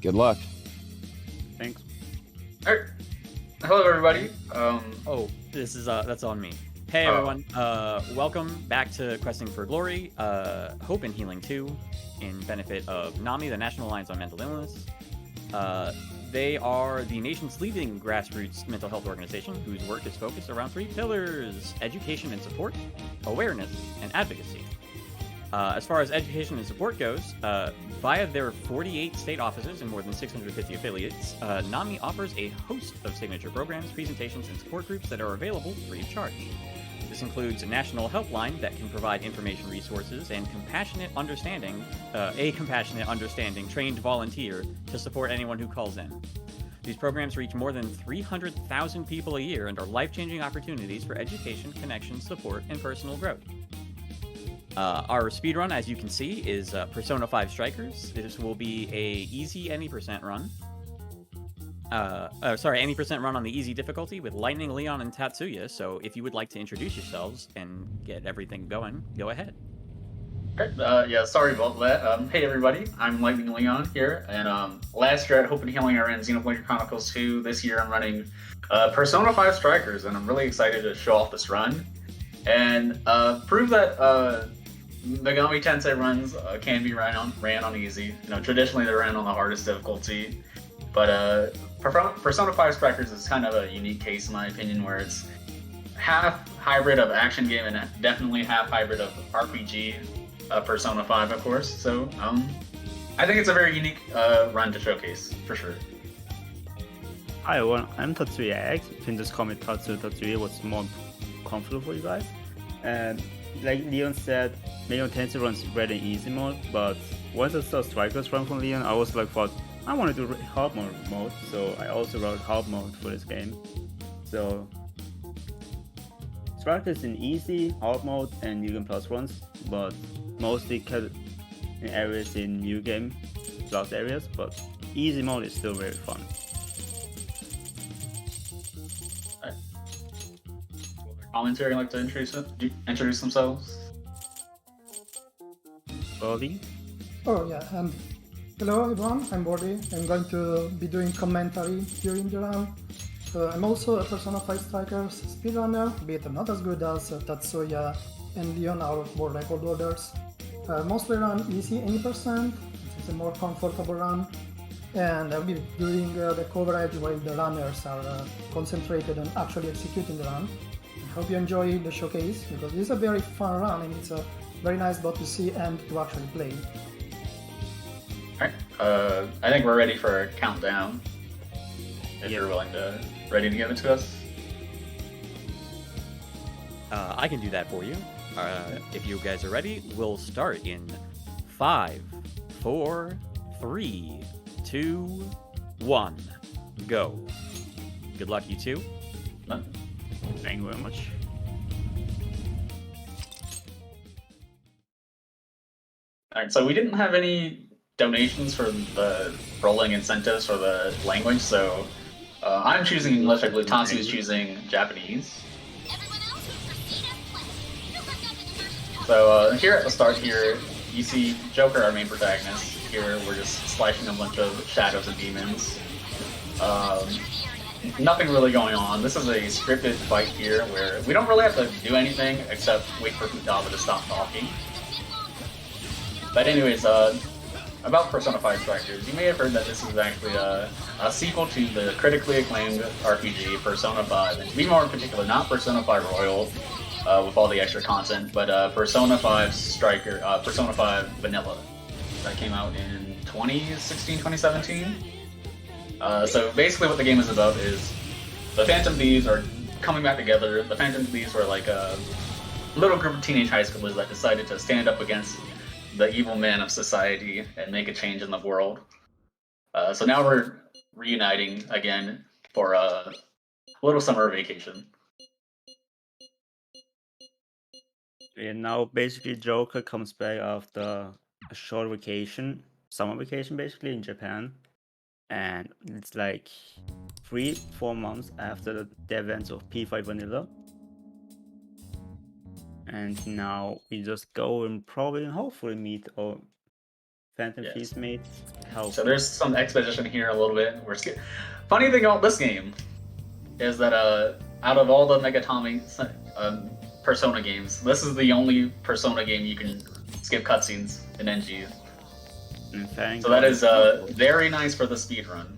Good luck. Thanks. All right. Hello, everybody. Oh, this is that's on me. Hey everyone, welcome back to Questing for Glory, Hope and Healing 2, in benefit of NAMI, the National Alliance on Mental Illness. They are the nation's leading grassroots mental health organization whose work is focused around 3 pillars: education and support, awareness, and advocacy. As far as education and support goes, via their 48 state offices and more than 650 affiliates, NAMI offers a host of signature programs, presentations, and support groups that are available free of charge. This includes a national helpline that can provide information resources and compassionate understanding, trained volunteer to support anyone who calls in. These programs reach more than 300,000 people a year and are life-changing opportunities for education, connection, support, and personal growth. Our speedrun, as you can see, is Persona 5 Strikers. This will be a easy any percent run. Any percent run on the easy difficulty with Lightningleon and Tatsuya. So if you would like to introduce yourselves and get everything going, go ahead. Yeah, sorry about that. Hey everybody, I'm Lightningleon here, and last year at Hope and Healing I ran Xenoblade Chronicles 2. This year I'm running Persona 5 Strikers, and I'm really excited to show off this run and prove that Megami Tensei runs can be ran on easy. You know, traditionally they're ran on the hardest difficulty, but Persona 5 Strikers is kind of a unique case in my opinion, where it's half hybrid of action game and definitely half hybrid of RPG. Persona 5, of course. So I think it's a very unique run to showcase for sure. Hi everyone, I'm TatsuyaAct. You can just call me Tatsuya. What's more comfortable for you guys? And like Leon said, Megami Tensei runs red and easy mode, but once I saw Strikers run from Leon, I was like, thought I want to do hard mode, so I also wrote hard mode for this game. So Strikers in easy, hard mode, and new game plus runs, but mostly cut in areas in new game plus areas, but easy mode is still very fun. Commentary like to introduce themselves? Bobby? Oh yeah, and hello everyone, I'm Bordy. I'm going to be doing commentary during the run. I'm also a Persona 5 Strikers speedrunner, but not as good as Tatsuya and Leon, our world record holders. Mostly run easy 80%, it's a more comfortable run, and I'll be doing the coverage while the runners are concentrated on actually executing the run. I hope you enjoy the showcase, because this is a very fun run and it's very nice both to see and to actually play. Alright, I think we're ready for a countdown. If you're ready to give it to us. I can do that for you. If you guys are ready, we'll start in 5, 4, 3, 2, 1, go. Good luck, you two. Thank you very much. Alright, so we didn't have any donations for the rolling incentives for the language, so I'm choosing English. I believe Tatsuya is choosing Japanese. So here at the start here, you see Joker, our main protagonist. Here we're just slashing a bunch of shadows and demons. Nothing really going on. This is a scripted fight here where we don't really have to do anything except wait for Futaba to stop talking. But anyways, about Persona 5 Strikers, you may have heard that this is actually a sequel to the critically acclaimed RPG Persona 5, and to be more in particular, not Persona 5 Royal with all the extra content, but Persona 5 Persona 5 Vanilla that came out in 2016, 2017. So basically what the game is about is the Phantom Thieves are coming back together. The Phantom Thieves were like a little group of teenage high schoolers that decided to stand up against the evil man of society and make a change in the world. So now we're reuniting again for a little summer vacation. And now basically Joker comes back after a short vacation, summer vacation basically in Japan. And it's like 3-4 months after the events of P5 Vanilla. And now we just go and probably hopefully meet or Phantom Yes. Feast made help. So there's some exposition here a little bit. Funny thing about this game is that out of all the Megatomic Persona games, this is the only Persona game you can skip cutscenes in NG. So that is very nice for the speedrun.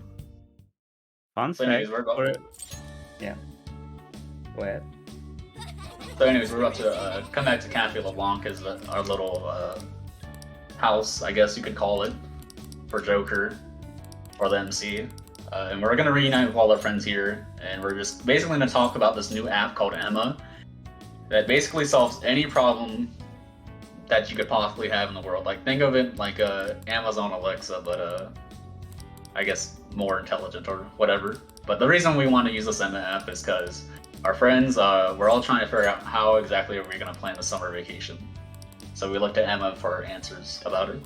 Fun So anyways, we're about yeah. Go ahead. So anyways, we're about to come back to Cafe LeBlanc as our little house, I guess you could call it, for Joker or the MC. And we're going to reunite with all our friends here, and we're just basically going to talk about this new app called Emma that basically solves any problem that you could possibly have in the world. Like, think of it like Amazon Alexa, but I guess more intelligent or whatever. But the reason we want to use this Emma app is because our friends, we're all trying to figure out how exactly are we going to plan the summer vacation. So we looked at Emma for answers about it.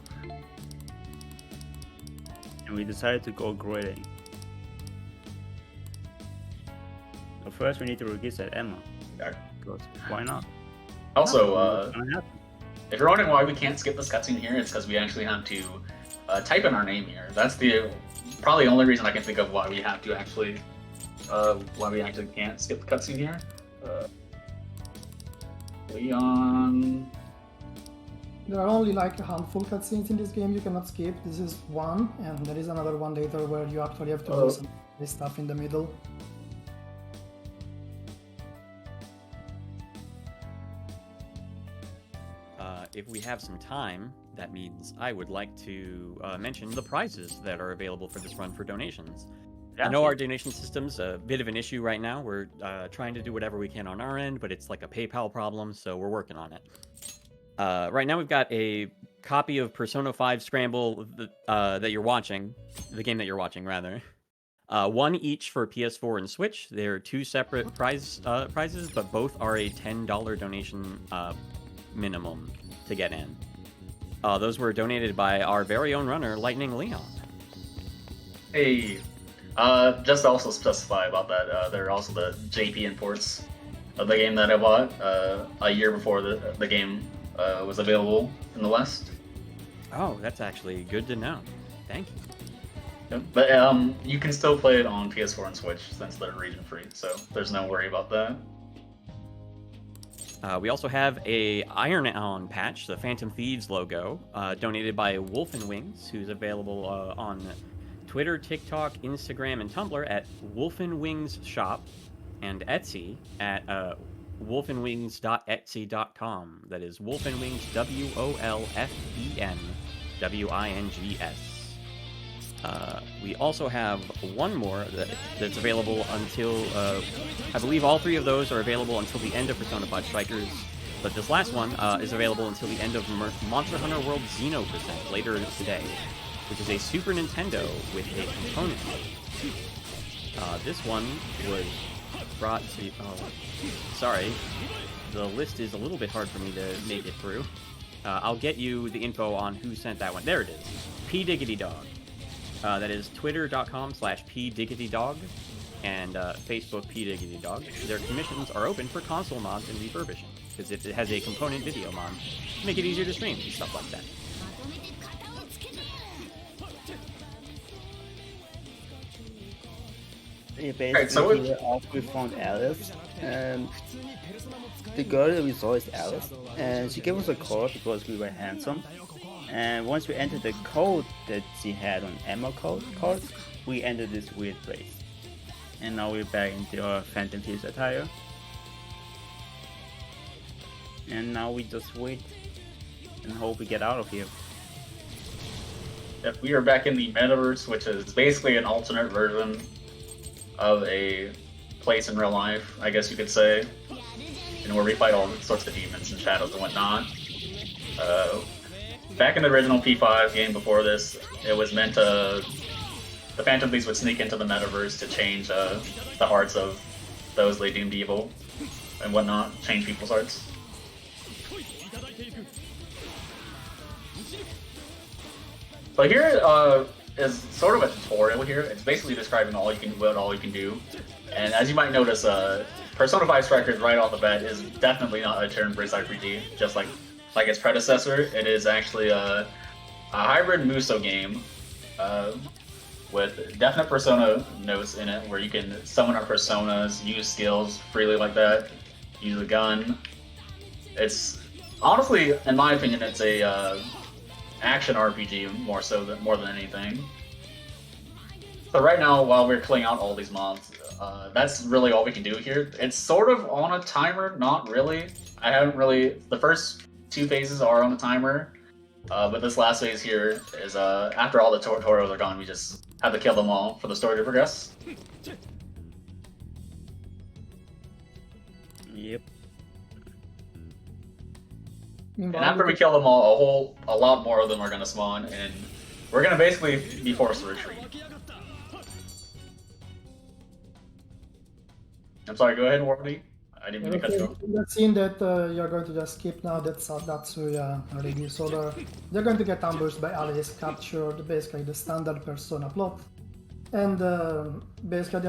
And we decided to go grading. So first we need to register Emma. Yeah. Because why not? Also, if you're wondering why we can't skip this cutscene here, it's because we actually have to type in our name here. That's probably the only reason I can think of why we have to actually can't skip the cutscene here. Leon. There are only like a handful cutscenes in this game you cannot skip. This is one, and there is another one later where you actually have to do some stuff in the middle. If we have some time, that means I would like to mention the prizes that are available for this run for donations. I know our donation system's a bit of an issue right now. We're trying to do whatever we can on our end, but it's like a PayPal problem, so we're working on it. Right now we've got a copy of Persona 5 Scramble that you're watching, the game that you're watching, rather. One each for PS4 and Switch. They're two separate prizes, but both are a $10 donation minimum to get in. Those were donated by our very own runner, Lightningleon. Hey, just to also specify about that, they're also the JP imports of the game that I bought a year before the game was available in the West. Oh, that's actually good to know. Thank you. Yep. But you can still play it on PS4 and Switch since they're region free, so there's no worry about that. We also have a Iron-On patch, the Phantom Thieves logo, donated by Wolf and Wings, who's available on Twitter, TikTok, Instagram, and Tumblr at Wolf and Wings Shop, and Etsy at wolfandwings.etsy.com. That is Wolf and Wings, WOLFENWINGS. We also have one more that's available until, I believe all three of those are available until the end of Persona 5 Strikers, but this last one is available until the end of Monster Hunter World Xeno% later today, which is a Super Nintendo with a component. This one was brought to... sorry, the list is a little bit hard for me to make it through. I'll get you the info on who sent that one. There it is. P Diggity Dog. That is twitter.com/pdiggitydog and Facebook pdiggitydog. Their commissions are open for console mods and refurbishing, because it has a component video mod to make it easier to stream and stuff like that. Yeah, basically, we found Alice, and the girl that we saw is Alice, and she gave us a code because we were handsome. And once we entered the code that she had on Emma cards, we entered this weird place. And now we're back into our Phantom Thieves attire. And now we just wait and hope we get out of here. Yep, we are back in the metaverse, which is basically an alternate version of a place in real life, I guess you could say, and where we fight all sorts of demons and shadows and whatnot. Back in the original P5 game before this, it was meant to... the Phantom Thieves would sneak into the metaverse to change the hearts of those they deemed evil and whatnot, change people's hearts. So here is sort of a tutorial here. It's basically describing all you can do. And as you might notice, Persona 5 Strikers right off the bat is definitely not a turn-based RPG, just like its predecessor. It is actually a hybrid Muso game with definite persona notes in it, where you can summon our personas, use skills freely like that, use a gun. It's honestly, in my opinion, it's a action RPG more than anything. So right now, while we're killing out all these mobs, that's really all we can do here. It's sort of on a timer, not really. I haven't really. The first 2 phases are on a timer, but this last phase here is after all the tutorials are gone, we just have to kill them all for the story to progress. Yep. And after we kill them all, a lot more of them are gonna spawn, and we're gonna basically be forced to retreat. I'm sorry, go ahead, Wardy. I didn't mean to cut you off. The scene that you're going to just skip now, that's Tatsuya already. So they're going to get ambushed by allies, captured, basically the standard Persona plot. And basically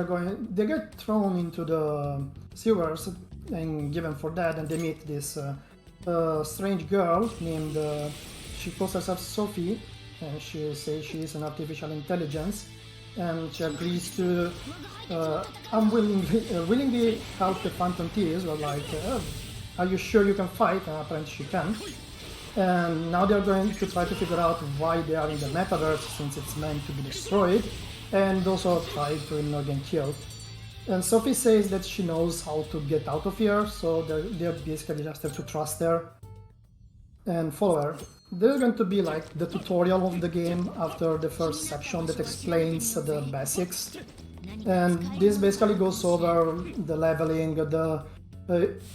they get thrown into the sewers and given for dead, and they meet this strange girl named, she calls herself Sophie, and she says she is an artificial intelligence. And she agrees to willingly help the Phantom Thieves. Or like, are you sure you can fight? And apparently she can. And now they're going to try to figure out why they are in the metaverse, since it's meant to be destroyed, and also try to not get killed. And Sophie says that she knows how to get out of here, so they basically just have to trust her and follow her. There's going to be like the tutorial of the game after the first section that explains the basics, and this basically goes over the leveling, the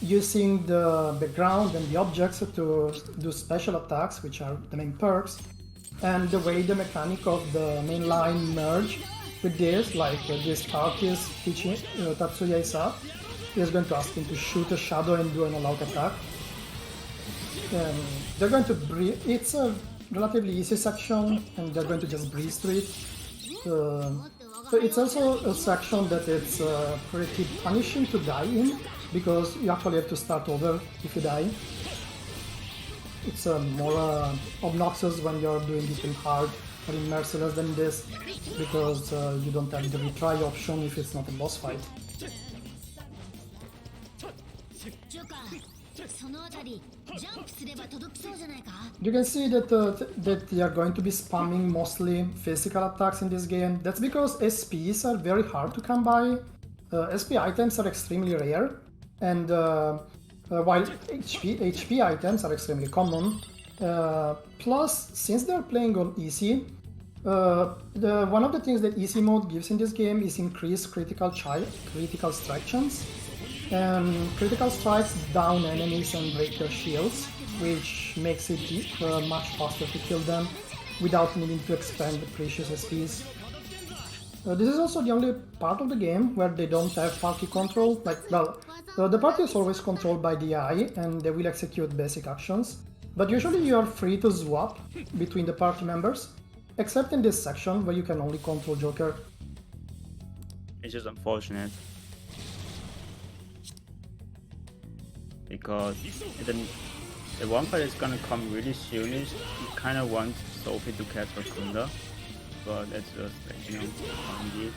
using the background and the objects to do special attacks, which are the main perks, and the way the mechanic of the main line merge with this, like this artist teaching Tatsuya is going to ask him to shoot a shadow and do an all-out attack. And they're going to breeze. It's a relatively easy section, and they're going to just breeze through it. So it's also a section that it's pretty punishing to die in, because you actually have to start over if you die. It's more obnoxious when you're doing it in hard or in merciless than this, because you don't have the retry option if it's not a boss fight. You can see that they are going to be spamming mostly physical attacks in this game. That's because SPs are very hard to come by. SP items are extremely rare, and while HP items are extremely common. Plus, since they're playing on easy, one of the things that easy mode gives in this game is increased critical strike chance. Critical strikes down enemies and break their shields, which makes it much faster to kill them without needing to expend the precious SPs. This is also the only part of the game where they don't have party control. The party is always controlled by the AI, and they will execute basic actions, but usually you are free to swap between the party members, except in this section where you can only control Joker. It's just unfortunate, because the one part is gonna come really soonish. You kind of want Sophie to catch Wakunda, but that's just like, you know, indeed.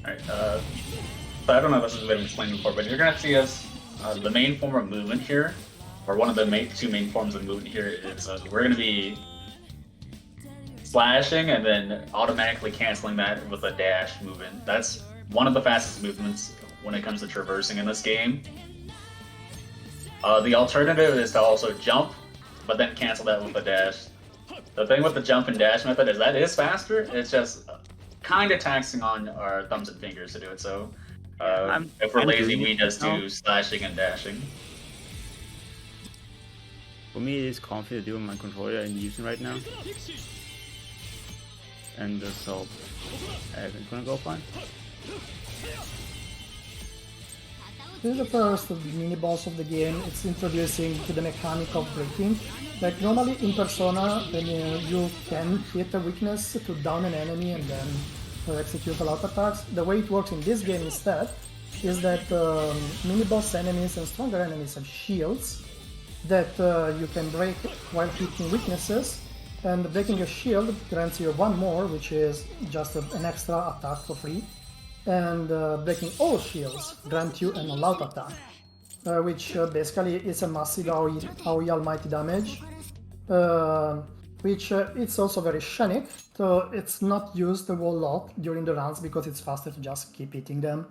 Alright, so I don't know if this has been explained before, but you're gonna see us, the main form of movement here, or one of the two main forms of movement here is we're gonna be slashing and then automatically canceling that with a dash movement. That's one of the fastest movements when it comes to traversing in this game. The alternative is to also jump, but then cancel that with a dash. The thing with the jump and dash method is that it is faster, it's just kind of taxing on our thumbs and fingers to do it, so if we're lazy, we just do slashing and dashing. For me, it's comfy to do on my controller I'm using right now. And so, it's gonna go fine. This is the first mini-boss of the game. It's introducing to the mechanic of breaking. Like normally in Persona, when you can hit a weakness to down an enemy and then execute a lot of attacks. The way it works in this game instead is that mini-boss enemies and stronger enemies have shields, that you can break while hitting weaknesses, and breaking a shield grants you one more, which is just an extra attack for free, and breaking all shields grants you an all-out attack, which basically is a massive AoE almighty damage, which it's also very shenic, so it's not used a whole lot during the runs because it's faster to just keep hitting them.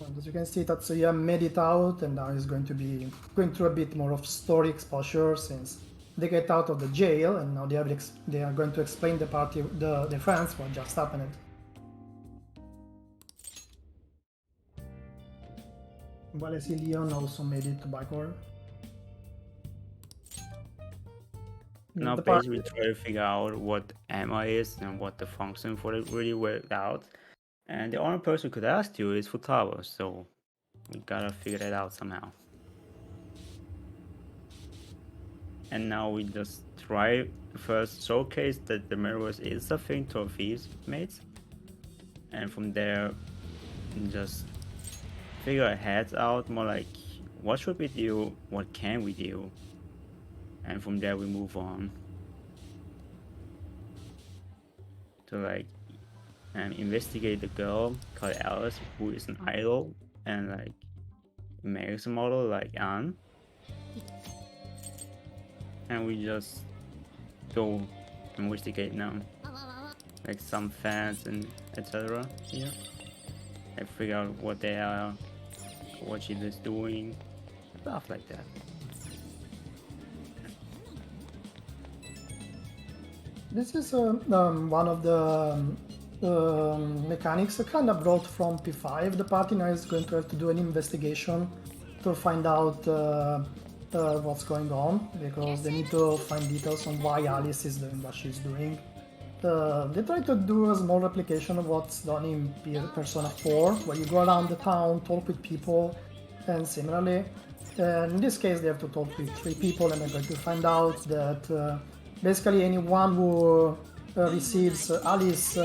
And as you can see, Tatsuya made it out, and now he's going to be going through a bit more of story exposure since they get out of the jail, and now they are going to explain the party, their friends, what just happened. While I see Leon also made it to Bicor. Now basically try to figure out what ammo is and what the function for it really worked out. And the only person who could ask you is Futaba, so we gotta figure that out somehow. And now we just try to first showcase that the mirrors is a thing to our thieves mates. And from there, just figure our heads out more like, what should we do, what can we do? And from there we move on to like investigate the girl called Alice, who is an idol and like makes a model like Anne. And we just go investigate now, like some fans and etc. here. And figure out what they are, what she is doing, stuff like that. This is one of the mechanics kind of brought from P5. The party now is going to have to do an investigation to find out what's going on, because they need to find details on why Alice is doing what she's doing. They try to do a small replication of what's done in Persona 4, where you go around the town, talk with people, and similarly. In this case, they have to talk with 3 people, and they're going to find out that basically anyone who receives Alice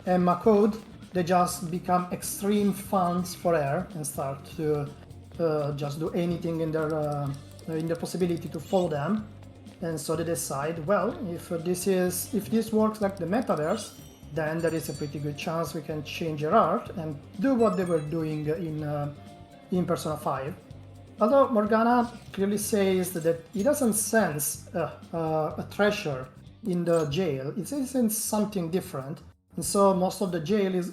Emma code, they just become extreme fans for her and start to just do anything in their possibility to follow them. And so they decide, well, if this works like the metaverse, then there is a pretty good chance we can change her art and do what they were doing in Persona 5. Although Morgana clearly says that it doesn't sense a treasure in the jail, it senses something different, and so most of the jail is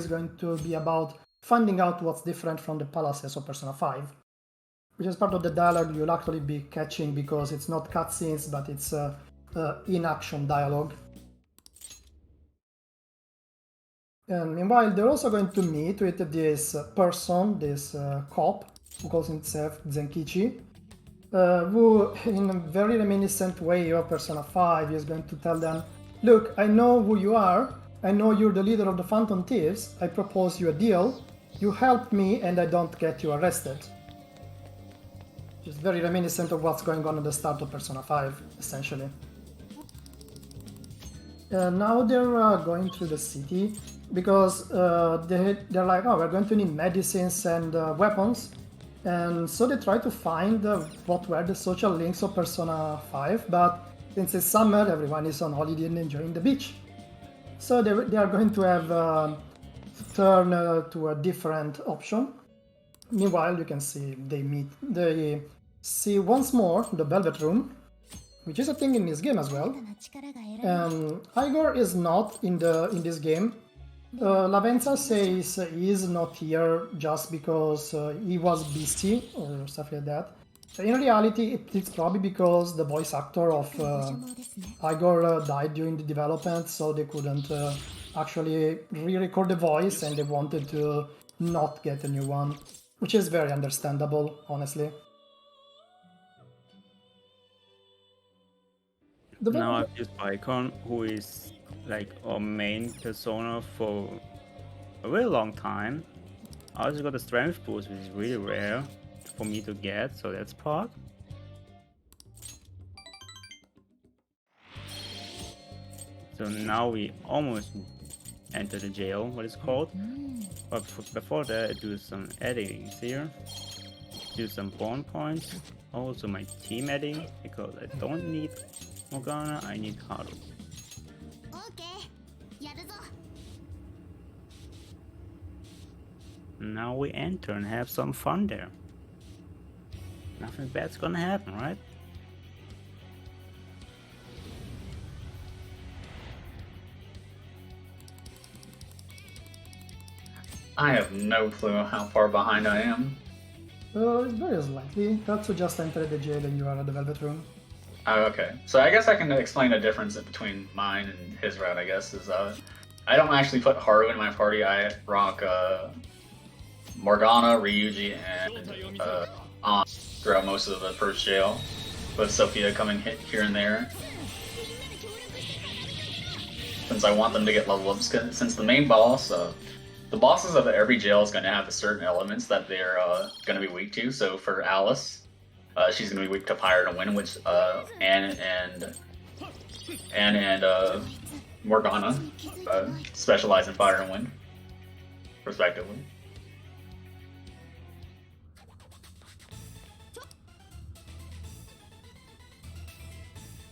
going to be about finding out what's different from the palaces of Persona 5, which is part of the dialogue you'll actually be catching because it's not cutscenes, but it's in-action dialogue. And meanwhile, they're also going to meet with this person, this cop, who calls himself Zenkichi, who, in a very reminiscent way of Persona 5, is going to tell them, look, I know who you are, I know you're the leader of the Phantom Thieves, I propose you a deal, you help me and I don't get you arrested. Which is very reminiscent of what's going on at the start of Persona 5, essentially. Now they're going through the city, because they're like, oh, we're going to need medicines and weapons. And so they try to find what were the social links of Persona 5, but since it's summer, everyone is on holiday and enjoying the beach. So they are going to have turn to a different option. Meanwhile, you can see they see once more the Velvet Room, which is a thing in this game as well. Igor is not in this game. Lavenza says he is not here just because he was busy or stuff like that. In reality, it's probably because the voice actor of Igor died during the development, so they couldn't actually re-record the voice, and they wanted to not get a new one, which is very understandable, honestly. Now I've used Icon, who is like our main persona for a really long time. I also got a strength boost, which is really rare for me to get, so that's part. So now we almost enter the jail, what it's called. But before that, I do some editing here. Do some bond points. Also my team editing, because I don't need Morgana, I need Haru. Now we enter and have some fun there. Nothing bad's gonna happen, right? I have no clue how far behind I am. Very slightly. Tatsu just entered the jail and you are at the Velvet Room. Oh, okay. So I guess I can explain the difference between mine and his route, I guess, is I don't actually put Haru in my party. I rock Morgana, Ryuji, and An throughout most of the first jail, with Sophia coming hit here and there. Since I want them to get level up, since the main boss, the bosses of every jail is going to have certain elements that they're going to be weak to. So for Alice, she's going to be weak to Fire and Wind, which Anne and Morgana specialize in Fire and Wind, respectively.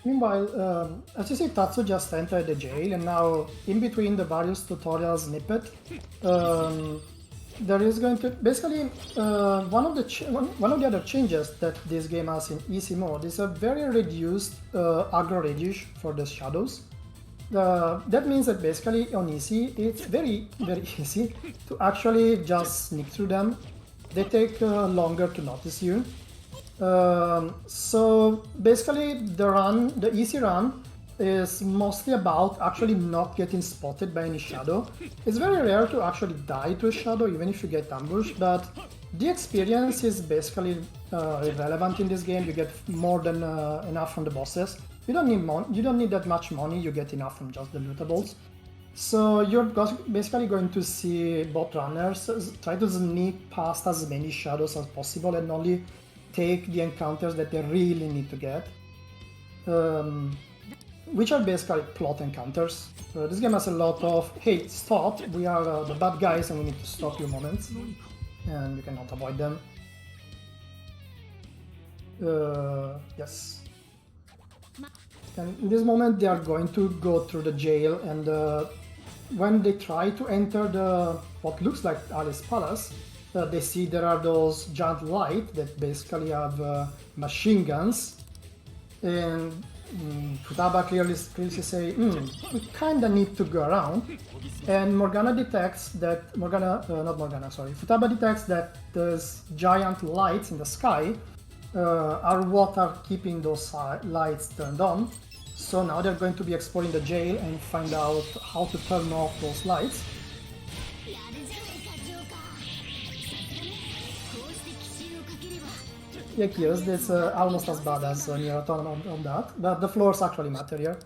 Meanwhile, as you see, Tatsu just entered the jail, and now in between the various tutorial snippet, there is going to basically one of the other changes that this game has in easy mode is a very reduced aggro radius for the shadows. That means that basically on easy, it's very easy to actually just sneak through them. They take longer to notice you. So basically the easy run is mostly about actually not getting spotted by any shadow. It's very rare to actually die to a shadow even if you get ambushed, but the experience is basically irrelevant in this game. You get more than enough from the bosses. You don't need that much money, you get enough from just the lootables. So you're basically going to see bot runners try to sneak past as many shadows as possible and only take the encounters that they really need to get, which are basically plot encounters. This game has a lot of, hey, stop, we are the bad guys and we need to stop you moments, and you cannot avoid them. Yes. And in this moment they are going to go through the jail, and when they try to enter the what looks like Alice Palace, they see there are those giant lights that basically have machine guns, and Futaba clearly say, we kinda need to go around, and Morgana detects that, Futaba detects that those giant lights in the sky are what are keeping those lights turned on. So now they're going to be exploring the jail and find out how to turn off those lights. Yeah, yes, that's almost as bad as Nier Automata on that, but the floors actually matter here.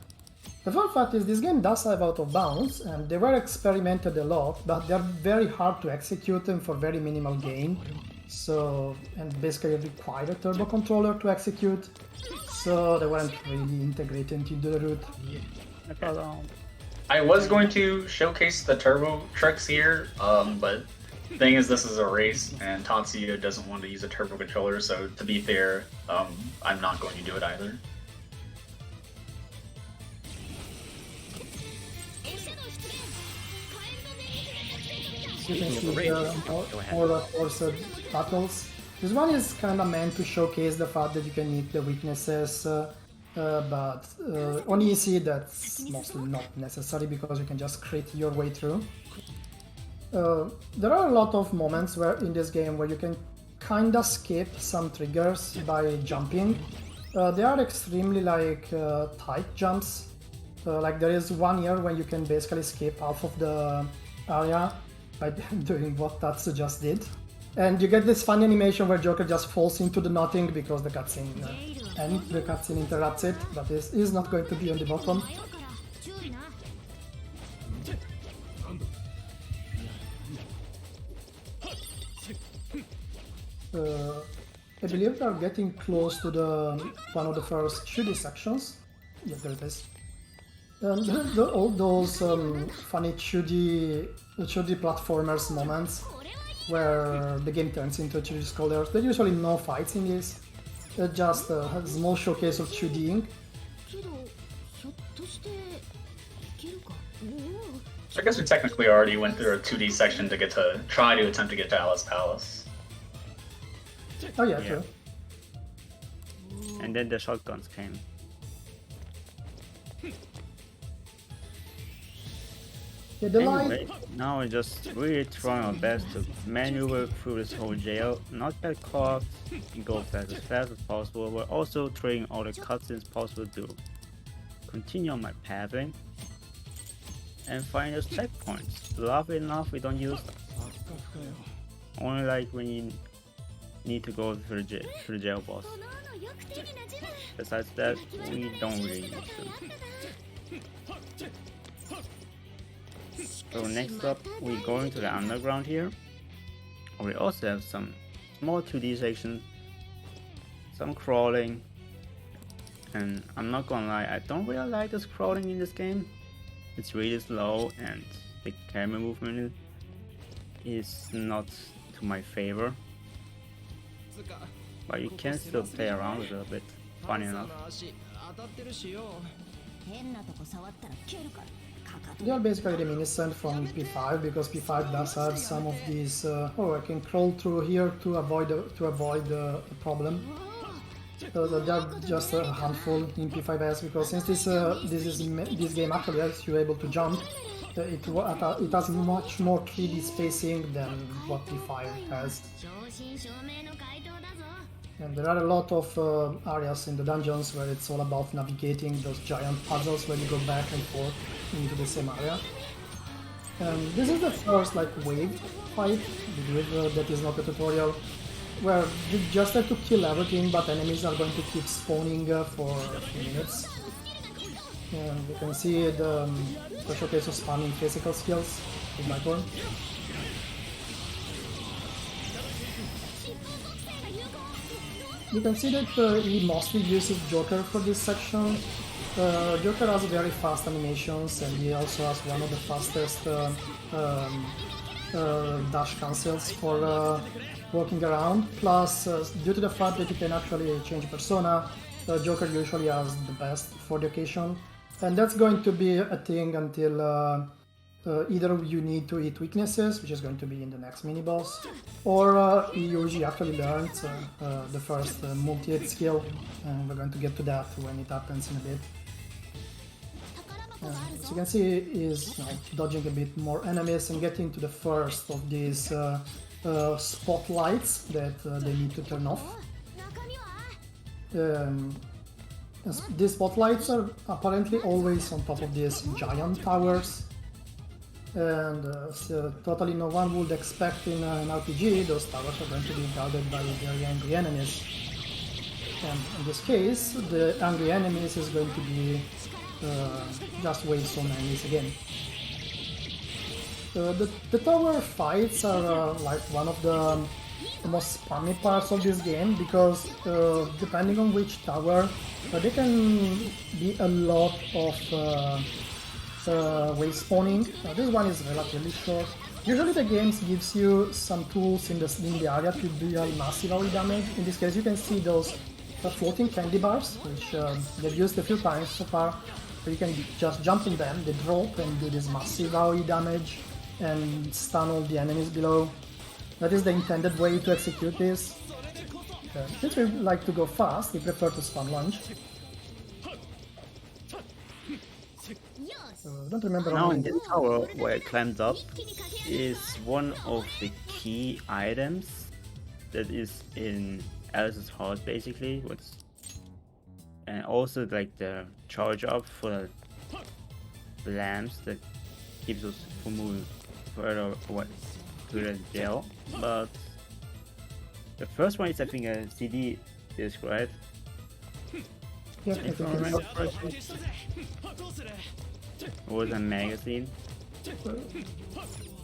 The fun fact is this game does have out of bounds, and they were experimented a lot, but they're very hard to execute them for very minimal gain. So, and basically require a turbo controller to execute, so they weren't really integrated into the root. I was going to showcase the turbo tricks here, but the thing is, this is a race, and Tatsuya doesn't want to use a turbo controller, so to be fair, I'm not going to do it either. You can see the more forced battles. This one is kind of meant to showcase the fact that you can hit the weaknesses, but on easy that's mostly not necessary because you can just crit your way through. There are a lot of moments where in this game where you can kinda skip some triggers by jumping. They are extremely tight jumps. Like there is one here when you can basically skip half of the area by doing what Tatsu just did. And you get this fun animation where Joker just falls into the nothing because the cutscene interrupts it, but this is not going to be on the bottom. I believe we are getting close to one of the first shooty sections. Yeah, there it is. All those funny 2D platformers moments where the game turns into 2D scrollers. There are usually no fights in this. Just a small showcase of 2Ding. けどひょっとしていけるか。 So I guess we technically already went through a 2D section to try to attempt to get to Alice Palace. Oh yeah, Yeah. true. And then the shotguns came. Yeah, the Anyway, light. now we're just really trying our best to maneuver through this whole jail, not get caught, and go as fast as possible. We're also trading all the cutscenes possible to continue on my pathing and find those checkpoints. Luckily enough, we don't use them. Only like when you need to go through the jail boss. こののよく手になじむ。 Besides that, we don't really use them. So next up, we're going to the underground here. We also have some small 2D sections, some crawling, and I'm not gonna lie, I don't really like this crawling in this game. It's really slow and the camera movement is not to my favor. But you can still play around with it a bit, funny enough. 変なとこ触ったら蹴るから。かかと They are basically reminiscent from P5 because P5 does have some of these. Oh, I can crawl through here to avoid the problem. So they are just a handful in P5s because since this game actually has you able to jump, it has much more 3D spacing than what P5 has. 正真正銘の回答だぞ。 And there are a lot of areas in the dungeons where it's all about navigating those giant puzzles where you go back and forth into the same area. And this is the first like wave fight, I believe that is not a tutorial, where you just have to kill everything, but enemies are going to keep spawning for a few minutes. And you can see the showcase of spamming physical skills with my turn. You can see that he mostly uses Joker for this section. Joker has very fast animations and he also has one of the fastest dash cancels for walking around. Plus, due to the fact that you can actually change persona, Joker usually has the best for the occasion. And that's going to be a thing until either you need to eat weaknesses, which is going to be in the next mini-boss, or Yuji actually learns the first multi-hit skill, and we're going to get to that when it happens in a bit. As you can see, he's dodging a bit more enemies and getting to the first of these spotlights that they need to turn off. 中身は These spotlights are apparently always on top of these giant towers. And so totally no one would expect in an RPG those towers are going to be guarded by very angry enemies. And in this case, the angry enemies is going to be just waves on enemies again. The tower fights are like one of the most spammy parts of this game because depending on which tower, there can be a lot of wave spawning. This one is relatively short. Usually the game gives you some tools in the area to deal massive AoE damage. In this case you can see those floating candy bars, which they've used a few times so far. So you can just jump in them, they drop and do this massive AoE damage and stun all the enemies below. That is the intended way to execute this. Since we like to go fast, we prefer to spam lunge. I don't remember Now how in many. this tower where I climbed up is one of the key items that is in Alice's heart basically. And also like the charge up for the lamps that keeps us from moving further away to the jail. But the first one is I think a CD disc, right? Yeah, I If I think it remember is. correctly. Or was a magazine? I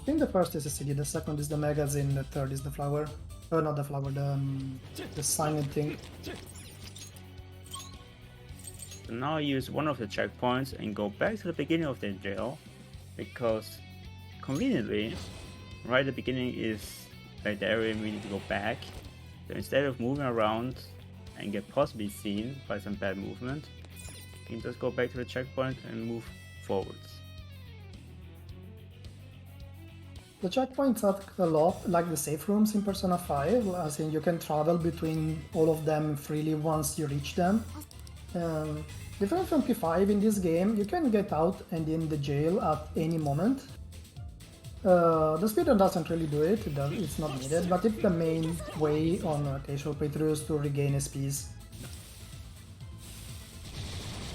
think the first is a CD, the second is the magazine, the third is the flower. Oh, not the flower, the sign thing. So now use one of the checkpoints and go back to the beginning of the jail, because conveniently, right at the beginning is like the area we need to go back. So instead of moving around and get possibly seen by some bad movement, you can just go back to the checkpoint and move forwards. The checkpoints are a lot like the safe rooms in Persona 5, as in you can travel between all of them freely once you reach them. Different from P5 in this game, you can get out and in the jail at any moment. The speedrun doesn't really do it, it's not needed, but it's the main way on casual playthroughs to regain SPs.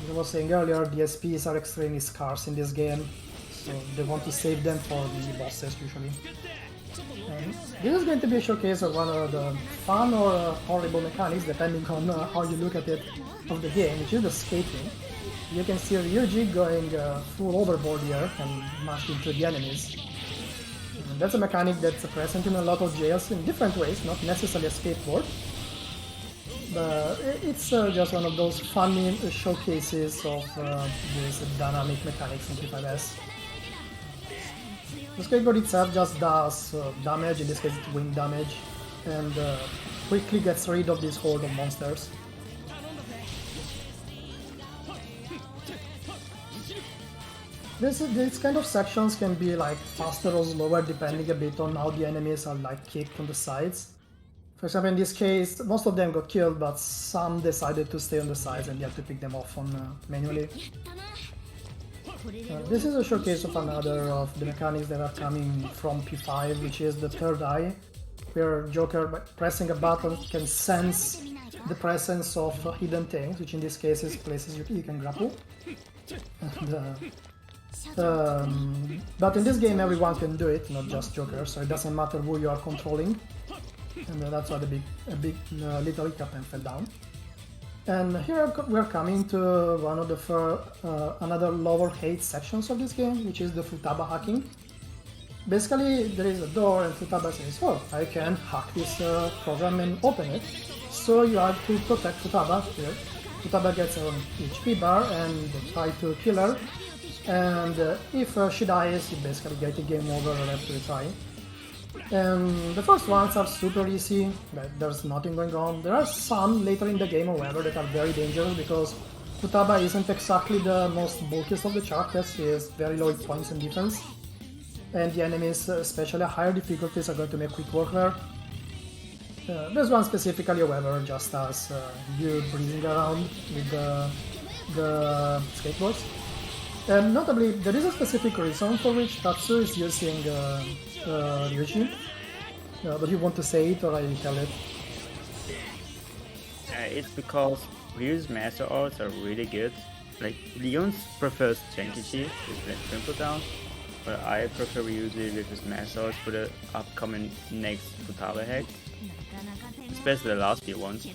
As I was saying earlier, the SPs are extremely scarce in this game, so they want to save them for the bosses usually. And this is going to be a showcase of one of the fun or horrible mechanics, depending on how you look at it, of the game, which is the skating. You can see Ryuji going full overboard here and mash into the enemies. And that's a mechanic that's present in a lot of jails in different ways, not necessarily a skateboard. But it's just one of those funny showcases of these dynamic mechanics in P5S. The skateboard itself just does damage, in this case it's wind damage, and quickly gets rid of this horde of monsters. These kind of sections can be like faster or slower depending a bit on how the enemies are like kicked on the sides. For example, in this case, most of them got killed, but some decided to stay on the sides and you have to pick them off on manually. This is a showcase of another of the mechanics that are coming from P5, which is the third eye, where Joker, by pressing a button, can sense the presence of hidden things, which in this case is places you can grapple. But in this game everyone can do it, not just Joker, so it doesn't matter who you are controlling. And that's why a big little captain fell down. And here we're coming to one of the another lower hate sections of this game, which is the Futaba Hacking. Basically, there is a door and Futaba says, oh, I can hack this program and open it. So you have to protect Futaba here. Futaba gets an HP bar and try to kill her. And if she dies, you basically get a game over and have to retry. And the first ones are super easy, there's nothing going on. There are some later in the game, however, that are very dangerous because Futaba isn't exactly the most bulkiest of the characters, he has very low hit points and defense. And the enemies, especially higher difficulties, are going to make quick work there. This one specifically, however, just has you breezing around with the skateboards. And notably, there is a specific reason for which Tatsu is using Ryuji, but you want to say it or I tell it? It's because Ryu's master arts are really good. Like, Leon prefers Genkichi with Trimple down, but I prefer Ryuji with his master arts for the upcoming next Futaba hack, especially the last few ones.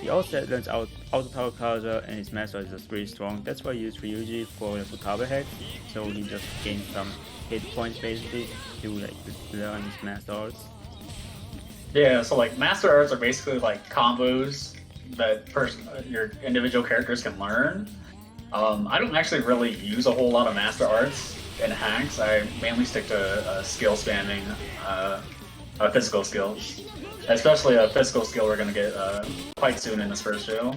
He also learns auto power culture and his master is just really strong. That's why I use Ryuji for the Futaba hack, so he just gains some hit points basically to like learn his master arts. Yeah, so like master arts are basically like combos that your individual characters can learn. I don't actually really use a whole lot of master arts in hacks. I mainly stick to skill spamming, physical skills. Especially a physical skill we're gonna get quite soon in this first show.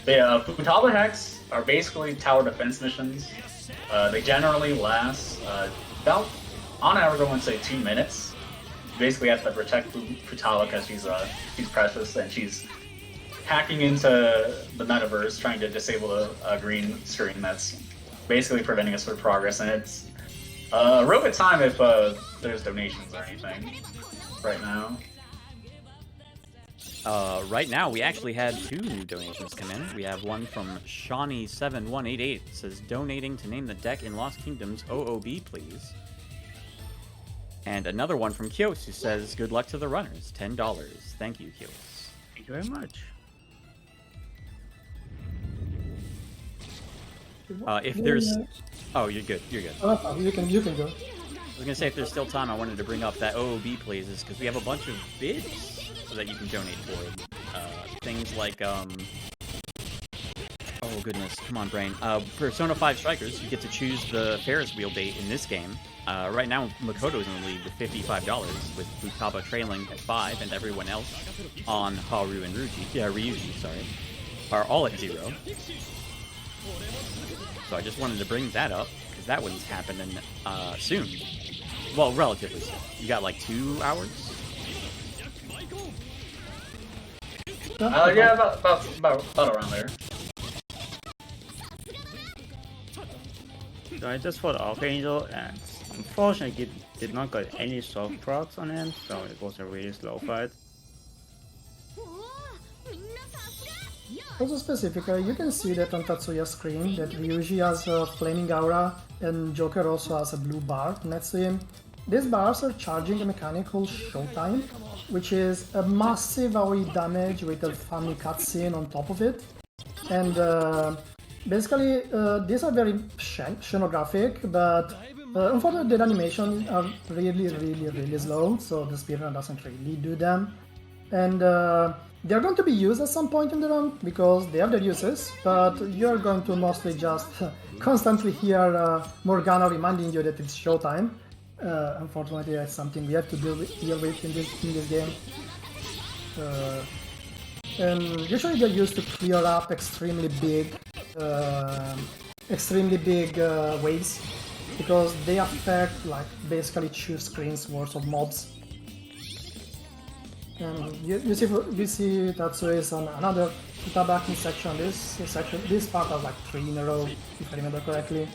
The Futaba hacks are basically tower defense missions. They generally last about, on average, I would say 2 minutes. You basically have to protect Futaba because she's precious and she's hacking into the metaverse, trying to disable a green screen that's basically preventing us from progress. And it's a real good time if there's donations or anything. Right now. Right now, we actually had 2 new donations come in. We have one from Shawnee7188. It says, donating to name the deck in Lost Kingdoms OOB, please. And another one from Kios, who says, good luck to the runners, $10. Thank you, Kios. Thank you very much. If there's... Oh, you're good, you're good. You can go. I was gonna say, if there's still time, I wanted to bring up that OOB plays, because we have a bunch of bids so that you can donate for things like Oh goodness, come on, brain. Persona 5 Strikers, you get to choose the Ferris wheel bait in this game. Right now, Makoto's in the lead with $55, with Futaba trailing at 5, and everyone else on Haru and Ryuji, sorry, are all at 0. So I just wanted to bring that up, because that one's happening soon. Well, relatively soon. You got like 2 hours? Yeah, about around there. So I just fought Archangel, and unfortunately it did not got any soft procs on him, so it was a really slow fight. Also specifically, you can see that on Tatsuya's screen that Ryuji has a flaming aura and Joker also has a blue bar next to him. These bars are charging a mechanic called Showtime, which is a massive AoE damage with a funny cutscene on top of it. And basically, these are very scenographic, but unfortunately the animations are really slow, so the speedrun doesn't really do them. And they're going to be used at some point in the run, because they have their uses, but you're going to mostly just constantly hear Morgana reminding you that it's showtime. Unfortunately, that's something we have to deal with in this game. And usually they're used to clear up extremely big waves, because they affect like basically 2 screens worth of mobs. And you see Tatsuya is on another Futaba Hacking section. This part has like 3 in a row, if I remember correctly.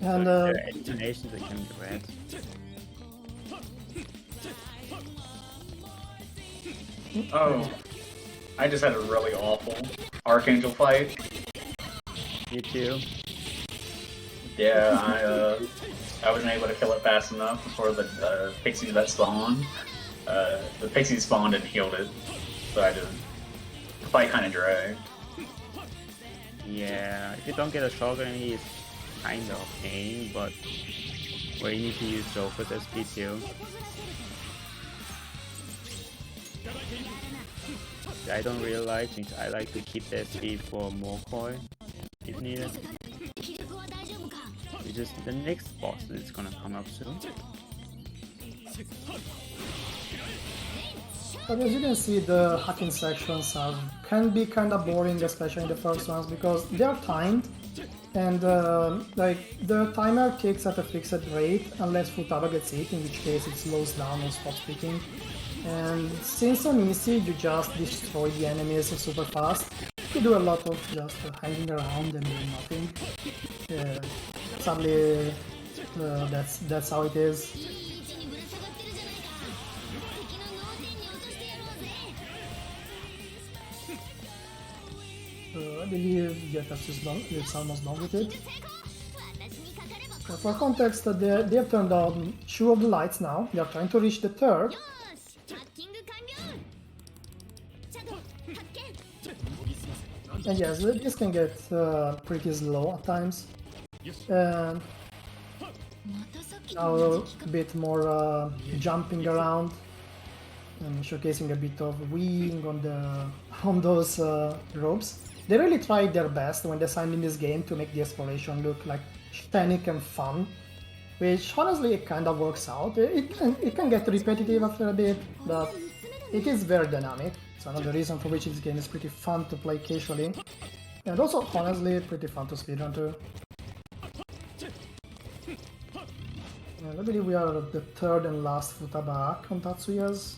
And Intonations that can be read. Oh, I just had a really awful Archangel fight. Me too. Yeah, I wasn't able to kill it fast enough before the pixies that spawned. The pixies spawned and healed it, so the fight kind of dragged. Yeah, if you don't get a shotgun, he's kind of a pain, but where you need to use Joker's SP too. I don't really like things. I like to keep the SP for more coin if needed. It's just the next boss that's gonna come up soon. But as you can see, the hacking sections can be kind of boring, especially in the first ones, because they are timed, and like the timer kicks at a fixed rate unless Futaba gets hit, in which case it slows down or stops ticking. And since on easy you just destroy the enemies super fast, you do a lot of just hanging around and doing nothing. Sadly, that's how it is. I believe it's almost done with it. For context, they have turned on 2 of the lights now. They are trying to reach the 3rd. And yes, this can get pretty slow at times. And now a bit more jumping around and showcasing a bit of wing on those ropes. They really tried their best when designed in this game to make the exploration look like scenic and fun, which honestly it kind of works out. It can get repetitive after a bit, but it is very dynamic. It's another reason for which this game is pretty fun to play casually, and also honestly pretty fun to speedrun too. And I believe we are at the 3rd and last Futaba Hack on Tatsuya's.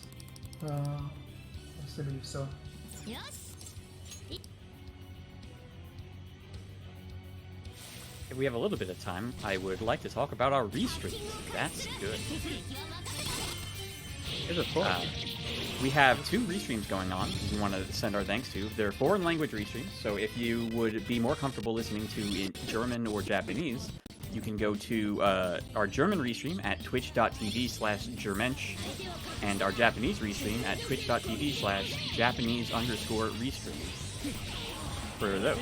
Yes, I believe so. If we have a little bit of time, I would like to talk about our restreams. That's good. We have 2 restreams going on we want to send our thanks to. They're foreign language restreams, so if you would be more comfortable listening to in German or Japanese, you can go to our German restream at twitch.tv/Germensch and our Japanese restream at twitch.tv/Japanese_restream for those.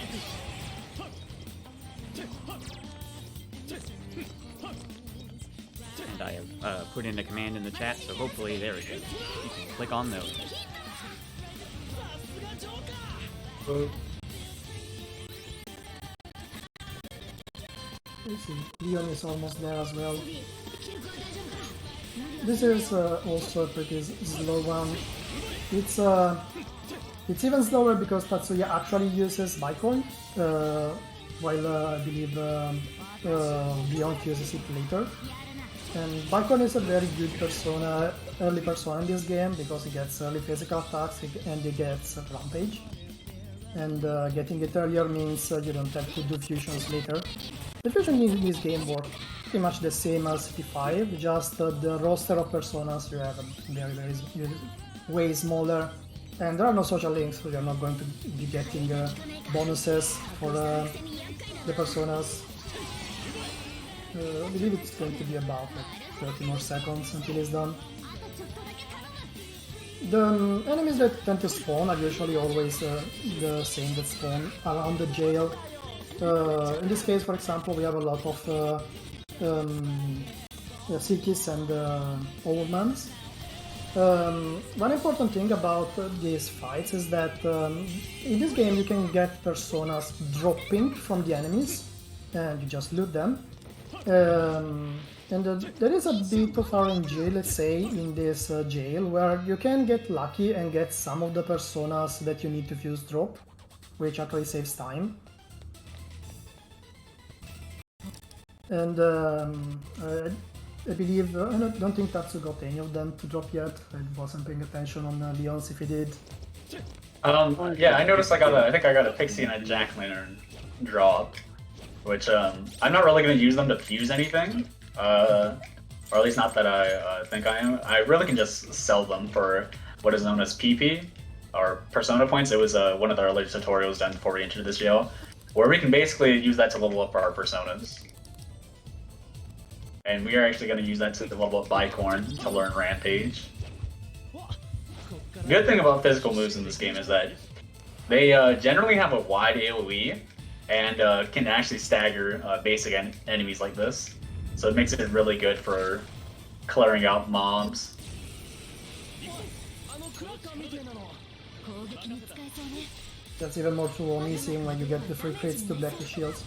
And I have put in a command in the chat, so hopefully there it goes. You can click on those. Let's see, Leon is almost there as well. This is also a pretty slow one. It's even slower because Tatsuya actually uses Bicorn, while I believe Beyond uses it later. And Bicorn is a very good early persona in this game because he gets early physical attacks and he gets Rampage. And getting it earlier means you don't have to do fusions later. The fusion in this game works pretty much the same as P5, just the roster of personas you have way smaller. And there are no social links, so you're not going to be getting bonuses for the personas. I believe it's going to be about 30 more seconds until it's done. The enemies that tend to spawn are usually always the same that spawn around the jail. In this case, for example, we have a lot of Silkies and Old Mans. One important thing about these fights is that in this game you can get personas dropping from the enemies and you just loot them. And there is a bit of RNG, let's say, in this jail where you can get lucky and get some of the personas that you need to fuse drop, which actually saves time. And I believe, I don't think Tatsu got any of them to drop yet. I wasn't paying attention on Leon's if he did. Yeah, I noticed I think I got a Pixie and a Jack-Lantern drop, which I'm not really going to use them to fuse anything, or at least not that I think I am. I really can just sell them for what is known as PP, or Persona points. It was one of the earlier tutorials done before we entered this jail, where we can basically use that to level up our personas. And we are actually going to use that to level up Bicorn to learn Rampage. Good thing about physical moves in this game is that they generally have a wide AoE and can actually stagger basic enemies like this. So it makes it really good for clearing out mobs. That's even more true on easy when you get the free crits to Black Shields.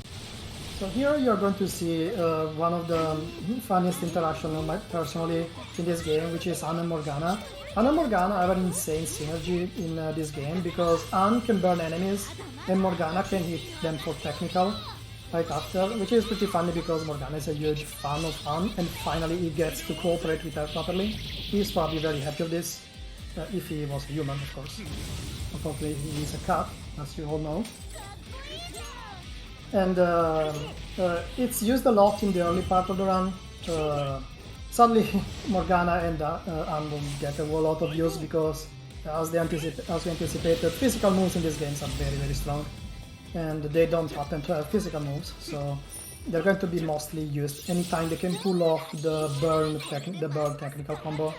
So here you're going to see one of the funniest interactions personally in this game, which is Anne and Morgana. Anne and Morgana have an insane synergy in this game because Anne can burn enemies and Morgana can hit them for technical right after, which is pretty funny because Morgana is a huge fan of Anne and finally he gets to cooperate with her properly. He's probably very happy with this, if he was a human, of course. Unfortunately, he is a cat, as you all know. And it's used a lot in the early part of the run. Sadly, Morgana and Anne don't get a whole lot of use because, as we anticipated, physical moves in these games are very, very strong. And they don't happen to have physical moves, so they're going to be mostly used anytime they can pull off the burn technical combo.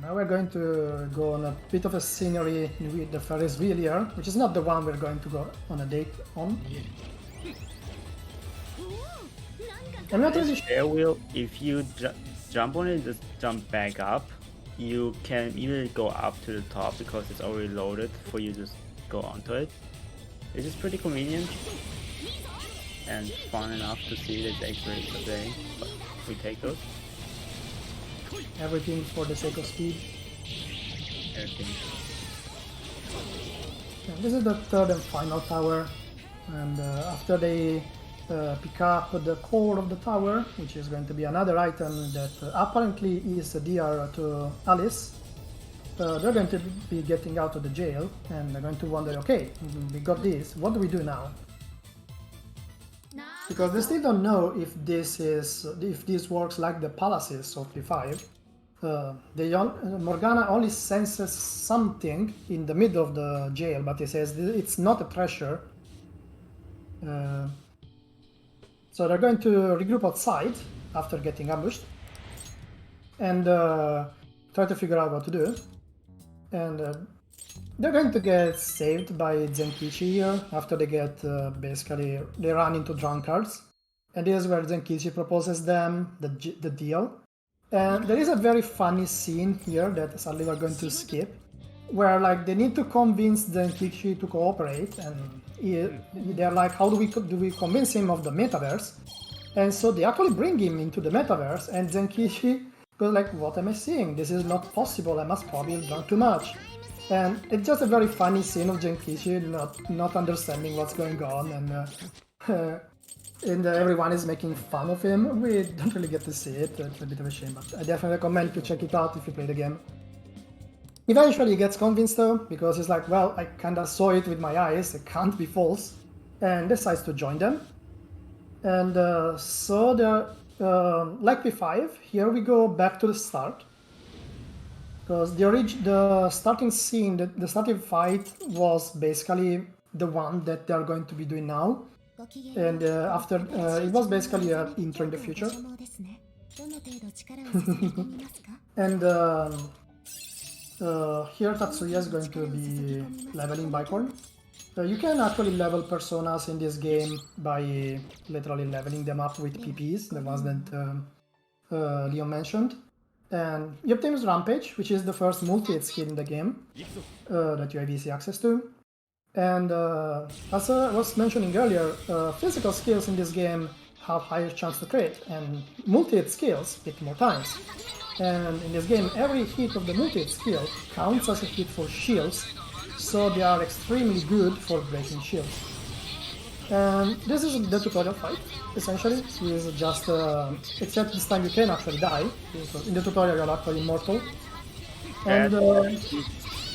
Now we're going to go on a bit of a scenery with the Ferris wheel here, which is not the one we're going to go on a date on. I'm not really sure. Wheel, if you jump on it, just jump back up, you can either go up to the top because it's already loaded for you to just go onto it. It's just pretty convenient and fun enough to see that it's actually today, but we take those. Everything for the sake of speed. Everything. And this is the third and final tower, and after they pick up the core of the tower, which is going to be another item that apparently is dear to Alice, they're going to be getting out of the jail and they're going to wonder, okay, we got this, what do we do now? Because they still don't know if this works like the palaces of P5. Morgana only senses something in the middle of the jail, but he says it's not a treasure. So they're going to regroup outside after getting ambushed and try to figure out what to do. And they're going to get saved by Zenkichi here after they get they run into drunkards. And this is where Zenkichi proposes them the deal. And there is a very funny scene here that sadly we're going to skip, where like they need to convince Zenkichi to cooperate, and they're like, how do we convince him of the metaverse? And so they actually bring him into the metaverse, and Zenkichi goes like, what am I seeing? This is not possible, I must probably have drunk too much. And it's just a very funny scene of Zenkichi not understanding what's going on, and everyone is making fun of him. We don't really get to see it, it's a bit of a shame, but I definitely recommend to check it out if you play the game. Eventually he gets convinced though, because he's like, well, I kinda saw it with my eyes, it can't be false, and decides to join them. And so like P5, here we go back to the start. Because the starting scene, the starting fight was basically the one that they are going to be doing now. And after, it was basically an intro in the future. And here Tatsuya is going to be leveling Bicorn. You can actually level personas in this game by literally leveling them up with PPs, the ones that Leon mentioned. And you obtain Rampage, which is the first multi-hit skill in the game that you have easy access to. And as I was mentioning earlier, physical skills in this game have higher chance to crit, and multi-hit skills hit more times. And in this game, every hit of the multi-hit skill counts as a hit for shields, so they are extremely good for breaking shields. And this is the tutorial fight, essentially. It is just, except this time you can actually die. In the tutorial you're actually immortal. And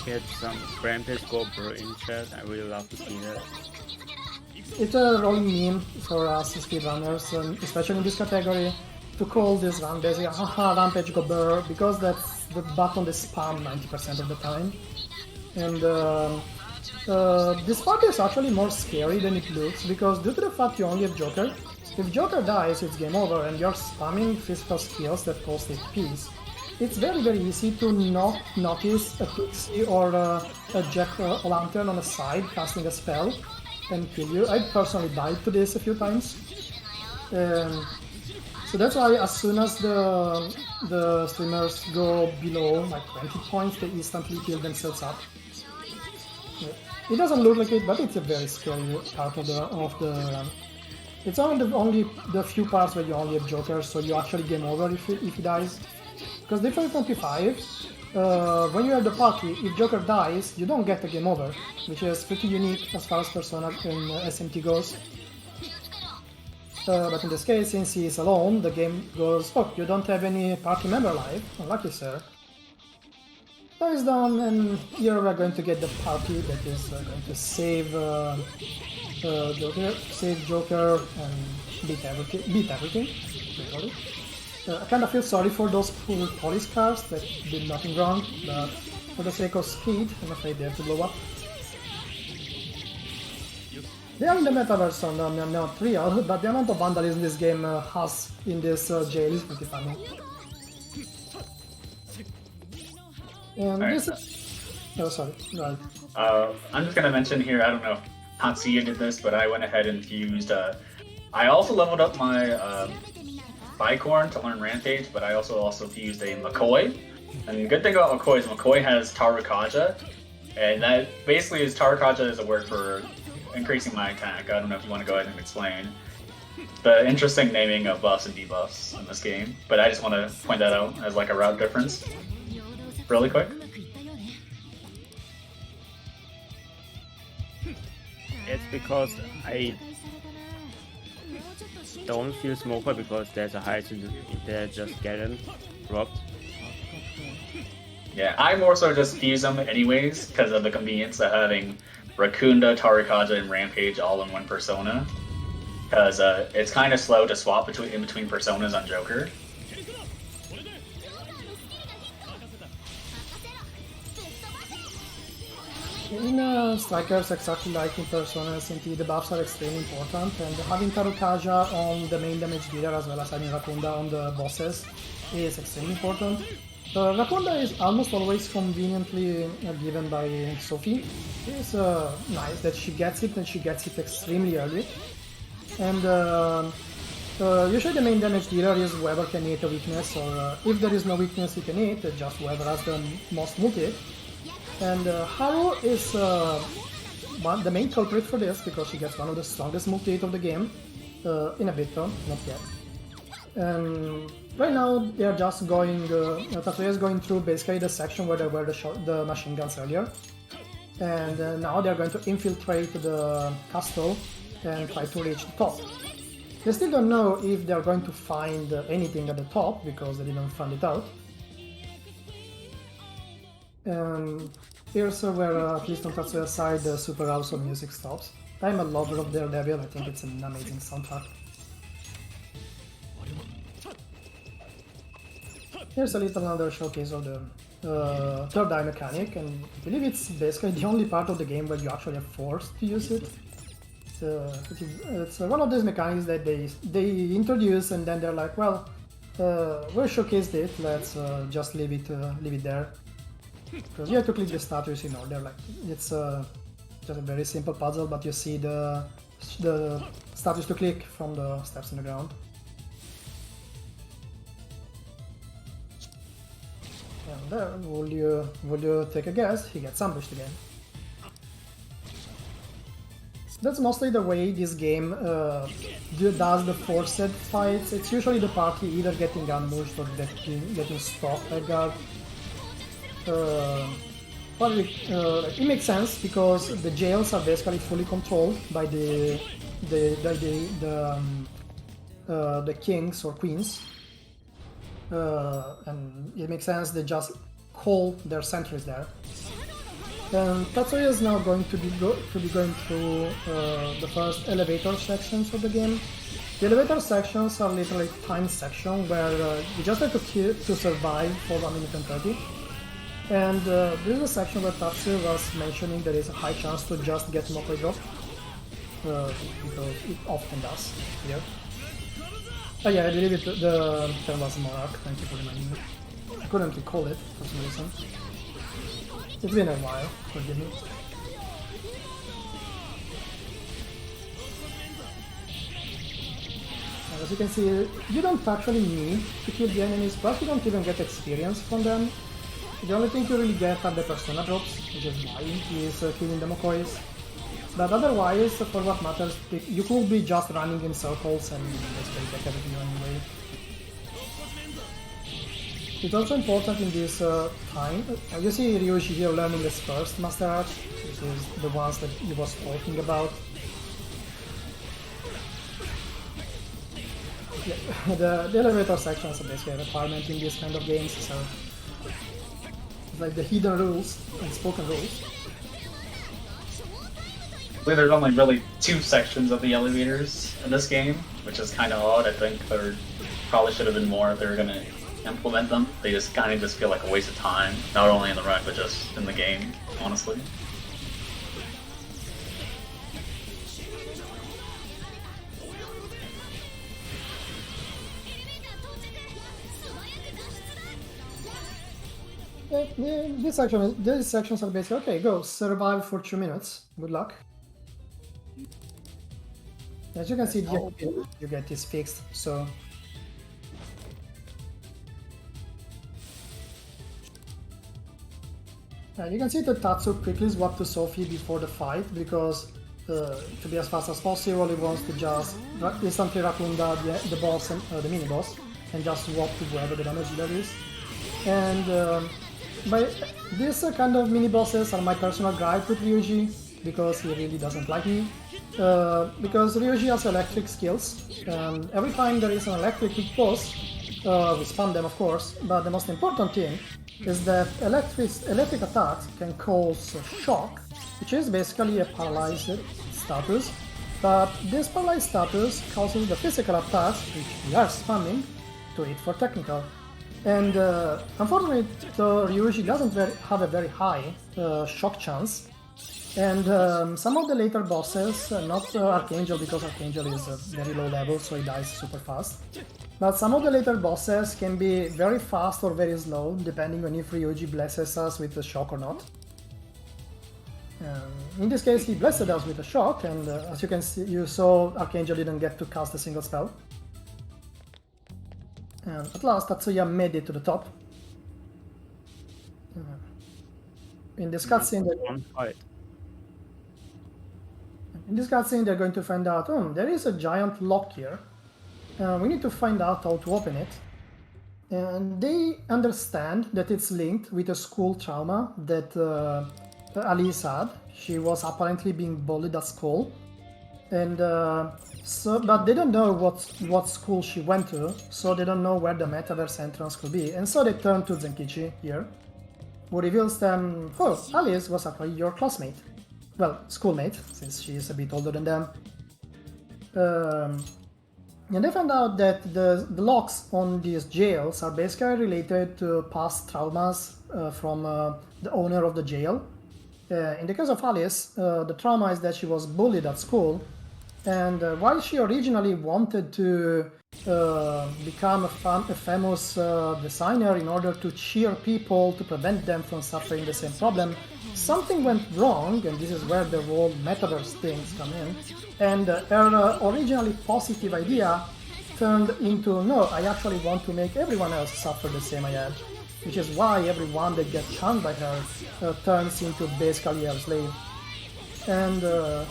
get some Rampage Gober in chat, I really love to see that. It's a rolling meme for us speedrunners, especially in this category, to call this run basically haha Rampage Gober, because that's the button they spam 90% of the time. And this part is actually more scary than it looks, because due to the fact you only have Joker, if Joker dies it's game over and you're spamming physical skills that cost HPs. It's very easy to not notice a Pixie or a Jack-o'-lantern on the side casting a spell and kill you. I personally died to this a few times. So that's why as soon as the streamers go below like 20 points, they instantly heal themselves up. It doesn't look like it, but it's a very scary part of the run. It's only the few parts where you only have Joker, so you actually game over if he dies. Because different from P5, when you have the party, if Joker dies, you don't get a game over, which is pretty unique as far as Persona and SMT goes. But in this case, since he is alone, the game goes, oh, you don't have any party member alive. Unlucky, sir. That is done, and here we are going to get the party that is going to save Joker and beat everything. Literally. I kind of feel sorry for those poor police cars that did nothing wrong, but for the sake of speed, I'm afraid they have to blow up. They are in the metaverse, so they're not real, but the amount of vandalism this game has in this jail is pretty funny. And right. This is... Oh, sorry. Right. I'm just gonna mention here, I don't know if Tatsuya did this, but I went ahead and fused... I also leveled up my Bicorn to learn Rampage, but I also fused a McCoy. And the good thing about McCoy is McCoy has Tarukaja, and that basically is Tarukaja is a word for increasing my attack. I don't know if you want to go ahead and explain the interesting naming of buffs and debuffs in this game, but I just want to point that out as like a route difference really quick. It's because I don't feel smoker because there's a high chance they're just getting dropped. Yeah, I more so just fuse them anyways because of the convenience of having Rakunda, Tarukaja, and Rampage all in one persona. Because it's kind of slow to swap in between personas on Joker. In Strikers, exactly like in Persona SMT, the buffs are extremely important, and having Tarukaja on the main damage dealer as well as having Rakunda on the bosses is extremely important. Rakunda is almost always conveniently given by Sophie. It's nice that she gets it, and she gets it extremely early. And usually the main damage dealer is whoever can hit a weakness, or if there is no weakness you can hit, just whoever has the most multi. And Haru is the main culprit for this, because she gets one of the strongest multi-hit of the game. In a bit though, not yet. And right now they are just going, Tatsuya is going through basically the section where there were the machine guns earlier. And now they are going to infiltrate the castle and try to reach the top. They still don't know if they are going to find anything at the top, because they didn't find it out. And here's where, at least on Tatsuya's side, the super awesome music stops. I'm a lover of Daredevil, I think it's an amazing soundtrack. Here's a little another showcase of the third eye mechanic, and I believe it's basically the only part of the game where you actually are forced to use it. It's one of those mechanics that they introduce and then they're like, well, we showcased it, let's just leave it there. Because you have to click the status in order, like it's just a very simple puzzle, but you see the status to click from the steps in the ground. And there, will you take a guess? He gets ambushed again. That's mostly the way this game does the forced fights. It's usually the party either getting ambushed or getting stopped by guard. But it makes sense because the jails are basically fully controlled by the kings or queens, and it makes sense they just call their sentries there. And Tatsuya is now going to be going through the first elevator sections of the game. The elevator sections are literally time section where you just have to survive for 1 minute and 30. And this is a section where Tatsuya was mentioning there is a high chance to just get Mokoi drop, because it often does here. Oh yeah, I believe the term was Monarch, thank you for reminding me. I couldn't recall it for some reason. It's been a while, forgive me. And as you can see, you don't actually need to kill the enemies, but you don't even get experience from them. The only thing you really get are the persona drops, which is why he is killing the Mokois. But otherwise, for what matters, you could be just running in circles and basically get everything anyway. It's also important in this time. You see Ryuji here learning his first Master Art, which is the ones that he was talking about. Yeah, the elevator sections are basically a requirement in these kind of games, so it's like the hidden rules and spoken rules. There's only really 2 sections of the elevators in this game, which is kind of odd. I think there probably should have been more if they were going to implement them. They just kind of feel like a waste of time, not only in the run, but just in the game, honestly. These sections are basically, okay, go, survive for 2 minutes, good luck. As you can see, you get this fixed, so... you can see that Tatsu quickly swapped to Sophie before the fight, because to be as fast as possible, he wants to just instantly Rakunda the boss and the mini-boss, and just swap to whoever the damage dealer is. And these kind of mini-bosses are my personal gripe with Ryuji, because he really doesn't like me. Because Ryuji has electric skills, and every time there is an electric hit boss, we spam them of course, but the most important thing is that electric attacks can cause shock, which is basically a paralyzed status, but this paralyzed status causes the physical attacks, which we are spamming, to hit for technical. And unfortunately, Ryuji doesn't have a very high shock chance. And some of the later bosses, not Archangel, because Archangel is a very low level, so he dies super fast. But some of the later bosses can be very fast or very slow, depending on if Ryuji blesses us with a shock or not. In this case, he blessed us with a shock, and as you can see, you saw Archangel didn't get to cast a single spell. And at last, Tatsuya made it to the top. In this cutscene, One fight. In this cutscene, they're going to find out, there is a giant lock here. We need to find out how to open it. And they understand that it's linked with a school trauma that Alice had. She was apparently being bullied at school. And but they don't know what school she went to, so they don't know where the metaverse entrance could be. And so they turn to Zenkichi here, who reveals them, oh, Alice was actually your classmate. Well, schoolmate, since she is a bit older than them. And they find out that the locks on these jails are basically related to past traumas from the owner of the jail. In the case of Alice, the trauma is that she was bullied at school, and while she originally wanted to become a famous designer in order to cheer people to prevent them from suffering the same problem, something went wrong, and this is where the whole metaverse things come in, and her originally positive idea turned into, no, I actually want to make everyone else suffer the same I had, which is why everyone that gets charmed by her turns into basically her slave. And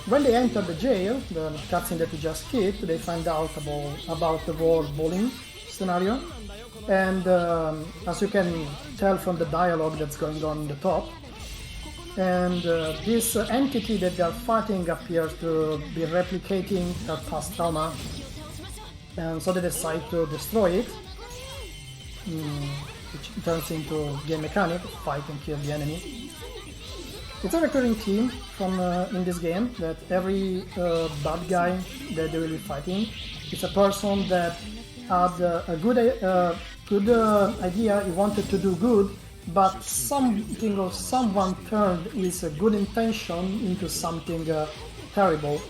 when they enter the jail, the cutscene that we just skipped, they find out about the whole bullying scenario. And as you can tell from the dialogue that's going on in the top, and this entity that they're fighting appears to be replicating her past trauma, and so they decide to destroy it, which turns into game mechanic, fight and kill the enemy. It's a recurring theme from in this game that every bad guy that they will be fighting is a person that had a good idea, he wanted to do good, but something or someone turned his good intention into something terrible.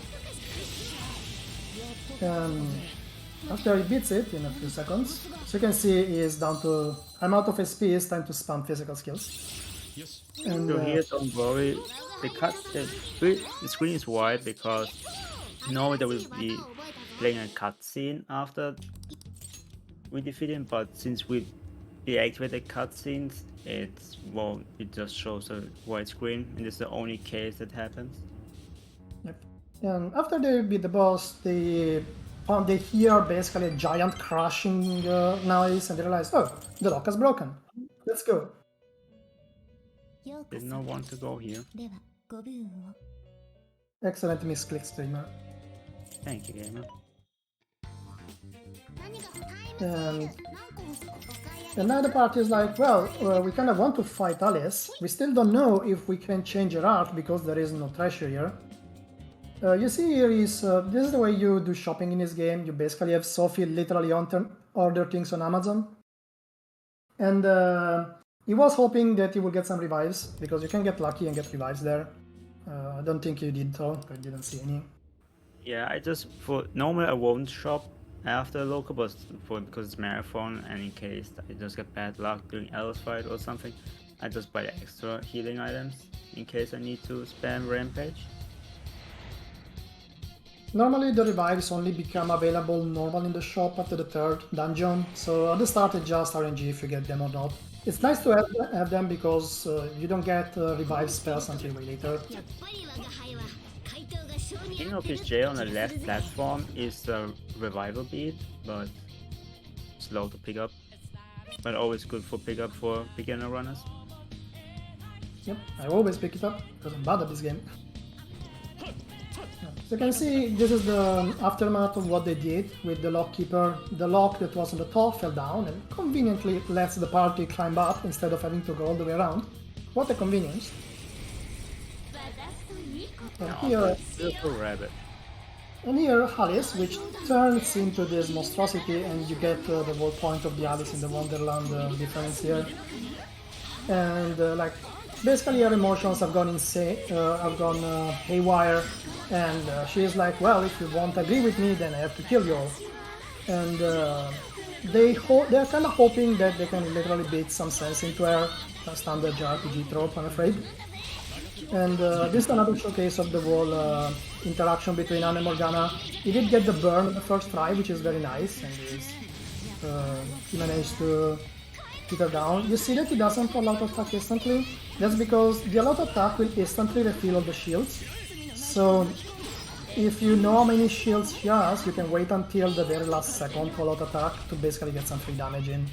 After he beats it in a few seconds, so you can see he is down to, I'm out of SP, it's time to spam physical skills. And So here, don't worry, the screen is wide because normally they will be playing a cutscene after we defeat him, but since we deactivated cutscenes, it just shows a wide screen, and it's the only case that happens. Yep. And after they beat the boss, they hear basically a giant crashing noise, and they realize, oh, the lock is broken. Let's go. Did not want to go here. Excellent misclick, streamer. Thank you, gamer. And another part is like, well, we kind of want to fight Alice. We still don't know if we can change her art because there is no treasure here. You see here is, this is the way you do shopping in this game. You basically have Sophie literally order things on Amazon. And he was hoping that he would get some revives, because you can get lucky and get revives there. I don't think you did though, I didn't see any. Yeah, normally I won't shop after local, but because it's marathon, and in case I just get bad luck during Alice fight or something, I just buy the extra healing items in case I need to spam rampage. Normally the revives only become available normal in the shop after the third dungeon, so at the start it's just RNG if you get them or not. It's nice to have them because you don't get revive spells until way later. King of his jail on the left platform is a revival beat, but slow to pick up. But always good for pickup for beginner runners. Yep, I always pick it up because I'm bad at this game. So you can see this is the aftermath of what they did with the lock keeper. The lock that was on the top fell down and conveniently lets the party climb up instead of having to go all the way around. What a convenience. And here Alice, which turns into this monstrosity, and you get the whole point of the Alice in the Wonderland difference here. And basically her emotions have gone insane, haywire, and she is like, well, if you won't agree with me, then I have to kill you all. And they're kind of hoping that they can literally beat some sense into her, a standard JRPG trope, I'm afraid. And this is another showcase of the whole interaction between Anne and Morgana. He did get the burn the first try, which is very nice, and he managed to hit her down. You see that he doesn't fall out of attack instantly. That's because the auto attack will instantly refill all the shields. So if you know how many shields she has, you can wait until the very last second to auto attack to basically get some free damage in.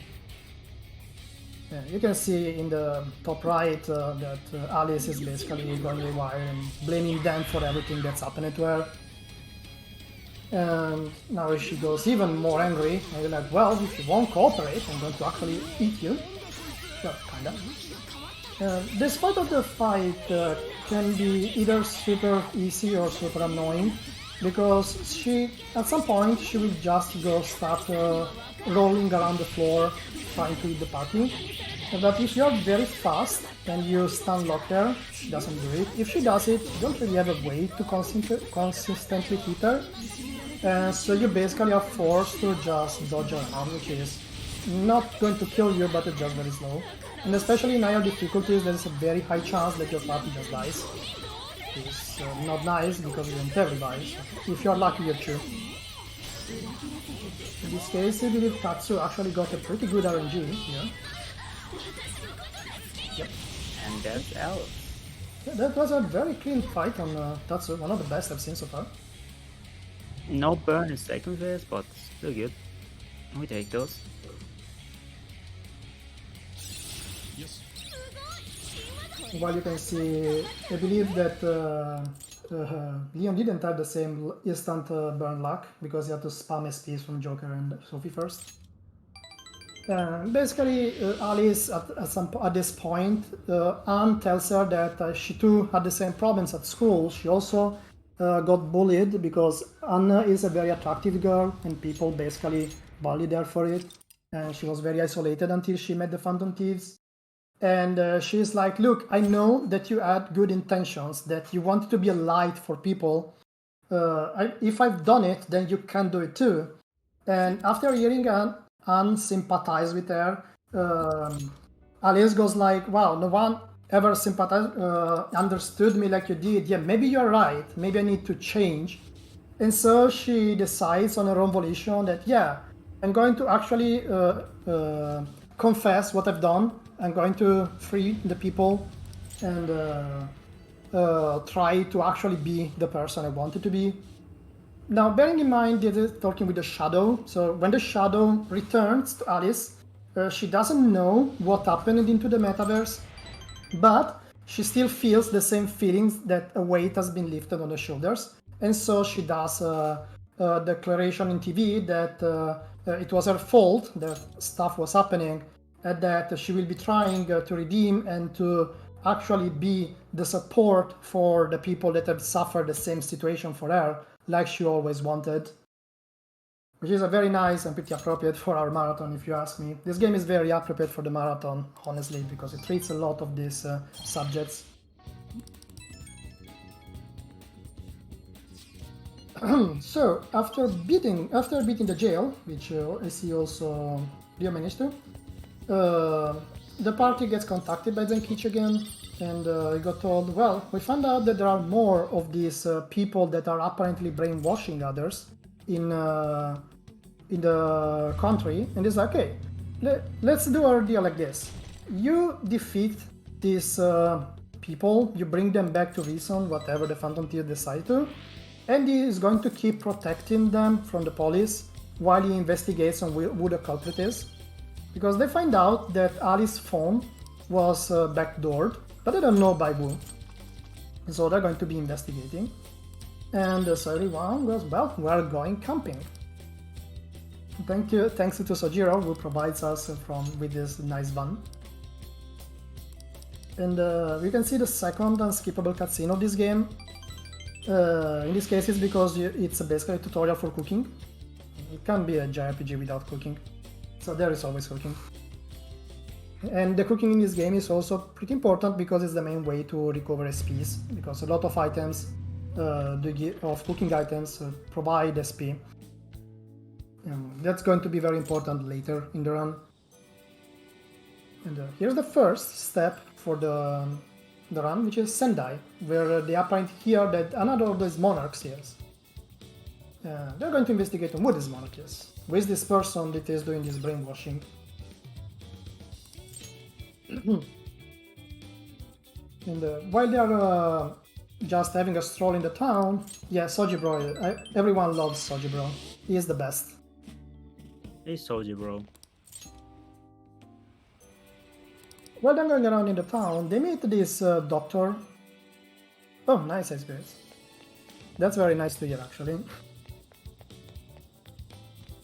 Yeah, you can see in the top right that Alice is basically going haywire and blaming them for everything that's happened to her. And now she goes even more angry, and you're like, well, if you won't cooperate, I'm going to actually eat you. Well, kinda. This part of the fight can be either super easy or super annoying, because at some point, she will just go start rolling around the floor trying to eat the party. But if you're very fast and you stun lock her, she doesn't do it. If she does it, you don't really have a way to consistently hit her. So you basically are forced to just dodge around, which is not going to kill you, but it's just very slow. And especially in higher difficulties, there's a very high chance that your party just dies. It's not nice because you don't have revives. If you're lucky, you're true. In this case, I believe Tatsu actually got a pretty good RNG here. Yep. And that's out. Yeah, that was a very clean fight on Tatsu, one of the best I've seen so far. No burn in second phase, but still good. We take those. While you can see, I believe that Leon didn't have the same instant burn luck because he had to spam SPs from Joker and Sophie first. Basically, Alice at this point, Anne tells her that she too had the same problems at school. She also got bullied because Anna is a very attractive girl and people basically bullied her for it. And she was very isolated until she met the Phantom Thieves. And she's like, look, I know that you had good intentions, that you wanted to be a light for people. If I've done it, then you can do it too. And after hearing Anne sympathize with her, Alice goes like, wow, no one ever understood me like you did. Yeah, maybe you're right. Maybe I need to change. And so she decides on her own volition that, yeah, I'm going to actually confess what I've done. I'm going to free the people and try to actually be the person I wanted to be. Now, bearing in mind, this is talking with the Shadow. So when the Shadow returns to Alice, she doesn't know what happened into the metaverse, but she still feels the same feelings that a weight has been lifted on the shoulders. And so she does a declaration in TV that it was her fault that stuff was happening, and that she will be trying to redeem and to actually be the support for the people that have suffered the same situation for her, like she always wanted. Which is a very nice and pretty appropriate for our marathon, if you ask me. This game is very appropriate for the marathon, honestly, because it treats a lot of these subjects. So, after beating the jail, which I see also Rio managed to, the party gets contacted by Zenkichi again, and he got told, well, we found out that there are more of these people that are apparently brainwashing others in the country, and he's like, okay, let's do our deal like this. You defeat these people, you bring them back to reason, whatever the Phantom Thieves decide to, and he is going to keep protecting them from the police while he investigates on who the culprit is. Because they find out that Alice's phone was backdoored, but they don't know by who. So they're going to be investigating. And so everyone goes, well, we're going camping. Thanks to Sojiro, who provides us with this nice van. And we can see the second unskippable cutscene of this game. In this case, it's because it's basically a tutorial for cooking. It can't be a JRPG without cooking. So there is always cooking. And the cooking in this game is also pretty important because it's the main way to recover SPs, because a lot of items, of cooking items, provide SP. That's going to be very important later in the run. And here's the first step for the run, which is Sendai, where they apparently hear that another of these monarchs is. They're going to investigate on who this monarch is. Who is this person that is doing this brainwashing? And while they are just having a stroll in the town. Yeah, Soji Bro, everyone loves Soji Bro. He is the best. Hey, Soji, bro. While they're going around in the town, they meet this doctor. Oh, nice experience. That's very nice to hear, actually.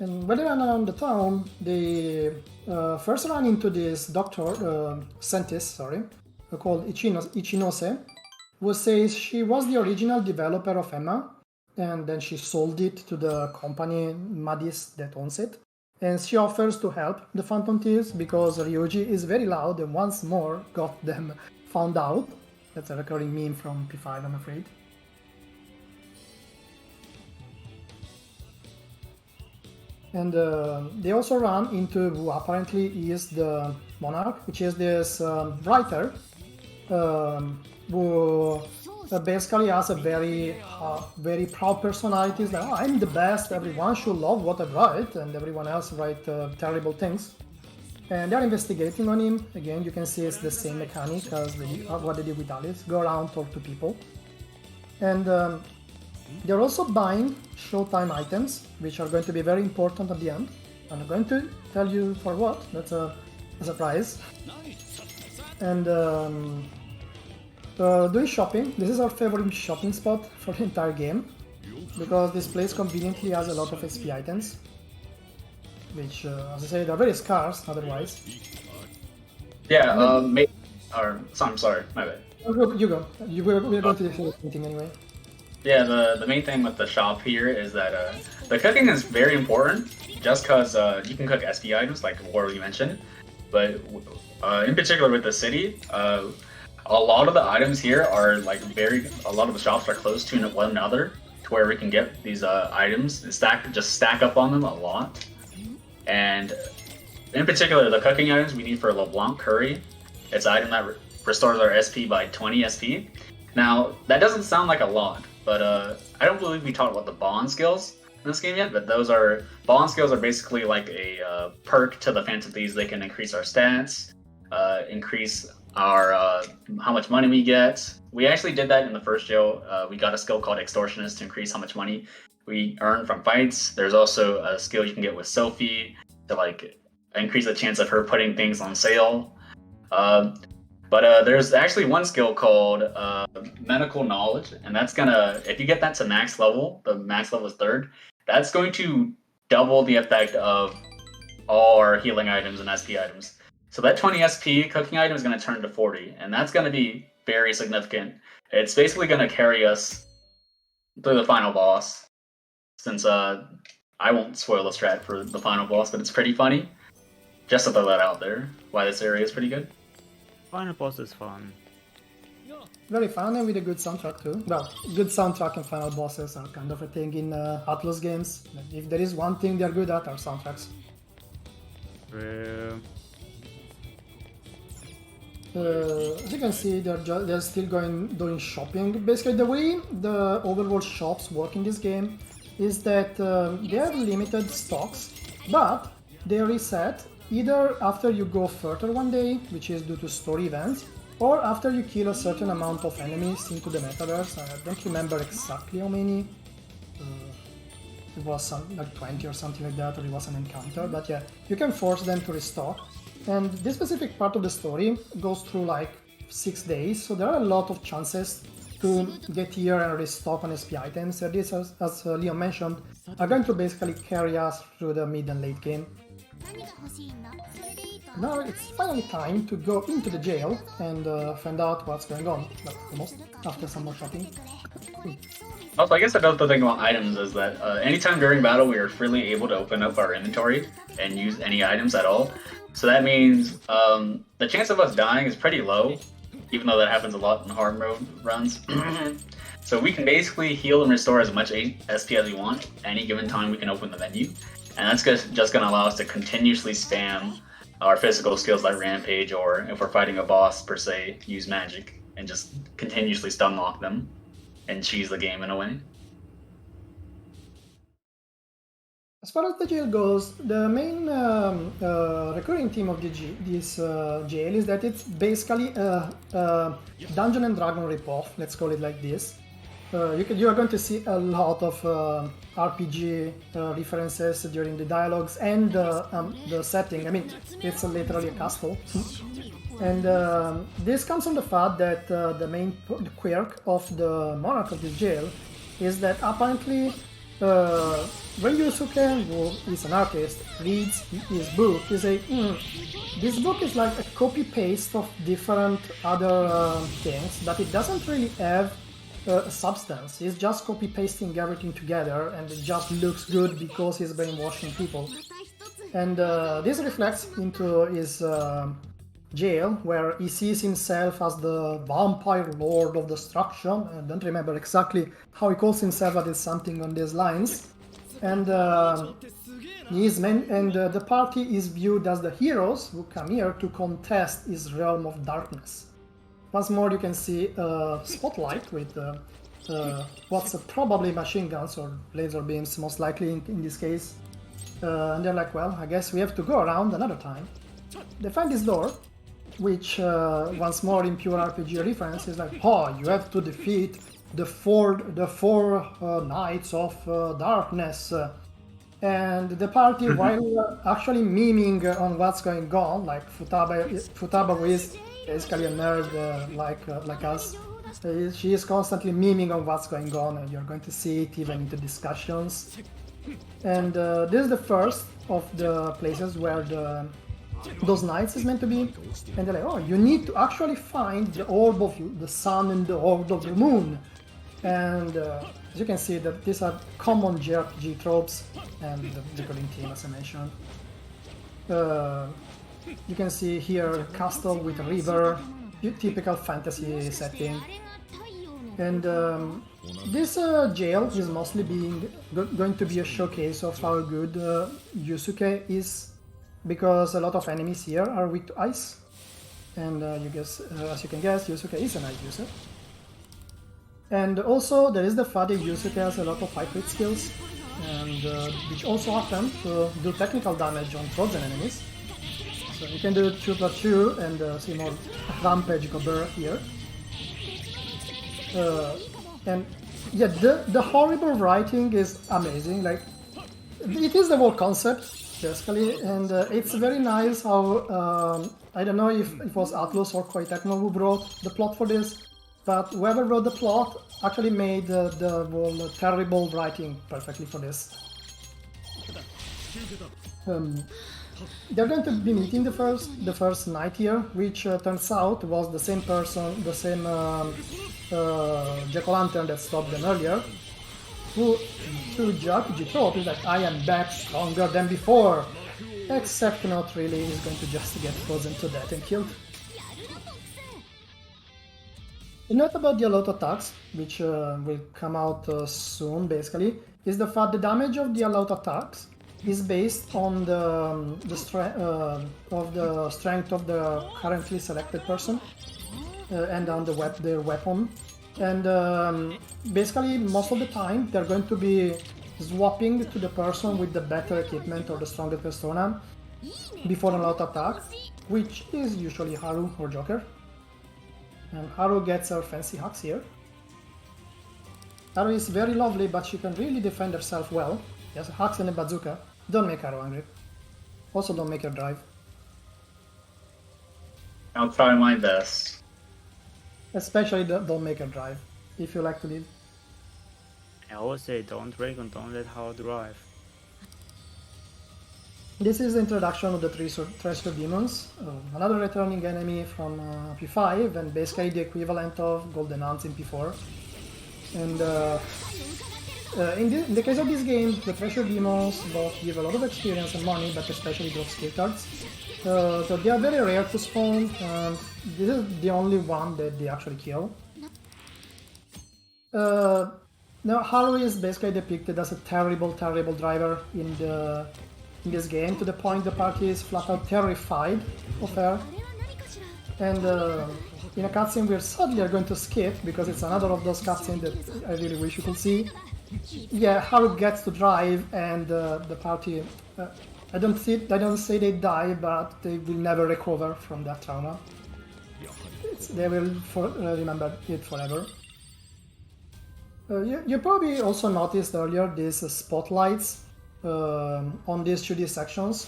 And when they run around the town, they first run into this doctor, scientist, sorry, called Ichinose, who says she was the original developer of Emma, and then she sold it to the company Madis that owns it. And she offers to help the Phantom Thieves because Ryuji is very loud and once more got them found out. That's a recurring meme from P5, I'm afraid. And they also run into who apparently is the Monarch, which is this writer who basically has a very proud personality. He's like, oh, I'm the best, everyone should love what I write, and everyone else write terrible things. And they're investigating on him. Again, you can see it's the same mechanic as what they did with Alice. Go around, talk to people. And they're also buying Showtime items, which are going to be very important at the end. I'm going to tell you for what. That's a surprise. And doing shopping. This is our favorite shopping spot for the entire game, because this place conveniently has a lot of XP items, which, as I say, they're very scarce otherwise. Yeah, I'm sorry, my bad. You go. We're going to do the same thing anyway. Yeah, the main thing with the shop here is that the cooking is very important, just because you can cook SP items, like Warley mentioned, but in particular with the city, a lot of the items here are like a lot of the shops are close to one another, to where we can get these items and stack up on them a lot. And in particular, the cooking items we need for LeBlanc curry, it's an item that restores our SP by 20 SP. Now, that doesn't sound like a lot, but I don't believe we talked about the bond skills in this game yet, but bond skills are basically like a perk to the Phantom Thieves. They can increase our stats, increase our how much money we get. We actually did that in the first jail. We got a skill called Extortionist to increase how much money we earn from fights. There's also a skill you can get with Sophie to like increase the chance of her putting things on sale. But there's actually one skill called Medical Knowledge, and that's gonna, if you get that to max level, the max level is 3rd, that's going to double the effect of all our healing items and SP items. So that 20 SP cooking item is going to turn to 40, and that's going to be very significant. It's basically going to carry us through the final boss, since I won't spoil the strat for the final boss, but it's pretty funny. Just to throw that out there, why this area is pretty good. Final boss is fun. Very fun, and with a good soundtrack too. Well, good soundtrack and final bosses are kind of a thing in Atlus games. If there is one thing they're good at, are soundtracks. As you can see, they're still doing shopping. Basically, the way the overworld shops work in this game is that they have limited stocks, but they reset either after you go further one day, which is due to story events, or after you kill a certain amount of enemies into the metaverse. I don't remember exactly how many. It was like 20 or something like that, or it was an encounter, but yeah, you can force them to restock. And this specific part of the story goes through like 6 days, so there are a lot of chances to get here and restock on SP items. And this, as Leon mentioned, are going to basically carry us through the mid and late game. Now it's finally time to go into the jail and find out what's going on, like, almost, after some more shopping. Also, I guess another thing about items is that anytime during battle we are freely able to open up our inventory and use any items at all. So that means the chance of us dying is pretty low, even though that happens a lot in hard mode runs. So we can basically heal and restore as much SP as we want. Any given time we can open the menu. And that's just going to allow us to continuously spam our physical skills like Rampage, or if we're fighting a boss per se, use Magic and just continuously stun lock them and cheese the game in a way. As far as the jail goes, the main recurring theme of this jail is that it's basically a Dungeon and Dragon ripoff, let's call it like this. You are going to see a lot of RPG references during the dialogues and the setting. I mean, it's literally a castle. And this comes from the fact that the main quirk of the monarch of this jail is that apparently when Yusuke, who is an artist, reads his book, he say, this book is like a copy-paste of different other things, but it doesn't really have substance. He's just copy-pasting everything together, and it just looks good because he's brainwashing people. And this reflects into his jail, where he sees himself as the vampire lord of destruction. I don't remember exactly how he calls himself, but it's something on these lines. And the party is viewed as the heroes who come here to contest his realm of darkness. Once more, you can see a spotlight with what's probably machine guns or laser beams, most likely in this case. And they're like, well, I guess we have to go around another time. They find this door, which once more in pure RPG reference is like, oh, you have to defeat the four knights of darkness. And the party, while actually memeing on what's going on, like Futaba who is basically a nerd like us, she is constantly memeing on what's going on, and you're going to see it even in the discussions. And this is the first of the places where those knights is meant to be, and they're like, oh, you need to actually find the orb of the sun and the orb of the moon. And as you can see, that these are common JRPG tropes and the recurring theme, as I mentioned. You can see here a castle with a river, typical fantasy setting. And this jail is mostly going to be a showcase of how good Yusuke is, because a lot of enemies here are weak to ice. And as you can guess, Yusuke is an ice user. And also there is the fact that Yusuke has a lot of high crit skills, and which also happen to do technical damage on frozen enemies. So you can do 2+2 and see more rampage Gobert here. And yeah, the horrible writing is amazing. Like, it is the whole concept basically, and it's very nice how I don't know if it was Atlus or Koei Tecmo who wrote the plot for this, but whoever wrote the plot actually made the whole terrible writing perfectly for this. They're going to be meeting the first knight here, which turns out was the same person, the same Jack-o'-lantern that stopped them earlier, who through JRPG trope is like, I am back stronger than before, except not really, he's going to just get frozen to death and killed. A note about the allowed attacks, which will come out soon basically, is the fact the damage of the allowed attacks is based on the strength of the currently selected person and on their weapon. And basically most of the time they're going to be swapping to the person with the better equipment or the stronger persona before an allowed attack, which is usually Haru or Joker. And Haru gets her fancy hacks here. Haru is very lovely, but she can really defend herself well. Yes, hacks and a bazooka. Don't make Haru angry. Also, don't make her drive. I'll try my best. Especially don't make her drive, if you like to leave. I always say don't drink and don't let Haru drive. This is the introduction of the Treasure Demons, another returning enemy from P5, and basically the equivalent of Golden Ants in P4. And in the case of this game, the Treasure Demons both give a lot of experience and money, but especially drop skill cards. So they are very rare to spawn, and this is the only one that they actually kill. Now Haru is basically depicted as a terrible driver in this game, to the point the party is flat out terrified of her. And in a cutscene we're sadly going to skip, because it's another of those cutscenes that I really wish you could see. yeah, Haru gets to drive, and the party. I don't say they die, but they will never recover from that trauma. They will remember it forever. You probably also noticed earlier these spotlights on these 2D sections.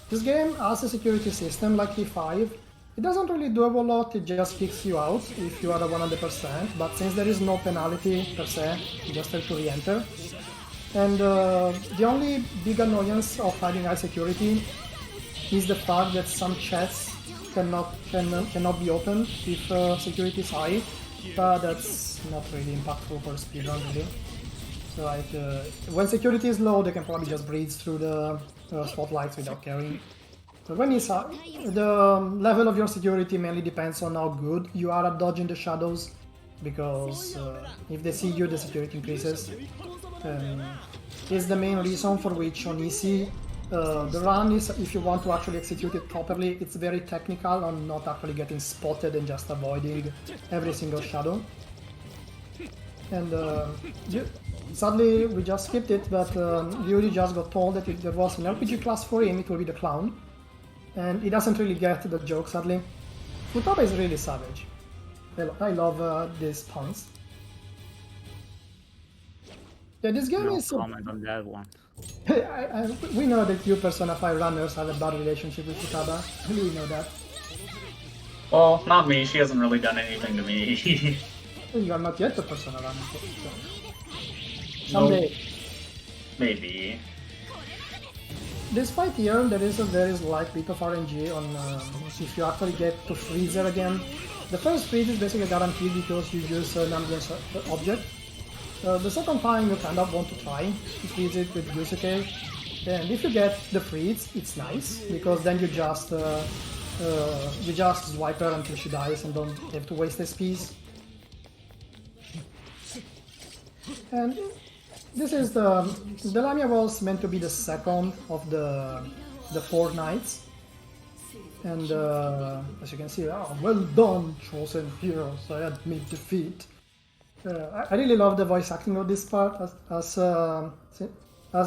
This game has a security system like E5. It doesn't really do a whole lot, it just kicks you out if you are at 100%, but since there is no penalty per se, you just have to re-enter. And the only big annoyance of having high security is the fact that some chats cannot be opened if security is high, but that's not really impactful for speedrun really. So like when security is low, they can probably just breeze through the spotlights without caring. But when it's the level of your security mainly depends on how good you are at dodging the shadows, because if they see you, the security increases. Is the main reason for which on easy the run is, if you want to actually execute it properly, it's very technical on not actually getting spotted and just avoiding every single shadow. And sadly we just skipped it, but Yuri just got told that if there was an RPG class for him, it will be the clown. And he doesn't really get the joke, sadly. Futaba is really savage. I love these puns. Yeah, this game is... comment on that one. we know that you Persona 5 runners have a bad relationship with Futaba. We know that. Well, not me. She hasn't really done anything to me. You are not yet a Persona runner. Someday. Nope. Maybe. This fight here, there is a very slight bit of RNG on if you actually get to Freezer again. The first freeze is basically guaranteed because you use an ambient object. The second time you kind of want to try to freeze it with Yusuke. And if you get the freeze, it's nice, because then you just swipe her until she dies and don't have to waste SPs. And this is the Lamia was meant to be the second of the 4 nights, and as you can see, well done, chosen heroes, I admit defeat. I really love the voice acting of this part, as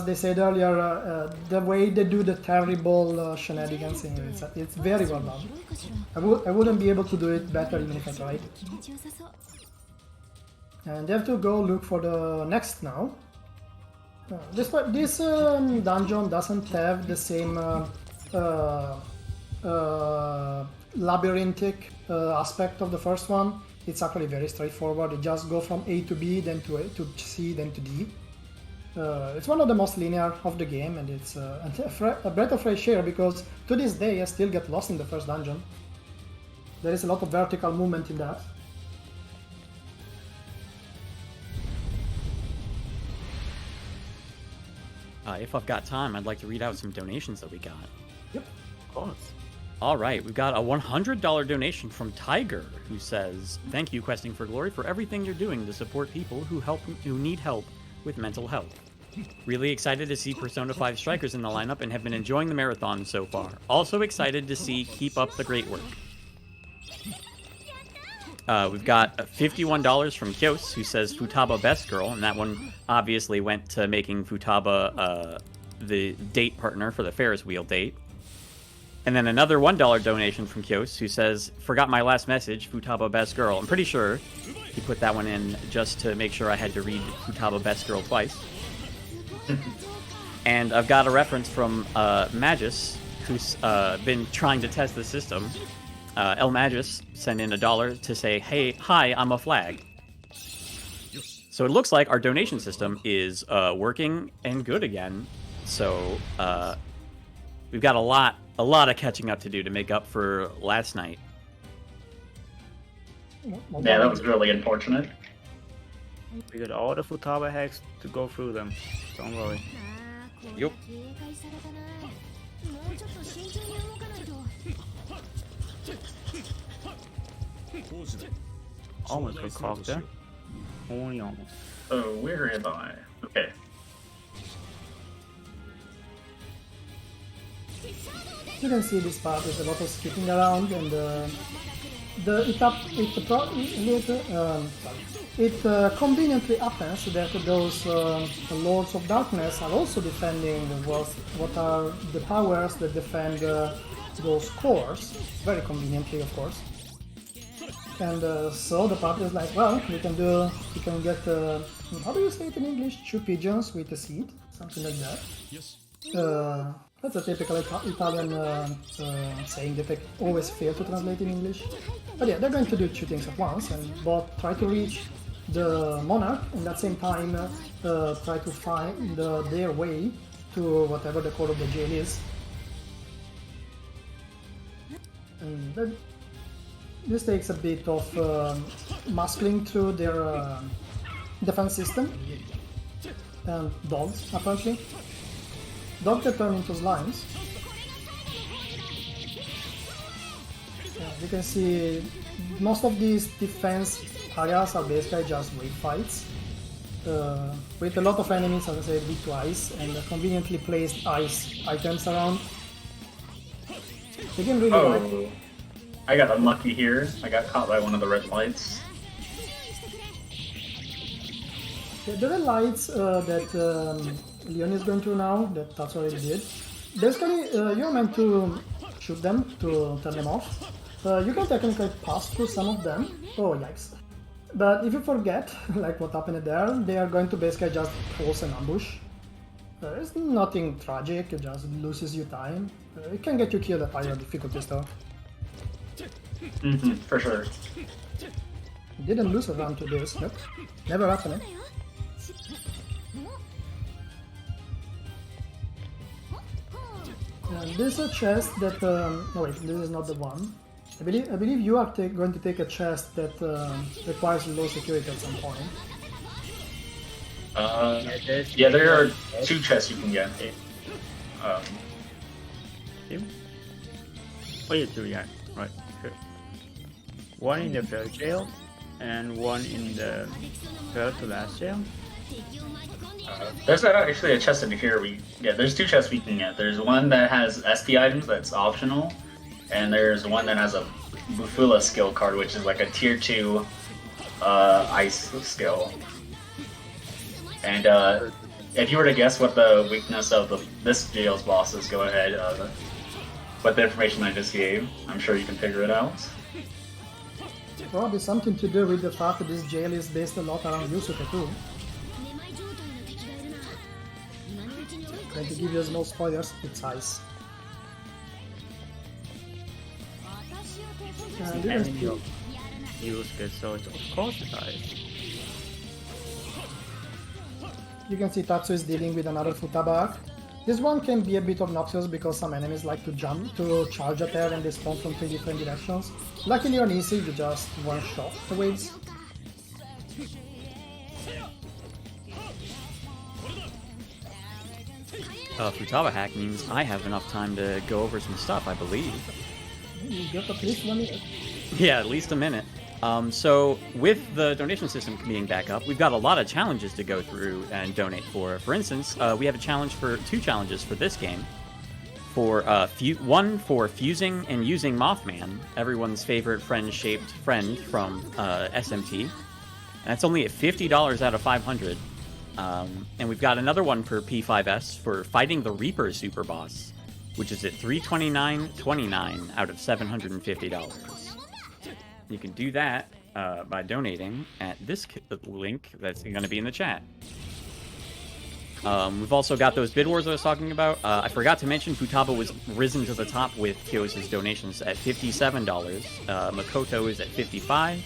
they said earlier, the way they do the terrible shenanigans in it, it's very well done. I wouldn't be able to do it better even if I tried. And they have to go look for the next now. This dungeon doesn't have the same labyrinthic aspect of the first one. It's actually very straightforward. You just go from A to B, then to C, then to D. It's one of the most linear of the game, and it's a breath of fresh air, because to this day I still get lost in the first dungeon. There is a lot of vertical movement in that. If I've got time, I'd like to read out some donations that we got. Yep, Of course. All right, we've got a $100 donation from Tiger, who says, "Thank you, Questing for Glory, for everything you're doing to support people who need help with mental health. Really excited to see Persona 5 Strikers in the lineup and have been enjoying the marathon so far. Also excited to see Keep Up the Great Work." We've got $51 from Kyos, who says Futaba Best Girl, and that one obviously went to making Futaba the date partner for the Ferris wheel date. And then another $1 donation from Kyos, who says, "Forgot my last message, Futaba Best Girl." I'm pretty sure he put that one in just to make sure I had to read Futaba Best Girl twice. And I've got a reference from Magus, who's been trying to test the system. El Magus sent in $1 to say, "Hey, hi, I'm a flag." So it looks like our donation system is working and good again. So we've got a lot of catching up to do to make up for last night. Yeah, that was really unfortunate. We got all the Futaba hacks to go through them. Don't worry. Yup. Almost got caught there. Only almost. Oh, where am I? Okay. You can see this part is a lot of skipping around, and it conveniently happens that those Lords of Darkness are also defending what are the powers that defend those cores, very conveniently, of course. And so the party is like, well, we can get, how do you say it in English? 2 pigeons with a seed, something like that. That's a typical Italian saying that I always fail to translate in English. But yeah, they're going to do 2 things at once, and both try to reach the monarch, and at the same time try to find their way to whatever the core of the jail is. And this takes a bit of muscling through their defense system. And dogs, apparently. Dogs that turn into slimes. You can see most of these defense areas are basically just wave fights. With a lot of enemies, as I said, big to ice, and conveniently placed ice items around. You can really like... I got unlucky here. I got caught by one of the red lights. The red lights that Leon is going to now, that Tatsu already did, basically you're meant to shoot them to turn them off. You can technically pass through some of them. Oh, yikes. But if you forget, like what happened there, they are going to basically just force an ambush. It's nothing tragic, it just loses you time. It can get you killed at higher difficulties though. For sure. Didn't lose a round to this, yep. Never happened. There's a chest that... no wait, this is not the one. I believe you are going to take a chest that requires low security at some point. Yeah, there are 2 chests you can get. Oh, yeah, 2, yeah, right, sure. One in the fair jail, and one in the fair to last jail. There's actually a chest in here. There's 2 chests we can get. There's one that has SP items that's optional, and there's one that has a Bufula skill card, which is like a tier 2 ice skill. And if you were to guess what the weakness of this jail's boss is, go ahead. With the information I just gave, I'm sure you can figure it out. Probably something to do with the fact that this jail is based a lot around Yusuke too. Going to give you no spoilers, it's ice. And you use the sword, of course it's ice. You can see Tatsu is dealing with another Futaba Hack. This one can be a bit obnoxious because some enemies like to charge at air and they spawn from 3 different directions. Luckily on easy, you just one-shot the waves. Futaba Hack means I have enough time to go over some stuff, I believe. You got at least 1 minute. Yeah, at least a minute. So with the donation system being back up, we've got a lot of challenges to go through and donate for. For instance, we have two challenges for this game. One for fusing and using Mothman, everyone's favorite friend-shaped friend from SMT. And that's only at $50 out of 500. And we've got another one for P5S for fighting the Reaper Super Boss, which is at $329.29 out of $750. You can do that by donating at this link that's going to be in the chat. We've also got those bid wars I was talking about. I forgot to mention Futaba was risen to the top with Kyo's donations at $57. Makoto is at $55.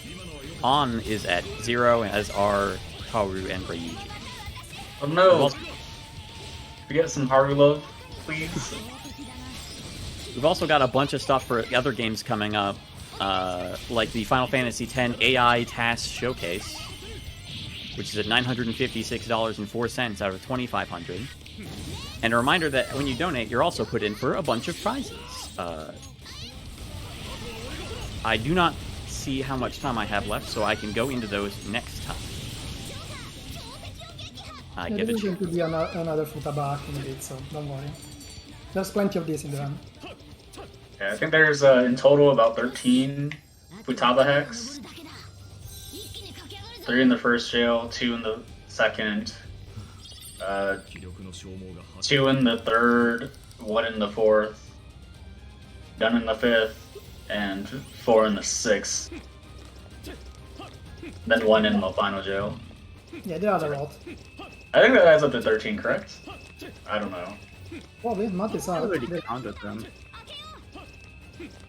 On is at 0, as are Haru and Ryuji. Oh no! We get some Haru love, please. We've also got a bunch of stuff for other games coming up, like the Final Fantasy X AI TAS Showcase, which is at $956.04 out of $2,500. And a reminder that when you donate, you're also put in for a bunch of prizes. I do not see how much time I have left, so I can go into those next time. This is going to be another Futaba Hack in a bit, so don't worry. There's plenty of this in the run. Yeah, I think there's in total about 13 Futaba hacks. 3 in the first jail, 2 in the second, 2 in the third, 1 in the fourth, none in the fifth, and 4 in the sixth. Then 1 in the final jail. Yeah, there are a lot. I think that adds up to 13, correct? I don't know. Probably, Matt is I out. already counted them.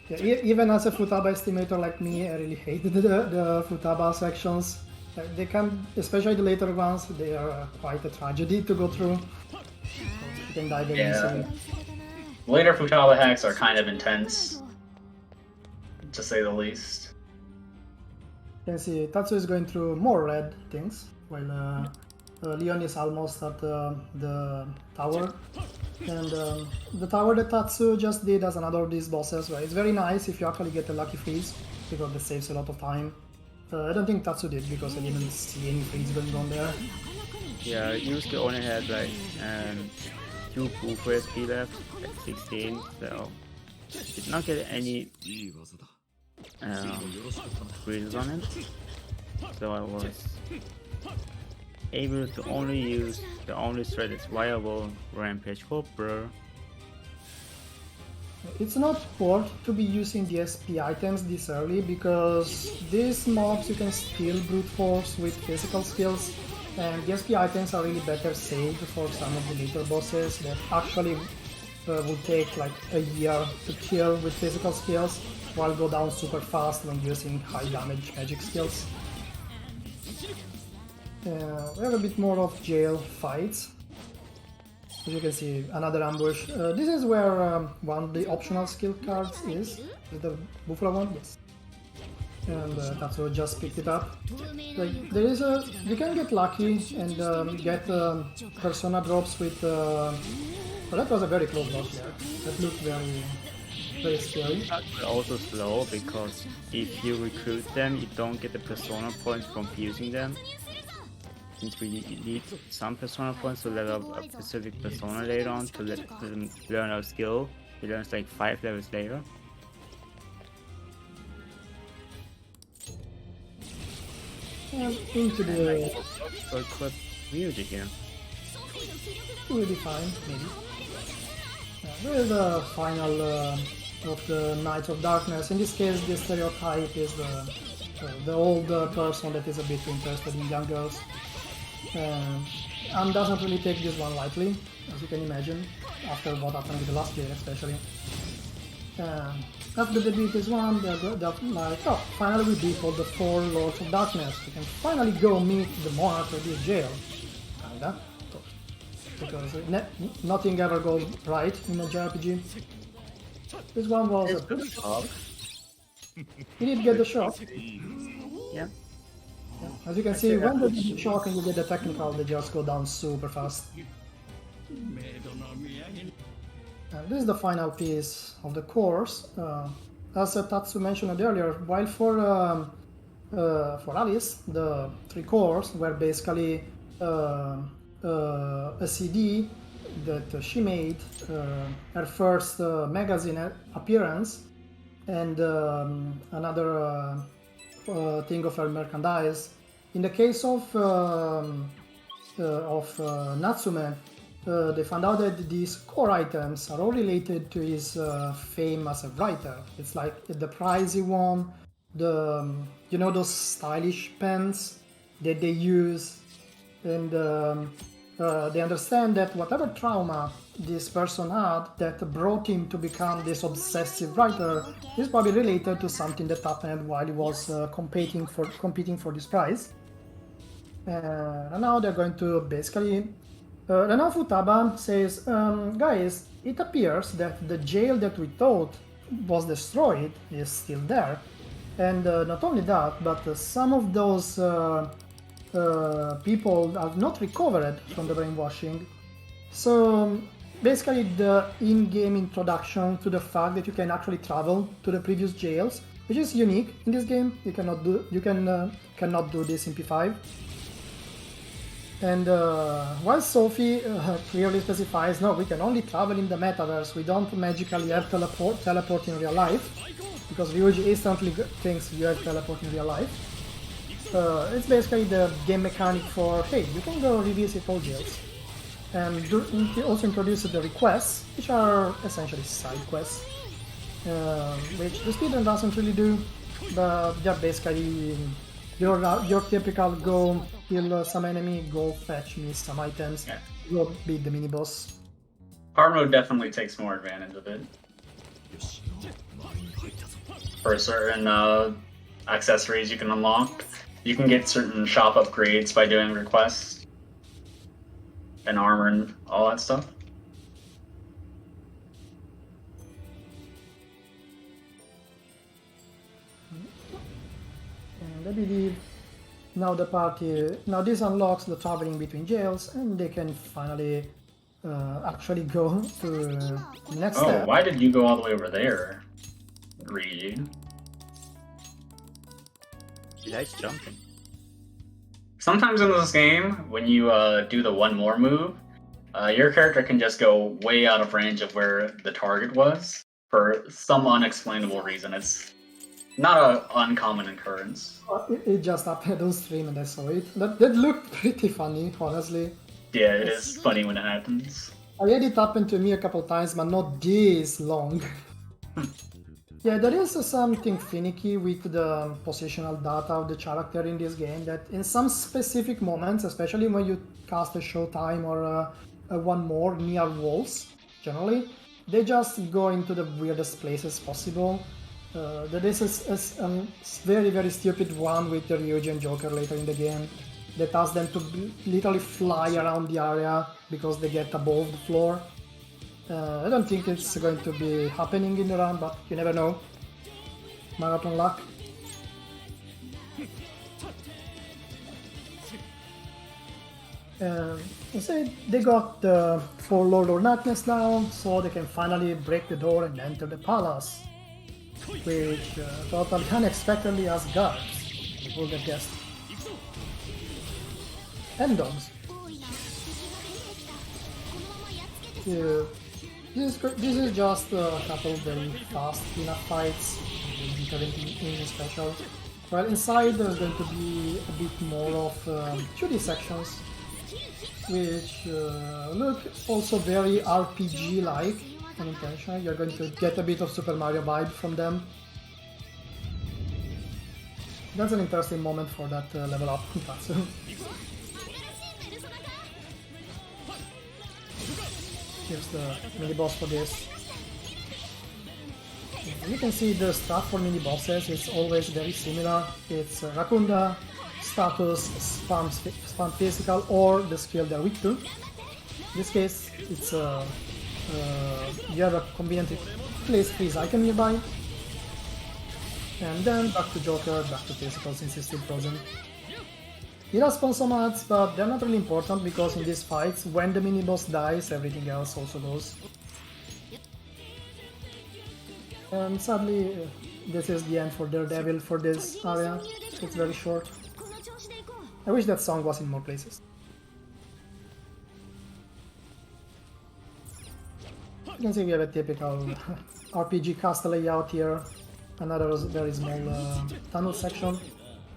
Yeah, even as a Futaba estimator like me, I really hated the Futaba sections. They can, especially the later ones, they are quite a tragedy to go through. You can die very easily. Later Futaba hacks are kind of intense, to say the least. You can see Tatsu is going through more red things, while Leon is almost at the tower. And the tower that Tatsu just did as another of these bosses, right? It's very nice if you actually get a lucky freeze, because that saves a lot of time. I don't think Tatsu did, because I didn't see any freeze going on there. Yeah, Yusuke only had like 2 full SP left at 16, so did not get any freezes on it. So I was able to only use the only threat that's viable, Rampage Cobra. It's not worth to be using the SP items this early, because these mobs you can still brute force with physical skills, and the SP items are really better saved for some of the later bosses that actually will take like a year to kill with physical skills, while go down super fast when using high damage magic skills. We have a bit more of jail fights. As you can see, another ambush. This is where one of the optional skill cards is the buffalo one, yes. And Tatsuo just picked it up. Like there is you can get lucky and get persona drops with. Well, that was a very close boss there. That looked very scary. That's also slow, because if you recruit them, you don't get the persona points from fusing them. Since we need some persona points to level up a specific persona later on to let them learn our skill. He learns like 5 levels later. And into the But music here. will be fine, maybe. There is the final of the Knights of Darkness. In this case, the stereotype is the old person that is a bit interested in young girls. And doesn't really take this one lightly, as you can imagine, after what happened with the last year especially. After they beat this one, they're like, oh, finally we beat all the 4 Lords of Darkness. We can finally go meet the monarch of this jail. Kinda. Because nothing ever goes right in a JRPG. This one was a good shot. He did get the shot. Yeah. As you can see, when they get the shock and you get the technical, they just go down super fast. And this is the final piece of the course. As Tatsu mentioned earlier, while for Alice, the 3 cores were basically a CD that she made, her first magazine appearance, and another thing of her merchandise. In the case of Natsume, they found out that these core items are all related to his fame as a writer. It's like the prize he won, the you know, those stylish pens that they use, and they understand that whatever trauma this person had that brought him to become this obsessive writer is probably related to something that happened while he was competing for this prize. And now they're going to basically. And now Futaba says, guys, it appears that the jail that we thought was destroyed is still there. And not only that, but some of those people have not recovered from the brainwashing. So basically the in-game introduction to the fact that you can actually travel to the previous jails, which is unique in this game. You cannot do this in P5. And while Sophie clearly specifies, no, we can only travel in the metaverse, we don't magically have teleport in real life, because Ryuji instantly thinks you have teleport in real life. It's basically the game mechanic for, hey, you can go revisit old jails. And also introduces the requests, which are essentially side quests, which the speedrun doesn't really do, but they're basically your typical go kill some enemy, go fetch me some items, go beat the mini boss. Hard mode definitely takes more advantage of it. For certain accessories you can unlock, you can get certain shop upgrades by doing requests, and armor and all that stuff. And I believe now this unlocks the traveling between jails, and they can finally actually go to the next step. Oh, why did you go all the way over there, Ryuji? He likes jumping. Sometimes in this game, when you do the one more move, your character can just go way out of range of where the target was for some unexplainable reason. It's not an uncommon occurrence. It just happened on stream and I saw it. That looked pretty funny, honestly. Yeah, it is funny when it happens. I had it happen to me a couple times, but not this long. Yeah, there is something finicky with the positional data of the character in this game, that in some specific moments, especially when you cast a showtime or a one more near walls, generally, they just go into the weirdest places possible. This is a very, very stupid one with the Ryuji and Joker later in the game that asks them to literally fly around the area because they get above the floor. I don't think it's going to be happening in the run, but you never know. Marathon luck. Instead, they got the four Lord of Darkness now, so they can finally break the door and enter the palace, which totally unexpectedly has guards. Who would have guessed? And dogs. This is just a couple very fast cleanup fights, anything special. Well, inside there's going to be a bit more of 2D sections, which look also very RPG-like unintentionally. You're going to get a bit of Super Mario vibe from them. That's an interesting moment for that level up Tatsu. Here's the mini boss for this. You can see the stuff for mini bosses is always very similar. It's Rakunda, status, spam physical, or the skill they're weak to. In this case, it's you have a conveniently placed freeze icon nearby. And then back to Joker, back to physical since he's still frozen. He does spawn some ads, but they're not really important because in these fights, when the mini-boss dies, everything else also goes. And sadly, this is the end for Daredevil for this area. It's very short. I wish that song was in more places. You can see we have a typical RPG castle layout here. Another very small tunnel section.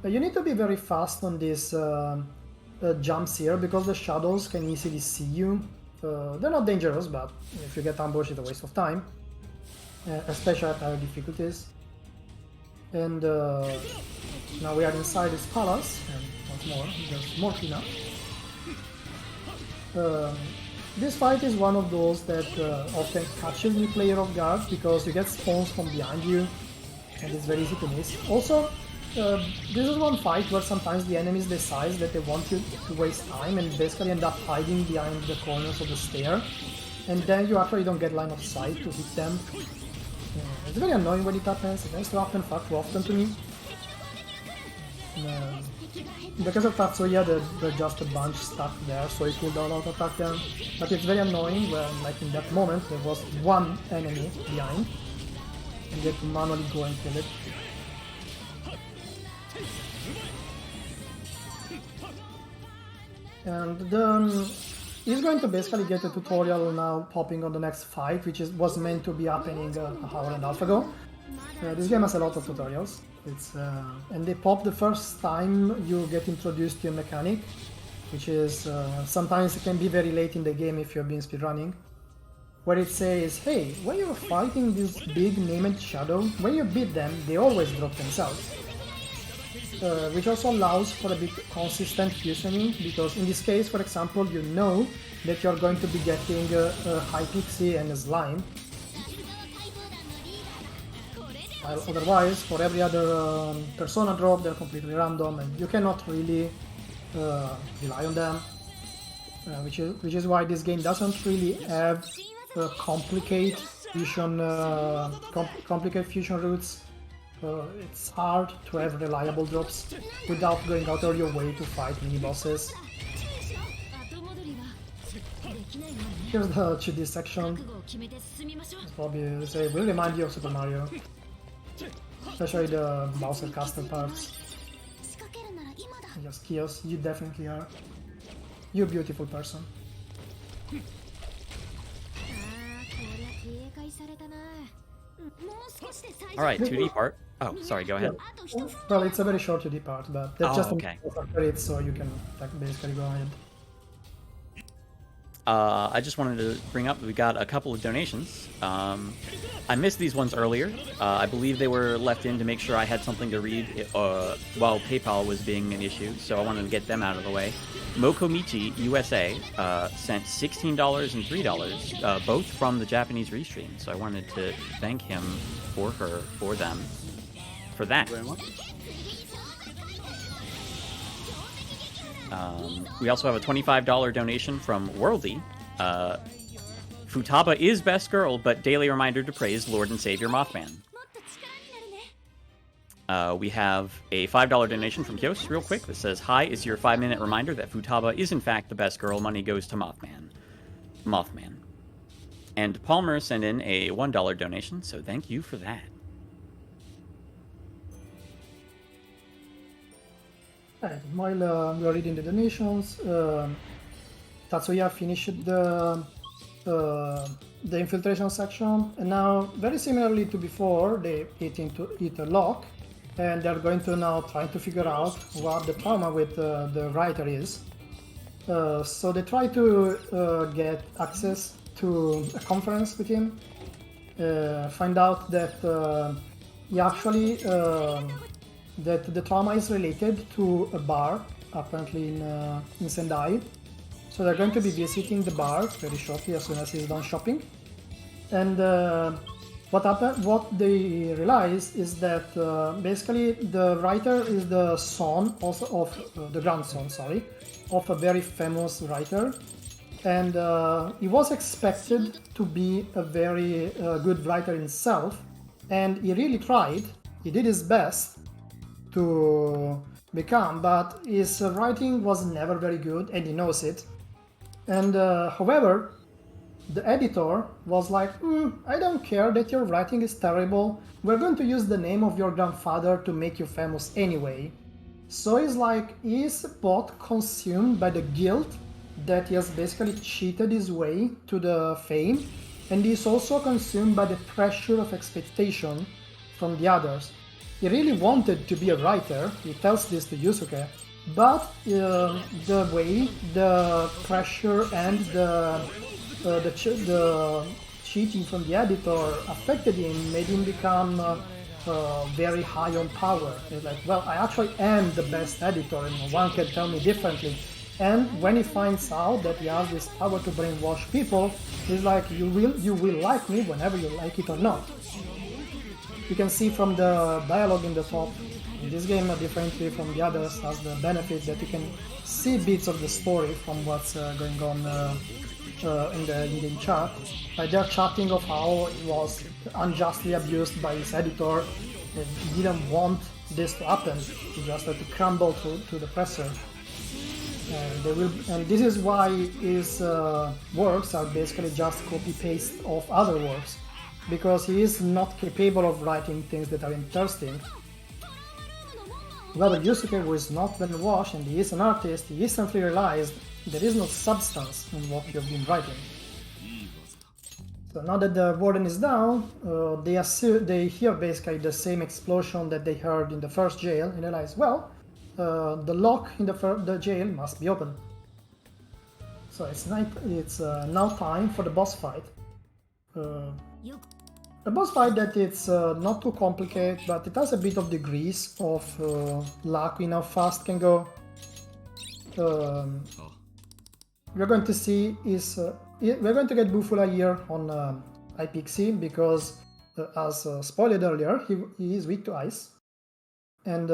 You need to be very fast on these jumps here because the shadows can easily see you. They're not dangerous, but if you get ambushed, it's a waste of time, especially at higher difficulties. And now we are inside this palace, and once more, there's more cleanup. This fight is one of those that often catches the player off guard because you get spawns from behind you, and it's very easy to miss. Also, this is one fight where sometimes the enemies decide that they want you to waste time and basically end up hiding behind the corners of the stair, and then you actually don't get line of sight to hit them. It's very annoying when it happens. It tends to happen far too often to me. Because of Tatsuya, there's just a bunch stuck there, so it could auto attack them. But it's very annoying when, like in that moment, there was one enemy behind, and you have to manually go and kill it. And he's going to basically get a tutorial now popping on the next fight, which was meant to be happening an hour and a half ago. This game has a lot of tutorials. And they pop the first time you get introduced to a mechanic, which is sometimes it can be very late in the game if you've been speedrunning, where it says, hey, when you're fighting this big named shadow, when you beat them, they always drop themselves. Which also allows for a bit consistent fusioning, because in this case, for example, you know that you're going to be getting a high pixie and a slime. While otherwise, for every other persona drop, they're completely random and you cannot really rely on them. Which is why this game doesn't really have complicated fusion routes. It's hard to have reliable drops without going out of your way to fight mini-bosses. Here's the 2D section. It's probably say will remind you of Super Mario. Especially the Bowser Caster parts. Yes, Kios, you definitely are. You beautiful person. Alright, 2D part. Oh, sorry, go ahead. Well, it's a very short 2D part, but that's just okay. it, so you can basically go ahead. I just wanted to bring up, we got a couple of donations. I missed these ones earlier. I believe they were left in to make sure I had something to read while PayPal was being an issue, so I wanted to get them out of the way. Mokomichi USA sent $16 and $3, both from the Japanese restream, so I wanted to thank him or her or them for that. Very much. We also have a $25 donation from Worldy. Futaba is best girl, but daily reminder to praise Lord and Savior Mothman. We have a $5 donation from Kyos, real quick, that says, hi, is your 5-minute reminder that Futaba is in fact the best girl. Money goes to Mothman. And Palmer sent in a $1 donation, so thank you for that. Right, while we are reading the donations, Tatsuya finished the infiltration section, and now, very similarly to before, they hit a lock, and they're going to now try to figure out what the trauma with the writer is. So they try to get access to a conference with him, find out that he actually that the trauma is related to a bar, apparently in Sendai. So they're going to be visiting the bar very shortly as soon as he's done shopping. And what they realize is that basically the writer is the son also of the grandson, of a very famous writer. And he was expected to be a very good writer himself, and he really tried. He did his best to become, but his writing was never very good, and he knows it. And however, the editor was like, I don't care that your writing is terrible, we're going to use the name of your grandfather to make you famous anyway. So it's like, he's both consumed by the guilt that he has basically cheated his way to the fame, and he's also consumed by the pressure of expectation from the others. He really wanted to be a writer, he tells this to Yusuke, but the way the pressure and the cheating from the editor affected him, made him become very high on power. He's like, well, I actually am the best editor and no one can tell me differently. And when he finds out that he has this power to brainwash people, he's like, you will like me whenever you like it or not. You can see from the dialogue in the top, this game, differently from the others, has the benefit that you can see bits of the story from what's going on in the in-game chat. Like they're chatting of how he was unjustly abused by his editor. He didn't want this to happen. He just had to crumble to the presser. And this is why his works are basically just copy-paste of other works, because he is not capable of writing things that are interesting. However, Yusuke, who is not brainwashed and he is an artist, he instantly realized there is no substance in what you've been writing. So now that the warden is down, they hear basically the same explosion that they heard in the first jail and realize, well, the lock in the jail must be open. So it's now time for the boss fight. A boss fight that it's not too complicated, but it has a bit of degrees of luck in how fast it can go. We're going to see is we're going to get Bufula here on iPixie because, as spoiled earlier, he is weak to ice, and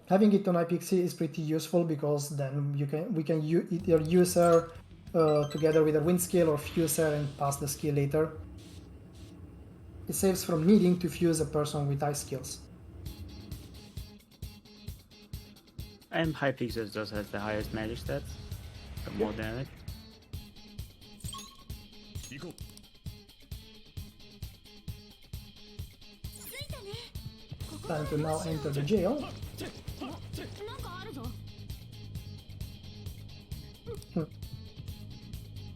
having it on iPixie is pretty useful because then we can either use her together with a wind skill or fuse her and pass the skill later. It saves from needing to fuse a person with ice skills. And Hypixel just has the highest magic stats, the more damage. Time to now enter the jail.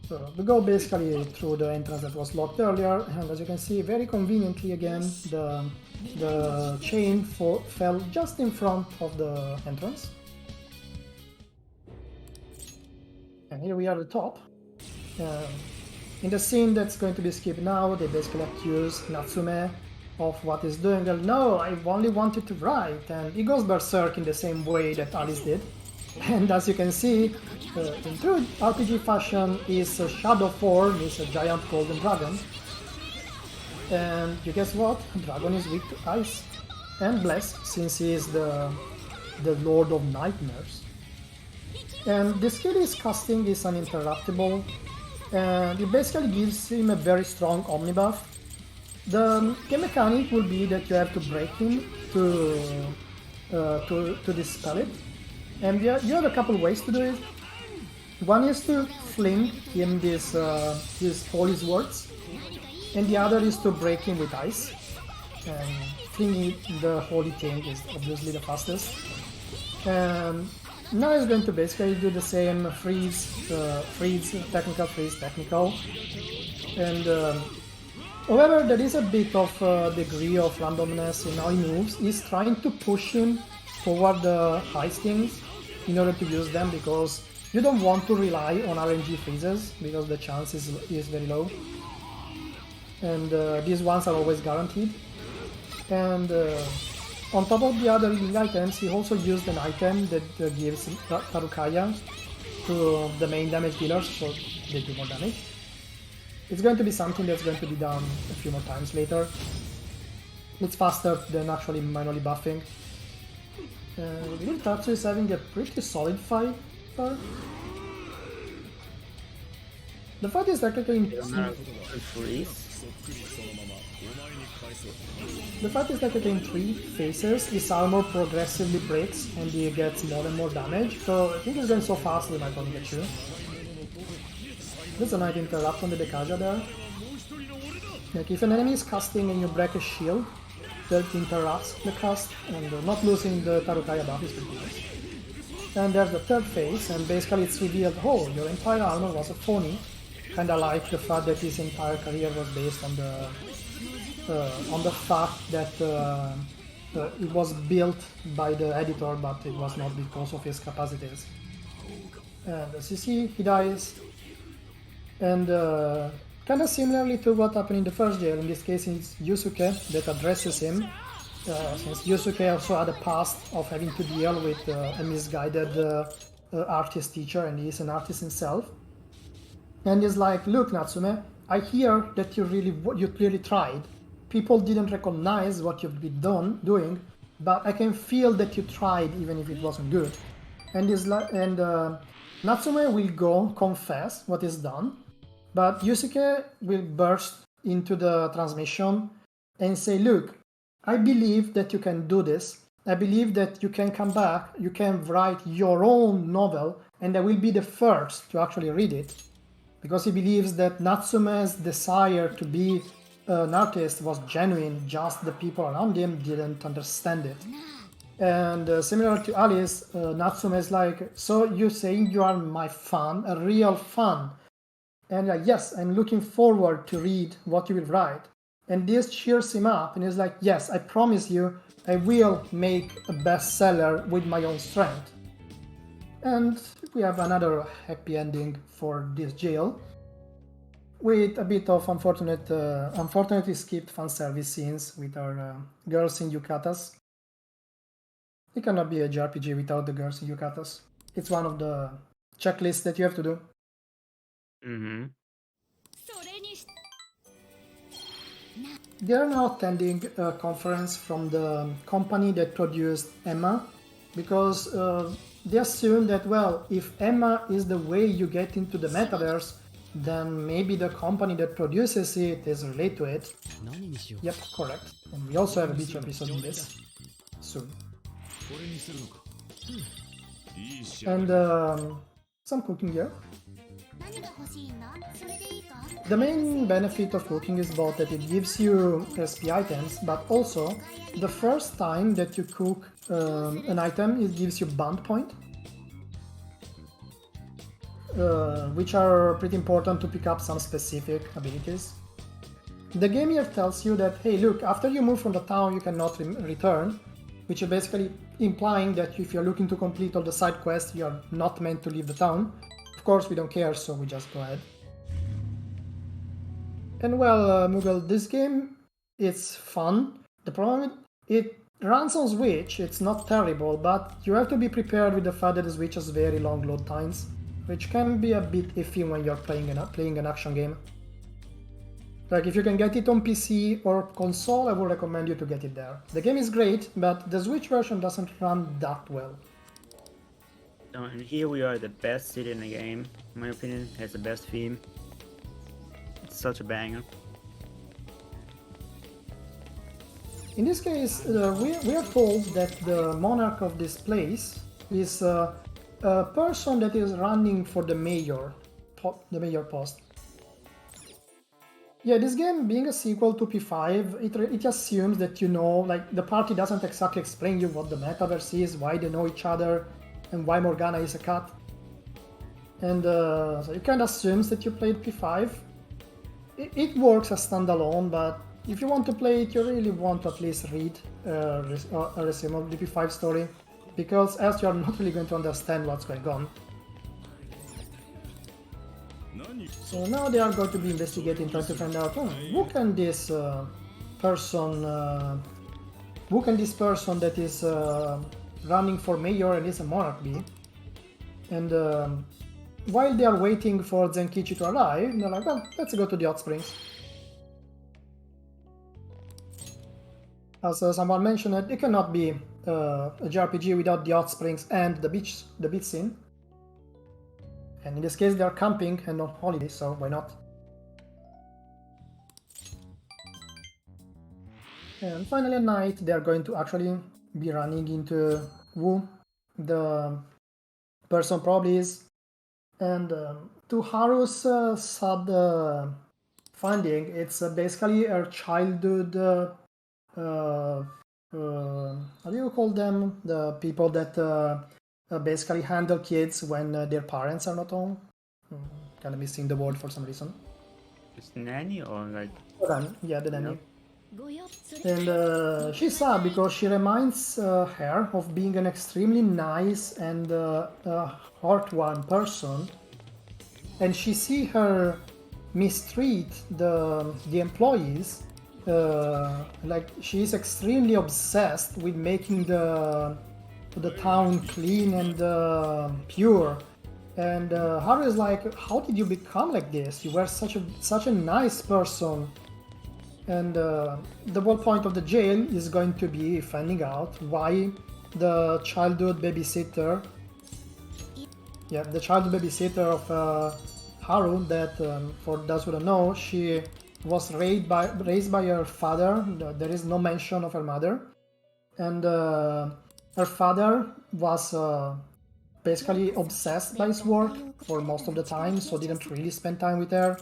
So we go basically through the entrance that was locked earlier, and as you can see, very conveniently again, the chain fell just in front of the entrance. And here we are at the top. In the scene that's going to be skipped now, they basically accuse Natsume of what he's doing. Well, no, I only wanted to write, and he goes berserk in the same way that Alice did. And as you can see, in true RPG fashion, his shadow form is a giant golden dragon. And you guess what? Dragon is weak to ice and blessed, since he is the Lord of Nightmares. And the skill he's casting is uninterruptible, and it basically gives him a very strong omnibuff. The game mechanic will be that you have to break him to dispel it. And you have a couple ways to do it. One is to fling him all his words, and the other is to break him with ice. And flinging the holy thing is obviously the fastest. And now he's going to basically do the same freeze, technical. And however, there is a bit of degree of randomness in how he moves. He's trying to push him toward the ice things in order to use them, because you don't want to rely on RNG freezes because the chance is very low, and these ones are always guaranteed. And on top of the other healing items, he also used an item that gives Tarukaya to the main damage dealers, so they do more damage. It's going to be something that's going to be done a few more times later. It's faster than actually manually buffing. I believe Tatsu is having a pretty solid fight there. The fight is technically in three phases. His armor progressively breaks and he gets more and more damage, so I think he's going so fast he might not get you. There's a nice interrupt on the Dekaja there. Like if an enemy is casting and you break a shield, that interrupts the cast, and not losing the Tarukaya buff is ridiculous. And there's the third phase, and basically it's revealed, oh, your entire armor was a phony, kinda like the fact that his entire career was based on the fact that it was built by the editor, but it was not because of his capacities. And as you see, he dies, and kind of similarly to what happened in the first jail. In this case, it's Yusuke that addresses him, since Yusuke also had a past of having to deal with a misguided artist teacher, and he is an artist himself. And he's like, look, Natsume, I hear that you clearly tried. People didn't recognize what you've been doing, but I can feel that you tried even if it wasn't good. And Natsume will go confess what is done, but Yusuke will burst into the transmission and say, look, I believe that you can do this. I believe that you can come back, you can write your own novel, and I will be the first to actually read it. Because he believes that Natsume's desire to be an artist was genuine, just the people around him didn't understand it. And similar to Alice, Natsume is like, so you're saying you are my fan, a real fan? And yes, I'm looking forward to read what you will write. And this cheers him up and he's like, yes, I promise you, I will make a bestseller with my own strength. And we have another happy ending for this jail, with a bit of unfortunately skipped fan service scenes with our girls in yukatas. It cannot be a JRPG without the girls in yukatas. It's one of the checklists that you have to do. Mm-hmm. They are now attending a conference from the company that produced Emma, because they assume that, well, if Emma is the way you get into the metaverse, then maybe the company that produces it is related to it. Yep, correct. And we also have a beach episode in this soon. And some cooking here. The main benefit of cooking is both that it gives you SP items, but also the first time that you cook an item, it gives you bond point, which are pretty important to pick up some specific abilities. The game here tells you that, hey, look, after you move from the town, you cannot return, which is basically implying that if you're looking to complete all the side quests, you're not meant to leave the town. Of course, we don't care, so we just go ahead. And well, Mughal, this game, it's fun. The problem, it runs on Switch, it's not terrible, but you have to be prepared with the fact that the Switch has very long load times, which can be a bit iffy when you're playing an action game. Like, if you can get it on PC or console, I would recommend you to get it there. The game is great, but the Switch version doesn't run that well. And here we are, the best city in the game, in my opinion, has the best theme. It's such a banger. In this case, we are told that the monarch of this place is a person that is running for the mayor post. Yeah, this game being a sequel to P5, it assumes that you know, like, the party doesn't exactly explain you what the metaverse is, why they know each other, and why Morgana is a cat. And so it kind of assumes that you played P5. It works as standalone, but if you want to play it, you really want to at least read a resume of the P5 story, because else you're not really going to understand what's going on. So now they are going to be investigating, trying to find out who can this person that is running for mayor and is a monarch be. And while they are waiting for Zenkichi to arrive, they're like, well, let's go to the hot springs. As someone mentioned, it cannot be a JRPG without the hot springs and the beach scene. And in this case, they are camping and on holiday, so why not? And finally at night, they are going to actually be running into Wu, the person probably is. And to Haru's sad finding, it's basically her childhood, how do you call them? The people that basically handle kids when their parents are not home. Kind of missing the word for some reason. It's nanny or like... Yeah, the nanny. And she's sad because she reminds her of being an extremely nice and heartwarming person. And she see her mistreat the employees. Like, she's extremely obsessed with making the town clean and pure. And Haru is like, how did you become like this? You were such a nice person. And the whole point of the jail is going to be finding out why the childhood babysitter of Haru, that for those who don't know, she was raised by her father. There is no mention of her mother. And her father was basically obsessed by his work for most of the time, so didn't really spend time with her.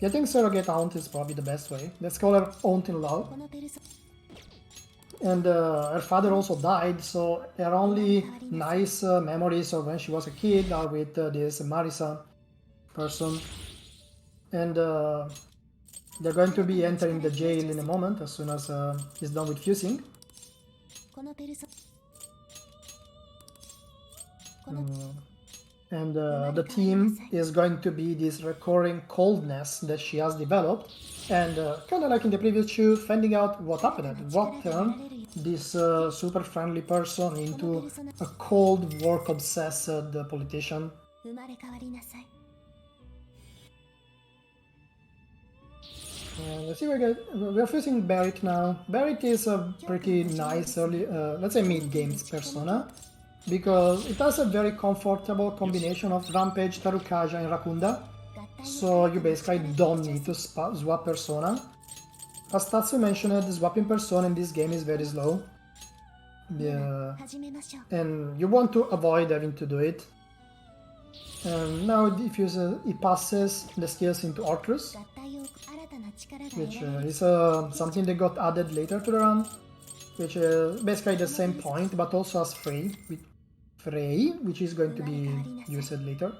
Getting surrogate aunt is probably the best way. Let's call her aunt-in-law. and her father also died, so her only nice memories of when she was a kid are with this Marisa person. And they're going to be entering the jail in a moment as soon as he's done with fusing. And the theme is going to be this recurring coldness that she has developed, and kind of like in the previous show, finding out what happened, what turned this super friendly person into a cold, work-obsessed politician. Let's see, we're facing Barrick now. Barrick is a pretty nice early, let's say mid-games persona, because it has a very comfortable combination of Rampage, Tarukaja, and Rakunda, so you basically don't need to swap persona. As Tatsu mentioned, swapping persona in this game is very slow, and you want to avoid having to do it. And now it passes the skills into Orcrus, which is something that got added later to the run, which is basically the same point, but also has Frey, which is going to be used later.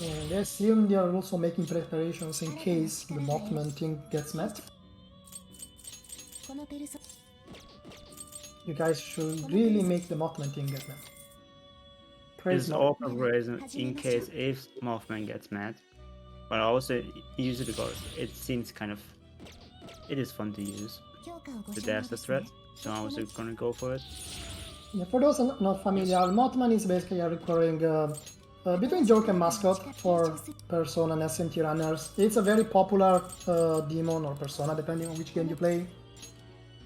And I assume they are also making preparations in case the Mothman thing gets met. You guys should really make the Mothman thing get met. This is all preparation in case if Mothman gets mad, but I also use it because it seems kind of, it is fun to use. The death threat, so I'm also gonna go for it. Yeah, for those not familiar, Mothman is basically a recurring between joke and mascot for Persona and SMT runners. It's a very popular demon or persona depending on which game you play,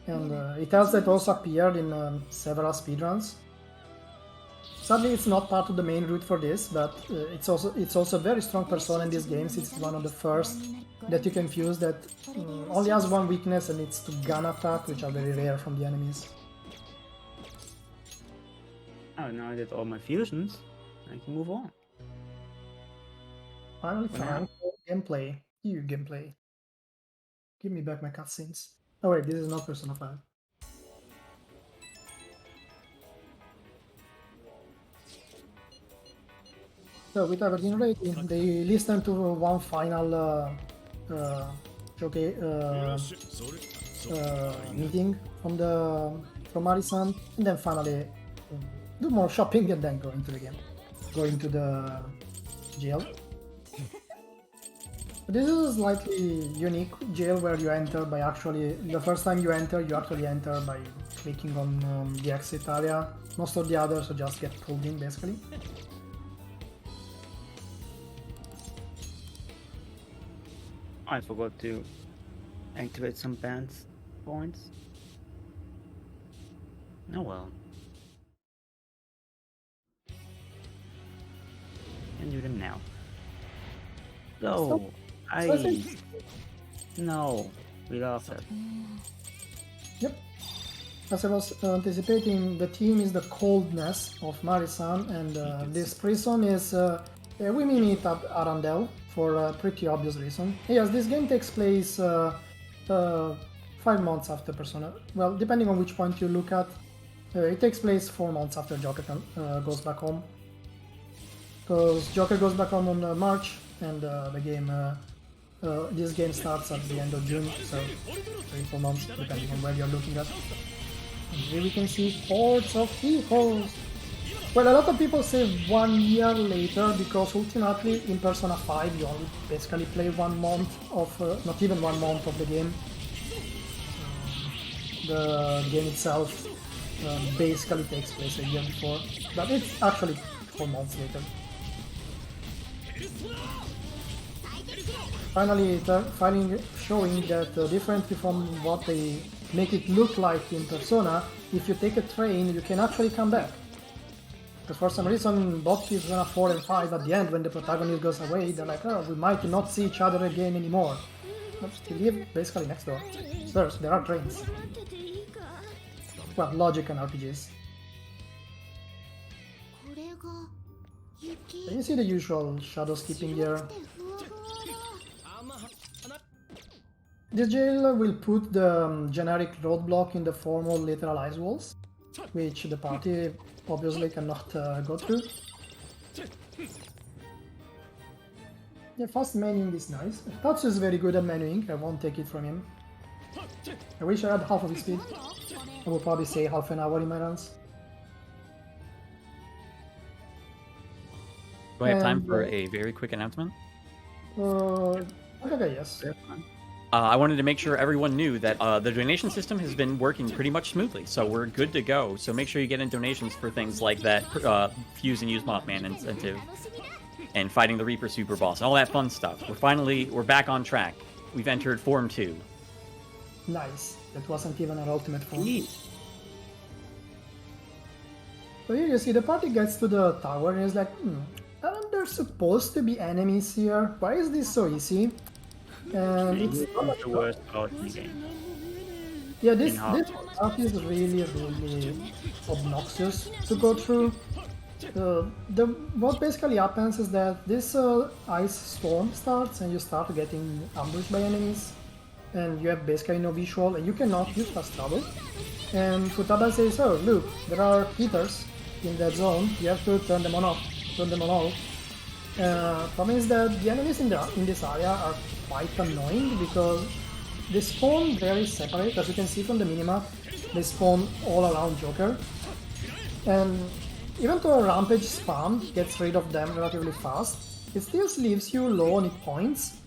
and it has that also appeared in several speedruns. Sadly, it's not part of the main route for this, but it's also a very strong persona in these games. It's one of the first that you can fuse that only has one weakness, and it's to gun attack, which are very rare from the enemies. Oh, now I did all my fusions, I can move on. Finally, time for gameplay. You gameplay. Give me back my cutscenes. Oh wait, this is not Persona 5. So with everything ready, they listen to one final meeting from Marison, and then finally do more shopping and then go into the game, go into the jail. This is a slightly unique jail where you enter by the first time you actually enter by clicking on the exit area. Most of the others just get pulled in basically. I forgot to activate some band points. Oh well. Can do them now. No, no, we lost it. Yep. As I was anticipating, the theme is the coldness of Marisan, and this prison is we meet at Arundel for a pretty obvious reason. Yes, this game takes place 5 months after Persona. Well, depending on which point you look at, it takes place 4 months after Joker goes back home. Because Joker goes back home on March, and this game starts at the end of June, so 3-4 months, depending on where you're looking at. And here we can see hordes of heroes. Well, a lot of people say 1 year later, because ultimately in Persona 5 you only basically play 1 month of, not even 1 month of the game. The game itself basically takes place a year before, but it's actually 4 months later. Finally showing that differently from what they make it look like in Persona, if you take a train you can actually come back. Because for some reason both Persona 4 and 5 at the end, when the protagonist goes away, they're like, oh, we might not see each other again anymore. But they live basically next door. First, there are trains. Well, logic and RPGs. You see the usual shadow skipping here. This jail will put the generic roadblock in the form of literal ice walls, which the party obviously cannot go through. Yeah, fast menuing is nice. Tatsu is very good at menuing, I won't take it from him. I wish I had half of his speed. I would probably say half an hour in my runs. Do I have time for a very quick announcement? Okay, yes. I wanted to make sure everyone knew that the donation system has been working pretty much smoothly, so we're good to go. So make sure you get in donations for things like that Fuse and Use Mothman incentive, and fighting the Reaper Super Boss, all that fun stuff. We're back on track. We've entered Form 2. Nice. That wasn't even our ultimate form. So here you see the party gets to the tower and is like, aren't there supposed to be enemies here? Why is this so easy? And it's not the worst part in the game. Yeah, this part is really obnoxious to go through. What basically happens is that this ice storm starts and you start getting ambushed by enemies, and you have basically no visual and you cannot use fast travel. And Futaba says, oh look, there are heaters in that zone, you have to turn them on all. Problem is that the enemies in this area are quite annoying because they spawn very separate. As you can see from the minimap, they spawn all around Joker, and even though a rampage spam gets rid of them relatively fast, it still leaves you low on hit points,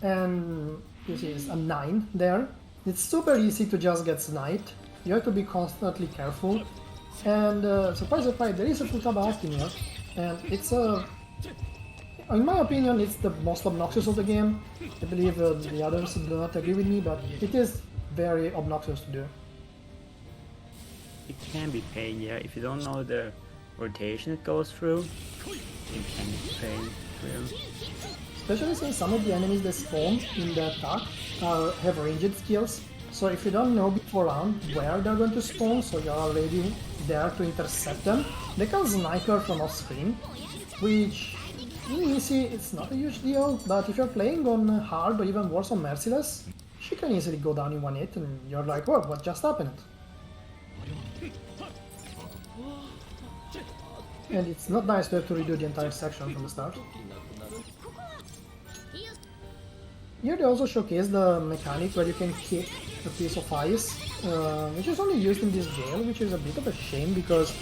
and you see it's a 9 there. It's super easy to just get sniped, you have to be constantly careful, and surprise, there is a Futaba Hacking here, and it's in my opinion, it's the most obnoxious of the game. I believe the others do not agree with me, but it is very obnoxious to do. It can be pain, yeah. If you don't know the rotation it goes through, it can be pain through. Especially since some of the enemies that spawn in the attack have ranged skills. So if you don't know beforehand where they're going to spawn, so you're already there to intercept them, they can sniper from off screen, which easy, it's not a huge deal, but if you're playing on hard or even worse on merciless, she can easily go down in one hit and you're like, whoa, what just happened? And it's not nice to have to redo the entire section from the start. Here they also showcase the mechanic where you can kick a piece of ice, which is only used in this jail, which is a bit of a shame because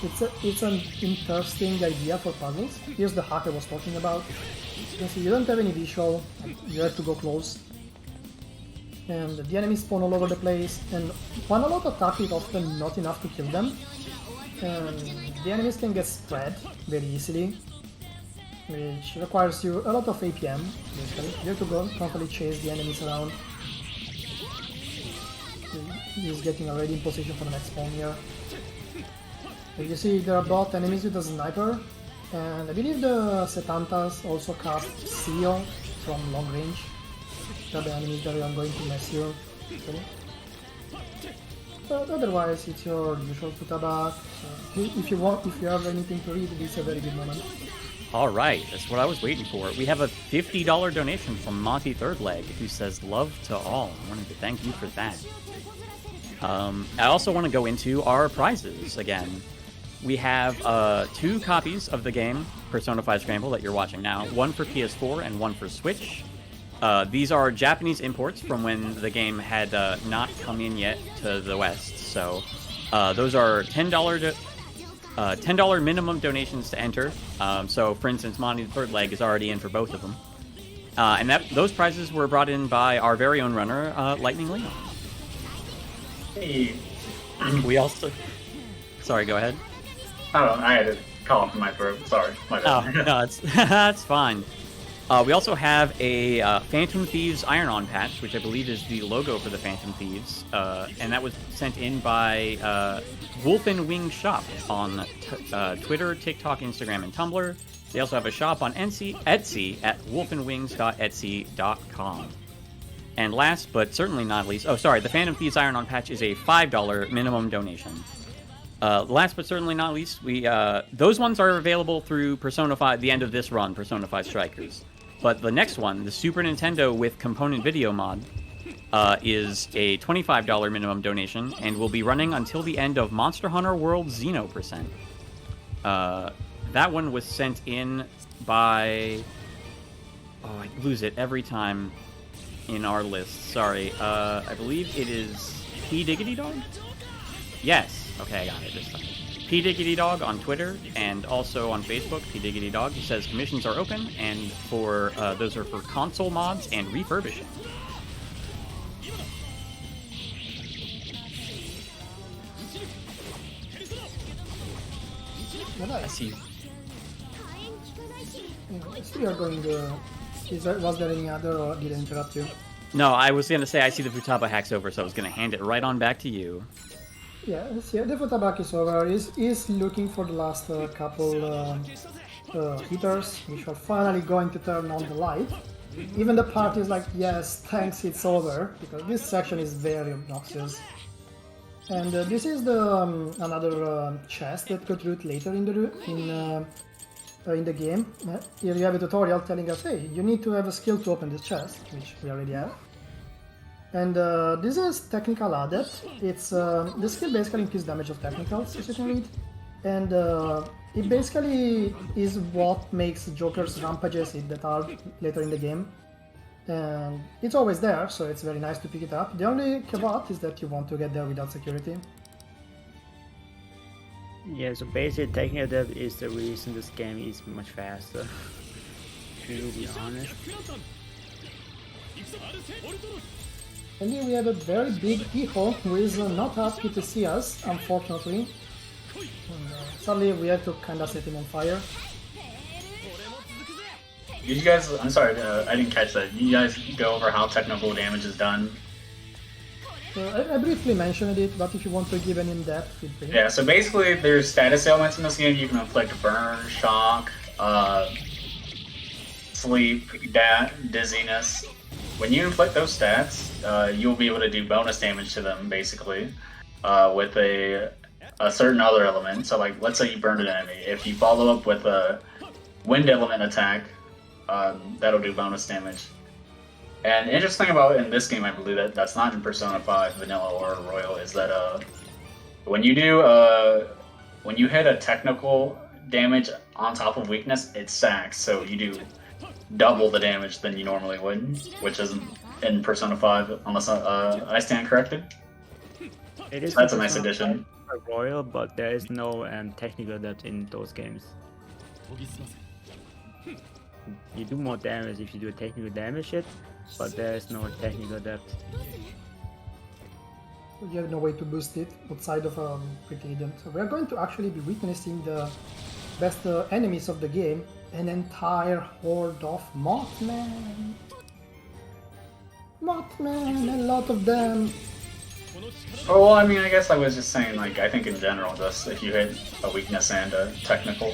it's an interesting idea for puzzles. Here's the hack I was talking about. You can see you don't have any visual, you have to go close. And the enemies spawn all over the place, and one lot attack is often not enough to kill them. And the enemies can get spread very easily, which requires you a lot of APM, basically. You have to go constantly chase the enemies around. He's getting already in position for the next spawn here. You see there are both enemies with a sniper, and I believe the Setantas also cast Seal from long range. They're the enemies that are going to mess you. Okay. But otherwise, it's your usual Futaba. If you have anything to read, this is a very good moment. Alright, that's what I was waiting for. We have a $50 donation from Monty Third Leg, who says, love to all. I wanted to thank you for that. I also want to go into our prizes again. We have 2 copies of the game, Persona 5 Scramble, that you're watching now. One for PS4 and one for Switch. These are Japanese imports from when the game had not come in yet to the West. So those are $10 minimum donations to enter. So, for instance, Monty the Third Leg is already in for both of them. And those prizes were brought in by our very own runner, Lightningleon. Hey. We also... Sorry, go ahead. Oh, I had to call up in my throat. Sorry. My bad. Oh, no, that's fine. We also have a Phantom Thieves Iron-On patch, which I believe is the logo for the Phantom Thieves, and that was sent in by Wolf and Wing Shop on Twitter, TikTok, Instagram, and Tumblr. They also have a shop on Etsy at wolfandwings.etsy.com. And last, but certainly not least, the Phantom Thieves Iron-On patch is a $5 minimum donation. Last but certainly not least, those ones are available through Persona 5, the end of this run, Persona 5 Strikers. But the next one, the Super Nintendo with component video mod, is a $25 minimum donation and will be running until the end of Monster Hunter World Xeno %. That one was sent in by... Oh, I lose it every time in our list. Sorry. I believe it is P Diggity Dog? Yes. Okay, I got it this time. P Diggity Dog on Twitter and also on Facebook, P Diggity Dog. He says commissions are open and for those are for console mods and refurbishing. I see. We are going. Was there any other, or did I interrupt you? No, I was going to say I see the Futaba hack's over, so I was going to hand it right on back to you. Yes, yeah, the Futaba is over. Is looking for the last couple hitters, which are finally going to turn on the light. Even the party is like, yes, thanks, it's over, because this section is very obnoxious. And this is the another chest that could root later in the game. Here you have a tutorial telling us, hey, you need to have a skill to open this chest, which we already have. And this is Technical Adept. It's the skill basically increases damage of technicals, as you can read. And it basically is what makes Joker's rampages that are later in the game. And it's always there, so it's very nice to pick it up. The only caveat is that you want to get there without security. Yeah, so basically Technical Adept is the reason this game is much faster, to be honest. And here we have a very big Iho who is not happy to see us, unfortunately. Sadly, we have to kinda set him on fire. Did you guys, I'm sorry, I didn't catch that. You guys go over how technical damage is done? I briefly mentioned it, but if you want to give an in-depth feedback. Yeah, so basically there's status ailments in this game. You can inflict burn, shock, sleep, dizziness. When you inflict those stats, you'll be able to do bonus damage to them, basically, with a certain other element. So like, let's say you burned an enemy. If you follow up with a wind element attack, that'll do bonus damage. And the interesting thing about in this game, I believe that's not in Persona 5 Vanilla or Royal, is that when you hit a technical damage on top of weakness, it stacks. So you do double the damage than you normally would, which isn't in Persona 5 unless I stand corrected. It is That's a nice addition. Royal, but there is no technical depth in those games. You do more damage if you do a technical damage hit, but there is no technical depth. You have no way to boost it outside of Precedent. So we're going to actually be witnessing the best enemies of the game, an entire horde of Mothman. Mothman, a lot of them. Oh, well, I mean, I guess I was just saying, like, I think in general, just if you hit a weakness and a technical.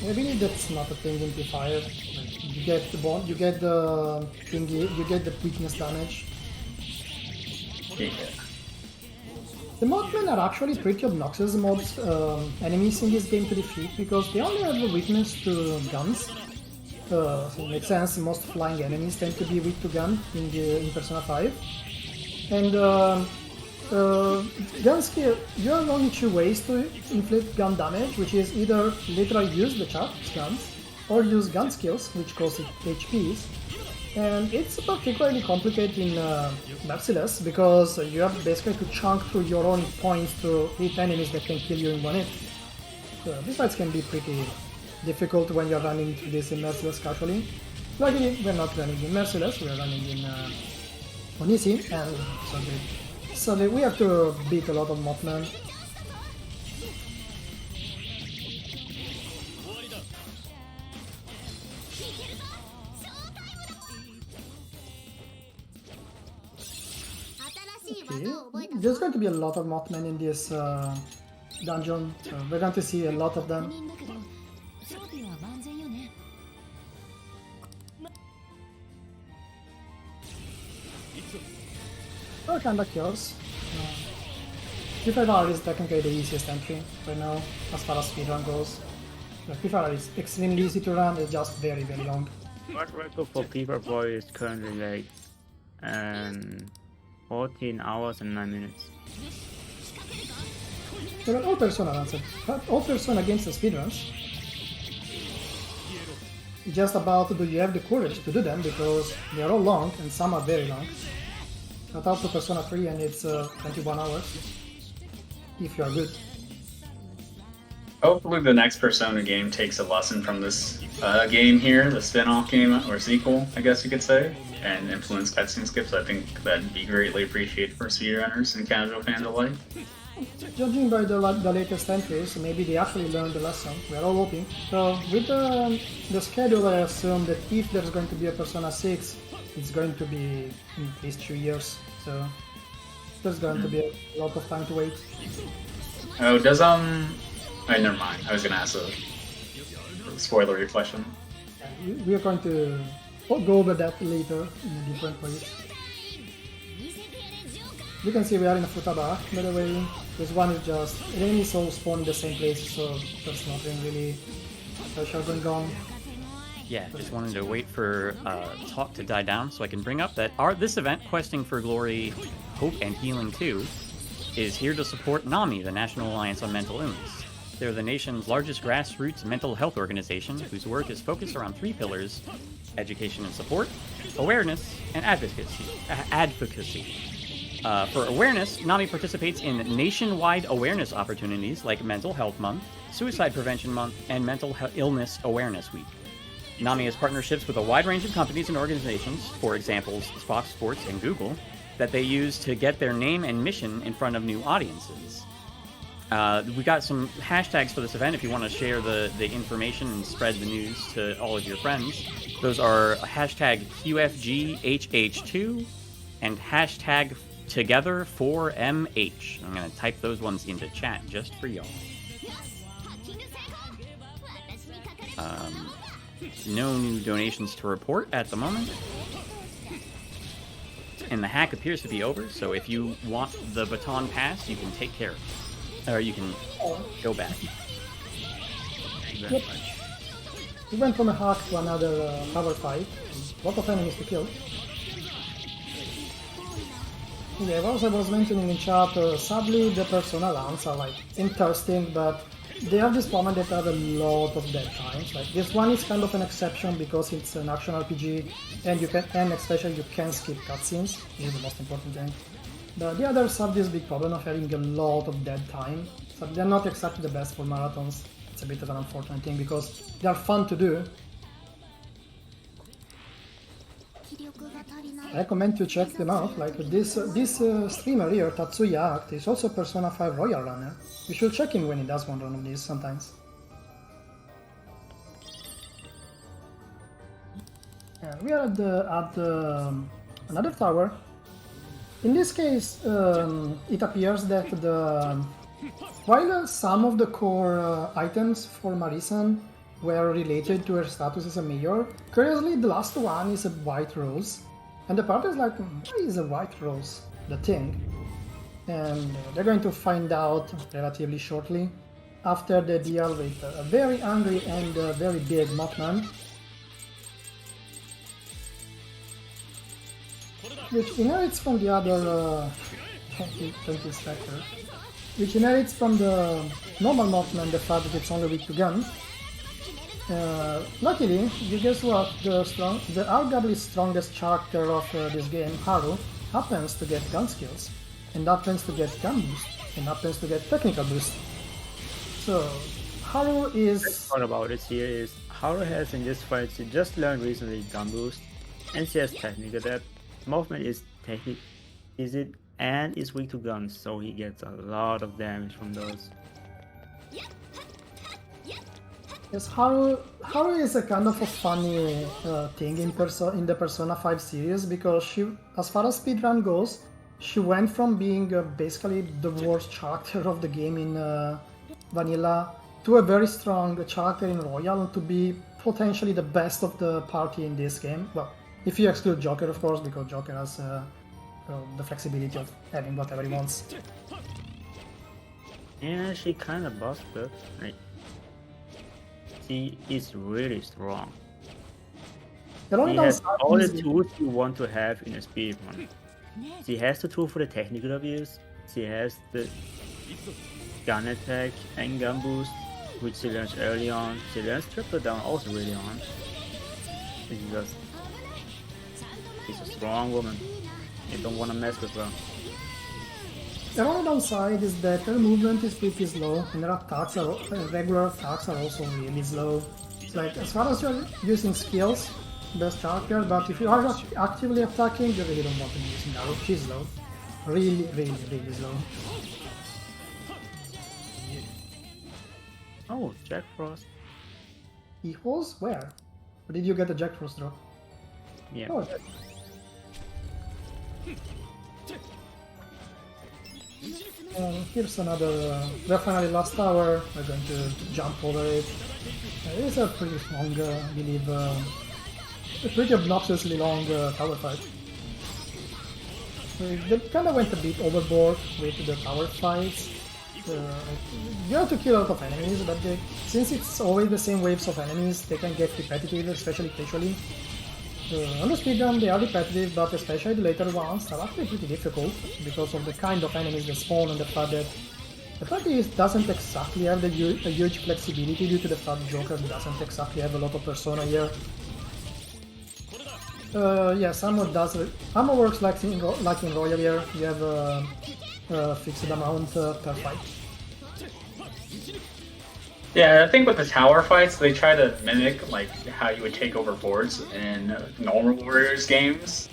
I believe that's not a thing in P5. You get the bond, you get the thingy, you get the weakness damage. Yeah. The Mothman are actually pretty obnoxious mobs, enemies in this game to defeat, because they only have a weakness to guns. So it makes sense, most flying enemies tend to be weak to gun in Persona 5. And gun skill, you have only two ways to inflict gun damage, which is either literally use the charged guns, or use gun skills, which cost HPs. And it's particularly complicated in Merciless, because you have basically to chunk through your own points to hit enemies that can kill you in one hit. So these fights can be pretty difficult when you're running through this in Merciless casually. Luckily, we're not running in Merciless, we're running in on easy, and so we have to beat a lot of Mothman. Okay. There's going to be a lot of Mothman in this dungeon, so we're going to see a lot of them. They're kinda curious. P5R is technically the easiest entry right now, as far as speedrun goes. P5R is extremely easy to run, it's just very, very long. World record for Paperboy is currently like 14 hours and 9 minutes. So all Persona runs it. All Persona games and speedruns. Just about do you have the courage to do them, because they are all long and some are very long. Cut out to Persona 3 and it's 21 hours. If you are good. Hopefully the next Persona game takes a lesson from this game here, the spin-off game, or sequel, I guess you could say, and influence cutscene skips. I think that'd be greatly appreciated for speedrunners and casual fans alike. Judging by the latest entries, maybe they actually learned the lesson. We are all hoping. So with the schedule, I assume that if there's going to be a Persona 6, it's going to be in at least 2 years. So there's going to be a lot of time to wait. Oh, does never mind. I was gonna ask a spoilery question. We are going to go over that later in a different way. You can see we are in a Futaba, by the way. This one is just any soul spawn in the same place, so there's nothing really special going on. Yeah, just wanted to wait for talk to die down so I can bring up that this event, Questing for Glory, Hope and Healing 2, is here to support NAMI, the National Alliance on Mental Illness. They're the nation's largest grassroots mental health organization whose work is focused around 3 pillars: education and support, awareness, and advocacy. For awareness, NAMI participates in nationwide awareness opportunities like Mental Health Month, Suicide Prevention Month, and Mental Illness Awareness Week. NAMI has partnerships with a wide range of companies and organizations, for example, Fox Sports and Google, that they use to get their name and mission in front of new audiences. We got some hashtags for this event if you want to share the information and spread the news to all of your friends. Those are hashtag QFGHH2 and hashtag Together4MH. I'm going to type those ones into chat just for y'all. No new donations to report at the moment. And the hack appears to be over, so if you want the baton pass, you can take care of it. Or you can go back. Yep. We went from a hack to another power fight. A lot of enemies to kill. Yeah, as I was mentioning in chat, sadly the Persona runs are like interesting, but they have this moment that have a lot of dead times. Like this one is kind of an exception because it's an action RPG, and especially you can skip cutscenes. This is the most important thing. But the others have this big problem of having a lot of dead time, so they're not exactly the best for marathons. It's a bit of an unfortunate thing because they are fun to do. I recommend to check them out. Like this streamer here, TatsuyaAct, is also a Persona 5 Royal Runner. You should check him when he does one run of these sometimes. And we are at another tower. In this case, it appears that while some of the core items for Marisan were related to her status as a mayor, curiously the last one is a white rose. And the part is like, why is a white rose the thing? And they're going to find out relatively shortly after the deal with a very angry and very big Mothman, which inherits from the other 20 Spectre, which inherits from the normal Mothman the fact that it's only weak to gun. Luckily, you guess what? The arguably strongest character of this game, Haru, happens to get gun skills, and happens to get gun boost, and happens to get technical boost. So, Haru is... The part about it here is Haru has in this fight, she just learned recently gun boost, and she has technical depth. Movement is and is weak to guns, so he gets a lot of damage from those. Yes, Haru is a kind of a funny thing in the Persona 5 series, because she, as far as speedrun goes, she went from being basically the worst character of the game in Vanilla to a very strong character in Royal, to be potentially the best of the party in this game. Well, if you exclude Joker, of course, because Joker has the flexibility of having whatever he wants. Yeah, she kind of busted. Like, she is really strong. The only He has downside all the is tools you want to have in a speedrun. She has the tool for the technical abuse. She has the gun attack and gun boost, which she learns early on. She learns triple down also early on. She's a strong woman. You don't want to mess with her. the only downside is that her movement is pretty slow, and her attacks are regular attacks are also really slow. It's like as far as you're using skills, best character, but if you are actively attacking, you really don't want to be using arrow. She's slow. Really, really, really slow. Oh, Jack Frost. Equals? Where? Or did you get a Jack Frost drop? Yeah. Oh, here's another, definitely last tower. We're going to jump over it. It is a pretty long, I believe, a pretty obnoxiously long tower fight. They kind of went a bit overboard with the tower fights. You have to kill a lot of enemies, but since it's always the same waves of enemies, they can get repetitive, especially casually. On the speedrun, they are repetitive, but especially the later ones are actually pretty difficult because of the kind of enemies that spawn and the fact that the party doesn't exactly have a huge flexibility due to the fact Joker doesn't exactly have a lot of persona here. Yes, ammo works like in Royal here. You have a fixed amount per fight. Yeah, I think with the tower fights, they try to mimic like how you would take over boards in normal Warriors games.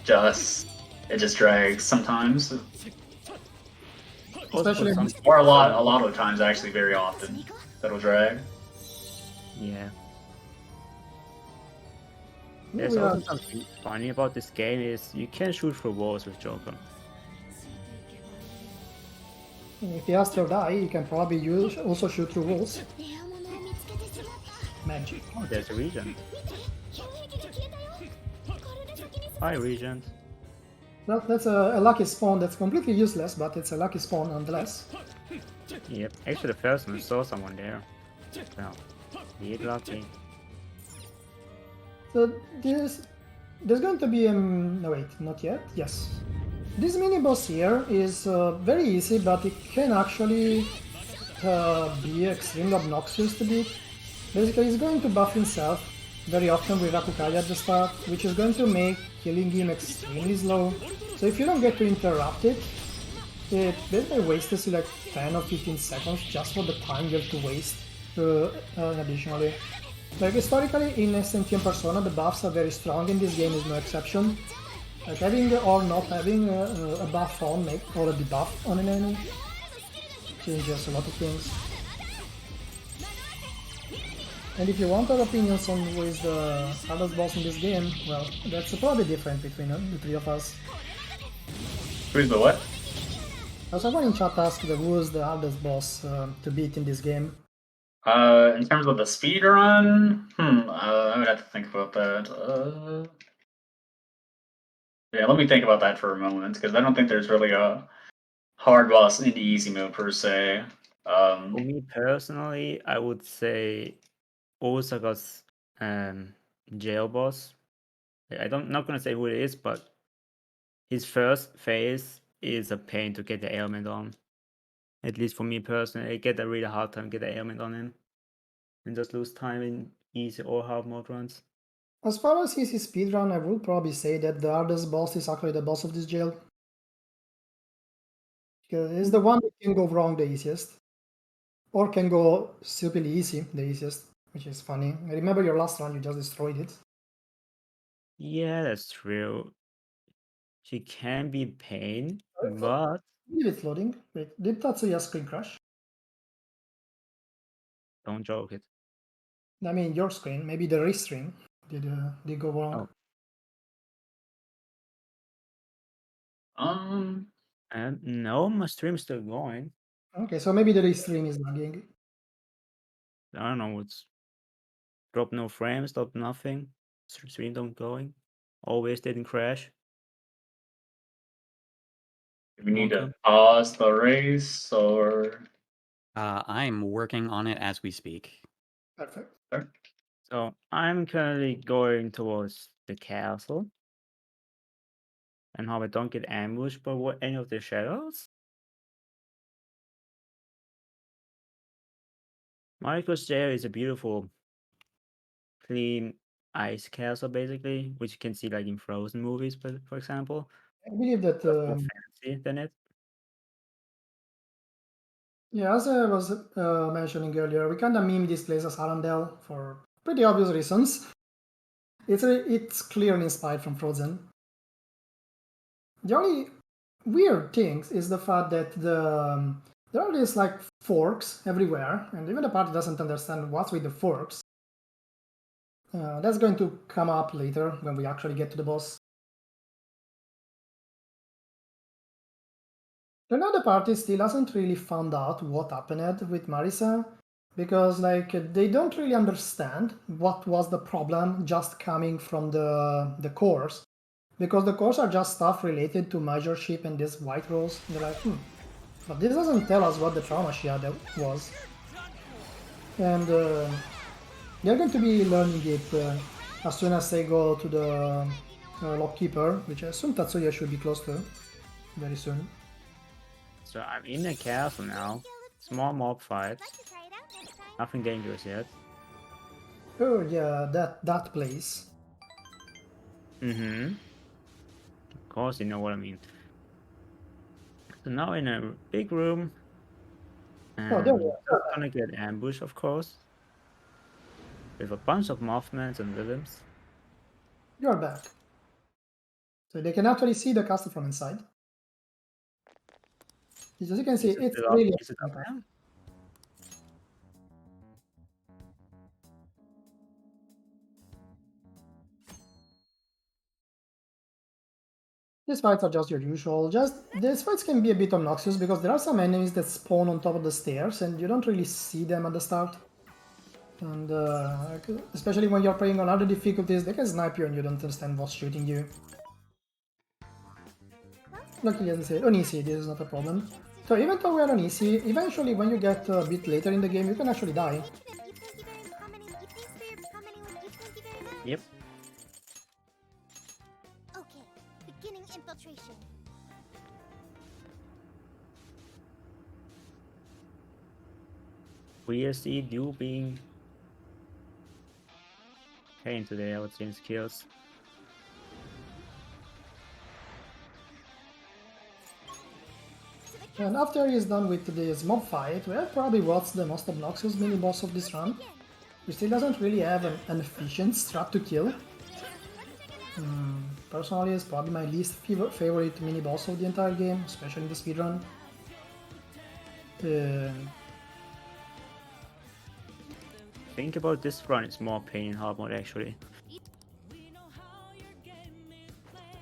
It just drags sometimes, Especially or a lot of the times actually, very often that'll drag. Yeah. There's also something funny about this game is you can shoot through walls with Joker. If he has to die, he can probably also shoot through walls. Magic. Oh, there's a Regent. Hi, Regent. That's a lucky spawn that's completely useless, but it's a lucky spawn nonetheless. Yep, actually the first one saw someone there. Well, be lucky. So there's going to be no wait, not yet. Yes, this mini boss here is very easy, but it can actually be extremely obnoxious to beat. Basically, he's going to buff himself very often with Rakukai at the start, which is going to make killing him extremely slow. So if you don't get to interrupt it, it basically wastes you like 10 or 15 seconds just for the time you have to waste additionally. Like historically in Sentient Persona, the buffs are very strong, and this game is no exception. Like having or not having a buff on or a debuff on an enemy changes a lot of things. And if you want our opinions on who is the hardest boss in this game, well, that's probably different between the three of us. Who's the what? Someone in chat asked who is the hardest boss to beat in this game. In terms of the speed run, I would have to think about that. Yeah, let me think about that for a moment, because I don't think there's really a hard boss in the easy mode per se. For me personally, I would say Osaka's jail boss. I'm not gonna say who it is, but his first phase is a pain to get the ailment on. At least for me personally, I get a really hard time to get the ailment on him, and just lose time in easy or hard mode runs. As far as easy speedrun, I would probably say that the hardest boss is actually the boss of this jail. Because it's the one that can go wrong the easiest. Or can go stupidly easy the easiest, which is funny. I remember your last run, you just destroyed it. Yeah, that's true. She can be pain, but I believe it's loading. Wait, did Tatsuya screen crash? don't joke it. I mean, your screen, maybe the restream did go wrong. And no, my stream's still going. Okay, so maybe the restream is lagging. I don't know what's drop no frames, stop nothing. Stream don't going. Always didn't crash. We need to pause the race, or I'm working on it as we speak. Perfect. So I'm currently going towards the castle. And how I don't get ambushed by any of the shadows. Marcus there is a beautiful, clean ice castle, basically, which you can see like in Frozen movies, for example. I believe that, More fancy than it. yeah, as I was mentioning earlier, we kind of meme this place as Arendelle for pretty obvious reasons. It's clearly inspired from Frozen. The only weird thing is the fact that there are these like forks everywhere, and even the party doesn't understand what's with the forks. That's going to come up later when we actually get to the boss. The other party still hasn't really found out what happened with Marisa, because like they don't really understand what was the problem just coming from the cores, because the cores are just stuff related to majorship and this white rose. They're like, but this doesn't tell us what the trauma she had was. And they're going to be learning it as soon as they go to the lockkeeper, which I assume Tatsuya should be close to very soon. So I'm in the castle now. Small mob fight. Nothing dangerous yet. Oh yeah, that place. Mm-hmm. Of course you know what I mean. So now in a big room. And Oh, there we are. gonna get ambushed, of course. With a bunch of Mothmans and Williams. You're back. So they can actually see the castle from inside. As you can see, it's really... Is it up there? These fights are just your usual. These fights can be a bit obnoxious because there are some enemies that spawn on top of the stairs and you don't really see them at the start. And especially when you're playing on other difficulties, they can snipe you and you don't understand what's shooting you. Luckily, as I said, on easy, this is not a problem. So even though we're on easy, eventually when you get a bit later in the game, you can actually die. Yep. Okay, beginning infiltration. We see you being pain today, I would change skills. And after he's done with this mob fight, we have probably what's the most obnoxious mini-boss of this run. He still doesn't really have an efficient strat to kill. Personally, it's probably my least favorite mini-boss of the entire game, especially in the speedrun. Think about this run, it's more pain in hard mode actually.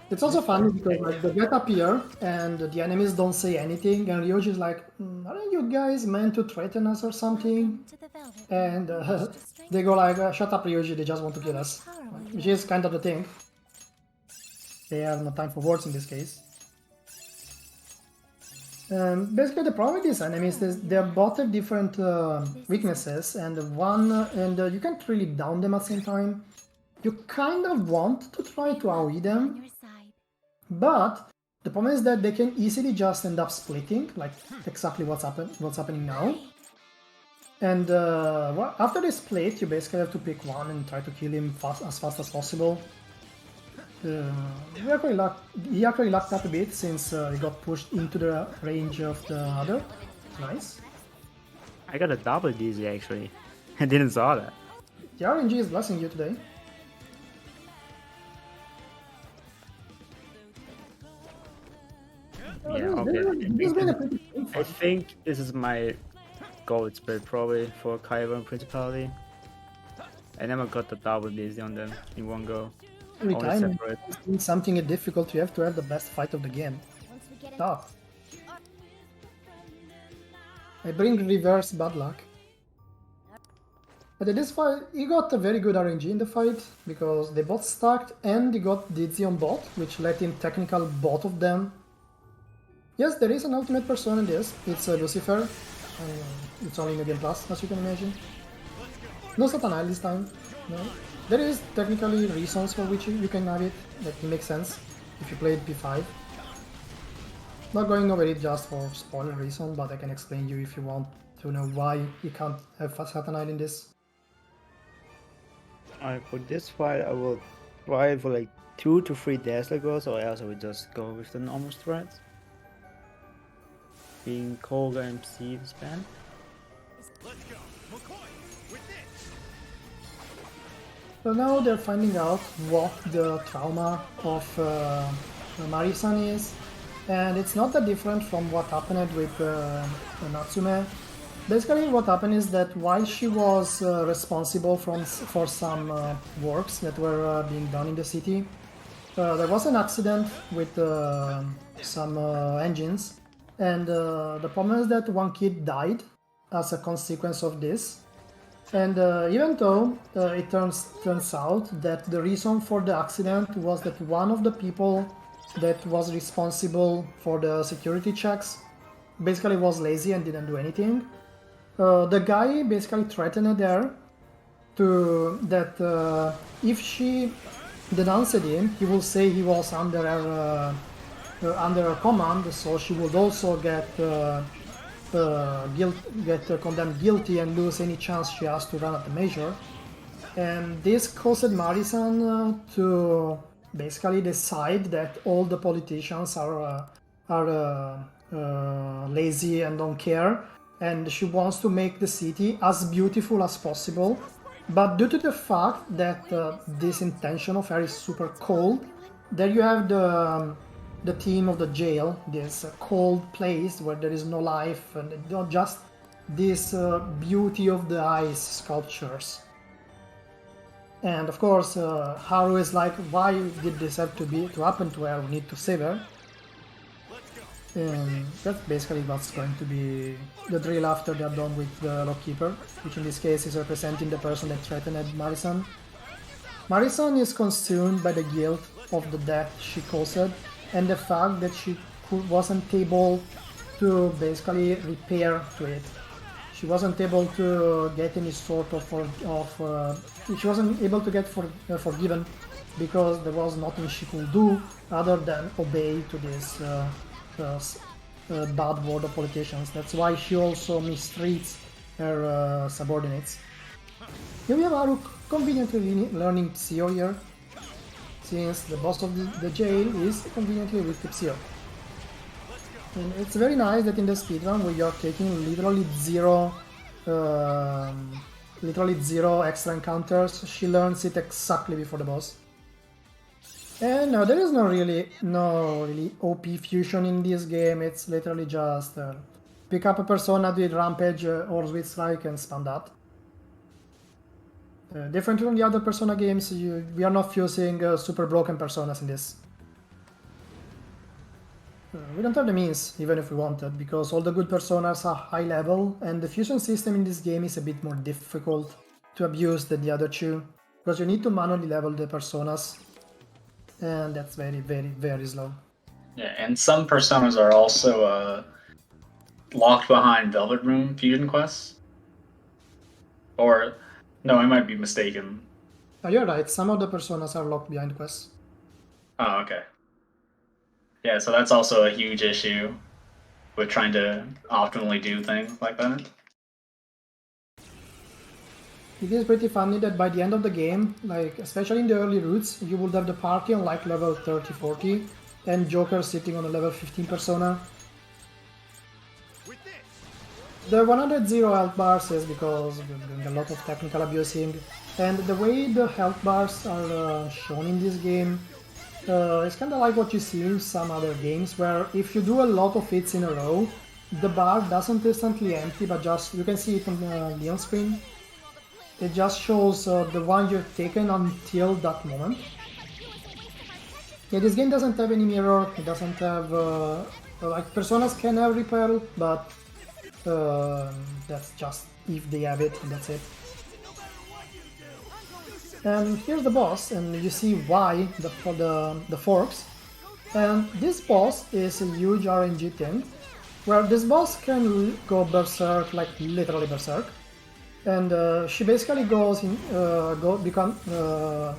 It's also funny because like they get up here and the enemies don't say anything, and Ryoji's like, aren't you guys meant to threaten us or something? And they go like, shut up Ryoji, they just want to kill us. Which is kind of the thing. They have no time for words in this case. Basically the problem with these enemies is they both have different weaknesses, and you can't really down them at the same time. You kind of want to try to AoE them, but the problem is that they can easily just end up splitting, like exactly what's happening now. And after they split, you basically have to pick one and try to kill him as fast as possible. He actually lucked up a bit since he got pushed into the range of the other. Nice. I got a double DZ actually. I didn't saw that. The RNG is blessing you today. Yeah, okay. I think this is my gold spread probably for Kaiba Principality. I never got the double DZ on them in one go. Every Only time separate. doing something difficult, you have to have the best fight of the game. Tough. I bring reverse bad luck. But in this fight, he got a very good RNG in the fight, because they both stacked and he got Dizzy on bot, which let him technical both of them. Yes, there is an ultimate persona in this. It's Lucifer. It's only in the Game Plus, as you can imagine. No Satanile this time. No. There is technically reasons for which you can have it. That makes sense if you play p5. Not going over it just for spoiler reason, but I can explain you if you want to know why you can't have Satanile in this. Alright, for this fight, I will try for like 2 to 3 Dazzler girls, or else I will just go with the normal strats. Being Koga MC span. So now they're finding out what the trauma of Mari-san is, and it's not that different from what happened with Natsume. Basically what happened is that while she was responsible for some works that were being done in the city, there was an accident with some engines, and the problem is that one kid died as a consequence of this. And even though it turns out that the reason for the accident was that one of the people that was responsible for the security checks basically was lazy and didn't do anything, the guy basically threatened her that if she denounced him, he will say he was under her command, so she would also get condemned guilty and lose any chance she has to run at the major. And this caused Mari-san to basically decide that all the politicians are lazy and don't care, and she wants to make the city as beautiful as possible. But due to the fact that this intention of her is super cold, there you have the theme of the jail, this cold place where there is no life and not just this beauty of the ice sculptures. And of course, Haru is like, why did this have to happen to her? We need to save her. And that's basically what's going to be the drill after they're done with the Lockkeeper, which in this case is representing the person that threatened Mari-san. Mari-san is consumed by the guilt of the death she caused, and the fact that she wasn't able to basically repair to it. She wasn't able to get any sort of she wasn't able to get forgiven because there was nothing she could do other than obey to this bad word of politicians. That's why she also mistreats her subordinates. Here we have Haru conveniently learning Psyo here, since the boss of the jail is conveniently with Psyo. And it's very nice that in the speedrun we are taking literally zero extra encounters. She learns it exactly before the boss. And now there is no really OP fusion in this game. It's literally just pick up a persona, do it rampage or sweet strike and spam that. Different from the other Persona games, we are not fusing super broken personas in this. We don't have the means, even if we wanted, because all the good personas are high level, and the fusion system in this game is a bit more difficult to abuse than the other two, because you need to manually level the personas, and that's very, very, very slow. Yeah, and some personas are also locked behind Velvet Room fusion quests. Or, no, I might be mistaken. Oh, you're right, some of the personas are locked behind quests. Oh, okay. Yeah, so that's also a huge issue with trying to optimally do things like that. It is pretty funny that by the end of the game, like especially in the early routes, you would have the party on like level 30-40 and Joker sitting on a level 15 persona. The 100 health bars is because we're doing a lot of technical abusing, and the way the health bars are shown in this game, it's kind of like what you see in some other games, where if you do a lot of hits in a row, the bar doesn't instantly empty, but just, you can see it on the on screen. It just shows the one you've taken until that moment. Yeah, this game doesn't have any mirror, it doesn't have, like personas can have repair, but that's just if they have it, and that's it. And here's the boss, and you see why the forks. And this boss is a huge RNG thing, where this boss can go berserk, like literally berserk. And she basically goes in,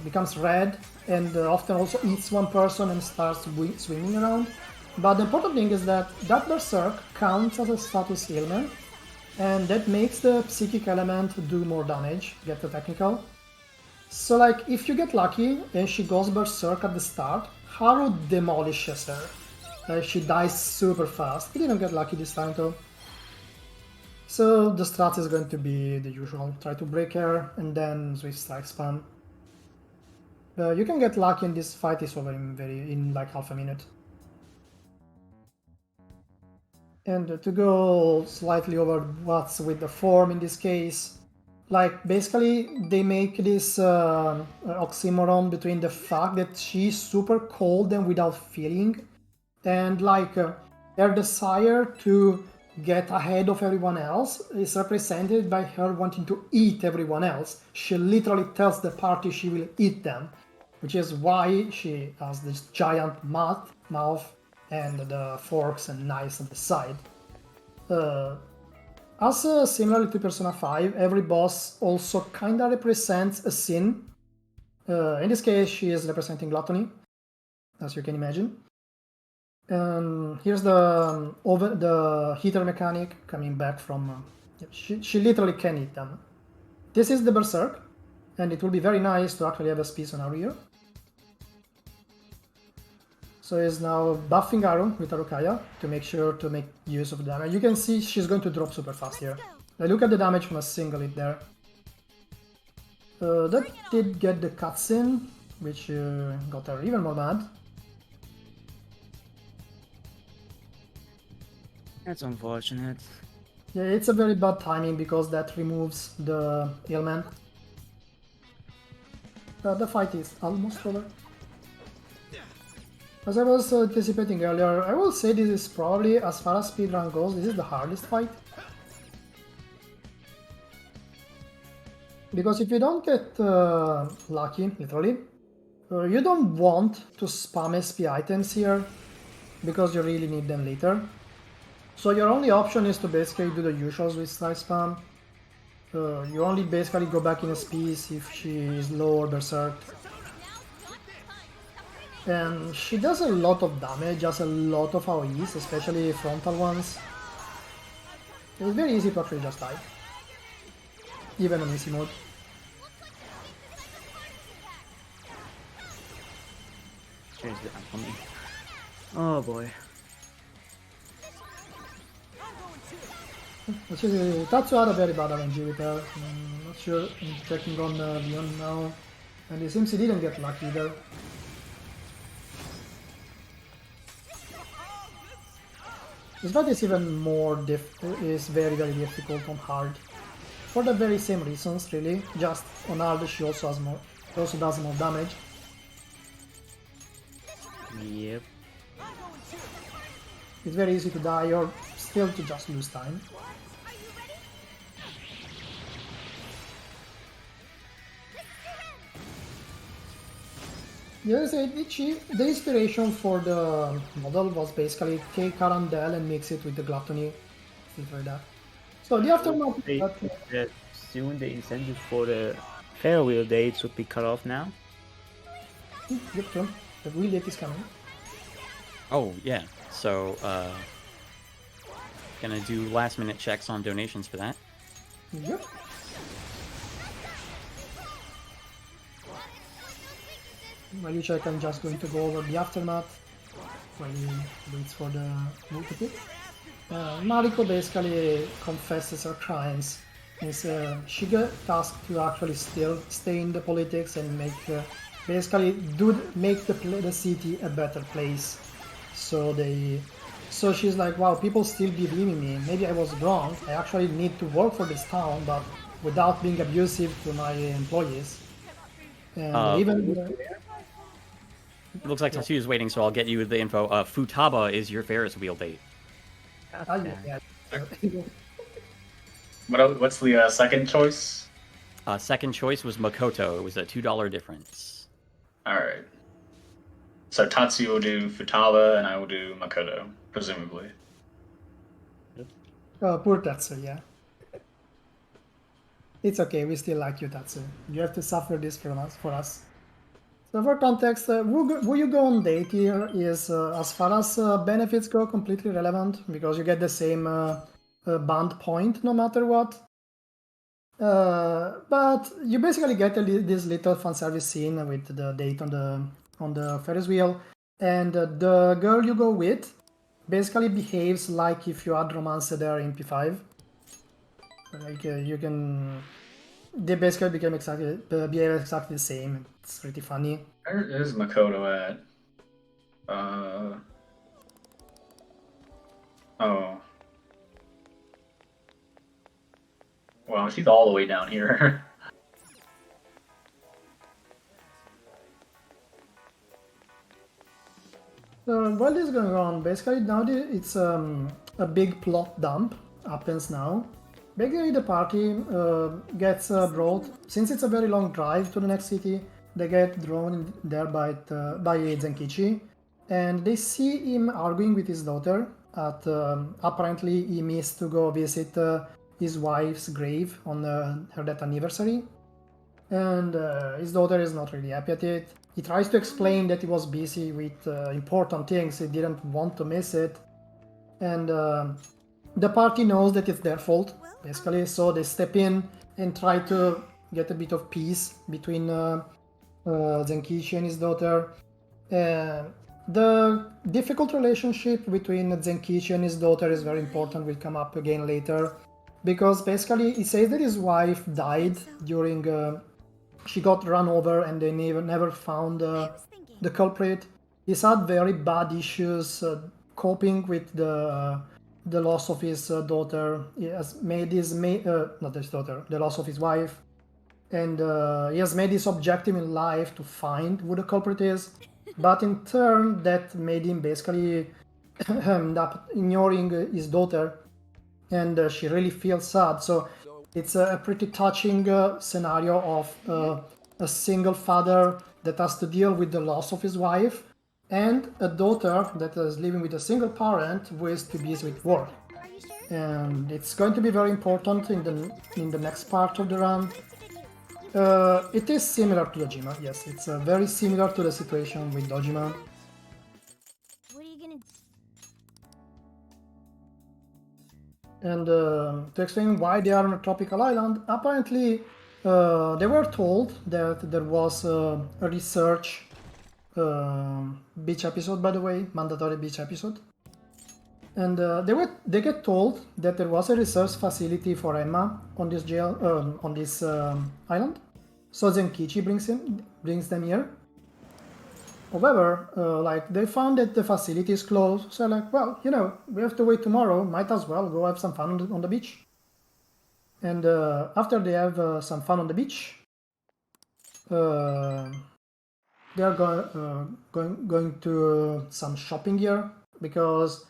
becomes red, and often also eats one person and starts swimming around. But the important thing is that berserk counts as a status ailment, and that makes the psychic element do more damage, get the technical. So like, if you get lucky and she goes berserk at the start, Haru demolishes her. Like, she dies super fast. He didn't get lucky this time though. So the strat is going to be the usual. Try to break her and then switch strike spam. You can get lucky and this fight is over in like half a minute. And to go slightly over what's with the form in this case, like basically they make this oxymoron between the fact that she's super cold and without feeling, and like her desire to get ahead of everyone else is represented by her wanting to eat everyone else. She literally tells the party she will eat them, which is why she has this giant mouth and the forks and knives on the side. Similarly to Persona 5, every boss also kinda represents a sin. In this case, she is representing gluttony, as you can imagine. And here's the heater mechanic coming back from... she literally can eat them. This is the berserk, and it will be very nice to actually have a space on our rear. So he's now buffing Aru with Arukaya to make sure to make use of the damage. You can see she's going to drop super fast here. Look at the damage from a single hit there. That did get the cutscene, which got her even more mad. That's unfortunate. Yeah, it's a very bad timing because that removes the ailment. The fight is almost over. As I was anticipating earlier, I will say this is probably, as far as speedrun goes, this is the hardest fight. Because if you don't get lucky, literally, you don't want to spam SP items here, because you really need them later. So your only option is to basically do the usuals with strike spam. You only basically go back in a piece if she is low or berserk. And she does a lot of damage, just a lot of AoEs, especially frontal ones. It's very easy to actually just die, even on easy mode. Here's the coming. Oh boy. Tatsu had a very bad RNG with her. Not sure, I'm checking on Leon now. And it seems he didn't get lucky either. This fight is even more is very difficult on hard. For the very same reasons, really. Just on hard she also has more, also does more damage. Yep. It's very easy to die or still to just lose time. Yes, the inspiration for the model was basically take Arundel and mix it with the gluttony, things like that. So the aftermath... That soon the incentive for the farewell dates would be cut off now. Yep, true. The real date is coming. Oh, yeah. So, gonna do last minute checks on donations for that. Yep. While you check, I'm just going to go over the aftermath while he waits for the move to pick. Mariko basically confesses her crimes. She got tasked to actually still stay in the politics and make basically make the city a better place. So she's like, wow, people still believe in me. Maybe I was wrong. I actually need to work for this town, but without being abusive to my employees. And even it looks like Tatsuya is waiting, so I'll get you the info. Futaba is your Ferris wheel date. yeah. What's the second choice? Second choice was Makoto. It was a $2 difference. Alright. So Tatsuya will do Futaba, and I will do Makoto, presumably. Poor Tatsu, yeah. It's okay, we still like you, Tatsu. You have to suffer this for us. So for context, who you go on date here is, as far as benefits go, completely relevant, because you get the same band point no matter what. But you basically get this little fan service scene with the date on the Ferris wheel, and the girl you go with basically behaves like if you had romanced her in P5. Like you can, they basically behave exactly the same. It's pretty funny. Where is Makoto at? Oh. Wow, she's all the way down here. While this is going on, basically now it's a big plot dump happens now. Basically the party gets brought, since it's a very long drive to the next city, they get drawn there by Zenkichi, and they see him arguing with his daughter at, apparently he missed to go visit his wife's grave on her death anniversary. And his daughter is not really happy at it. He tries to explain that he was busy with important things, he didn't want to miss it. And the party knows that it's their fault, basically, so they step in and try to get a bit of peace between Zenkichi and his daughter. The difficult relationship between Zenkichi and his daughter is very important, will come up again later. Because basically he says that his wife died during... she got run over and they never found the culprit. He's had very bad issues coping with the loss of his daughter. He has made not his daughter, the loss of his wife. And he has made his objective in life to find who the culprit is. But in turn, that made him basically end up ignoring his daughter. And she really feels sad. So it's a pretty touching scenario of a single father that has to deal with the loss of his wife, and a daughter that is living with a single parent who is too busy with work. And it's going to be very important in the next part of the run. It is similar to Dojima, yes, it's very similar to the situation with Dojima. What are you gonna... And to explain why they are on a tropical island, apparently they were told that there was a research beach episode, by the way, mandatory beach episode. And they get told that there was a research facility for Emma on this island. So Zenkichi brings them here. However, like they found that the facility is closed, so like, well, you know, we have to wait tomorrow. Might as well go have some fun on the beach. And after they have some fun on the beach, they are going to some shopping here, because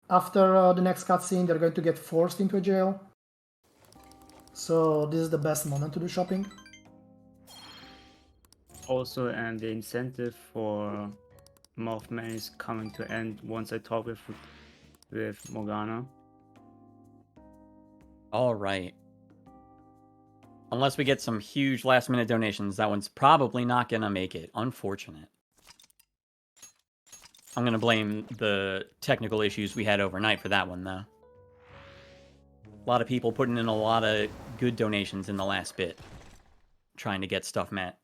after the next cutscene, they're going to get forced into a jail. So this is the best moment to do shopping. Also, and the incentive for Mothman is coming to end once I talk with Morgana. All right. Unless we get some huge last-minute donations, that one's probably not gonna make it. Unfortunate. I'm gonna blame the technical issues we had overnight for that one, though. A lot of people putting in a lot of good donations in the last bit, trying to get stuff met.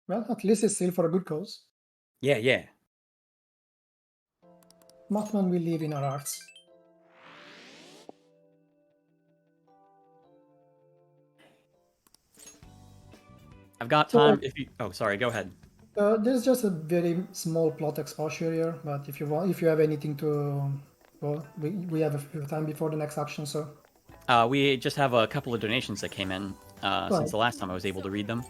Well, at least it's still for a good cause. Yeah, yeah. Mothman will live in our hearts. I've got time if you... Oh, sorry, go ahead. There's just a very small plot exposure here, but if you have anything to... Well, we have a few time before the next action, so... We just have a couple of donations that came in since the last time I was able to read them.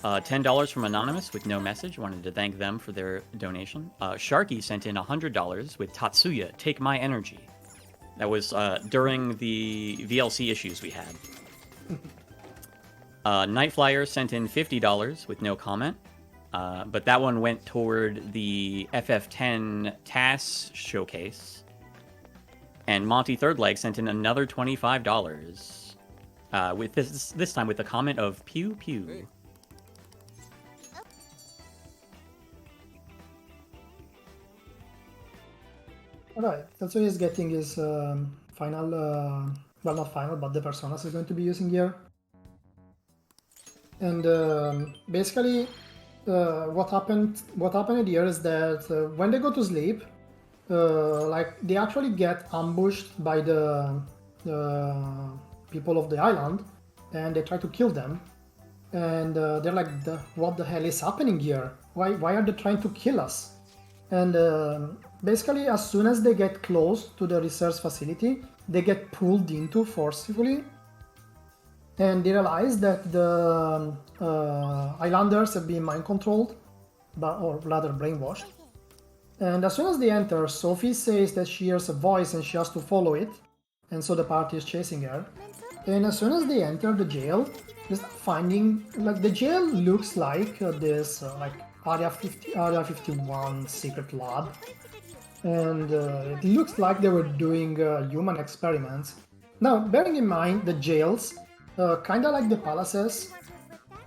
$10 from Anonymous with no message. Wanted to thank them for their donation. Sharky sent in $100 with Tatsuya, Take My Energy. That was during the VLC issues we had. Nightflyer sent in $50 with no comment. But that one went toward the FF10 TAS showcase. And Monty Thirdleg sent in another $25. with this time with the comment of pew pew. Alright, Tatsuya is getting his final, well, not final, but the personas he's going to be using here. And basically, what happened here is that when they go to sleep, like they actually get ambushed by the people of the island, and they try to kill them. And they're like, what the hell is happening here? Why are they trying to kill us? And basically, as soon as they get close to the research facility, they get pulled into forcefully, and they realize that the islanders have been mind controlled, or rather brainwashed. And as soon as they enter, Sophie says that she hears a voice and she has to follow it, and so the party is chasing her. And as soon as they enter the jail, they start finding, like, the jail looks like this like Area 51 secret lab, and it looks like they were doing human experiments. Now, bearing in mind the jails, kind of like the palaces,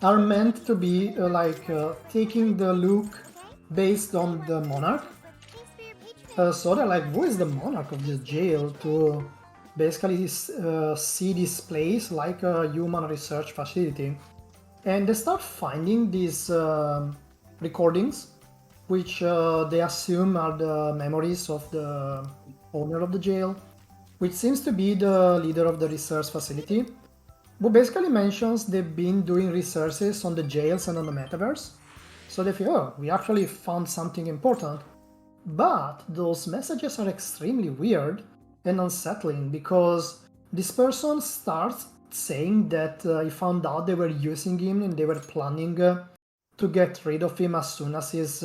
are meant to be taking the look based on the monarch. So they're like, who is the monarch of this jail, to basically see this place like a human research facility. And they start finding these recordings, which they assume are the memories of the owner of the jail, which seems to be the leader of the research facility, who basically mentions they've been doing researches on the jails and on the metaverse. So they feel, oh, we actually found something important. But those messages are extremely weird and unsettling, because this person starts saying that he found out they were using him and they were planning to get rid of him as soon as his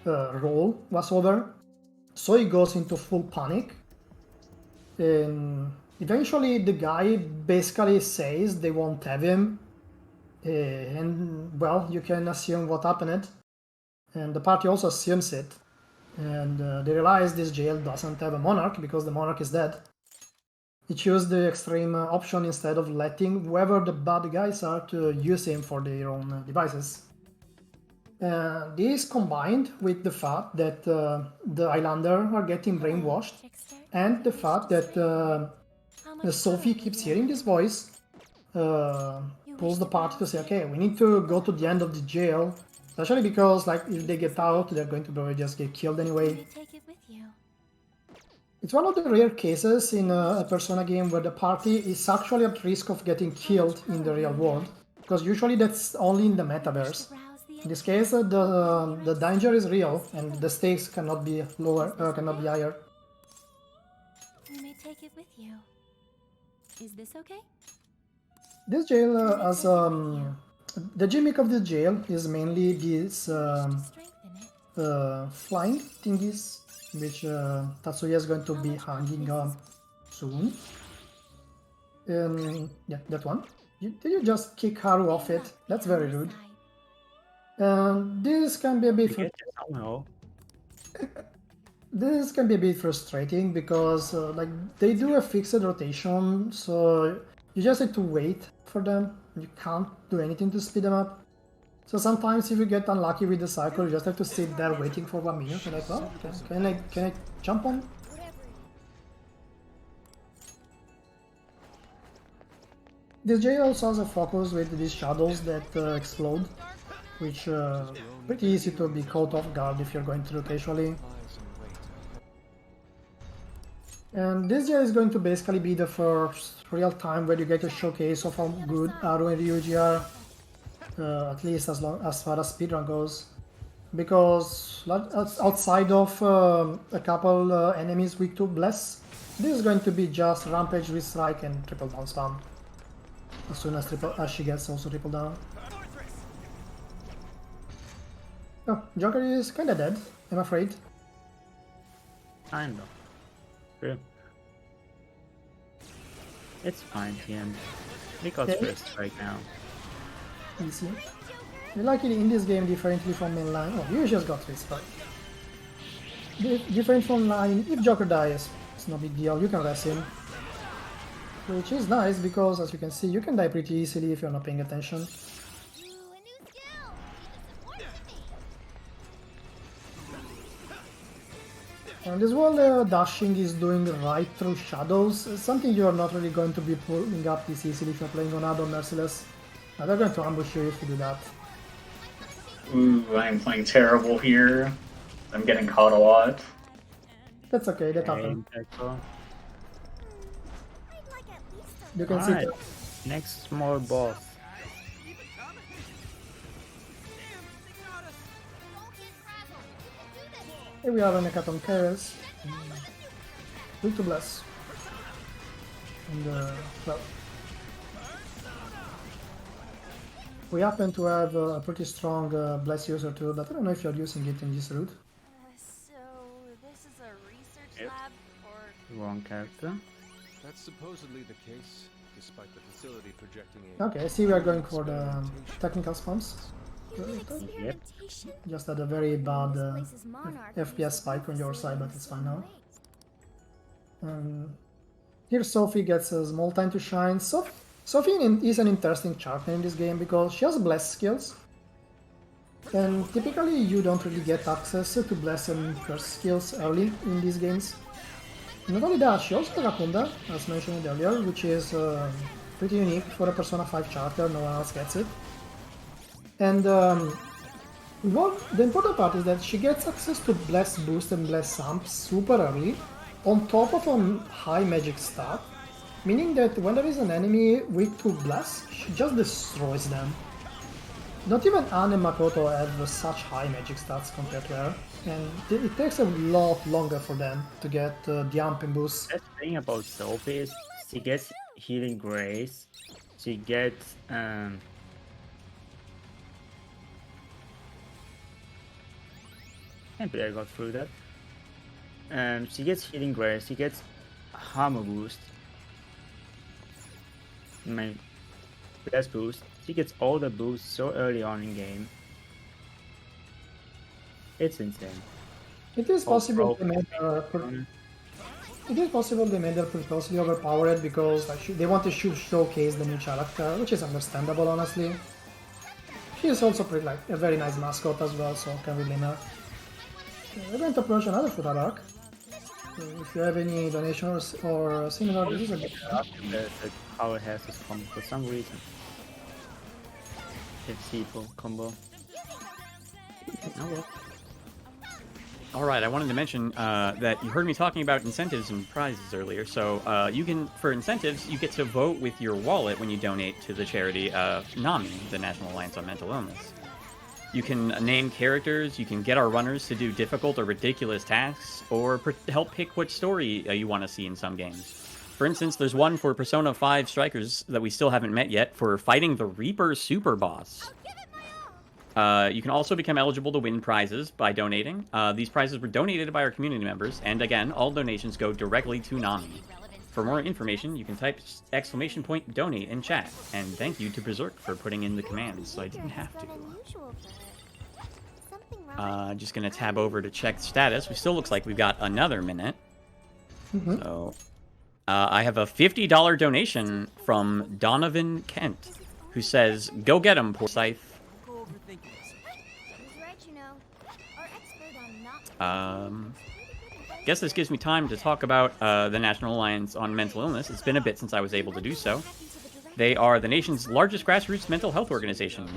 role was over. So he goes into full panic, and eventually the guy basically says they won't have him, and well, you can assume what happened, and the party also assumes it, and they realize this jail doesn't have a monarch because the monarch is dead. They choose the extreme option instead of letting whoever the bad guys are to use him for their own devices. This combined with the fact that the Islander are getting brainwashed, and the fact that Sophie keeps hearing this voice, pulls the party to say, okay, we need to go to the end of the jail, especially because, like, if they get out, they're going to probably just get killed anyway. It's one of the rare cases in a Persona game where the party is actually at risk of getting killed in the real world, because usually that's only in the metaverse. In this case, the danger is real, and the stakes cannot be cannot be higher. You may take it with you. Is this okay? This jail has the gimmick of the jail is mainly these flying thingies, which Tatsuya is going to be hanging soon. Yeah, that one. Did you just kick Haru off it? That's very rude. This can be a bit. This can be a bit frustrating because like they do a fixed rotation, so you just have to wait for them. You can't do anything to speed them up. So sometimes if you get unlucky with the cycle, you just have to sit there waiting for 1 minute. You're like, well, can I jump on? This jail also has a focus with these shadows that explode, which pretty easy to be caught off guard if you're going through casually. And this jail is going to basically be the first real time where you get a showcase of how good Aru and Ryuji are, at least as far as speedrun goes. Because outside of a couple enemies weak to Bless, this is going to be just Rampage with Strike and Triple Down spam. As soon as she gets also Triple Down. Oh, Joker is kinda dead, I'm afraid. Kinda. True. It's fine, TM. We got first right now. Easy. Luckily in this game, differently from mainline, oh, you just got this strike. Different from line, if Joker dies, it's no big deal, you can rest him. Which is nice because, as you can see, you can die pretty easily if you're not paying attention. Ooh, a new skill. And this wall dashing is doing right through shadows, something you're not really going to be pulling up this easily if you're playing on Ado Merciless. Now they're going to ambush you if you do that. Ooh, I'm playing terrible here. I'm getting caught a lot. That's okay, that happens. You can see Alright, next small boss. here we are on a cat on Keres. Will to bless. And well, we happen to have a pretty strong bless user too, but I don't know if you're using it in this route. So this is a research Yep. lab, or Wrong character. That's supposedly the case, despite the facility projecting a Okay, I see we are going for the technical spawns. Yep. Just had a very bad FPS spike on your side, but it's fine now. Here Sophie gets a small time to shine. Sophie is an interesting character in this game because she has bless skills. And typically you don't really get access to bless and curse skills early in these games. Not only that, she also has Rakunda, as mentioned earlier, which is pretty unique for a Persona 5 character, no one else gets it. And the important part is that she gets access to Bless Boost and Bless Amp super early, on top of a high magic stat, meaning that when there is an enemy weak to Bless, she just destroys them. Not even Anne and Makoto have such high magic stats compared to her, and it takes a lot longer for them to get the amping boost. The thing about Sophie is she gets Healing Grace, she gets can't believe I got through that. She gets Healing Grace, she gets Armor Boost, Bless Boost. She gets all the boosts so early on in game. It's insane. It is possible they made her purposely overpowered because they want to showcase the new character, which is understandable, honestly. She is also pretty, like, a very nice mascot as well, so can we blame her? We're going to approach another Futaba Hack. If you have any donations or similar, this is a good The power has this combo for some reason. FC combo. Oh well. Alright, I wanted to mention that you heard me talking about incentives and prizes earlier. So you can, for incentives, you get to vote with your wallet when you donate to the charity NAMI, the National Alliance on Mental Illness. You can name characters, you can get our runners to do difficult or ridiculous tasks, or help pick which story you want to see in some games. For instance, there's one for Persona 5 Strikers that we still haven't met yet for fighting the Reaper Super Boss. You can also become eligible to win prizes by donating. These prizes were donated by our community members, and again, all donations go directly to NAMI. For more information, you can type !donate in chat, and thank you to Berserk for putting in the commands, so I didn't have to. Just gonna tab over to check status. We still looks like we've got another minute. So, I have a $50 donation from Donovan Kent, who says, "Go get him, poor Scythe." Guess this gives me time to talk about the National Alliance on Mental Illness. It's been a bit since I was able to do so. They are the nation's largest grassroots mental health organization,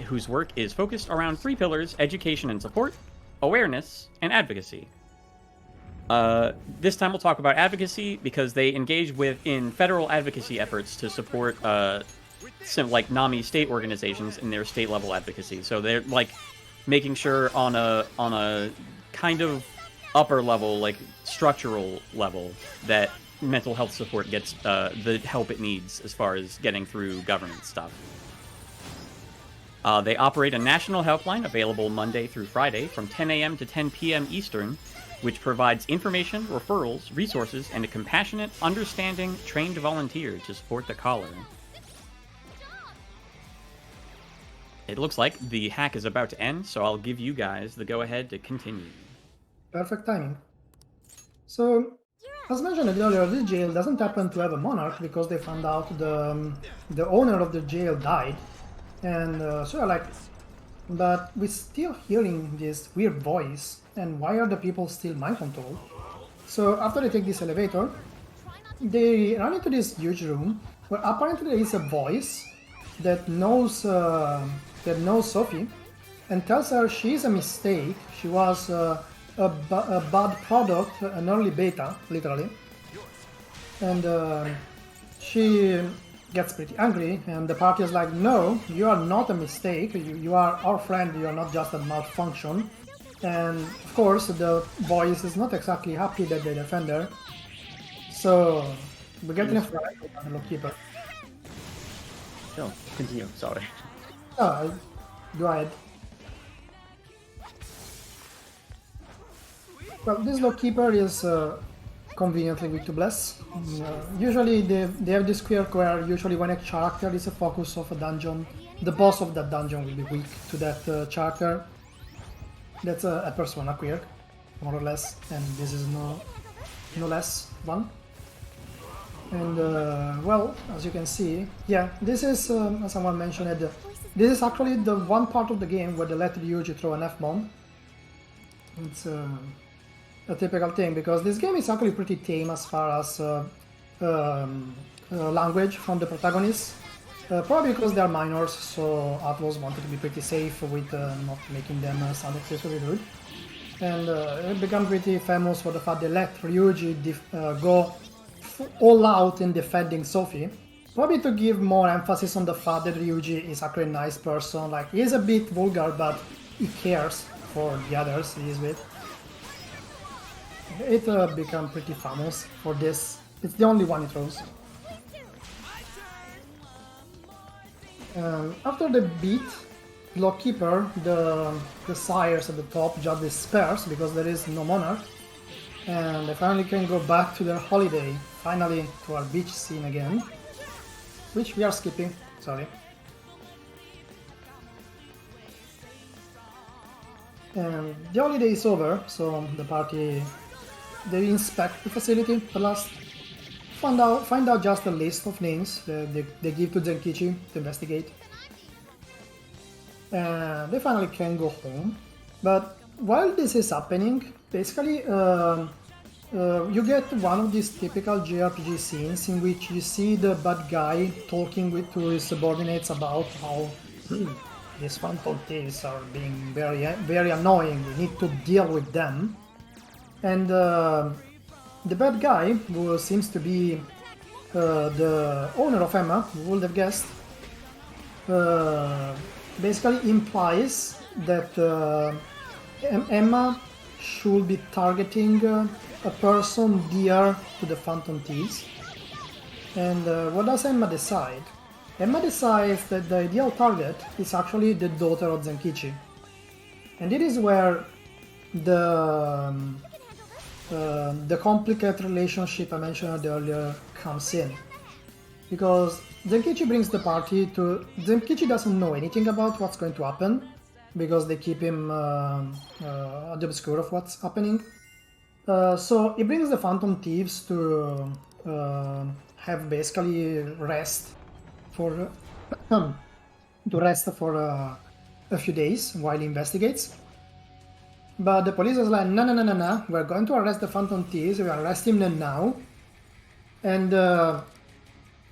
whose work is focused around 3 pillars: education and support, awareness, and advocacy. This time we'll talk about advocacy because they engage in federal advocacy efforts to support like NAMI state organizations in their state level advocacy. So they're like making sure on a kind of upper level, like structural level, that mental health support gets the help it needs as far as getting through government stuff. They operate a national helpline available Monday through Friday from 10 a.m. to 10 p.m. Eastern, which provides information, referrals, resources, and a compassionate, understanding, trained volunteer to support the caller. It looks like the hack is about to end, so I'll give you guys the go-ahead to continue. Perfect timing. So, As mentioned earlier, this jail doesn't happen to have a monarch because they found out the owner of the jail died. And so you're like, but we're still hearing this weird voice, and why are the people still mind controlled? So after they take this elevator, they run into this huge room where apparently there is a voice that knows Sophie and tells her she's a mistake. She was a bad product, an early beta, literally. And she gets pretty angry, and the party is like, no, you are not a mistake, you are our friend, you are not just a malfunction. And of course the voice is not exactly happy that they defend her. So we get in a fight with the lockkeeper. No, continue, sorry. Go ahead. Well, this lockkeeper is conveniently weak to bless. Usually they have this quirk where usually when a character is a focus of a dungeon, the boss of that dungeon will be weak to that character. That's a persona quirk, more or less, and this is no less one. And well, as you can see, yeah, this is, as someone mentioned, this is actually the one part of the game where they let Ryuji throw an F-bomb. It's a typical thing, because this game is actually pretty tame as far as language from the protagonists. Probably because they are minors, so Atlas wanted to be pretty safe with not making them sound excessively rude. And it became pretty famous for the fact they let Ryuji go all out in defending Sophie. Probably to give more emphasis on the fact that Ryuji is actually a nice person. Like, he is a bit vulgar, but he cares for the others he is with. It became pretty famous for this. It's the only one he throws. After the beat, Lockkeeper, the sires at the top just despairs because there is no monarch, and they finally can go back to their holiday, finally to our beach scene again, which we are skipping, sorry. And the holiday is over, so the party, they inspect the facility at last, find out just a list of names they give to Zenkichi to investigate. And they finally can go home. But while this is happening, basically you get one of these typical JRPG scenes in which you see the bad guy talking to his subordinates about how these phantom thieves are being very, very annoying, we need to deal with them. And the bad guy, who seems to be the owner of Emma, who would have guessed, basically implies that Emma should be targeting a person dear to the Phantom Thieves. And what does Emma decide? Emma decides that the ideal target is actually the daughter of Zenkichi. And it is where the complicated relationship I mentioned earlier comes in. Because Zenkichi brings the party to... Zenkichi doesn't know anything about what's going to happen, because they keep him at the obscure of what's happening. So he brings the Phantom Thieves to have basically rest for... a few days while he investigates. But the police is like, no, we're going to arrest the Phantom Thieves, we arrest him now. And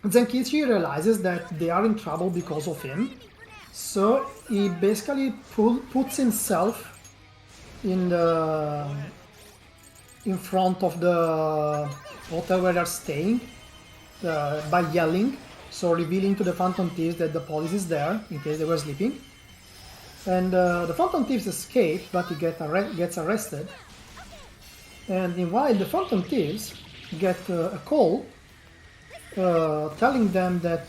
Zenkichi realizes that they are in trouble because of him. So he basically puts himself in front of the hotel where they're staying by yelling, so revealing to the Phantom Thieves that the police is there in case they were sleeping. And the Phantom Thieves escape, but he gets arrested. And meanwhile, the Phantom Thieves get a call telling them that,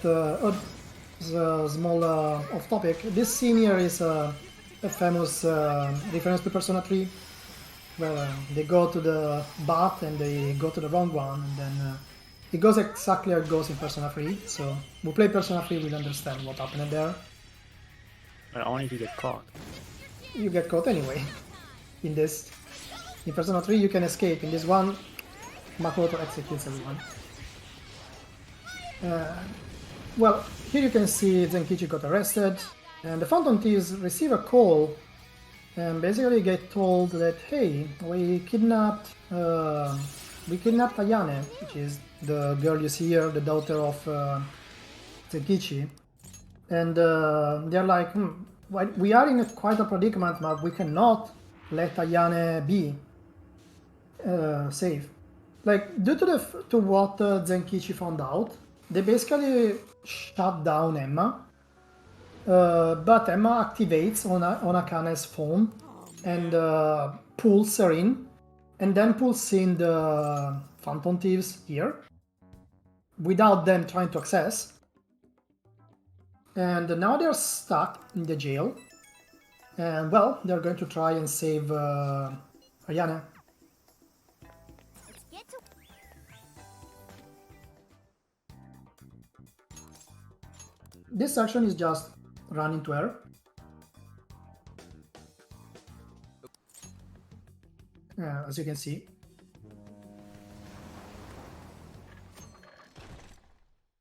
small off topic, this scene here is a famous reference to Persona 3, where they go to the bath and they go to the wrong one, and then it goes exactly how it goes in Persona 3, so who play Persona 3 will understand what happened there. But only if you get caught. You get caught anyway. In Persona 3 you can escape. In this one, Makoto executes everyone. Well, here you can see Zenkichi got arrested, and the Phantom Thieves receive a call and basically get told that, hey, we kidnapped Ayane, which is the girl you see here, the daughter of Zenkichi. And they're like, we are in quite a predicament, but we cannot let Ayane be safe. Like, due to what Zenkichi found out, they basically shut down Emma. But Emma activates on Akane's phone and pulls her in, and then pulls in the Phantom Thieves here without them trying to access. And now they're stuck in the jail. And well, they're going to try and save Ayane. This section is just run into her. As you can see.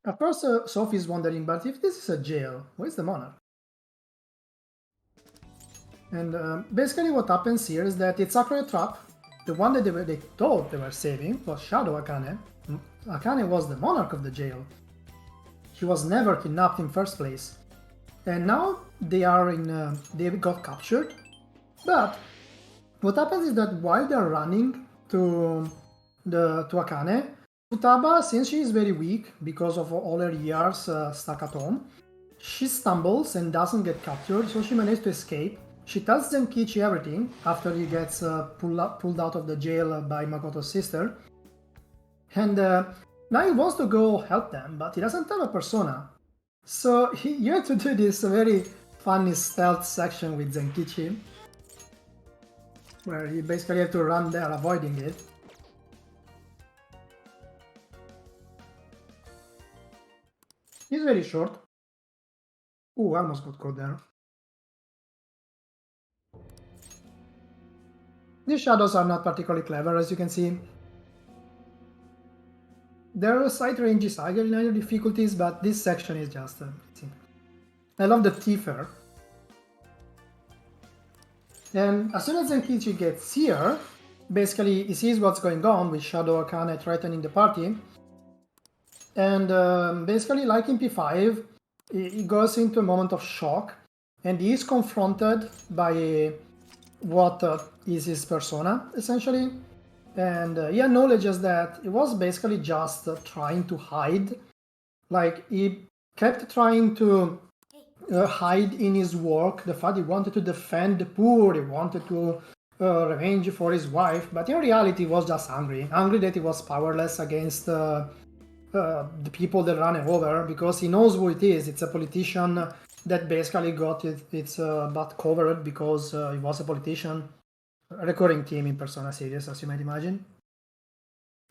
At first, Sophie's wondering, but if this is a jail, where's the monarch? And basically what happens here is that it's actually a trap. The one that they thought they were saving was Shadow Akane. Akane was the monarch of the jail. He was never kidnapped in first place. And now they are in, they got captured. But what happens is that while they're running to Akane, Futaba, since she is very weak because of all her years stuck at home, she stumbles and doesn't get captured, so she managed to escape. She tells Zenkichi everything after he gets pulled out of the jail by Makoto's sister. And now he wants to go help them, but he doesn't have a persona. So you have to do this very funny stealth section with Zenkichi, where you basically have to run there avoiding it. He's very short. Ooh, I almost got caught there. These shadows are not particularly clever, as you can see. Their sight range is higher in other difficulties, but this section is just I love the Tifer. And as soon as Zenkichi gets here, basically he sees what's going on with Shadow Akane threatening the party. And basically, like in P5, he goes into a moment of shock, and he is confronted by what is his persona, essentially. And he acknowledges that it was basically just trying to hide. Like, he kept trying to hide in his work the fact he wanted to defend the poor, he wanted to revenge for his wife, but in reality he was just angry that he was powerless against the people that ran him over, because he knows who it is. It's a politician that basically got its butt covered because he was a politician. A recurring theme in Persona series, as you might imagine.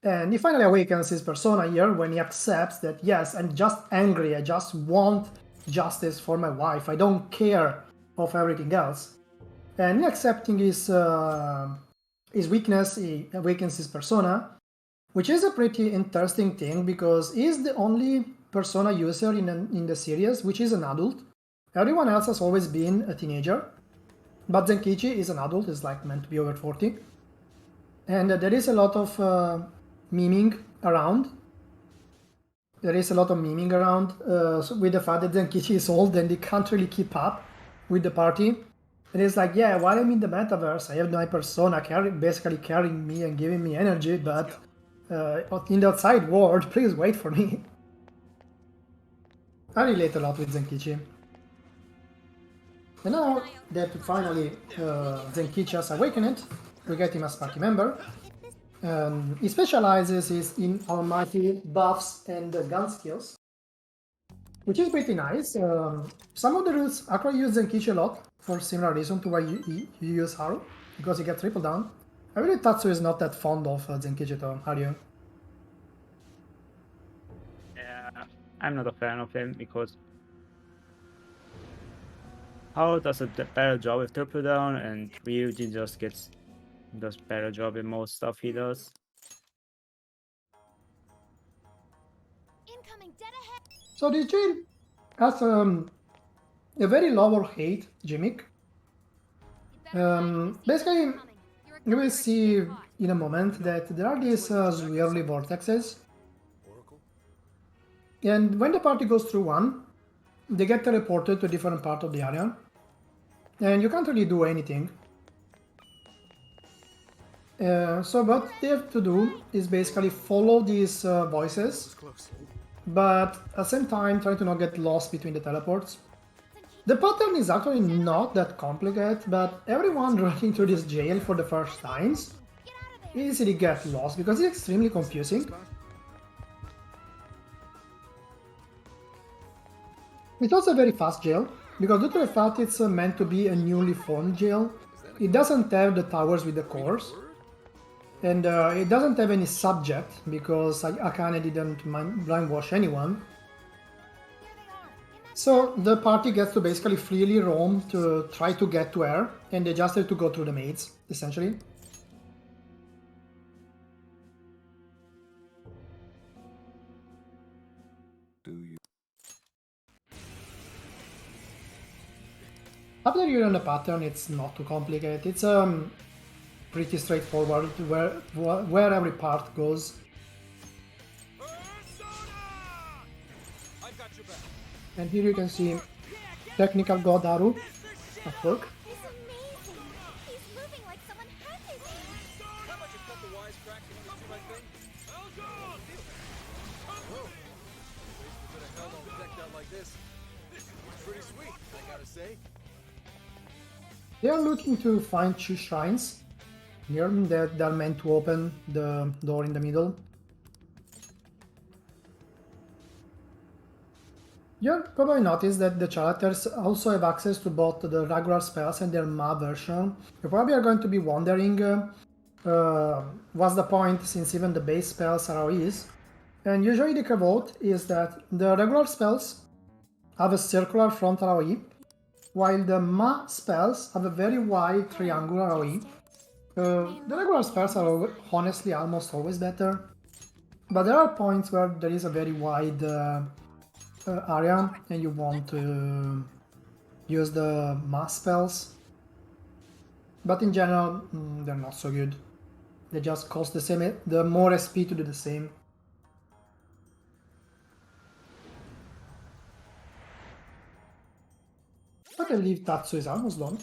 And he finally awakens his persona here when he accepts that, yes, I'm just angry, I just want justice for my wife, I don't care of everything else. And in accepting his weakness, he awakens his persona, which is a pretty interesting thing because he's the only persona user in the series which is an adult. Everyone else has always been a teenager, but Zenkichi is an adult, is like meant to be over 40. And there is a lot of memeing around. With the fact that Zenkichi is old and he can't really keep up with the party. And it's like, yeah, while I'm in the metaverse, I have my persona basically carrying me and giving me energy, but in the outside world, please wait for me. I relate a lot with Zenkichi. And now that finally Zenkichi has awakened, we get him as party member. He specializes in almighty buffs and gun skills, which is pretty nice. Some of the rules actually use Zenkichi a lot for similar reason to why you use Haru, because you get triple down. I really Tatsuya is not that fond of Zenkichi though, are you? Yeah, I'm not a fan of him because Haru does a better job with triple down, and Ryuji just does better job in most stuff he does. So this jail has a very lower height gimmick. Basically, you will see in a moment that there are these swirly vortexes. And when the party goes through one, they get teleported to a different part of the area. And you can't really do anything. So what they have to do is basically follow these voices, but at the same time try to not get lost between the teleports. The pattern is actually not that complicated, but everyone running through this jail for the first times easily get lost because it's extremely confusing. It's also a very fast jail, because due to the fact it's meant to be a newly formed jail, it doesn't have the towers with the cores, and it doesn't have any subject, because Akane didn't blindwash anyone. So the party gets to basically freely roam to try to get to her, and they just have to go through the maids, essentially. After you learn the pattern, it's not too complicated. It's pretty straightforward where every part goes. And here you can see technical God Haru at work. He's amazing. He's moving like someone has his hands. How about you cut the wisecrack and just do my thing? Whoa. Basically put a hell on decked out like this. This is pretty sweet, I gotta say. They are looking to find 2 shrines here that are meant to open the door in the middle. You'll probably notice that the characters also have access to both the regular spells and their Ma version. You probably are going to be wondering what's the point, since even the base spells are AoEs. And usually the caveat is that the regular spells have a circular frontal AoE, while the Ma spells have a very wide triangular AoE. The regular spells are honestly almost always better, but there are points where there is a very wide area and you want to use the Ma spells. But in general, they're not so good. They just cost the same, the more SP to do the same. I believe Tatsu is almost done.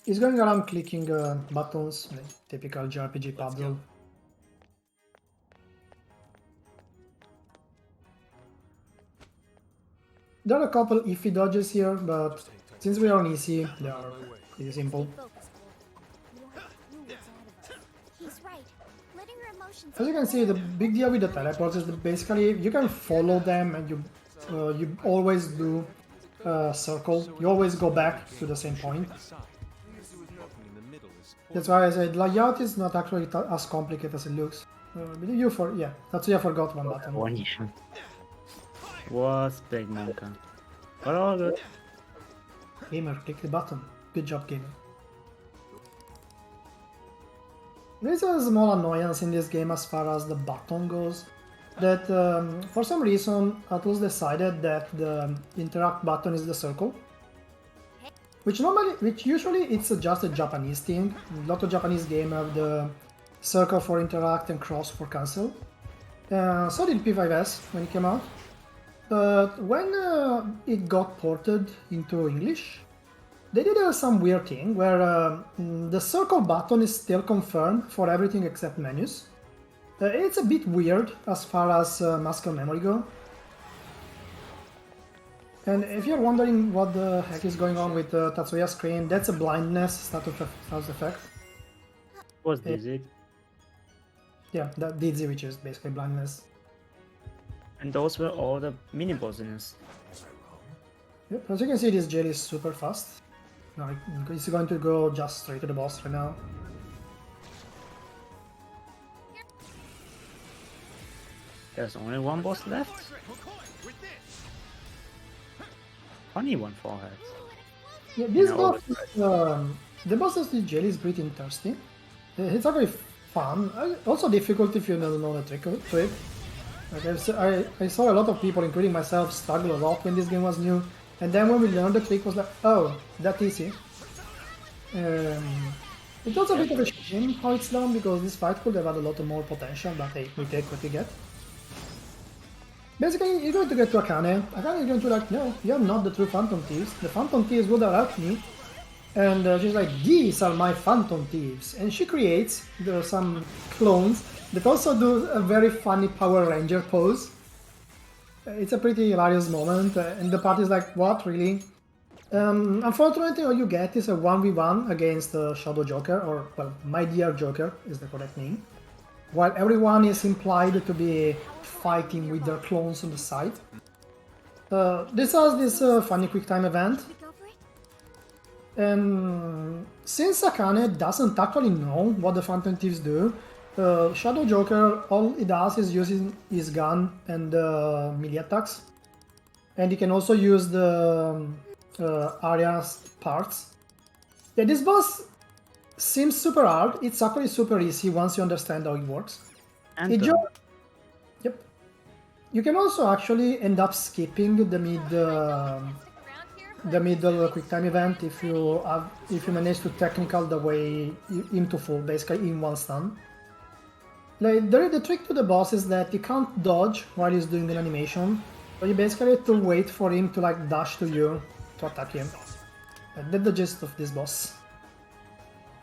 He's going around clicking buttons, like typical JRPG puzzle. There are a couple iffy dodges here, but since we are on easy, they are pretty simple. He's right. Letting her emotions. As you can see, the big deal with the teleports is that basically you can follow them and you always do circle. You always go back to the same point. That's why I said layout is not actually as complicated as it looks. Tatsuya forgot one button. What's big Monka? But all good. Gamer, click the button. Good job, gamer. There's a small annoyance in this game as far as the button goes. That for some reason Atlus decided that the interact button is the circle. Which usually it's just a Japanese thing. A lot of Japanese games have the circle for interact and cross for cancel. So did P5S when it came out. But when it got ported into English, they did some weird thing where the circle button is still confirmed for everything except menus. It's a bit weird as far as muscle memory go. And if you're wondering what the heck is going on with Tatsuya's screen, that's a blindness status effect. What's Dizzy? Yeah, that Dizzy, which is basically blindness. And those were all the mini bosses. Yep, as you can see, this jail is super fast. Now it's going to go just straight to the boss right now. There's only one boss left. Funny one forehead. Yeah, this boss, the boss of the jail is pretty interesting. It's actually fun. Also difficult if you don't know the trick to it. Like I saw a lot of people, including myself, struggle a lot when this game was new, and then when we learned the trick, was like, oh, that easy. It was a bit of a shame how it's done, because this fight could have had a lot more potential, but hey, we take what we get. Basically, you're going to get to Akane. Akane is going to like, no, you're not the true Phantom Thieves. The Phantom Thieves would have helped me. And she's like, these are my Phantom Thieves. And she creates some clones that also do a very funny Power Ranger pose. It's a pretty hilarious moment, and the party is like, what, really? Unfortunately, all you get is a 1v1 against Shadow Joker, or, well, My Dear Joker is the correct name. While everyone is implied to be fighting with their clones on the side. This has this funny quick time event. And since Akane doesn't actually know what the Phantom Thieves do, Shadow Joker, all he does is using his gun and melee attacks. And he can also use the Arya's parts. Yeah, this boss seems super hard. It's actually super easy once you understand how it works. And Yep. You can also actually end up skipping the middle quick time event if you manage to technical the way into full, basically in one stun. Like the trick to the boss is that you can't dodge while he's doing an animation, but you basically have to wait for him to like dash to you to attack him. And that's the gist of this boss.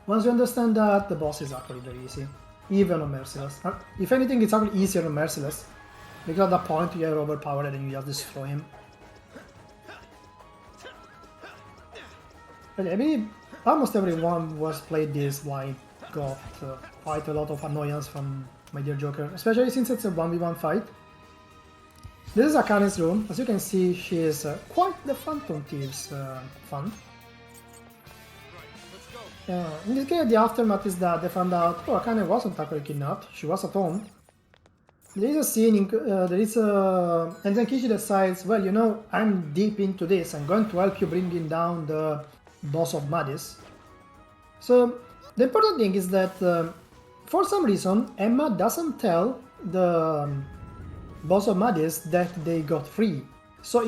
Once you understand that, the boss is actually very easy, even on Merciless. If anything, it's actually easier on Merciless, because at that point you are overpowered and you just destroy him. I mean, almost everyone who has played this like got quite a lot of annoyance from My Dear Joker, especially since it's a 1v1 fight. This is Akane's room. As you can see, she is quite the Phantom Thieves fan. In this case, the aftermath is that they found out, oh, Akane wasn't actually kidnapped, she was at home. There is a scene, and then Kishi decides, well, you know, I'm deep into this, I'm going to help you bringing down the boss of Madis. So, the important thing is that, for some reason, Emma doesn't tell the boss of Madis that they got free. So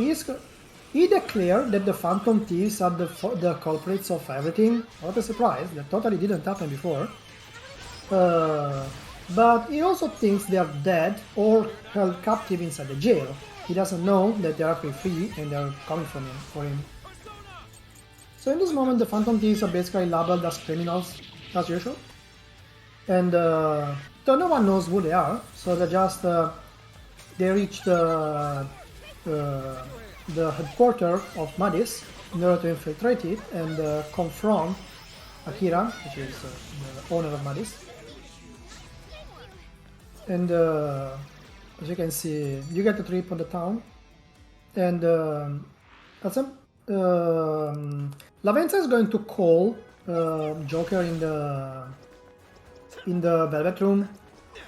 he declared that the Phantom Thieves are the culprits of everything. What a surprise, that totally didn't happen before. But he also thinks they are dead or held captive inside the jail. He doesn't know that they are actually free and they are coming for him. So in this moment, the Phantom Thieves are basically labeled as criminals, as usual. And so no one knows who they are, so they reach the headquarters of Madis in order to infiltrate it and confront Akira, which is the owner of Madis. And as you can see, you get a trip on the town, and Lavenza is going to call Joker in the Velvet Room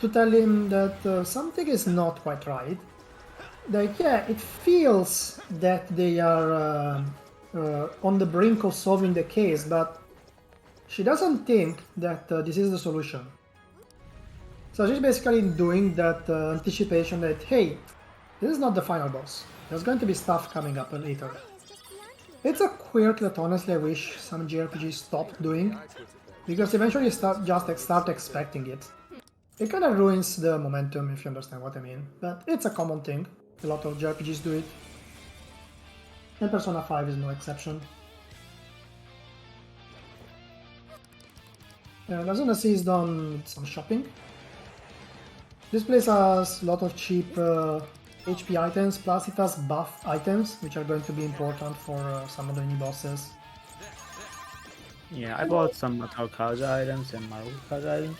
to tell him that something is not quite right. Like, yeah, it feels that they are on the brink of solving the case, but she doesn't think that this is the solution. So she's basically doing that anticipation that, hey, this is not the final boss. There's going to be stuff coming up later. It's a quirk that honestly I wish some JRPGs stopped doing, because eventually you start expecting it. It kind of ruins the momentum, if you understand what I mean, but it's a common thing. A lot of JRPGs do it, and Persona 5 is no exception. And as soon as he's done some shopping, this place has a lot of cheap HP items, plus it has buff items, which are going to be important for some of the new bosses. Yeah, I bought some Metal Kaja items and Maru Kaja items.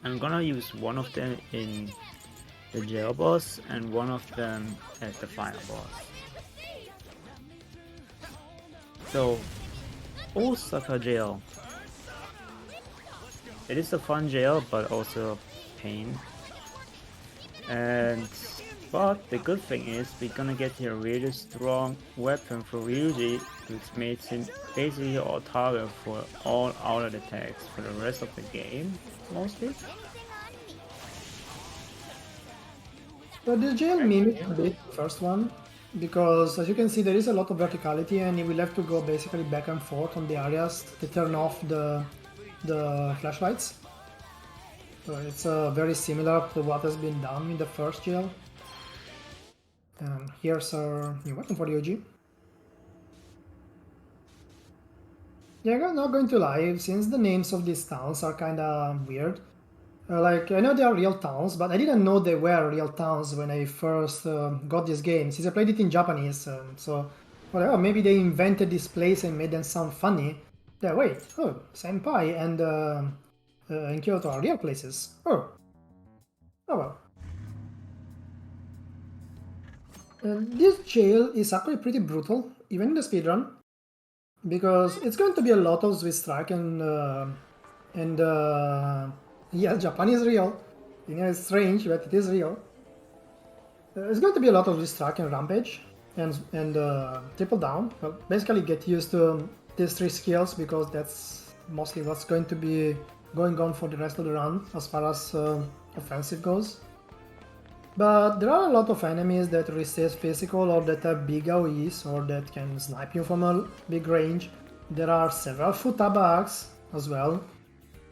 I'm gonna use one of them in the jail boss and one of them at the final boss. So, Osaka jail. It is a fun jail, but also pain. But the good thing is we're gonna get a really strong weapon for Ryuji, which makes him basically a target for all outlet attacks for the rest of the game, mostly. So this jail mimics a bit the first one, because as you can see there is a lot of verticality and you will have to go basically back and forth on the areas to turn off the flashlights. So it's very similar to what has been done in the first jail. And here's our new weapon for the OG. Yeah, I'm not going to lie, since the names of these towns are kinda weird. Like, I know they are real towns, but I didn't know they were real towns when I first got this game, since I played it in Japanese, so... Well, maybe they invented this place and made them sound funny. Yeah, wait, oh, Senpai and Kyoto are real places. Oh. Oh well. This jail is actually pretty brutal, even in the speedrun, because it's going to be a lot of Swiss strike and yeah, Japan is real. You know, it's strange, but it is real. It's going to be a lot of Swiss strike and rampage and triple down. Well, basically get used to these three skills because that's mostly what's going to be going on for the rest of the run as far as offensive goes. But there are a lot of enemies that resist physical or that have big AoEs or that can snipe you from a big range. There are several Futaba Hacks as well.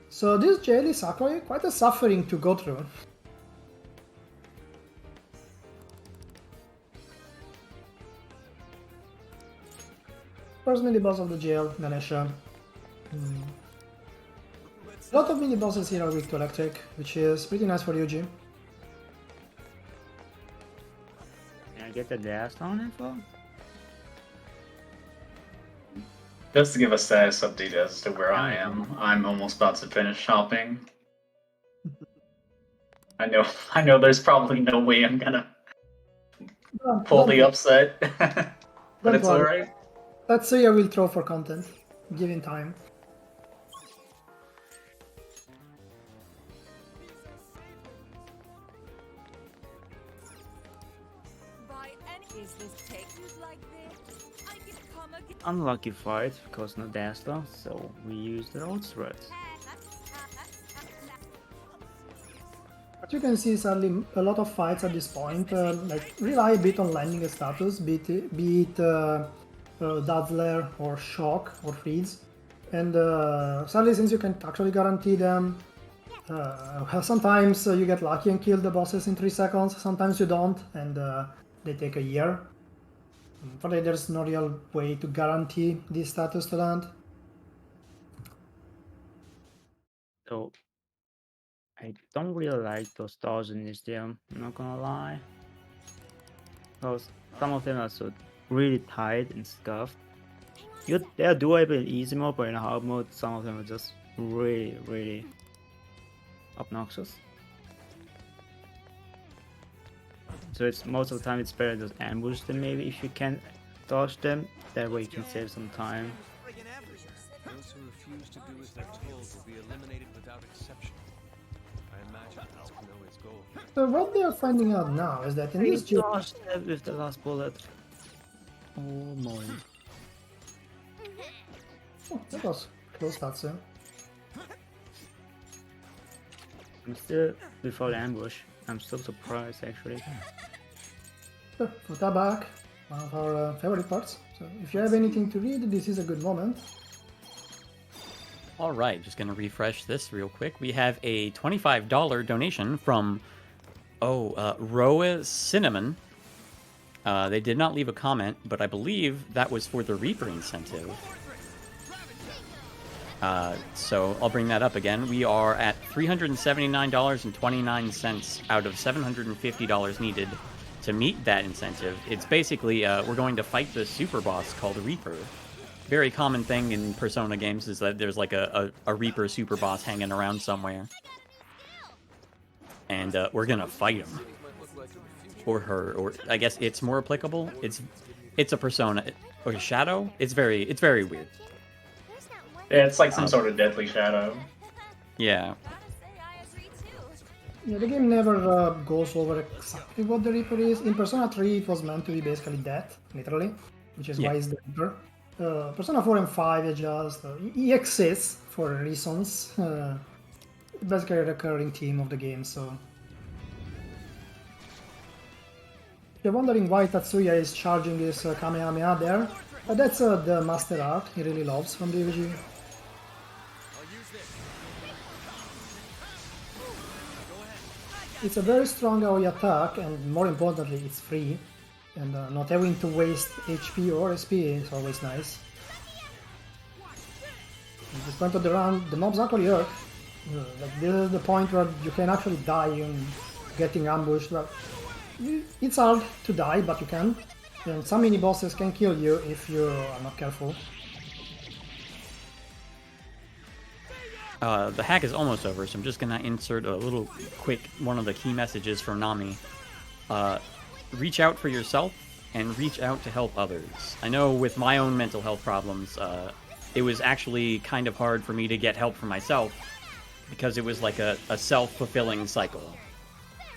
So this jail is actually quite a suffering to go through. First mini boss of the jail, Ganesha. A lot of mini bosses here are weak to electric, which is pretty nice for Yuji. Can I get the dash on info? Just to give a status update as to where I am, I'm almost about to finish shopping. I know there's probably no way I'm gonna pull the upset, but it's alright. Tatsuya will throw for content, given time. Unlucky fight because no Dazzler, so we use the old thread. What you can see is sadly a lot of fights at this point like rely a bit on landing a status, be it Dazzler or Shock or Freeze. And sadly, since you can actually guarantee them, sometimes you get lucky and kill the bosses in 3 seconds, sometimes you don't, and they take a year. But there's no real way to guarantee this status to land. So I don't really like those stars in this game, I'm not gonna lie. Because some of them are so really tight and scuffed. They are doable in easy mode, but in hard mode, some of them are just really obnoxious. So it's most of the time it's better to just ambush them maybe if you can dodge them, that way you can save some time. Those who refuse to do as they're told will be eliminated without exception. I imagine that's Konoe's goal. So what they are finding out now is that in this jail... dodged them with the last bullet. Oh my. Oh, that was close, Tatsu. I'm still before the ambush. I'm still surprised actually. So, Futaba, one of our favorite parts. So if you have anything to read, this is a good moment. All right, just gonna refresh this real quick. We have a $25 donation from Roa Cinnamon. They did not leave a comment, but I believe that was for the Reaper incentive. So I'll bring that up again. We are at $379.29 out of $750 needed to meet that incentive. It's basically, we're going to fight the super boss called Reaper. Very common thing in Persona games is that there's like a Reaper super boss hanging around somewhere. And we're gonna fight him. Or her, or I guess it's more applicable. It's a Persona. Or a Shadow? It's very weird. Yeah, it's like some sort of deadly shadow. Yeah. Yeah, the game never goes over exactly what the Reaper is. In Persona 3 it was meant to be basically death, literally, which is why it's the Reaper. Persona 4 and 5 is just... he exists for reasons. Basically a recurring theme of the game, so... you're wondering why Tatsuya is charging his Kamehameha there, that's the master art he really loves from Ryuji. It's a very strong AoE attack, and more importantly, it's free. And not having to waste HP or SP is always nice. At this point of the round, the mobs actually hurt. Like, this is the point where you can actually die in getting ambushed. Well, it's hard to die, but you can. And some mini bosses can kill you if you are not careful. The hack is almost over, so I'm just gonna insert a little quick one of the key messages from Nami. Reach out for yourself and reach out to help others. I know with my own mental health problems, it was actually kind of hard for me to get help for myself because it was like a self-fulfilling cycle.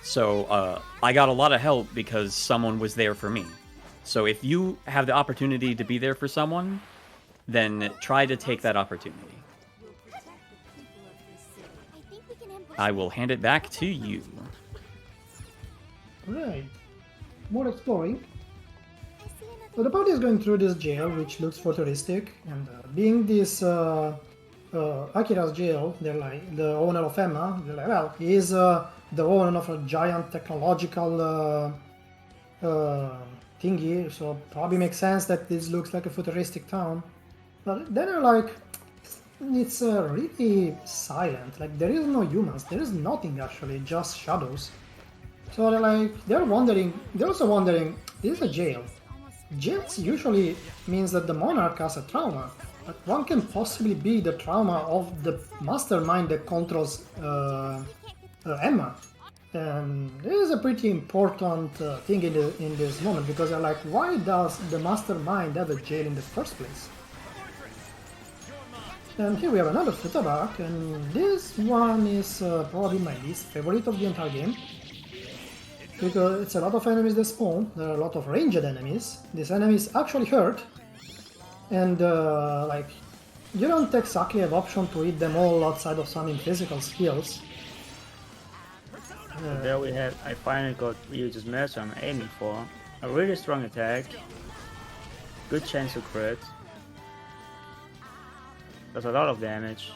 So I got a lot of help because someone was there for me. So if you have the opportunity to be there for someone, then try to take that opportunity. I will hand it back to you. Right. More exploring. So the party is going through this jail, which looks futuristic, and being this Akira's jail, they're like the owner of Emma. They're like, well, he is the owner of a giant technological thingy, so probably makes sense that this looks like a futuristic town. But then they're like, it's really silent. Like, there is no humans. There is nothing actually, just shadows. So they're also wondering, this is a jail. Jails usually means that the monarch has a trauma. But what can possibly be the trauma of the mastermind that controls Emma? And this is a pretty important thing in this moment, because they're like, why does the mastermind have a jail in the first place? And here we have another Futaba Hack, and this one is probably my least favorite of the entire game. Because it's a lot of enemies that spawn, there are a lot of ranged enemies, these enemies actually hurt, and like, you don't exactly have option to hit them all outside of some physical skills. There we have, I finally got Ryuji's match I'm aiming for. A really strong attack, good chance to crit. Does a lot of damage.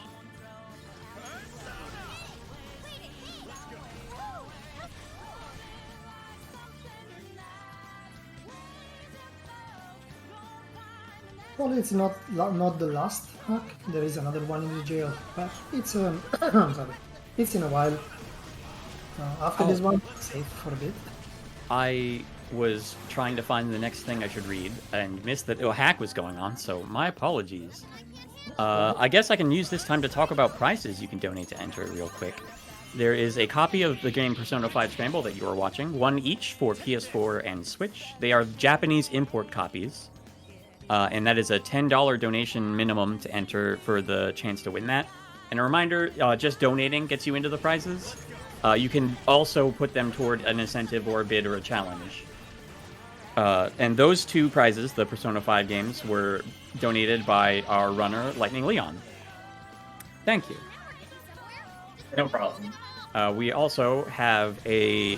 Well, it's not the last hack. There is another one in the jail, but it's I'm sorry, it's in a while. After this one, save for a bit. I was trying to find the next thing I should read and missed that a hack was going on, so my apologies. I guess I can use this time to talk about prices you can donate to enter real quick. There is a copy of the game Persona 5 Scramble that you are watching, one each for PS4 and Switch. They are Japanese import copies, and that is a $10 donation minimum to enter for the chance to win that. And a reminder, just donating gets you into the prizes. You can also put them toward an incentive or a bid or a challenge. And those two prizes, the Persona 5 games, were donated by our runner, Lightningleon. Thank you. No problem. We also have a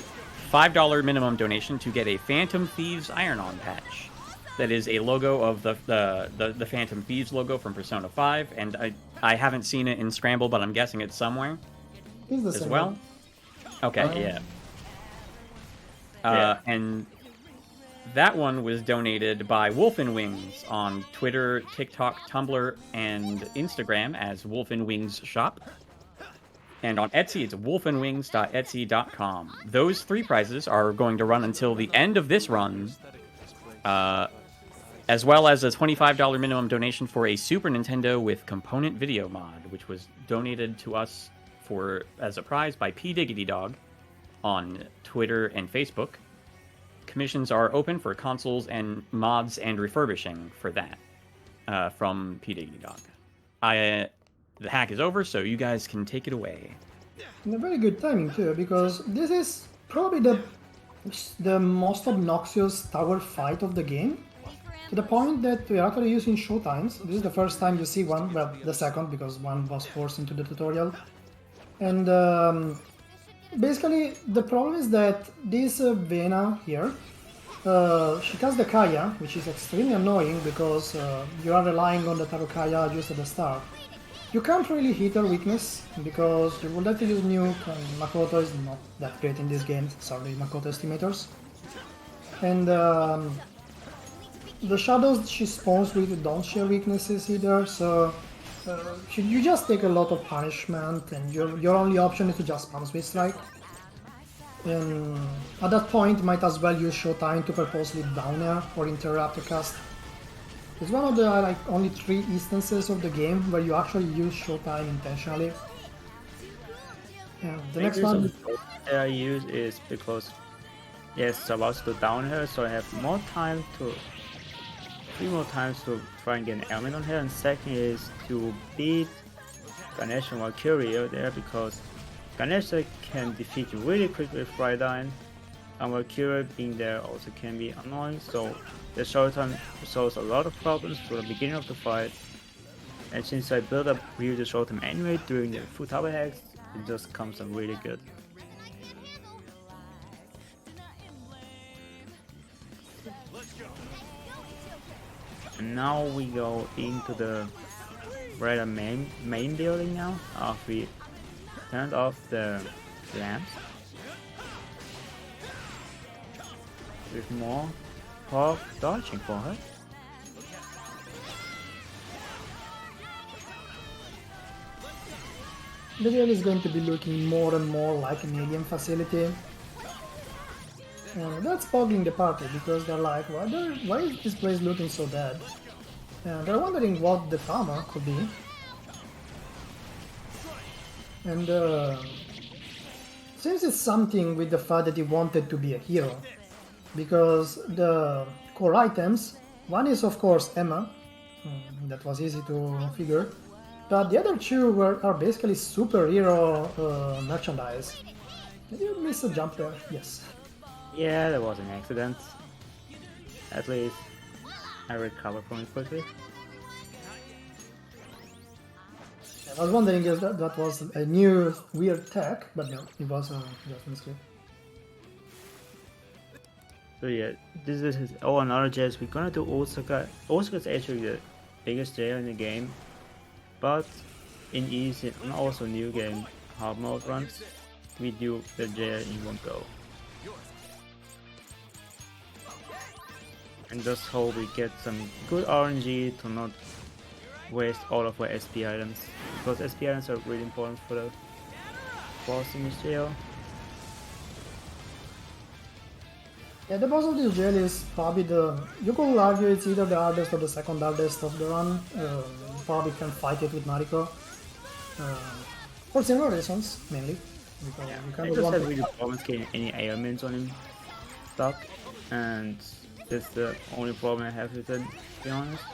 $5 minimum donation to get a Phantom Thieves Iron-On patch. That is a logo of the Phantom Thieves logo from Persona 5, and I haven't seen it in Scramble, but I'm guessing it's somewhere as well. One. Okay, yeah. And that one was donated by Wolfen Wings on Twitter, TikTok, Tumblr, and Instagram as Wolfen Wings Shop. And on Etsy, it's wolfenwings.etsy.com. Those three prizes are going to run until the end of this run, as well as a $25 minimum donation for a Super Nintendo with component video mod, which was donated to us as a prize by P. Diggity Dog on Twitter and Facebook. Commissions are open for consoles and mods and refurbishing for that from P. Diggity Dog. The hack is over, so you guys can take it away. And a very good timing too, because this is probably the most obnoxious tower fight of the game. To the point that we're actually using showtimes. This is the first time you see one, well, the second, because one was forced into the tutorial. And basically, the problem is that this Vena here she casts the Kaya, which is extremely annoying because you are relying on the Tarokaya just at the start. You can't really hit her weakness because you would have to use Nuke, and Makoto is not that great in this game, sorry Makoto estimators. And the shadows she spawns with don't share weaknesses either, so you just take a lot of punishment, and your only option is to just spam Sweet Strike. And at that point, might as well use Showtime to purposely down air or interrupt the cast. It's one of the only 3 instances of the game where you actually use Showtime intentionally. Yeah, the next one that I use is because yes, I was to down her, so I have more time to 3 more times to try and get an element on her, and second is to beat Ganesha and Valkyrie there because Ganesha can defeat you really quick with Rhydyne, and Valkyrie being there also can be annoying, so the Showtime solves a lot of problems for the beginning of the fight. And since I built up really the Showtime anyway during the Futaba hacks, it just comes out really good. And now we go into the rather main building now, after we turned off the lamps. With more Pop dodging for her. the jail is going to be looking more and more like an alien facility. And that's boggling the party because they're like, why is this place looking so dead? And they're wondering what the trauma could be. And seems it's something with the fact that he wanted to be a hero. Because the core items, one is of course Emma, that was easy to figure, but the other 2 are basically superhero merchandise. Did you miss a jump there? Yes. Yeah, there was an accident. At least I recovered from it quickly. I was wondering if that was a new weird tech, but no, it was just a mistake. So yeah, this is another jail. We're gonna do Osaka. Osaka is actually the biggest jail in the game, but in easy and also new game hard mode runs, we do the jail in one go. And just hope we get some good RNG to not waste all of our SP items, because SP items are really important for the boss in this jail. Yeah, the boss of this jail is probably you could argue it's either the hardest or the second hardest of the run. You probably can fight it with Mariko. For similar reasons, mainly. Because Yeah, you I kind just of want have to... really problems getting any ailments on him stuck, and that's the only problem I have with it, to be honest.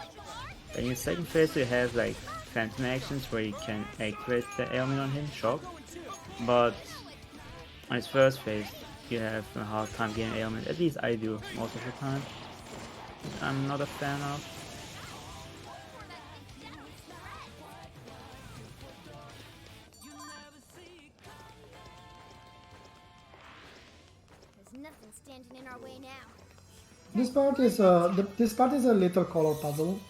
And in the second phase you have like phantom actions where you can activate the ailment on him, shock. But on his first phase you have a hard time getting ailment, at least I do most of the time. I'm not a fan of. There's nothing standing in our way now. This part is a little color puzzle.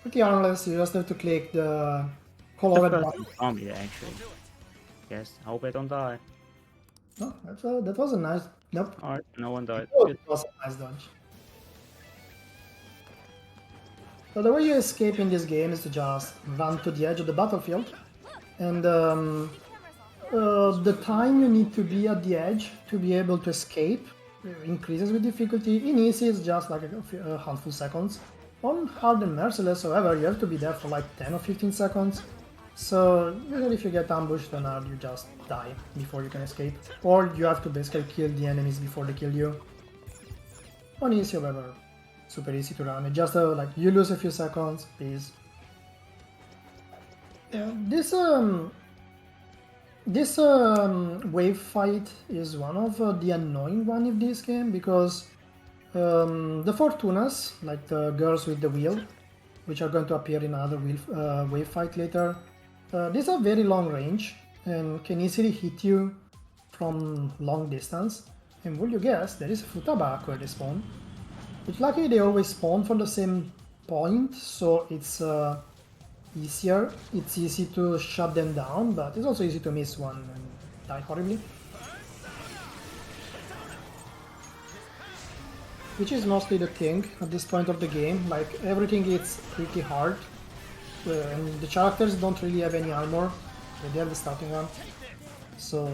Pretty harmless, you just have to click the colored button. Zombie actually. Yes, I hope I don't die. No, that was a nice... Nope. Alright, no one died. Oh, Good. it was a nice dodge. So the way you escape in this game is to just run to the edge of the battlefield, and the time you need to be at the edge to be able to escape increases with difficulty. In easy it's just like a handful seconds. On hard and merciless, however, you have to be there for like 10 or 15 seconds. So usually if you get ambushed on hard, you just die before you can escape. Or you have to basically kill the enemies before they kill you. On easy, however, super easy to run. It just like you lose a few seconds, please. Yeah, this wave fight is one of the annoying one in this game because the Fortunas, like the girls with the wheel, which are going to appear in another wave fight later, these are very long range and can easily hit you from long distance. And will you guess, there is a Futaba where they spawn. It's lucky they always spawn from the same point, so it's easier. It's easy to shut them down, but it's also easy to miss one and die horribly. Which is mostly the thing at this point of the game, like everything is pretty hard. And the characters don't really have any armor, they are the starting one. So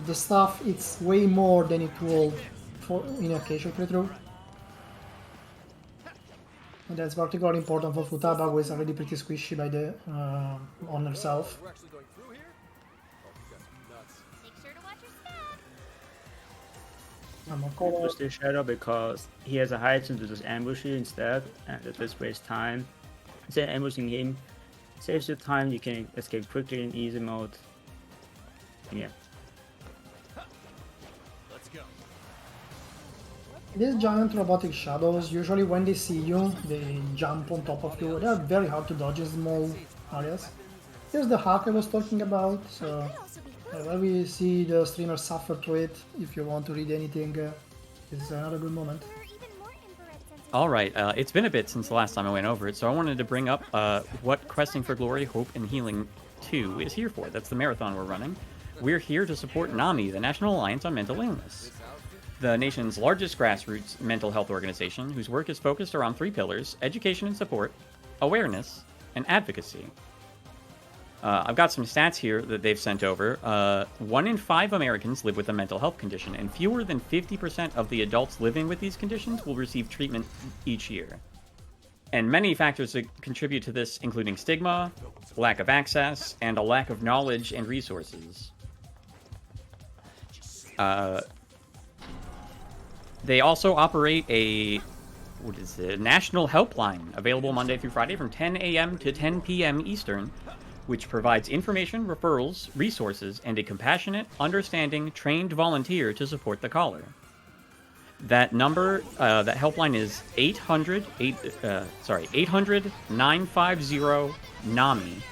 the stuff, it's way more than it would in a casual playthrough. And that's particularly important for Futaba, who is already pretty squishy by the on herself. Make sure to watch your step. I'm of course. Push the shadow because he has a high chance to just ambush you instead, and that just wastes time. Instead of ambushing him, saves you time, you can escape quickly in easy mode. And yeah. Let's go. These giant robotic shadows, usually when they see you, they jump on top of you. They are very hard to dodge in small areas. Here's the hack I was talking about, so where we see the streamer suffer through it. If you want to read anything, it's another good moment. There are even more infrared sensors. All right, it's been a bit since the last time I went over it, so I wanted to bring up what Questing for Glory, Hope, and Healing 2 is here for. That's the marathon we're running. We're here to support NAMI, the National Alliance on Mental Illness, the nation's largest grassroots mental health organization, whose work is focused around 3 pillars: education and support, awareness, and advocacy. I've got some stats here that they've sent over. 1 in 5 Americans live with a mental health condition, and fewer than 50% of the adults living with these conditions will receive treatment each year. And many factors that contribute to this, including stigma, lack of access, and a lack of knowledge and resources. They also operate a national helpline available Monday through Friday from 10 a.m. to 10 p.m. Eastern, which provides information, referrals, resources, and a compassionate, understanding, trained volunteer to support the caller. That number, that helpline is 800-950-NAMI,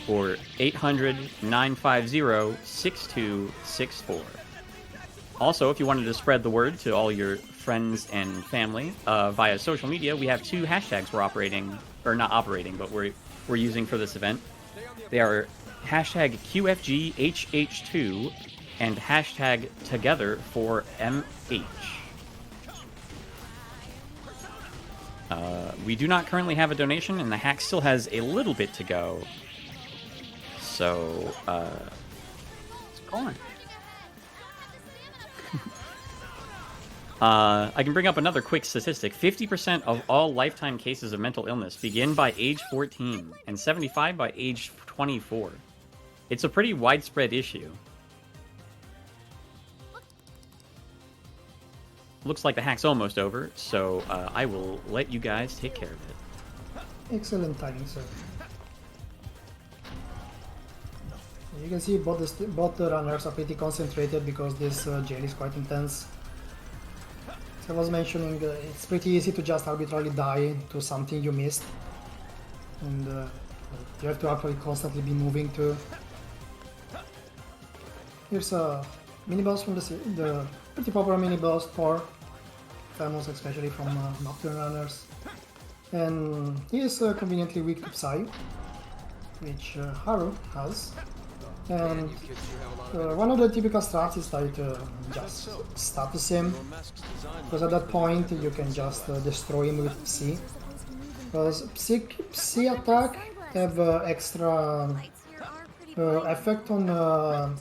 or 800-950-6264. Also, if you wanted to spread the word to all your friends and family via social media, we have 2 hashtags we're operating, or not operating, but we're using for this event. They are hashtag QFGHH2 and hashtag Together for MH. We do not currently have a donation, and the hack still has a little bit to go. So, It's going. I can bring up another quick statistic. 50% of all lifetime cases of mental illness begin by age 14, and 75 by age 24. It's a pretty widespread issue. Looks like the hack's almost over, so I will let you guys take care of it. Excellent timing, sir. You can see both the runners are pretty concentrated because this jail is quite intense. As I was mentioning, it's pretty easy to just arbitrarily die to something you missed, and you have to actually constantly be moving too. Here's a mini-boss from the pretty popular mini-boss Thor, famous especially from Nocturne Runners, and he is conveniently weak to Psy, which Haru has. And one of the typical strats is like just status him, because at that point you can just destroy him with Psi. Because Psi attack have extra effect on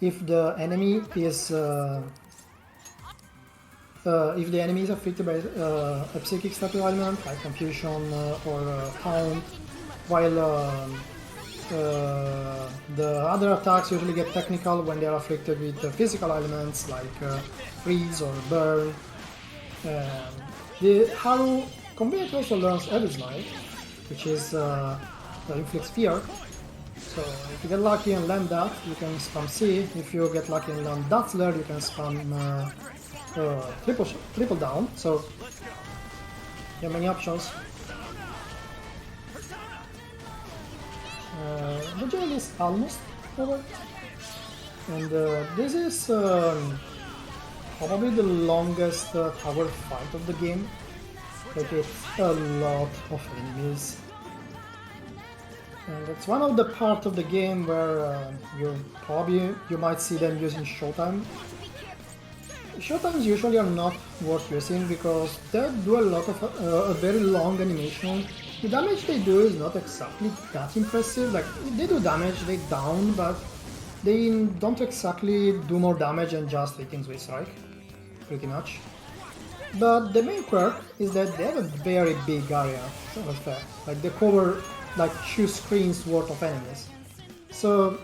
if the enemy is affected by a psychic status element like confusion or taunt, while the other attacks usually get technical when they are afflicted with physical elements like freeze or burn. The Haru conveniently also learns Abyss Light, which is inflicts fear. So if you get lucky and land that, you can spam C. If you get lucky and land Dazzler, you can spam triple down. So you have many options. The jail is almost over, and this is probably the longest tower fight of the game. Like it's a lot of enemies. And it's one of the parts of the game where you might see them using showtime. Showtimes usually are not worth using because they do a lot of a very long animation. The damage they do is not exactly that impressive. Like they do damage, they down, but they don't exactly do more damage than just hitting with strike, pretty much. But the main quirk is that they have a very big area of effect. Like they cover like 2 screens worth of enemies. So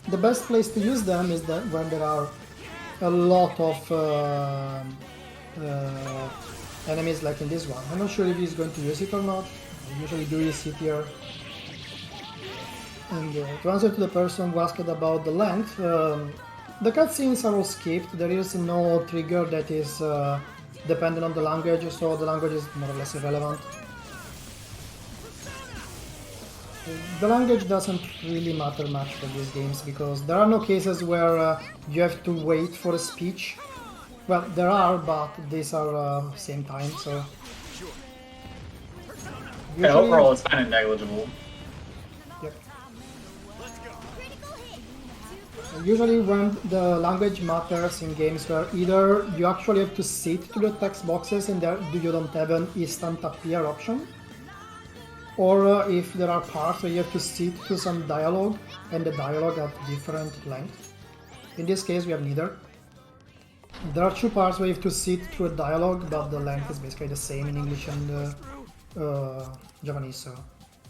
the best place to use them is that when there are a lot of enemies like in this one. I'm not sure if he's going to use it or not. I usually do use it here. And to answer to the person who asked about the length, the cutscenes are all skipped. There is no trigger that is dependent on the language, so the language is more or less irrelevant. The language doesn't really matter much for these games because there are no cases where you have to wait for a speech. Well, there are, but these are same time, so... Yeah, overall it's kind of negligible. Yep. Usually when the language matters in games where either you actually have to sit to the text boxes and there you don't have an instant appear option, or if there are parts where you have to sit to some dialogue and the dialogue at different length. In this case we have neither. There are 2 parts where you have to sit through a dialogue, but the length is basically the same in English and Japanese, so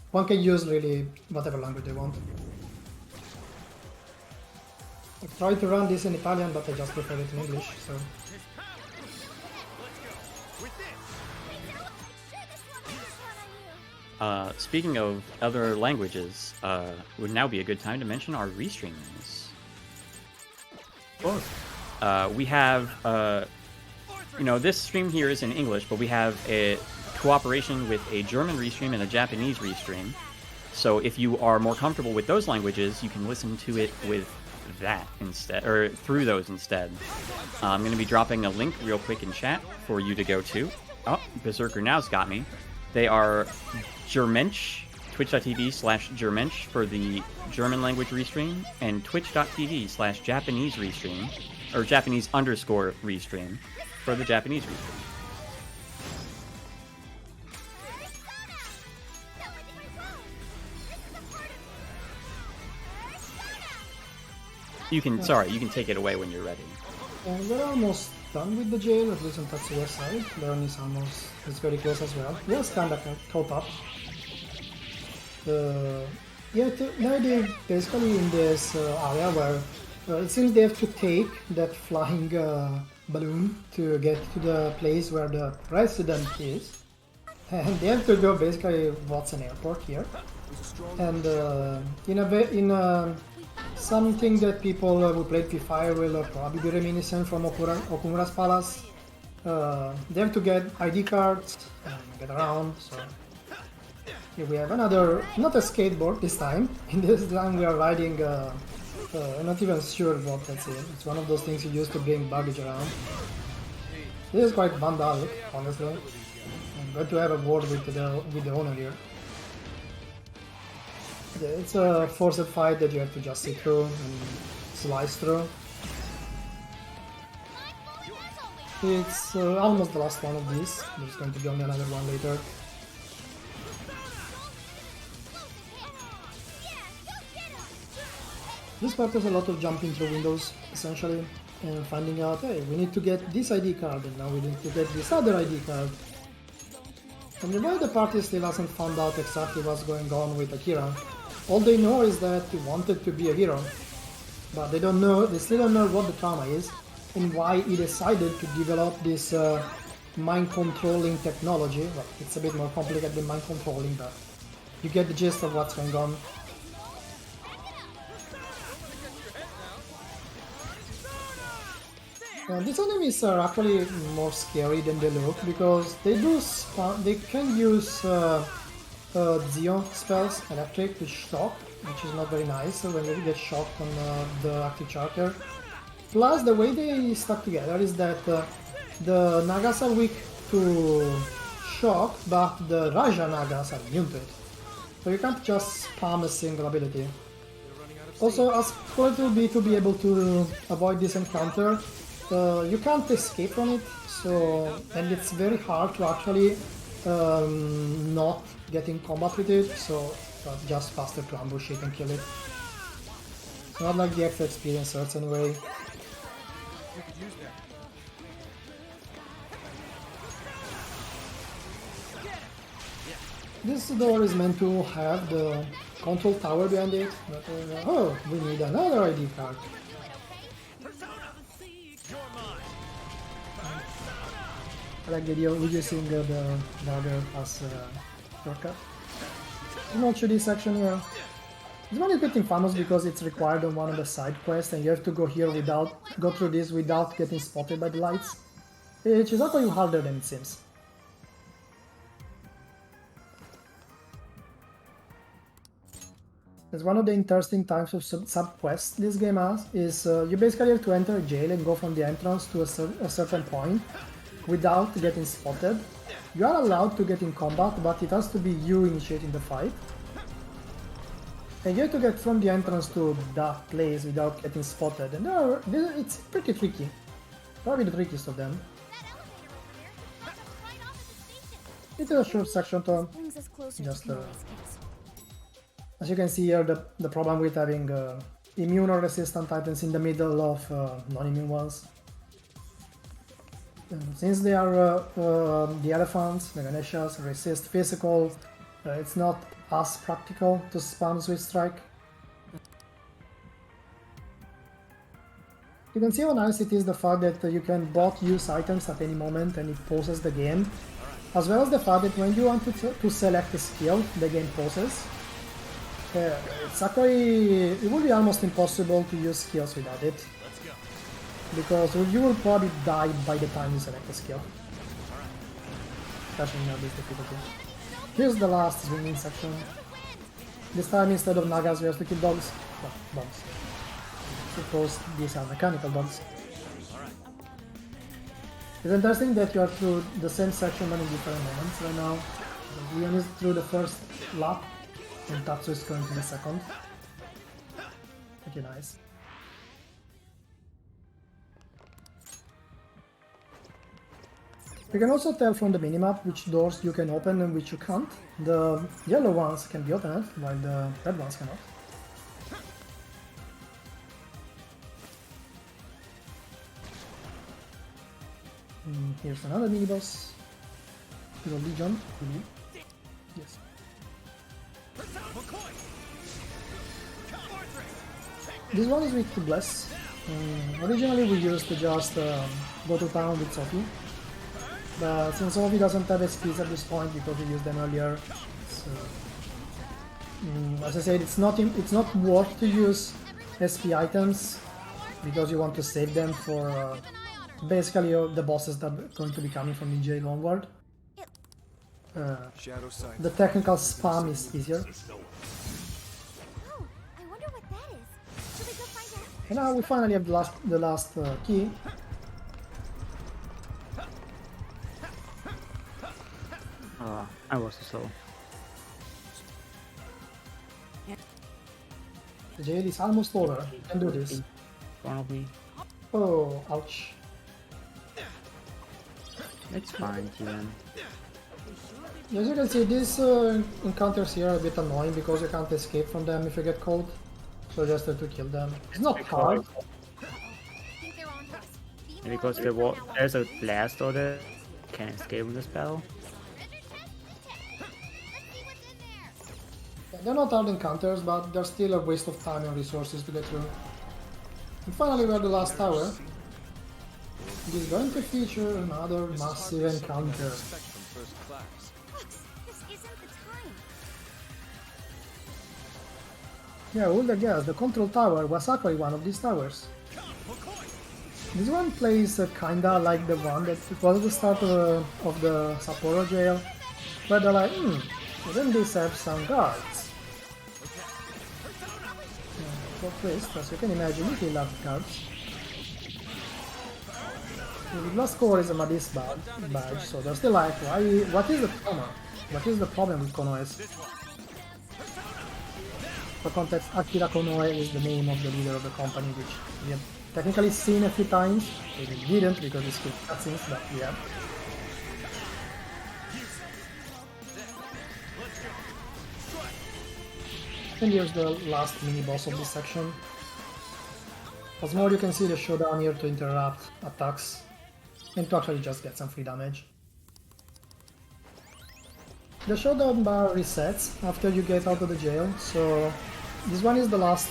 one can use really whatever language they want. I tried to run this in Italian, but I just prefer it in English, so... Speaking of other languages, would now be a good time to mention our restreamings. Of course. We have, this stream here is in English, but we have a cooperation with a German restream and a Japanese restream. So if you are more comfortable with those languages, you can listen to it with that instead, or through those instead. I'm going to be dropping a link real quick in chat for you to go to. Oh, Berserker Now's got me. They are Germensch, twitch.tv/Germensch for the German language restream, and twitch.tv/Japanese restream, or Japanese_restream for the Japanese restream. You can take it away when you're ready. We're almost done with the jail, at least on Tatsuya's side. Learn is very close as well. We're kind of caught up. Now they're basically in this area where it seems they have to take that flying balloon to get to the place where the president is. And they have to go basically Watson Airport here. And something that people who played P5 will probably be reminiscent from Okumura's Palace. They have to get ID cards and get around, so... Here we have another, not a skateboard this time. In this time we are riding, I'm not even sure what that's in. It's one of those things you use to bring baggage around. This is quite vandalic, honestly. I'm going to have a word with the owner here. Yeah, it's a forced fight that you have to just sit through and slice through. It's almost the last one of these. There's going to be only another one later. This part has a lot of jumping through windows, essentially, and finding out, hey, we need to get this ID card, and now we need to get this other ID card. And while the party still hasn't found out exactly what's going on with Akira, all they know is that he wanted to be a hero, but they still don't know what the trauma is, and why he decided to develop this mind-controlling technology. Well, it's a bit more complicated than mind-controlling, but you get the gist of what's going on. These enemies are actually more scary than they look because they can use Zio spells, electric, with shock, which is not very nice when you get shocked on the active character. Plus, the way they stuck together is that the Nagas are weak to shock, but the Raja Nagas are immune to it. So you can't just spam a single ability. Also, as for it will be to be able to avoid this encounter, you can't escape from it, and it's very hard to actually not get in combat with it, so just faster to ambush it and kill it. It's not like the extra experience hurts anyway. This door is meant to have the control tower behind it, but oh, we need another ID card. I like the idea of using the dagger as a shortcut. Not sure this section here. This one is a bit infamous because it's required on one of the side quests and you have to go here go through this without getting spotted by the lights. Which is actually harder than it seems. As one of the interesting types of sub-quests this game has is you basically have to enter a jail and go from the entrance to a certain point without getting spotted. You are allowed to get in combat, but it has to be you initiating the fight. And you have to get from the entrance to that place without getting spotted, and it's pretty tricky. Probably the trickiest of them. It's a short section to just as you can see here, the problem with having immune or resistant items in the middle of non-immune ones. Since they are the elephants, the Ganeshas, resist physical, it's not as practical to spam Switch Strike. You can see how nice it is the fact that you can both use items at any moment and it pauses the game, as well as the fact that when you want to select a skill, the game pauses. It's actually, it would be almost impossible to use skills without it, because you will probably die by the time you select a skill, especially in this difficulty. Here's the last swinging section. This time instead of Nagas we have to kill dogs, well, dogs. Suppose these are mechanical dogs. It's interesting that you are through the same section but in different moments right now. Leon is through the first lap and Tatsu is going to the second. Okay, nice. You can also tell from the minimap which doors you can open and which you can't. The yellow ones can be opened, while the red ones cannot. Here's another mini-boss. Hero Legion, I believe. Yes. This one is weak to Bless. Originally we used to just go to town with Sophie. But since Sophie doesn't have SPs at this point because we used them earlier, so, as I said, it's not worth to use SP items because you want to save them for basically the bosses that are going to be coming from the jail onward. The technical spam is easier. Oh, I wonder what that is. Should we go find out? And now we finally have the last key. I was slow. The jail is almost over. You can do this. In front of me. Oh, ouch. It's fine, Kian. As you can see, these encounters here are a bit annoying because you can't escape from them if you get caught. So just have to kill them. It's not hard. Think they're on to us. Be And more because alert there's a blast order, can't escape with the spell. They're not hard encounters, but they're still a waste of time and resources to get through. And finally we're at the last tower. It is going to feature another massive encounter. This isn't the time. Yeah, who would have guessed? The control tower was actually one of these towers. This one plays kinda like the one that was at the start of the Sapporo jail, where they're like, shouldn't this have some guards? For twist, as you can imagine, if you love cards. The last score is a Madis badge, so they're still like, why? What is the trauma? What is the problem with Konoe's? For context, Akira Konoe is the name of the leader of the company, which we have technically seen a few times. Maybe we didn't because we skipped cutscenes, but yeah. And here's the last mini-boss of this section. Once more, you can see the showdown here to interrupt attacks and to actually just get some free damage. The showdown bar resets after you get out of the jail, so this one is the last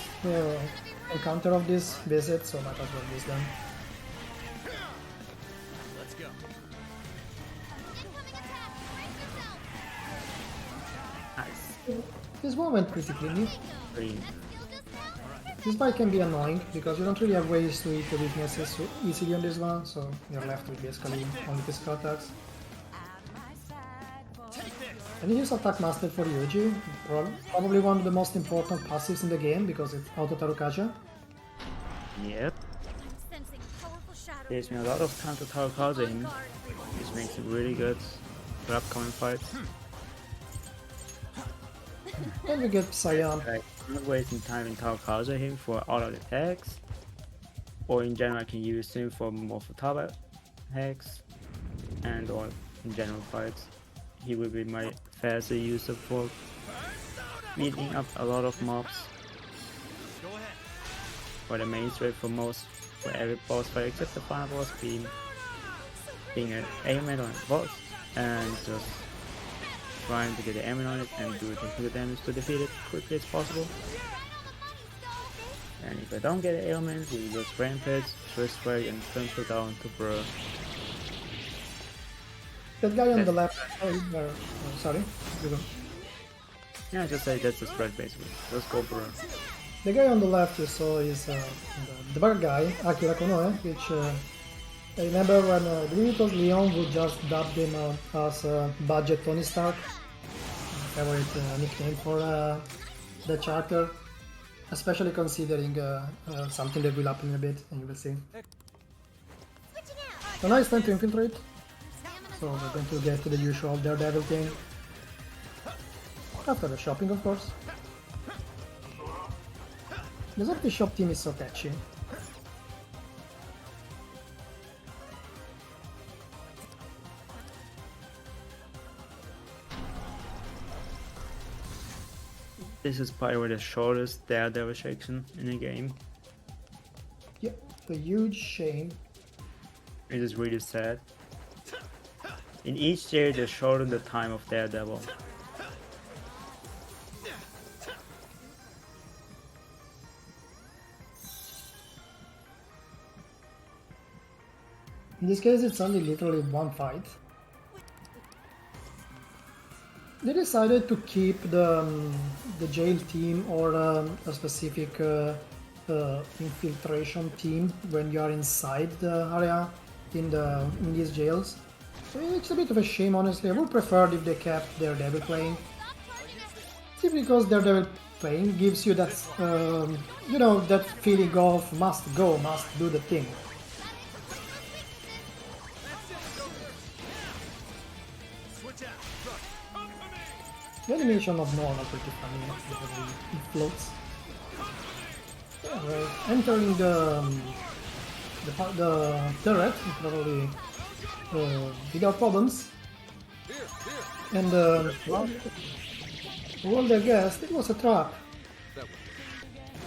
encounter of this visit, so might as well use them. Let's go. Nice. This one went pretty cleanly. Pretty. This fight can be annoying because you don't really have ways to hit the weaknesses so easily on this one, so you're left with basically only physical attacks. And use Attack Master for Yuji, probably one of the most important passives in the game because it's Auto Tarukaja. Yep. Sensing powerful shadow. Gives me a lot of time to Tarukaja him, which makes it really good for upcoming fights. Then we get Cyan. Like, I'm not wasting time in Tarukaja him for all of the attacks, or in general I can use him for more Futaba hacks, and or in general fights. He will be my faster user for meeting up a lot of mobs. For the main threat for every boss fight except the final boss being an aiming on a boss and just trying to get the aiming on it and do the damage to defeat it quickly as possible. And if I don't get the ailments, we just rampage, first strike and trample down to bro. That guy on the left, sorry, you go. Yeah, just say that's the spread basically. Just go bro. The guy on the left you saw is the bad guy, Akira Konoe, which I remember when I believe it was Leon who just dubbed him as Budget Tony Stark, favorite nickname for the chapter, especially considering something that will happen in a bit, and you will see. So now it's time to infiltrate. So we're going to get to the usual Daredevil thing. After the shopping, of course. The zombie shop team is so catchy. This is probably the shortest Daredevil section in the game. Yep, a huge shame. It is really sad. In each jail they shorten the time of Daredevil. In this case it's only literally one fight. They decided to keep the jail team or a specific infiltration team when you are inside the area in these jails. So it's a bit of a shame, honestly. I would prefer if they kept Daredevil playing. Simply because Daredevil playing gives you that, you know, that feeling of must go, must do the thing. The animation of Norn are pretty funny, because it floats. Yeah, we're entering the turret, probably without problems. And well, all they guessed, it was a trap.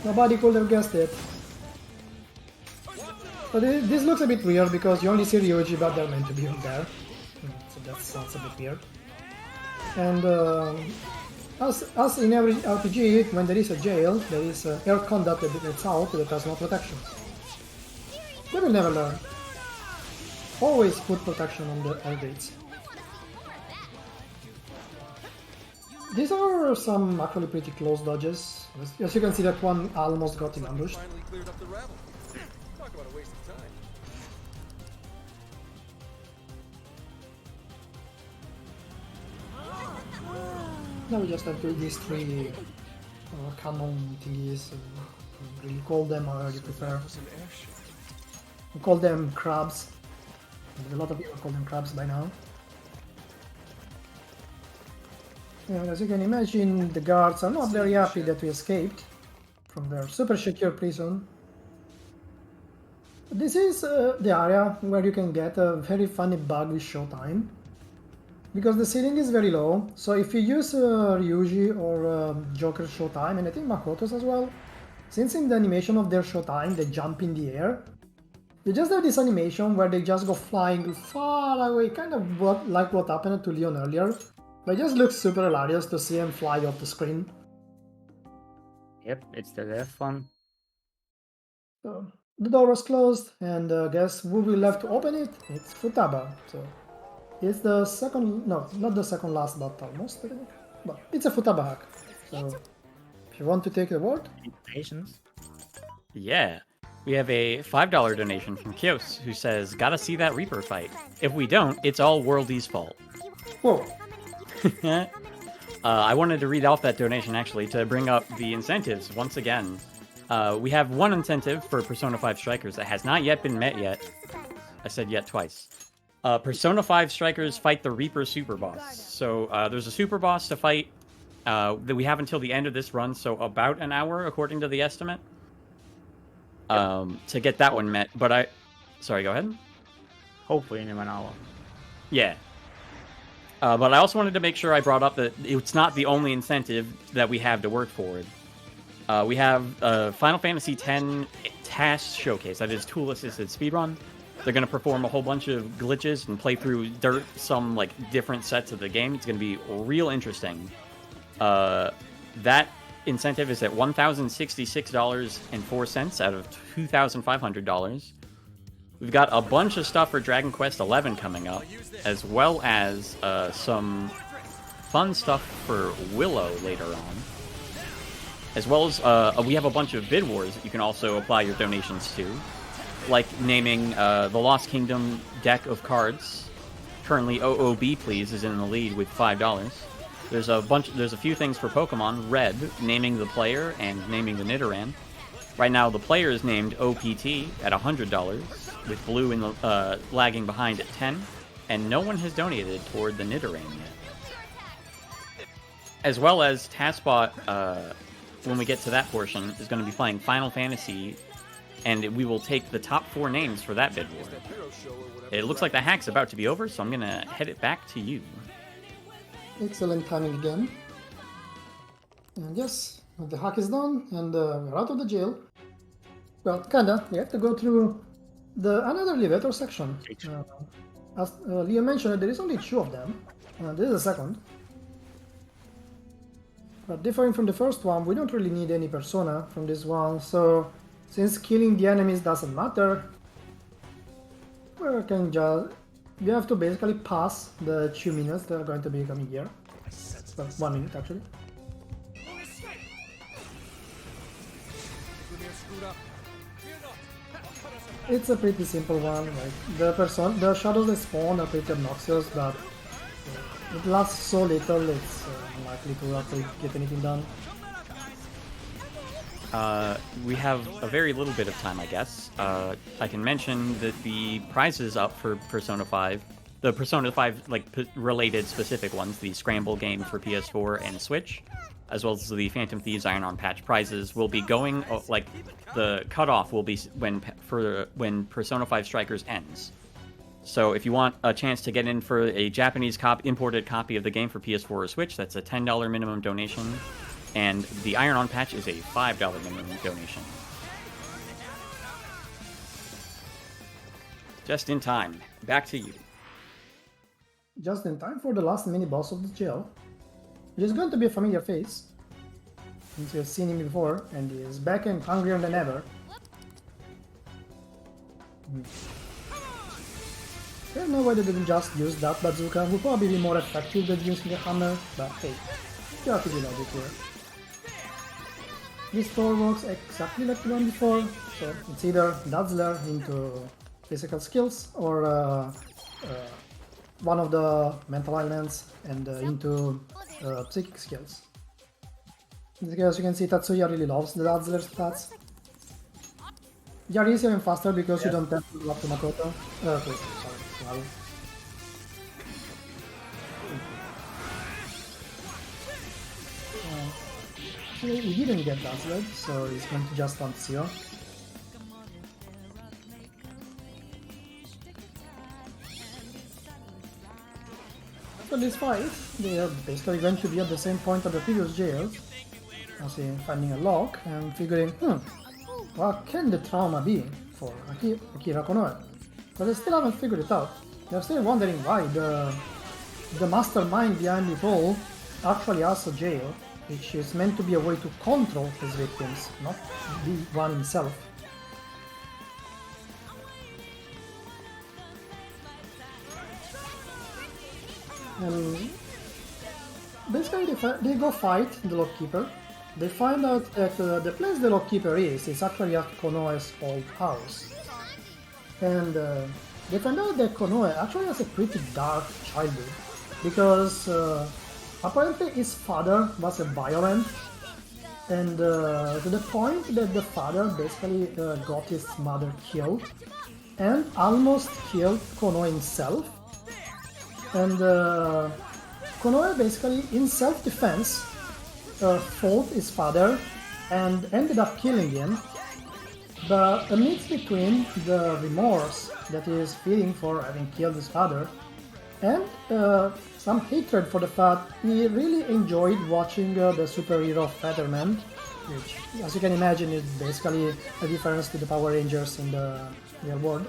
Nobody could have guessed it. But this looks a bit weird because you only see Ryuji, but they're meant to be there. So that sounds a bit weird. And as in every RPG, when there is a jail, there is air conduct that lets out that has no protections. They will never learn. Always put protection on the air gates. These are some actually pretty close dodges. As you can see, that one almost got him ambushed. Finally cleared up the rabble. Talk about a waste of time. Now we just have to these three cannon thingies. Really call them, or you prefer. It's an airship. We call them crabs. A lot of people call them crabs by now. And as you can imagine, the guards are not very happy that we escaped from their super secure prison. This is the area where you can get a very funny bug with showtime. Because the ceiling is very low, so if you use Ryuji or Joker showtime, and I think Makoto's as well, since in the animation of their showtime they jump in the air, you just have this animation where they just go flying far away, kind of like what happened to Leon earlier. But it just looks super hilarious to see him fly off the screen. Yep, it's the left fun. So, the door was closed, and guess who we left to open it? It's Futaba. So it's the second, no, not the second last, but almost, I think. But it's a Futaba hack. So if you want to take the word. Patience. Yeah. We have a $5 donation from Kios, who says, "Gotta see that Reaper fight. If we don't, it's all Worldy's fault." Whoa. I wanted to read off that donation, actually, to bring up the incentives once again. We have one incentive for Persona 5 Strikers that has not yet been met yet. I said yet twice. Persona 5 Strikers fight the Reaper Super Boss. So there's a Super Boss to fight that we have until the end of this run, so about an hour, according to the estimate, to get that one met. But Sorry, go ahead. Hopefully in 1 hour. Yeah. But I also wanted to make sure I brought up that it's not the only incentive that we have to work forward. We have Final Fantasy X Task Showcase, that is tool-assisted speedrun. They're going to perform a whole bunch of glitches and play through some like different sets of the game. It's going to be real interesting. That incentive is at $1,066.04 out of $2,500. We've got a bunch of stuff for Dragon Quest XI coming up, as well as some fun stuff for Willow later on. As well as we have a bunch of bid wars that you can also apply your donations to, like naming the Lost Kingdom deck of cards. Currently, OOB Please is in the lead with $5. There's a few things for Pokemon. Red, naming the player and naming the Nidoran. Right now, the player is named OPT at $100, with Blue in the lagging behind at $10, and no one has donated toward the Nidoran yet. As well as TaskBot, when we get to that portion, is going to be playing Final Fantasy, and we will take the top 4 names for that bid war. It looks like the hack's about to be over, so I'm going to head it back to you. Excellent timing again. And yes, the hack is done, and we're out of the jail. Well, kinda. We have to go through another elevator section. As Leo mentioned, there is only 2 of them. This is the second. But different from the first one, we don't really need any persona from this one, so since killing the enemies doesn't matter, we have to basically pass the 2 minutes that are going to be coming here. Well, 1 minute actually. It's a pretty simple one. Like the shadows that spawn are pretty obnoxious, but it lasts so little, it's unlikely to actually get anything done. We have a very little bit of time, I guess. I can mention that the prizes up for Persona 5, the Persona 5 related specific ones, the Scramble game for PS4 and Switch, as well as the Phantom Thieves Iron On Patch prizes, will be going, the cutoff will be when Persona 5 Strikers ends. So if you want a chance to get in for a Japanese imported copy of the game for PS4 or Switch, that's a $10 minimum donation. And the Iron On Patch is a $5 minimum donation. Just in time. Back to you. Just in time for the last mini-boss of the jail, which is going to be a familiar face, since you've seen him before, and he is back and hungrier than ever. I don't know why they didn't just use that bazooka. Would probably be more effective than using a hammer, but hey, you have to be logic here. This floor works exactly like the one before, so it's either Dazzler into physical skills or one of the mental elements and into psychic skills. As you can see, Tatsuya really loves the Dazzler stats. Yari is even faster because you don't have to go up to Makoto. Sorry. well. Actually, he didn't get dazzled, so he's going to just Tatsuya. After this fight, they are basically going to be at the same point of the previous jail, as in finding a lock and figuring, what can the trauma be for Akira Konoe? But they still haven't figured it out. They're still wondering why the mastermind behind it all actually has a jail, which is meant to be a way to control his victims, not the one himself. And basically they go fight the lockkeeper. They find out that the place the lockkeeper is actually at Konoe's old house. And they find out that Konoe actually has a pretty dark childhood, because apparently his father was a violent, and to the point that the father basically got his mother killed and almost killed Konoe himself. And Konoe basically, in self-defense, fought his father and ended up killing him. But a mix between the remorse that he is feeling for having killed his father and some hatred for the fact he really enjoyed watching the superhero Featherman, which, as you can imagine, is basically a difference to the Power Rangers in the real world.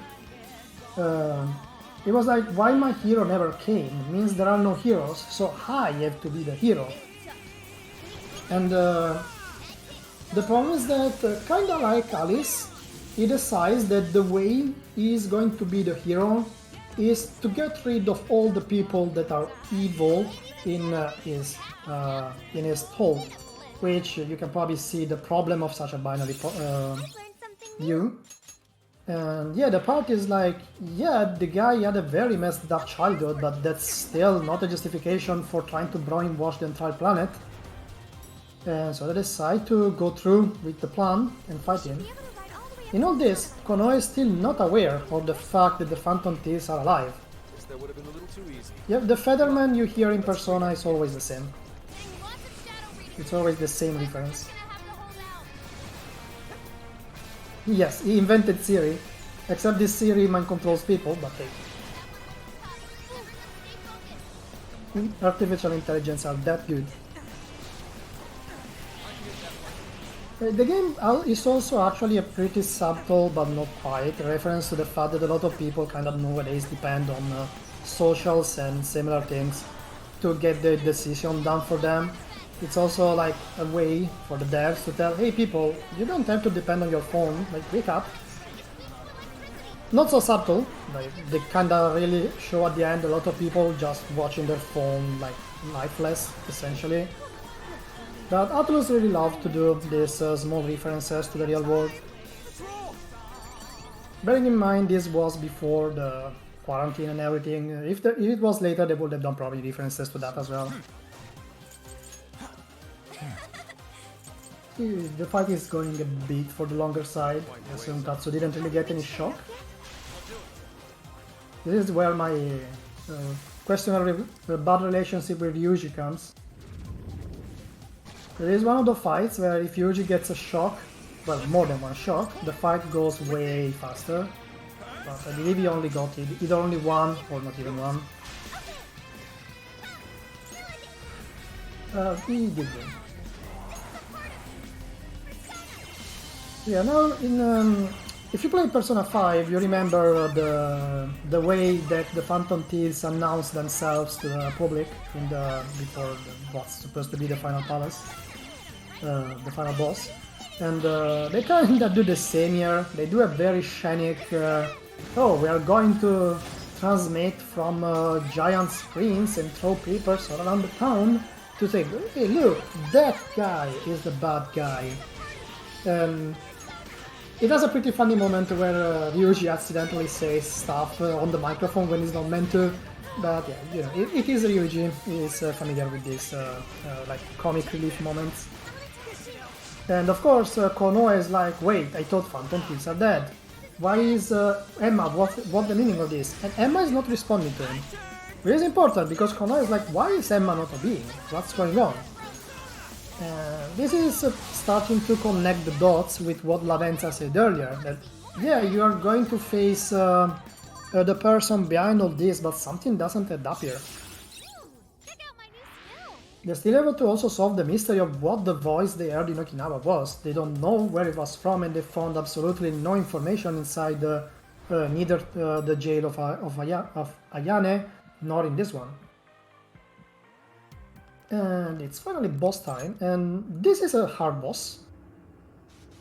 It was like, why my hero never came? It means there are no heroes, so I have to be the hero. And the problem is that, kinda like Alice, he decides that the way he is going to be the hero is to get rid of all the people that are evil in his thought, which you can probably see the problem of such a binary view. And yeah, the part is like, yeah, the guy had a very messed up childhood, but that's still not a justification for trying to brainwash the entire planet. And so they decide to go through with the plan and fight him. In all this, Konoe is still not aware of the fact that the Phantom Thieves are alive. That would have been a little too easy. Yeah, the Featherman you hear in Persona is always the same. It's always the same reference. Yes, he invented Siri, except this Siri mind controls people, but hey. Artificial intelligence are that good. The game is also actually a pretty subtle but not quite reference to the fact that a lot of people kind of nowadays depend on socials and similar things to get the decision done for them. It's also like a way for the devs to tell, hey people, you don't have to depend on your phone, like wake up. Not so subtle, like they kinda really show at the end a lot of people just watching their phone like lifeless, essentially. But Atlus really loved to do these small references to the real world. Bearing in mind this was before the quarantine and everything, if it was later they would have done probably references to that as well. The fight is going a bit for the longer side. I assume Tatsu didn't really get any shock. This is where my questionable bad relationship with Yuji comes. There is one of the fights where if Yuji gets a shock, well, more than one shock, the fight goes way faster. But I believe he only got either only one or not even one. He did win. Yeah, now if you play Persona 5, you remember the way that the Phantom Thieves announced themselves to the public before what's supposed to be the final palace, the final boss, and they kind of do the same here. They do a very Shenik, oh, we are going to transmit from giant screens and throw papers all around the town to say, hey, look, that guy is the bad guy. It has a pretty funny moment where Ryuji accidentally says stuff on the microphone when he's not meant to, but yeah, you know, it is Ryuji. He's familiar with these like comic relief moments. And of course, Konoe is like, wait, I thought Phantom Thieves are dead. why is Emma, what the meaning of this? And Emma is not responding to him. Which is important because Konoha is like, why is Emma not obeying? What's going on? This is starting to connect the dots with what Lavenza said earlier, that yeah, you are going to face the person behind all this, but something doesn't add up here. Check out my new skill. They're still able to also solve the mystery of what the voice they heard in Okinawa was. They don't know where it was from, and they found absolutely no information inside neither the jail of Ayane, nor in this one. And it's finally boss time, and this is a hard boss.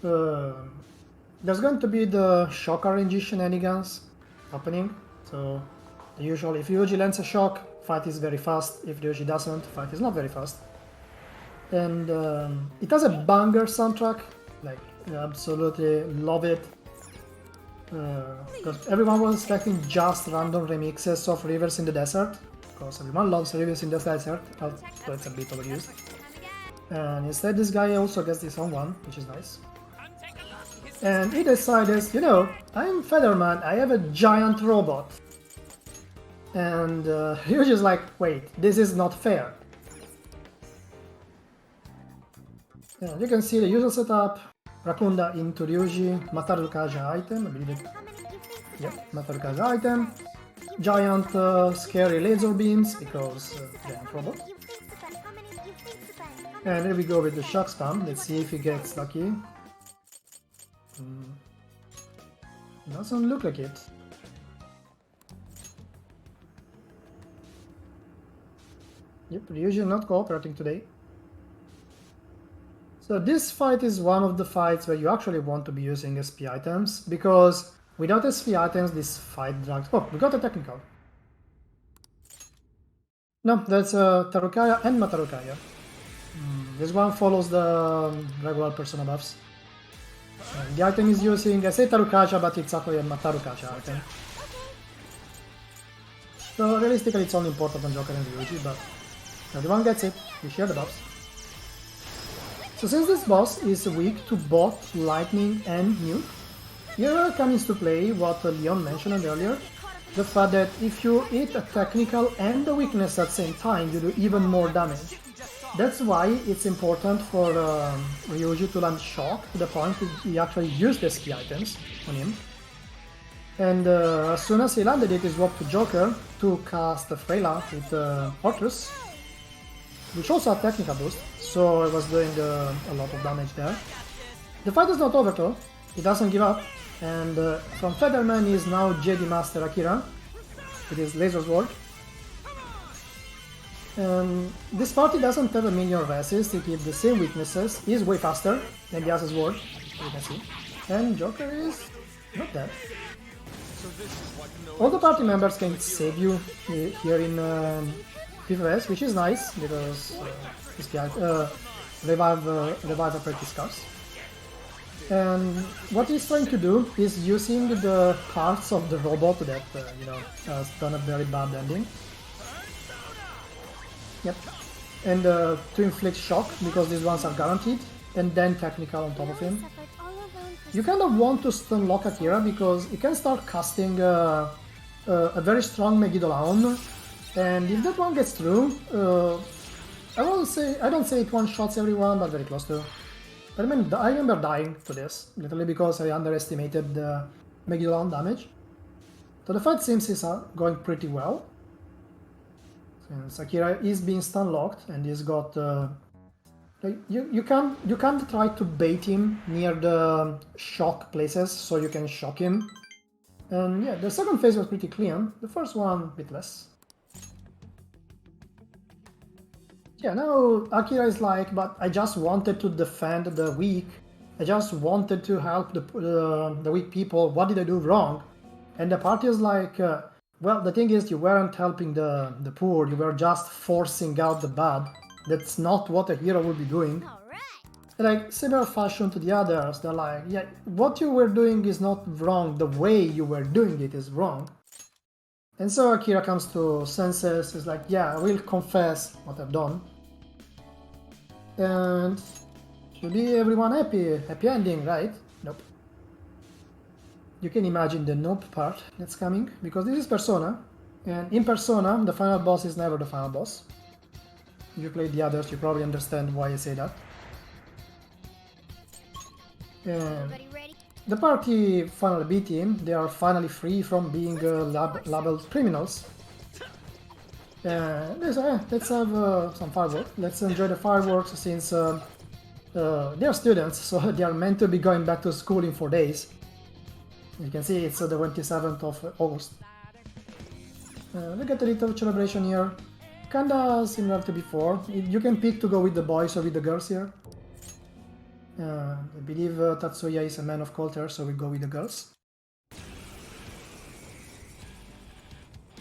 There's going to be the shock RNG shenanigans happening. So the usual, if Ryuji lands a shock, fight is very fast. If Ryuji doesn't, fight is not very fast. And it has a banger soundtrack, like I absolutely love it. Because everyone was expecting just random remixes of Rivers in the Desert, because everyone loves Rivers in the Desert, so it's a bit overused. And instead this guy also gets his own one, which is nice. And he decided, you know, I'm Featherman, I have a giant robot. And Ryuji's like, wait, this is not fair. And you can see the usual setup, Rakunda into Ryuji, Mataru Kaja item, I believe it. How many you think Yep, Mataru Kaja item. Giant scary laser beams, because giant robot. you think Saban? How many you think Saban? And here we go with the shock spam, let's see if he gets lucky. Doesn't look like it. Yep, Ryuji not cooperating today. So this fight is one of the fights where you actually want to be using SP items, because without SP items this fight drags... Oh, we got a technical. No, that's Tarukaya and Matarukaya. This one follows the regular Persona buffs. The item is using, I say Tarukaja, but it's actually a Matarukaja item. So realistically it's only important on Joker and Ryuji, but everyone gets it, we share the buffs. So since this boss is weak to both Lightning and Nuke, here comes into play what Leon mentioned earlier, the fact that if you hit a technical and a weakness at the same time, you do even more damage. That's why it's important for Ryuji to land shock to the point that he actually used the SP items on him. And as soon as he landed it, he swapped to Joker to cast Freyla with Fortress, which also had technical boost, so it was doing a lot of damage there. The fight is not over though, he doesn't give up, and from Featherman is now Jedi Master Akira with his laser sword. This party doesn't have a minion resist, he keeps the same weaknesses, he's way faster than the Ass's sword, you can see. And Joker is not dead. All the party members can save you here in PvS, which is nice, because this guy revive a pretty scarce. And what he's trying to do is using the parts of the robot that, has done a very bad ending. Yep. And to inflict shock, because these ones are guaranteed, and then technical on top of him. You kind of want to stun lock Akira, because he can start casting a very strong Megidolaon, and if that one gets through, I don't say it one-shots everyone, but very close to. I remember dying to this, literally because I underestimated the Megidolaon damage. So the fight seems is going pretty well. Since Akira is being stun locked and he's got you can't try to bait him near the shock places so you can shock him. And yeah, the second phase was pretty clean, the first one a bit less. Yeah, now Akira is like, but I just wanted to defend the weak, I just wanted to help the weak people, what did I do wrong? And the party is like, well, the thing is, you weren't helping the poor, you were just forcing out the bad. That's not what a hero would be doing. Like, similar fashion to the others, they're like, yeah, what you were doing is not wrong, the way you were doing it is wrong. And so Akira comes to senses, is like, yeah, I will confess what I've done. And should be everyone happy ending, right? Nope. you can imagine the noob part that's coming, because this is Persona, and in Persona, the final boss is never the final boss. If you play the others, you probably understand why I say that. And Everybody ready? the party finally beat him. They are finally free from being labeled criminals. Let's have some fireworks. Let's enjoy the fireworks since they are students, so they are meant to be going back to school in 4 days. You can see it's the 27th of August. We get a little celebration here. Kinda similar to before. You can pick to go with the boys or with the girls here. I believe Tatsuya is a man of culture, so we go with the girls.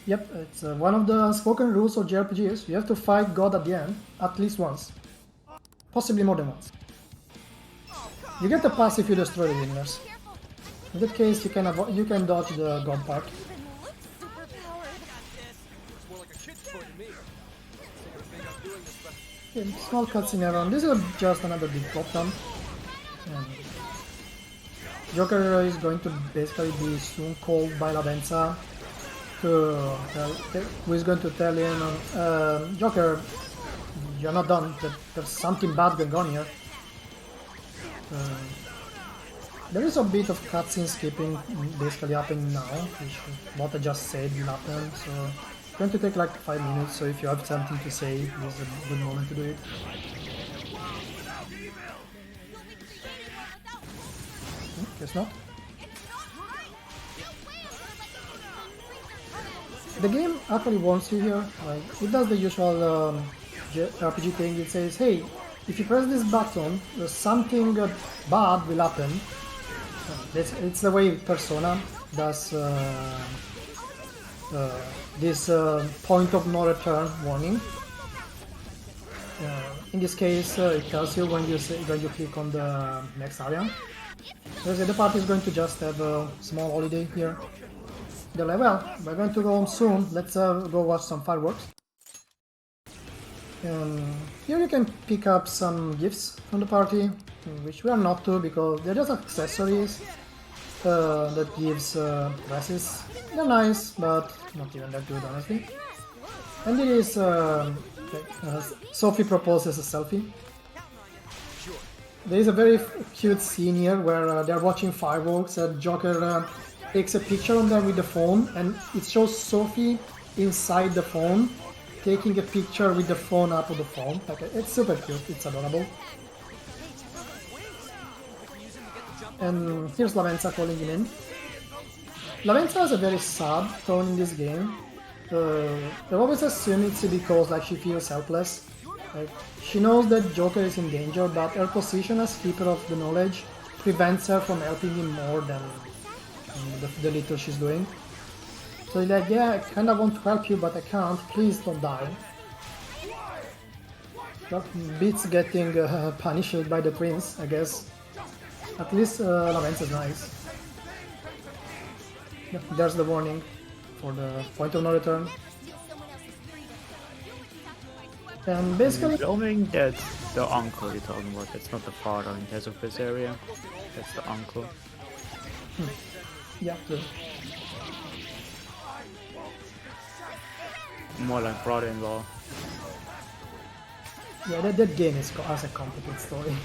Yep, it's one of the unspoken rules of JRPGs. You have to fight God at the end, at least once. Possibly more than once. You get the pass if you destroy the universe. In that case, you can dodge the God part. Even looks superpowered. It's more like a kid's toy to me. I think I'm doing this, but Yeah, small cutscene around. This is just another big drop down. Joker is going to basically be soon called by Lavenza, who is going to tell him, Joker, you're not done, there's something bad going on here. There is a bit of cutscene skipping basically happening now, which what I just said will happen, so it's going to take like 5 minutes, so if you have something to say, this is a good moment to do it. Guess not. The game actually warns you here. Like, it does the usual RPG thing. It says, hey, if you press this button, something bad will happen. It's the way Persona does this point of no return warning. In this case, it tells you when you click on the next area. The party is going to just have a small holiday here. They're like, well, we're going to go home soon, let's go watch some fireworks. Here you can pick up some gifts from the party, which we are not to because they're just accessories that gives dresses. They're nice, but not even that good, honestly. And it is Sophie proposes a selfie. There is a very cute scene here where they're watching fireworks and Joker takes a picture of them with the phone, and it shows Sophie inside the phone taking a picture with the phone up of the phone. Like, it's super cute, it's adorable. And here's Lavenza calling him in. Lavenza has a very sad tone in this game. I always assume it's because like she feels helpless. Like, she knows that Joker is in danger, but her position as keeper of the knowledge prevents her from helping him more than the little she's doing. So he's like, yeah, I kinda want to help you, but I can't, please don't die. Well, beats getting punished by the twins, I guess. At least Lavenza's nice. Yeah, there's the warning for the point of no return. And basically, Assuming that's the uncle you're talking about, that's not the father in terms of this area, that's the uncle. yeah, true. More like brother-in-law. Yeah, that game has a complicated story.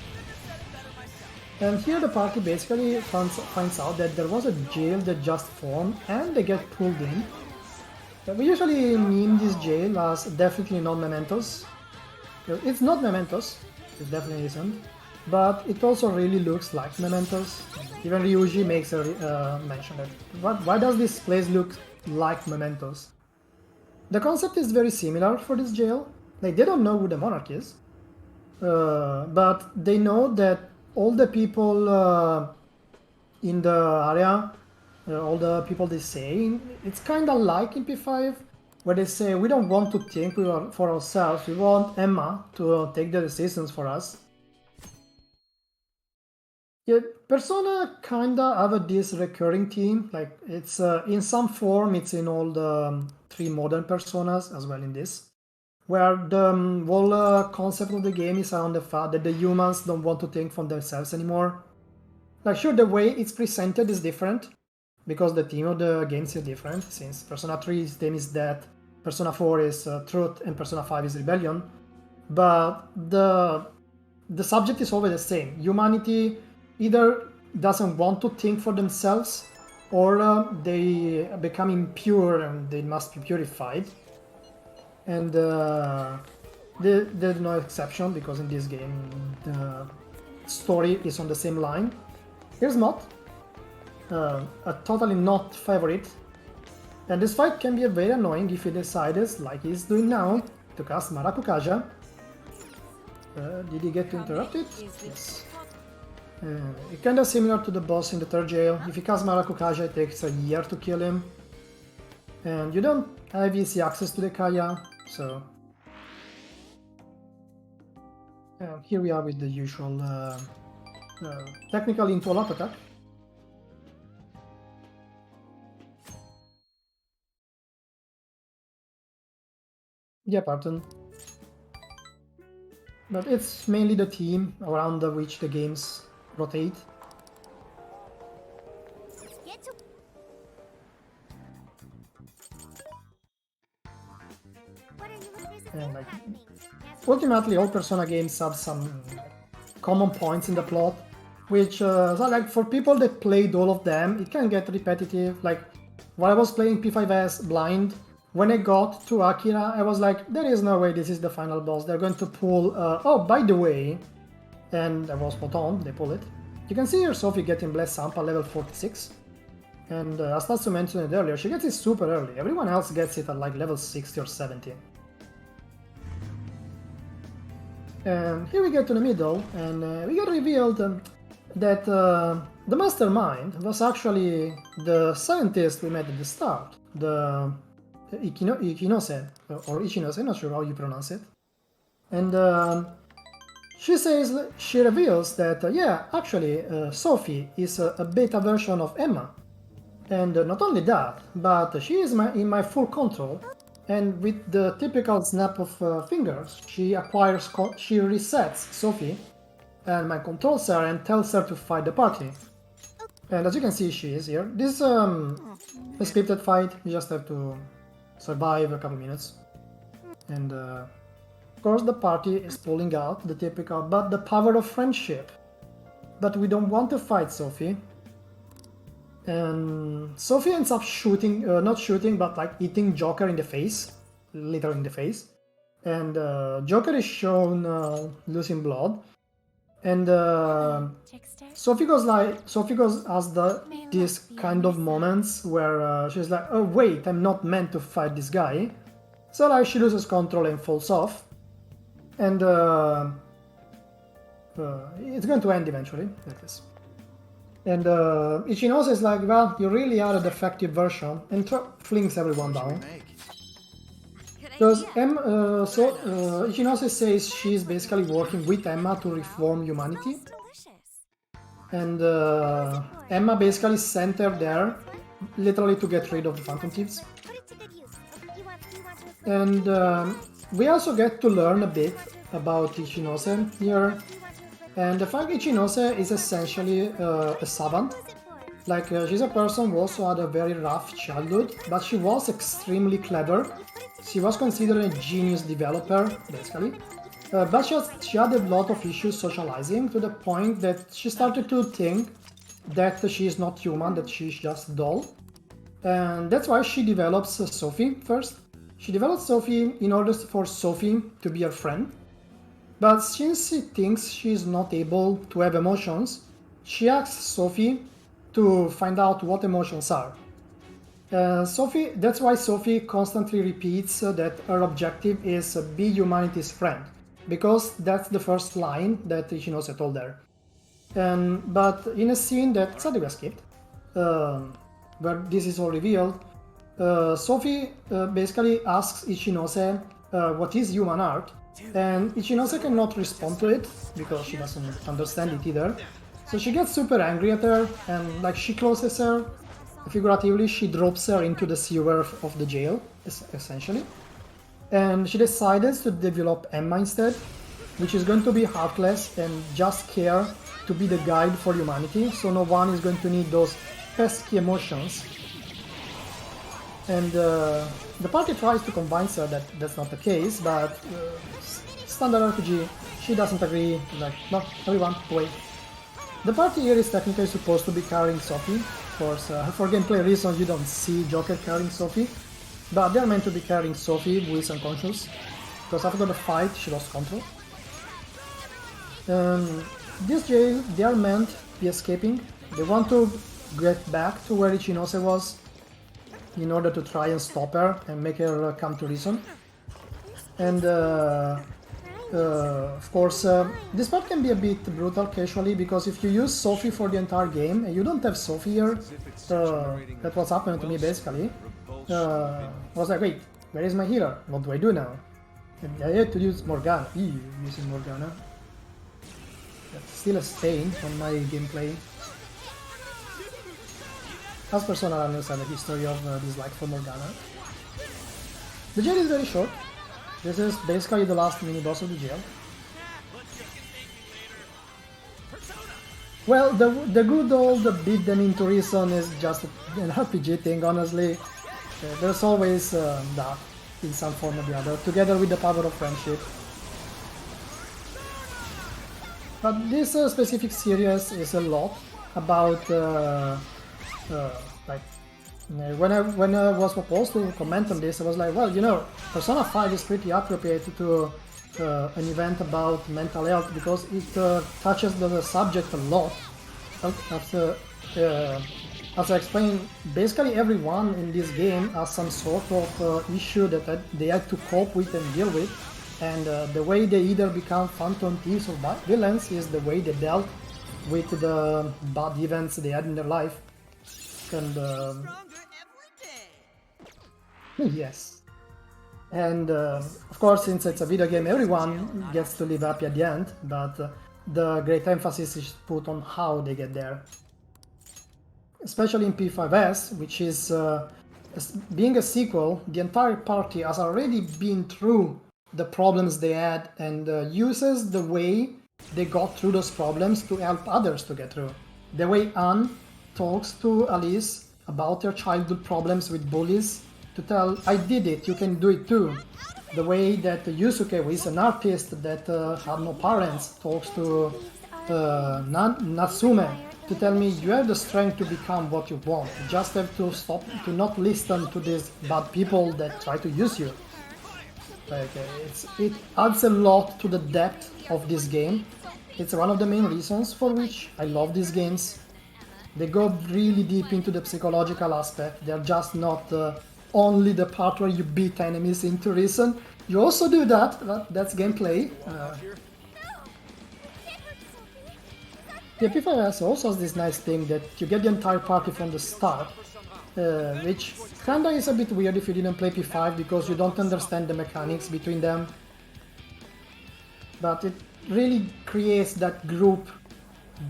And here the party basically finds out that there was a jail that just formed and they get pulled in. We usually meme this jail as definitely not Mementos. It's not Mementos, it definitely isn't, but it also really looks like Mementos. Even Ryuji makes a mention that. Why does this place look like Mementos? The concept is very similar for this jail. Like, they don't know who the monarch is, but they know that all the people in the area, all the people they say, it's kind of like in P5, where they say, we don't want to think for ourselves, we want Emma to take the decisions for us. Yeah, Persona kinda have this recurring theme, like it's in some form, it's in all the 3 modern Personas as well in this, where the whole concept of the game is around the fact that the humans don't want to think for themselves anymore. Like, sure, the way it's presented is different, because the theme of the games is different, since Persona 3's theme is death, Persona 4 is truth, and Persona 5 is rebellion. But the subject is always the same. Humanity either doesn't want to think for themselves, or they become impure and they must be purified. And there's no exception, because in this game the story is on the same line. Here's Mott, a totally not favorite, and this fight can be very annoying if he decides, like he's doing now, to cast Marakukaja. Did he get to interrupt it? Yes. It's kind of similar to the boss in the third jail. If he casts Marakukaja, it takes a year to kill him. And you don't have easy access to the Kaya, so... here we are with the usual technical into a lot attack. Yeah, pardon. But it's mainly the theme around which the games rotate. Get to What are you listeners And like, happening? ultimately, all Persona games have some common points in the plot, which, so like, for people that played all of them, it can get repetitive. Like, while I was playing P5S blind, when I got to Akira, I was like, there is no way this is the final boss. They're going to pull, oh, by the way, and I was spot on, they pull it. You can see here Sophie getting Blessed Sampa level 46. And as Tatsu mentioned it earlier, she gets it super early. Everyone else gets it at like level 60 or 70. And here we get to the middle, and we get revealed that the mastermind was actually the scientist we met at the start, the Ichinose, or Ichinose, not sure how you pronounce it. And she reveals that, yeah, actually, Sophie is a beta version of Emma. And not only that, but she is in my full control. And with the typical snap of fingers, she resets Sophie and my controls her and tells her to fight the party. And as you can see, she is here. This is a scripted fight. You just have to survive a couple minutes. And of course the party is pulling out the typical, but the power of friendship. But we don't want to fight Sophie. And Sophie ends up shooting, not shooting, but like hitting Joker in the face, literally in the face. And Joker is shown losing blood. And Sophie has these kind of moments where she's like, oh wait, I'm not meant to fight this guy. So like she loses control and falls off. And it's going to end eventually, like this. And Ichinose is like, well, you really are a defective version, and flings everyone down. Because Ichinose says she's basically working with Emma to reform humanity. And Emma basically sent her there, literally to get rid of the Phantom Thieves. And we also get to learn a bit about Ichinose here. And the fact Ichinose is essentially a savant. Like, she's a person who also had a very rough childhood, but she was extremely clever. She was considered a genius developer, basically. But she had a lot of issues socializing, to the point that she started to think that she is not human, that she's just doll. And that's why she develops Sophie first. She develops Sophie in order for Sophie to be her friend. But since she thinks she's not able to have emotions, she asks Sophie to find out what emotions are. That's why Sophie constantly repeats that her objective is be humanity's friend, because that's the first line that Ichinose told her. But in a scene that sadly was skipped, where this is all revealed, Sophie basically asks Ichinose what is human art, and Ichinose cannot respond to it because she doesn't understand it either. So she gets super angry at her, and like she closes her. Figuratively, she drops her into the sewer of the jail, essentially. And she decides to develop Emma instead, which is going to be heartless and just care to be the guide for humanity, so no one is going to need those pesky emotions. And the party tries to convince her that that's not the case, but standard RPG, she doesn't agree, like, no, everyone, wait. The party here is technically supposed to be carrying Sophie. Of course, for gameplay reasons you don't see Joker carrying Sophie, but they're meant to be carrying Sophie, who is unconscious, because after the fight she lost control. This jail, they are meant to be escaping. They want to get back to where Ichinose was in order to try and stop her and make her come to reason. And of course, this part can be a bit brutal casually, because if you use Sophie for the entire game and you don't have Sophie here, that's what's happened to me basically. I was like, wait, where is my healer? What do I do now? And I had to use Morgana. Using Morgana. That's still a stain on my gameplay. As Persona runners have a history of dislike for Morgana. The jail is very short. This is basically the last mini-boss of the jail. Well, the good old beat them into reason is just an RPG thing, honestly. There's always that, in some form or the other, together with the power of friendship. But this specific series is a lot about like when I was proposed to comment on this, I was like, well, you know, Persona 5 is pretty appropriate to an event about mental health, because it touches the subject a lot. As I explained, basically everyone in this game has some sort of issue that they had to cope with and deal with, and the way they either become phantom thieves or villains is the way they dealt with the bad events they had in their life. And yes, and of course, since it's a video game, everyone gets to live happy at the end, but the great emphasis is put on how they get there. Especially in P5S, which is being a sequel, the entire party has already been through the problems they had and uses the way they got through those problems to help others to get through. The way Anne talks to Alice about her childhood problems with bullies to tell, I did it, you can do it too. The way that Yusuke, who is an artist that had no parents, talks to Natsume to tell me, you have the strength to become what you want. You just have to stop, to not listen to these bad people that try to use you. Like, it adds a lot to the depth of this game. It's one of the main reasons for which I love these games. They go really deep into the psychological aspect. They're just not only the part where you beat enemies into reason. You also do that, that's gameplay. The P5S also has this nice thing that you get the entire party from the start, which kinda is a bit weird if you didn't play P5 because you don't understand the mechanics between them. But it really creates that group,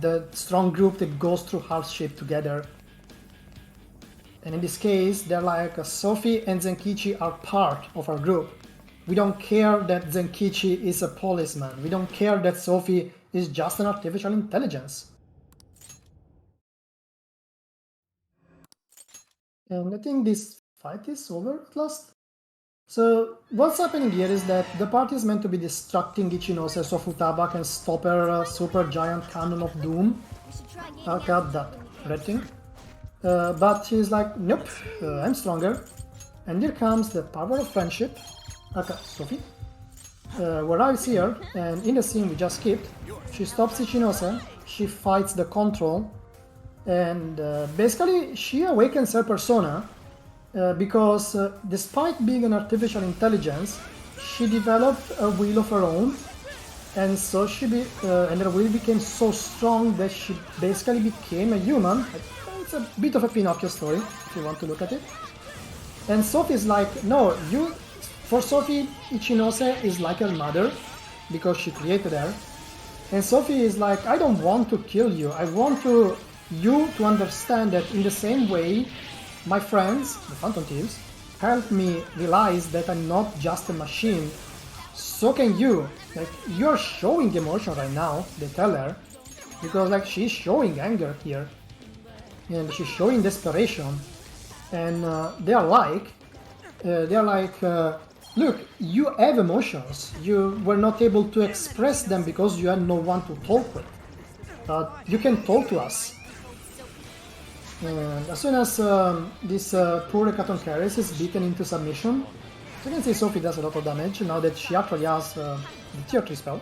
the strong group that goes through hardship together. And in this case, they're like Sophie and Zenkichi are part of our group. We don't care that Zenkichi is a policeman. We don't care that Sophie is just an artificial intelligence. And I think this fight is over at last. So what's happening here is that the party is meant to be distracting Ichinose so Futaba can stop her super giant cannon of doom. I'll cut that red thing. But she's like, nope, I'm stronger. And here comes the power of friendship. Okay, Sophie. Where I see her, and in the scene we just skipped, she stops Ichinose, she fights the control, and basically she awakens her persona because despite being an artificial intelligence, she developed a will of her own, and so and her will became so strong that she basically became a human. It's a bit of a Pinocchio story, if you want to look at it. And Sophie's like, no, for Sophie, Ichinose is like her mother, because she created her. And Sophie is like, I don't want to kill you, I want you to understand that in the same way my friends, the Phantom Thieves, helped me realize that I'm not just a machine. So can you. Like, you're showing emotion right now, they tell her, because like she's showing anger here. and she's showing desperation, and they are like, look, you have emotions. You were not able to express them because you had no one to talk with. But you can talk to us. And as soon as this poor Hecaton Keris is beaten into submission, so you can see Sophie does a lot of damage now that she actually has the tier 3 spell.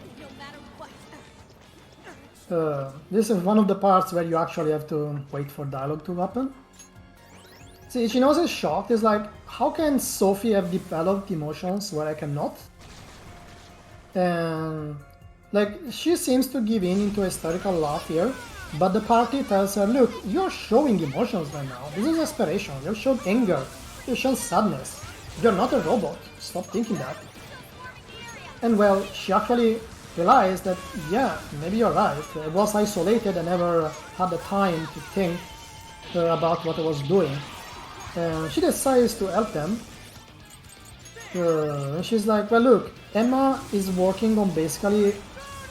This is one of the parts where you actually have to wait for dialogue to happen. See, Ichino's is shocked. It's like, how can Sophie have developed emotions where I cannot? And like, she seems to give in into a hysterical laugh here, but the party tells her, look, you're showing emotions right now. This is desperation. You're showing anger. You're showing sadness. You're not a robot. Stop thinking that. And well, she actually realized that, yeah, maybe you're right. I was isolated and never had the time to think about what I was doing. And she decides to help them. And she's like, well, look, Emma is working on basically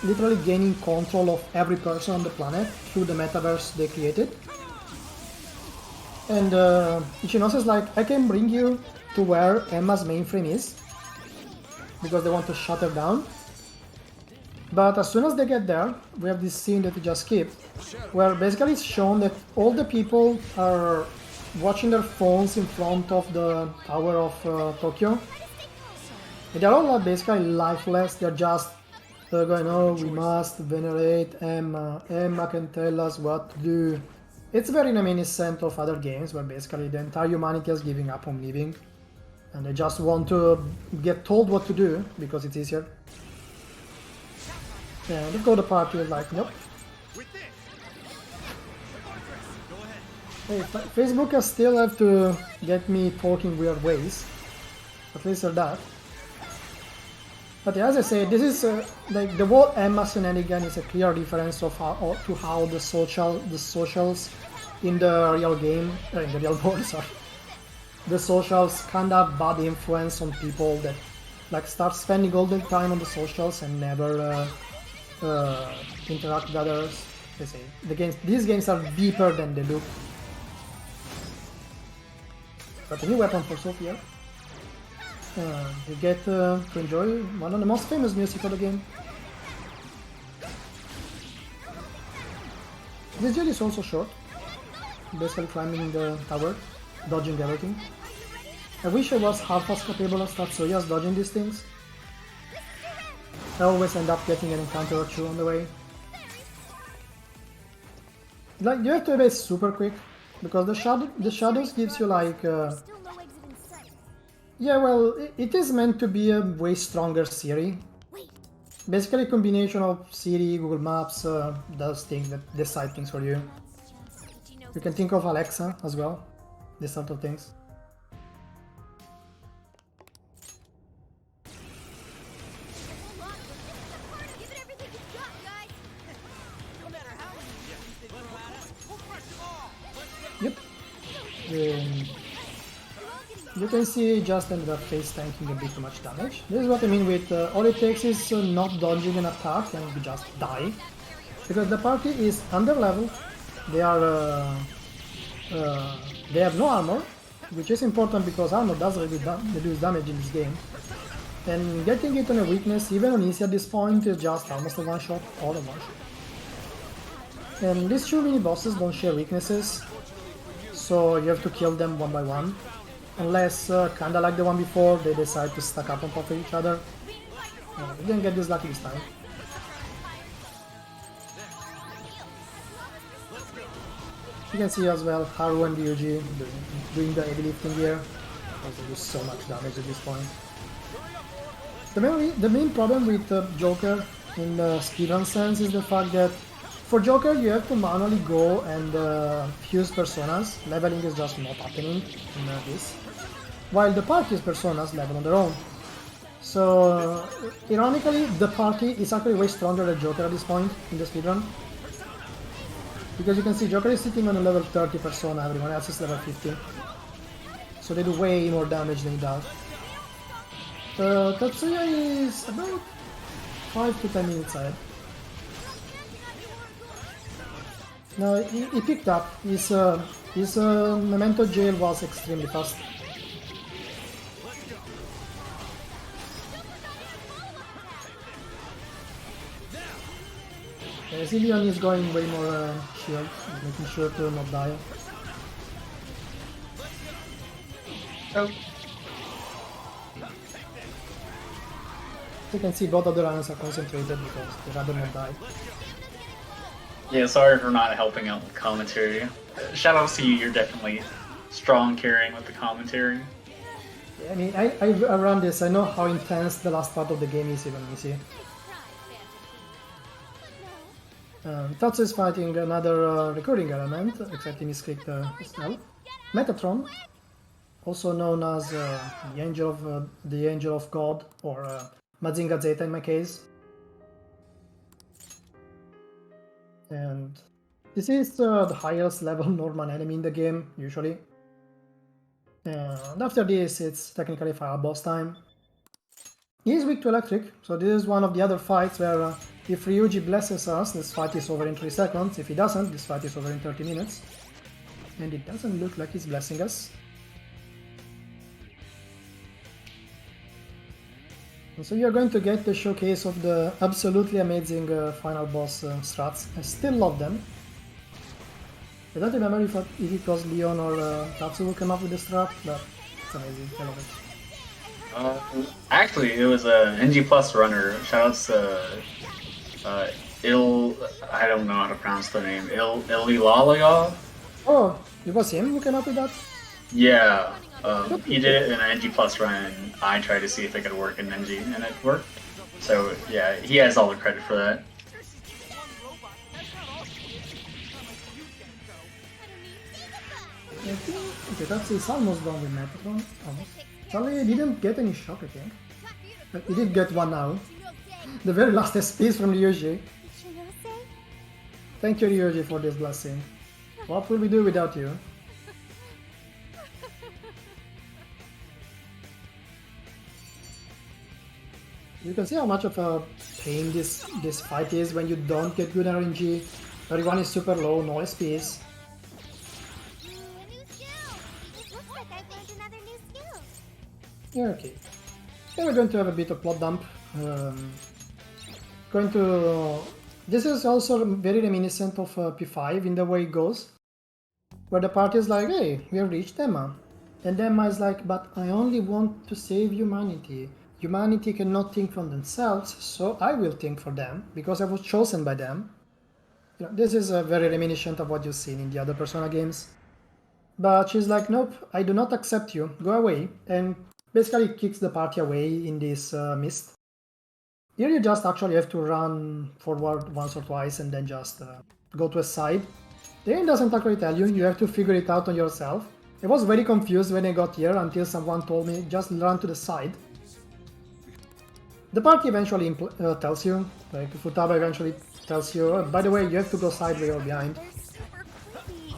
literally gaining control of every person on the planet through the metaverse they created. And Ichino says like, I can bring you to where Emma's mainframe is, because they want to shut her down. But as soon as they get there, we have this scene that we just skipped, where basically it's shown that all the people are watching their phones in front of the tower of Tokyo. And they're all basically lifeless. They're just going, oh, we must venerate Emma. Emma can tell us what to do. It's very reminiscent of other games where basically the entire humanity is giving up on living. And they just want to get told what to do because it's easier. And the go to party is like, nope. Hey, Facebook still have to get me talking weird ways. At least for that. But yeah, as I say, this is like the whole Emma shenanigan is a clear difference of how the socials in the real game, in the real world, sorry. The socials kind of bad influence on people that like start spending all the time on the socials and never interact with others. They say these games are deeper than they look. Got a new weapon for Sophia. You get to enjoy one of the most famous music of the game. This duel is also short, basically climbing the tower, dodging everything. I wish I was half as capable as Tatsuya's dodging these things. I always end up getting an encounter or two on the way. Like, you have to be super quick, because the shadows gives you like... Still no exit in sight. Yeah, well, it is meant to be a way stronger Siri. Wait, Basically a combination of Siri, Google Maps does things that decide things for you. You can think of Alexa as well, this sort of things. hold on. Give it everything you've got, guys. No matter how many Yep. You can see just ended up face tanking a bit too much damage. This is what I mean with all it takes is not dodging an attack and you just die. Because the party is under leveled, they have no armor, which is important because armor does reduce damage in this game. And getting it on a weakness, even on easy at this point, is just almost a one shot or a one shot. And these two mini bosses don't share weaknesses, so you have to kill them one by one. Unless, kinda like the one before, they decide to stack up on top of each other. We didn't get this lucky this time. You can see as well Haru and Ryuji doing the heavy lifting here, because they do so much damage at this point. The main problem with Joker in the speedrun sense is the fact that for Joker you have to manually go and fuse personas. Leveling is just not happening in this. While the party's personas level on their own. So, ironically, the party is actually way stronger than Joker at this point in the speedrun. Because you can see Joker is sitting on a level 30 persona, everyone else is level 50. So they do way more damage than he does. Tatsuya is about 5 to 10 minutes ahead. No, he picked up. His Memento jail was extremely fast. Leon is going way more shield, making sure to not die. Oh. You can see both of the runners are concentrated because they'd rather not die. Yeah, sorry for not helping out with commentary. Shoutouts to you, you're definitely strong carrying with the commentary. Yeah, I mean, I run this, I know how intense the last part of the game is, even easy. Tatsu is fighting another recurring element, except in his click style. Metatron, also known as the Angel of God, or Mazinga Zeta in my case. And this is the highest level Norman enemy in the game, usually. And after this, it's technically final boss time. He is weak to electric, so this is one of the other fights where if Ryuji blesses us, this fight is over in 3 seconds. If he doesn't, this fight is over in 30 minutes. And it doesn't look like he's blessing us. And so you're going to get the showcase of the absolutely amazing final boss strats. I still love them. I don't remember if it was Leon or Tatsu who came up with the strat, but it's amazing. I love it. Actually, it was a NG Plus runner. Shoutouts to I don't know how to pronounce the name. Ililalaga? Oh, it was him who came up with that? Yeah, he did it in an NG Plus run, and I tried to see if it could work in NG, and it worked. So yeah, he has all the credit for that. Okay, that's almost done with Metatron. Almost. Charlie didn't get any shock, I think. But he did get one now. The very last SP is from Ryuji. Thank you, Ryuji, for this blessing. What will we do without you? You can see how much of a pain this fight is when you don't get good RNG. Everyone is super low, no SPs. Yeah, okay. Then we're going to have a bit of plot dump. This is also very reminiscent of P5 in the way it goes. Where the party is like, hey, we have reached Emma. And Emma is like, but I only want to save humanity. Humanity cannot think for themselves, so I will think for them, because I was chosen by them. You know, this is very reminiscent of what you've seen in the other Persona games. But she's like, nope, I do not accept you, go away, and basically kicks the party away in this mist. Here you just actually have to run forward once or twice and then just go to a side. The game doesn't actually tell you, you have to figure it out on yourself. I was very confused when I got here until someone told me just run to the side. The party eventually tells you, like Futaba eventually tells you, by the way, you have to go sideways or behind.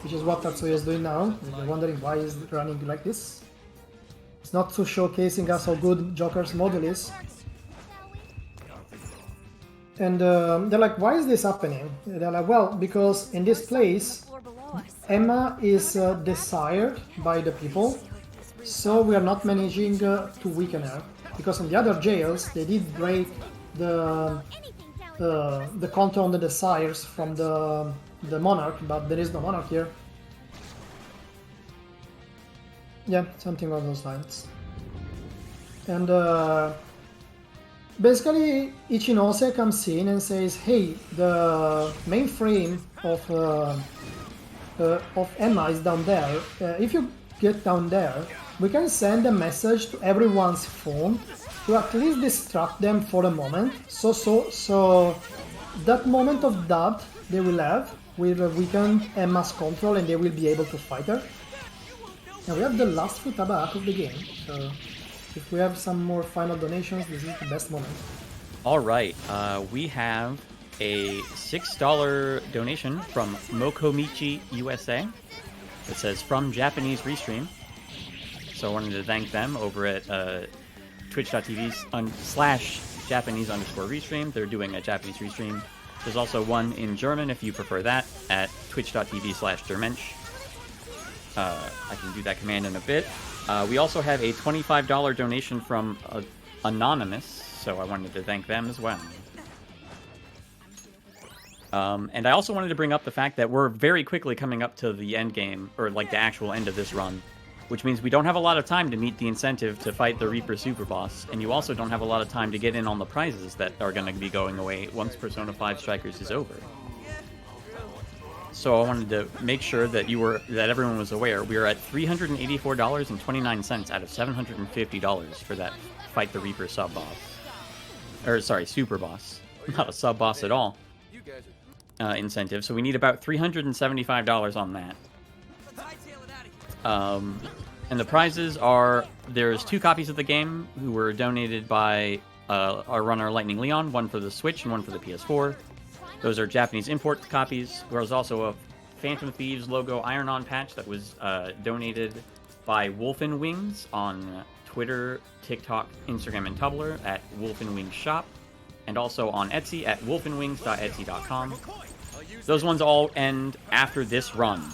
Which is what Tatsuya is doing now. You're wondering why he's running like this. It's not so showcasing us how good Joker's model is. And they're like, why is this happening? They're like, well, because in this place, Emma is desired by the people, so we are not managing to weaken her. Because in the other jails, they did break the control on the desires from the monarch, but there is no monarch here. Yeah, something along those lines. And basically, Ichinose comes in and says, hey, the mainframe of Emma is down there. If you get down there, we can send a message to everyone's phone to at least distract them for a moment. So that moment of doubt they will have will weaken Emma's control and they will be able to fight her. Now we have the last Futaba Hack of the game, so if we have some more final donations, this is the best moment. All right, we have a $6 donation from Mokomichi USA. It says, from Japanese Restream. So I wanted to thank them over at twitch.tv/Japanese_Restream. They're doing a Japanese Restream. There's also one in German if you prefer that at twitch.tv/dermensch. I can do that command in a bit. We also have a $25 donation from Anonymous, so I wanted to thank them as well. And I also wanted to bring up the fact that we're very quickly coming up to the end game, or like the actual end of this run, which means we don't have a lot of time to meet the incentive to fight the Reaper Super Boss, and you also don't have a lot of time to get in on the prizes that are going to be going away once Persona 5 Strikers is over. So I wanted to make sure that everyone was aware. We are at $384.29 out of $750 for that Fight the Reaper sub boss. Or sorry, Super Boss. Not a sub boss at all. Incentive. So we need about $375 on that. And the prizes are, there's 2 copies of the game who were donated by our runner Lightningleon, one for the Switch and one for the PS4. Those are Japanese import copies. There was also a Phantom Thieves logo iron-on patch that was donated by Wolfen Wings on Twitter, TikTok, Instagram, and Tumblr at Wolfen Wings Shop, and also on Etsy at wolfenwings.etsy.com. Those ones all end after this run.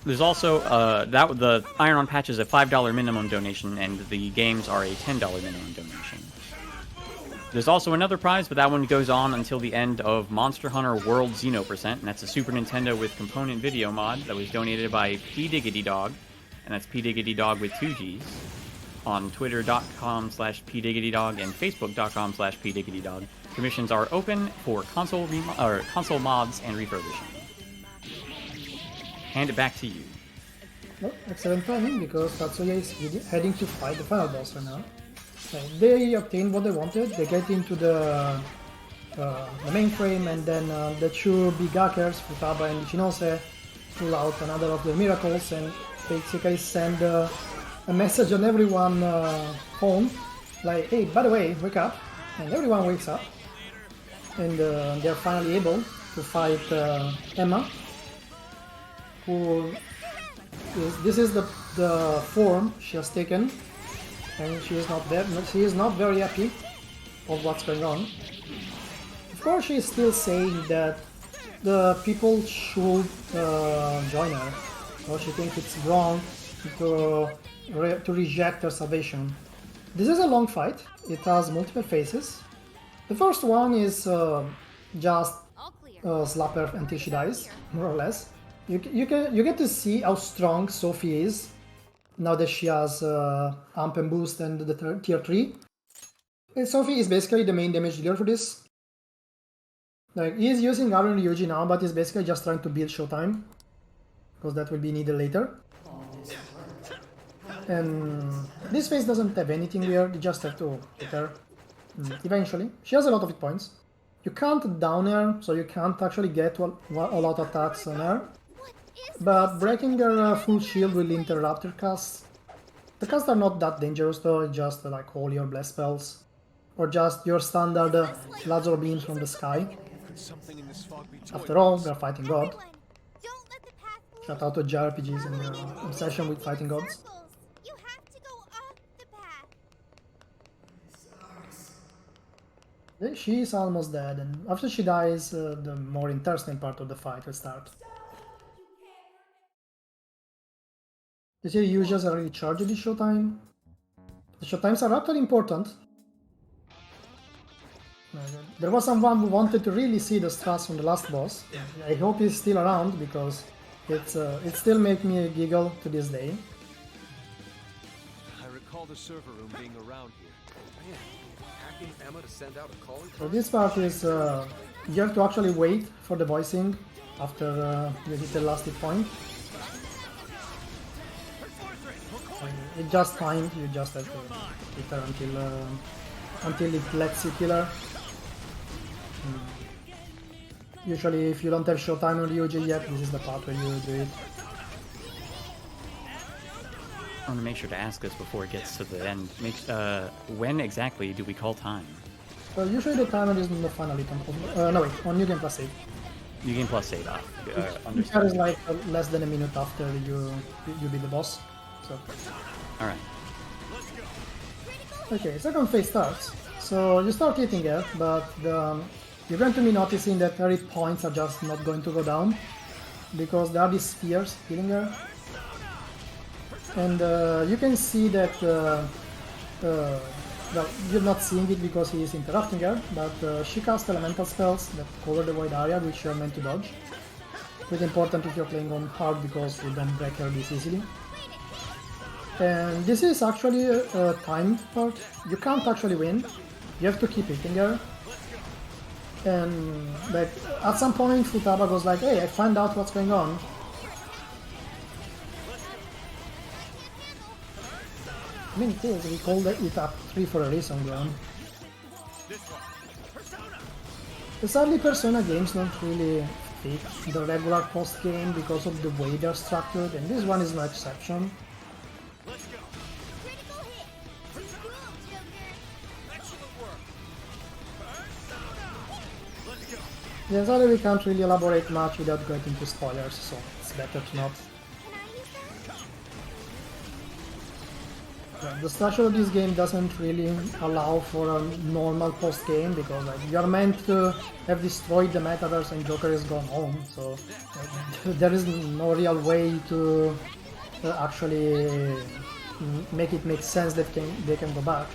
There's also the iron-on patch is a $5 minimum donation, and the games are a $10 minimum donation. There's also another prize, but that one goes on until the end of Monster Hunter World Xeno%, and that's a Super Nintendo with component video mod that was donated by PDiggityDog, and that's PDiggityDog with 2 Gs, on twitter.com/PDiggityDog and facebook.com/PDiggityDog. Commissions are open for console mods and refurbishing. Hand it back to you. Well, excellent timing, because Tatsuya is heading to fight the final boss right now. They obtained what they wanted. They get into the mainframe, and then the 2 big hackers, Futaba and Ichinose, pull out another of their miracles and basically send a message on everyone's phone, like, hey, by the way, wake up. And everyone wakes up, and they're finally able to fight Emma, this is the form she has taken, and she is not very happy of what's going on. Of course, she is still saying that the people should join her, or she thinks it's wrong to reject her salvation. This is a long fight. It has multiple phases. The first one is just slap her until she dies, more or less. You get to see how strong Sophie is now that she has amp and boost and the tier 3. And Sophie is basically the main damage dealer for this. Like, he is using Aaron Ryuji now, but he's basically just trying to build showtime, because that will be needed later. And this phase doesn't have anything weird, you just have to hit her. Eventually. She has a lot of hit points. You can't down her, so you can't actually get a lot of attacks on her. But breaking her full shield will interrupt her casts. The casts are not that dangerous though, just like holy or bless spells. Or just your standard laser beams from the sky. After all, we are fighting God. Shout out to JRPGs and their obsession with fighting gods. She's almost dead, and after she dies, the more interesting part of the fight will start. You see, users are really charged this showtime. The showtimes are actually important. There was someone who wanted to really see the strats from the last boss. I hope he's still around, because it still makes me giggle to this day. I recall the server room being around here. Man, hacking Emma to send out a call. So this part is you have to actually wait for the voicing after you hit the last hit point. It just fine. You just have to hit her until it lets you kill her. Usually, if you don't have showtime on Ryuji yet, this is the part where you do it. I want to make sure to ask this before it gets to the end. When exactly do we call time? So usually the timer is in the final item. No wait, on New Game Plus Save. New Game Plus Save. That is like less than a minute after you beat the boss. So. All right. Okay, second phase starts. So you start hitting her, but you're going to be noticing that her hit points are just not going to go down because there are these spheres hitting her. And you can see that, well, you're not seeing it because he is interrupting her, but she casts elemental spells that cover the wide area which you're meant to dodge. Pretty important if you're playing on hard because you don't break her this easily. And this is actually a time part. You can't actually win. You have to keep hitting her. And like at some point Futaba goes like, hey, I found out what's going on. I mean, it is, we called it up 3 for a reason, Ground. Sadly, Persona games don't really fit the regular post-game because of the way they're structured, and this one is no exception. Critical hit. Cool, Joker. Yeah, sadly we can't really elaborate much without going into spoilers, so it's better to not. Can I use that? The structure of this game doesn't really allow for a normal post-game because like, you're meant to have destroyed the metaverse and Joker is gone home, so there is no real way to actually make it make sense that they can go back.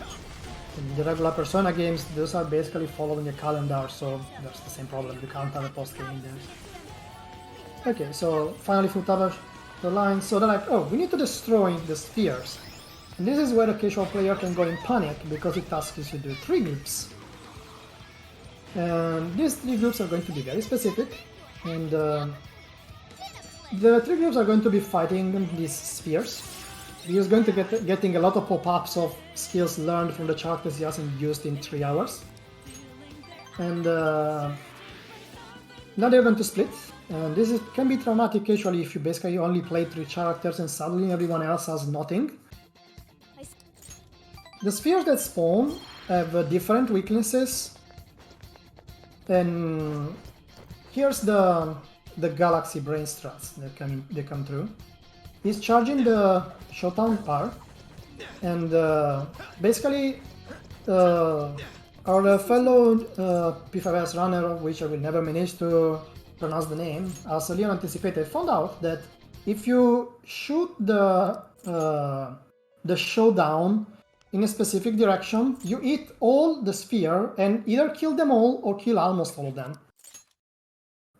In the regular Persona games, those are basically following a calendar, so that's the same problem, you can't have a post-game in there. Okay, so finally Futaba the line, so they're like, oh, we need to destroy the spheres. And this is where a casual player can go in panic because it asks you to do 3 groups. And these 3 groups are going to be very specific, and the 3 groups are going to be fighting these spheres. He is going to getting a lot of pop-ups of skills learned from the characters he hasn't used in 3 hours. And now they're going to split. And this can be traumatic casually if you basically only play 3 characters and suddenly everyone else has nothing. The spheres that spawn have different weaknesses, and here's the Galaxy Brain Struts that come through. He's charging the Showdown part, and basically our fellow P5S runner, of which I will never manage to pronounce the name, as Leon anticipated, found out that if you shoot the Showdown in a specific direction, you hit all the sphere and either kill them all or kill almost all of them.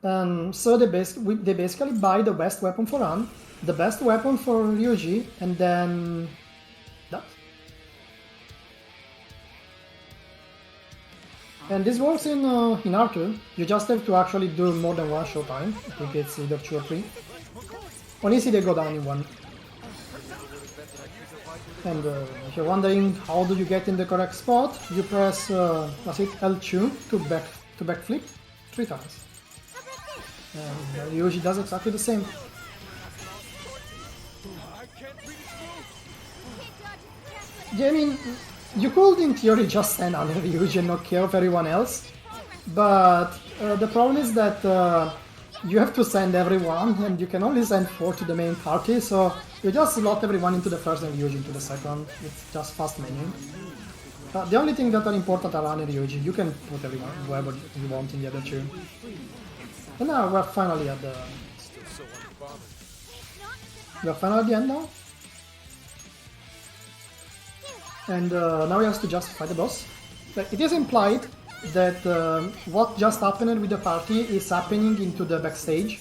And so they basically buy the best weapon for Ran, the best weapon for Ryuji, and then that. And this works in R2. You just have to actually do more than 1 showtime. I think it's either 2 or 3. On easy they go down in 1. And if you're wondering how do you get in the correct spot, you press L2 to backflip 3 times. And Ryuji does exactly the same. Yeah, I mean, you could in theory just stand under Ryuji and not care of everyone else, but the problem is that you have to send everyone, and you can only send 4 to the main party, so you just slot everyone into the first and Ryuji into the second. It's just fast menu. The only thing that are important are Ran and Ryuji. You can put everyone, whoever you want in the other 2. And now we're finally at the... We're finally at the end now. And now he has to just fight the boss. Like, it is implied that what just happened with the party is happening into the backstage.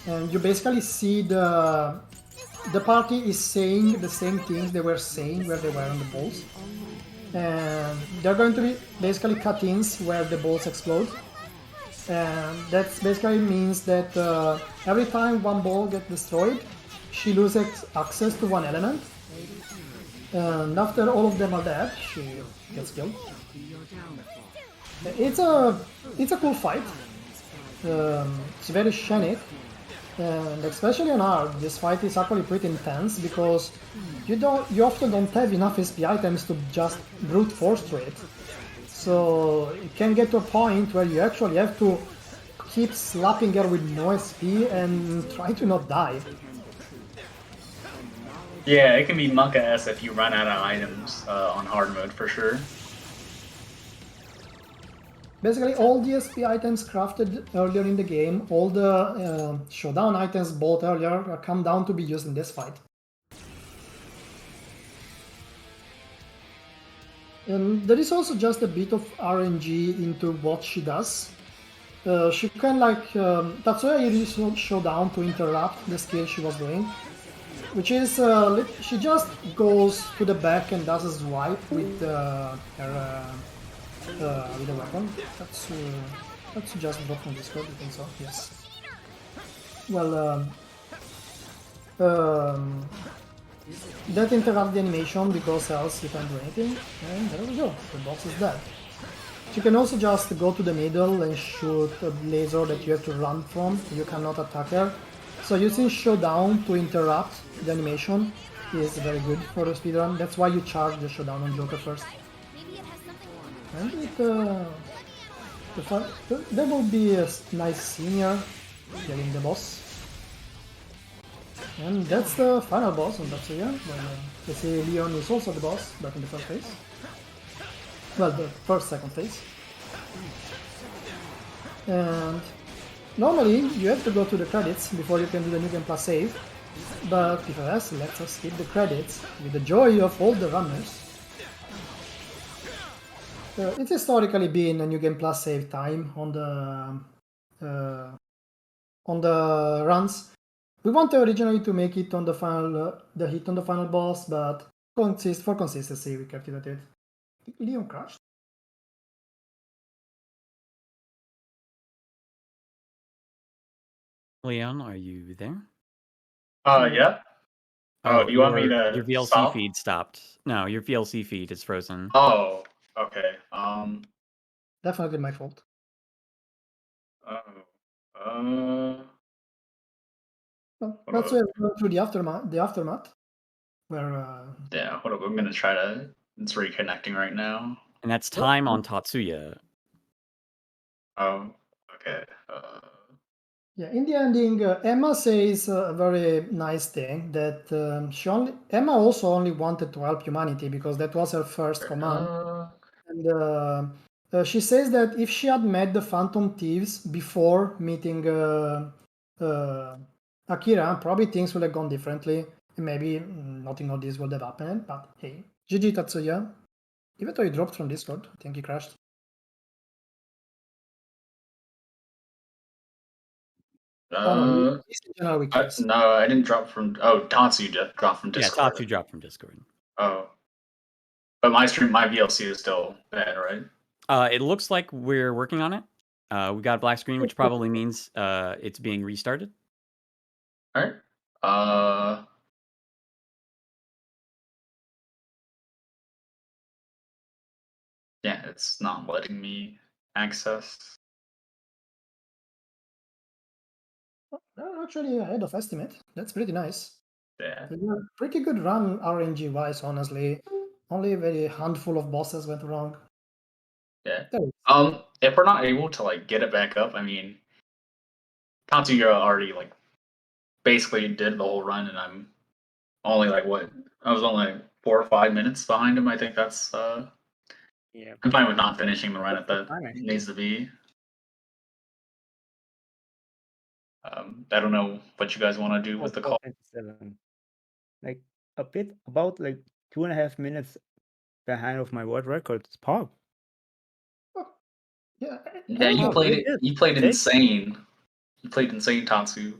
And you basically see the party is saying the same things they were saying where they were on the balls. And they're going to be basically cut-ins where the balls explode. And that basically means that every time one ball gets destroyed, she loses access to 1 element. And after all of them are dead, she gets killed. It's a cool fight. It's very scenic, and especially on hard, this fight is actually pretty intense because you often don't have enough SP items to just brute force through it. So it can get to a point where you actually have to keep slapping her with no SP and try to not die. Yeah, it can be monk-ass if you run out of items on hard mode for sure. Basically, all the SP items crafted earlier in the game, all the showdown items bought earlier, come down to be used in this fight. And there is also just a bit of RNG into what she does. She can Tatsuya used showdown to interrupt the skill she was doing, which is she just goes to the back and does a swipe with her with a weapon. That's just dropped from Discord. You think so? Yes. Well, that interrupts the animation because else you can't do anything. And there we go. The boss is dead. You can also just go to the middle and shoot a laser that you have to run from. You cannot attack her. So using showdown to interrupt the animation is very good for the speedrun. That's why you charge the showdown on Joker first. Maybe it has something. And there will be a nice scene here, getting the boss. And that's the final boss on Tatsuya. You see Leon is also the boss, but in the first phase. Well, the second phase. And normally you have to go to the credits before you can do the New Game Plus save. But because let us skip the credits with the joy of all the runners. It's historically been a New Game Plus save time on the runs. We wanted originally to make it on the final, the hit on the final boss, but for consistency we kept it at it. Leon crashed. Leon, are you there? Yeah. Oh, do you want me your to VLC stop? feed stopped. No, your VLC feed is frozen. Oh, okay. Definitely my fault. Well, that's why we went through the aftermath, where Yeah, hold up. I'm gonna try to. It's reconnecting right now. And that's time on Tatsuya. Oh, okay. yeah, in the ending, Emma says a very nice thing that Emma also only wanted to help humanity because that was her first command. And she says that if she had met the Phantom Thieves before meeting Akira, probably things would have gone differently. And maybe nothing of this would have happened. But hey, GG Tatsuya. Even though he dropped from Discord, I think he crashed. No, I didn't drop from. Oh, Tatsu dropped from Discord. Yeah, Tatsu dropped from Discord. Oh, but my VLC is still bad, right? It looks like we're working on it. We got a black screen, which probably means it's being restarted. All right. Yeah, it's not letting me access. Actually ahead of estimate. That's pretty nice. Yeah. Pretty good run RNG wise, honestly. Only a very handful of bosses went wrong. Yeah. If we're not able to get it back up, I mean, Tatsuya already basically did the whole run, and I'm only I was only 4 or 5 minutes behind him. I think that's Yeah. I'm fine with not finishing the run if that needs to be. I don't know what you guys want to do with the call. 27. A bit about 2.5 minutes behind of my world record. It's pop. Yeah. Yeah, you played it. You played insane. You played insane, Tatsu.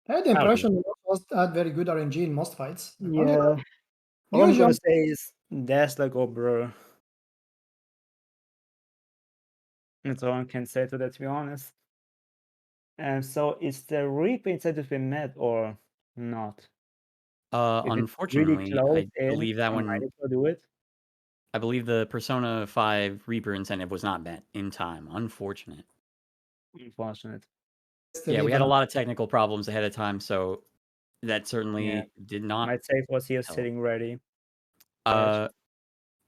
I had the impression it was had very good RNG in most fights. Yeah. All I'm gonna say is that's bro. That's all I can say to that, to be honest. And so is the Reaper inside of been met or not? Unfortunately, I believe that one. Might as well do it. I believe the Persona 5 Reaper incentive was not met in time. Unfortunate. Yeah, we had a lot of technical problems ahead of time, so that certainly did not. My save was here sitting ready. I've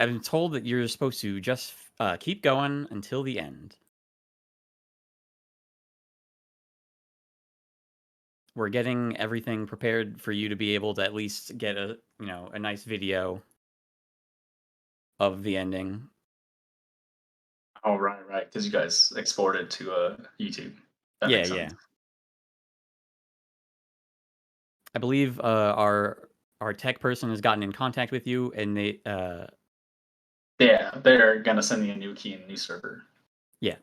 been told that you're supposed to just keep going until the end. We're getting everything prepared for you to be able to at least get a nice video of the ending. Oh, right, because you guys exported to YouTube. That Yeah, makes yeah. sense. I believe our tech person has gotten in contact with you, and they Yeah, they're gonna send me a new key and a new server. yeah.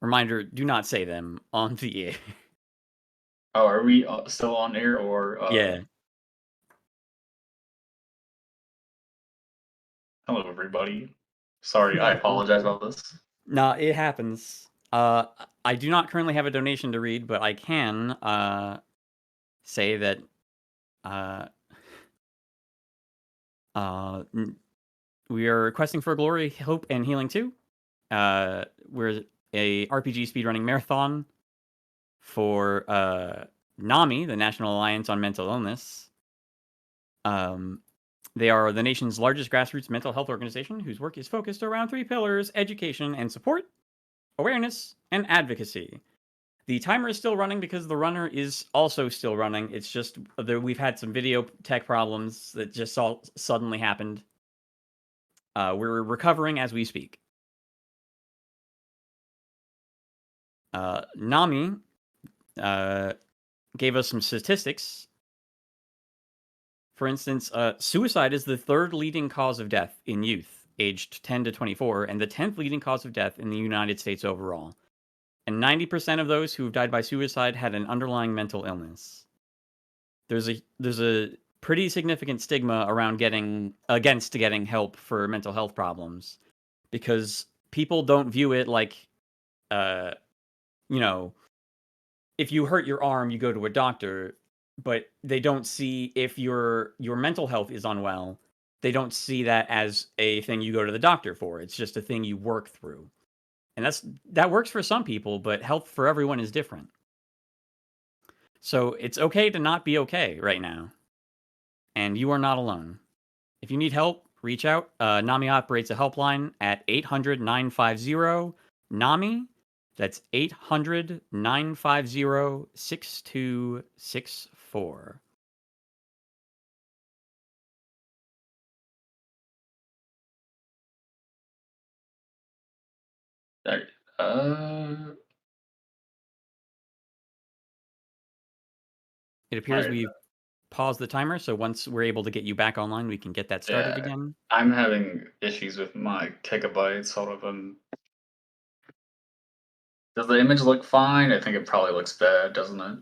Reminder: do not say them on the air. Oh, are we still on air or? Yeah. Hello, everybody. Sorry, I apologize about this. No, it happens. I do not currently have a donation to read, but I can say that uh, we are requesting for glory, hope, and healing too. We're a RPG speedrunning marathon for NAMI, the National Alliance on Mental Illness. They are the nation's largest grassroots mental health organization whose work is focused around 3 pillars: education and support, awareness, and advocacy. The timer is still running because the runner is also still running. It's just that we've had some video tech problems that just all suddenly happened. We're recovering as we speak. Nami gave us some statistics. For instance, suicide is the 3rd leading cause of death in youth aged 10 to 24, and the 10th leading cause of death in the United States overall. And 90% of those who have died by suicide had an underlying mental illness. There's a pretty significant stigma around getting help for mental health problems, because people don't view it like, you know, if you hurt your arm, you go to a doctor, but they don't see if your mental health is unwell. They don't see that as a thing you go to the doctor for. It's just a thing you work through. And that works for some people, but health for everyone is different. So it's okay to not be okay right now. And you are not alone. If you need help, reach out. NAMI operates a helpline at 800-950-NAMI. That's 800-950-6264. There- It appears Alright. we've paused the timer, so once we're able to get you back online, we can get that started Yeah, again. I'm having issues with my gigabytes. Hold up, does the image look fine? I think it probably looks bad, doesn't it?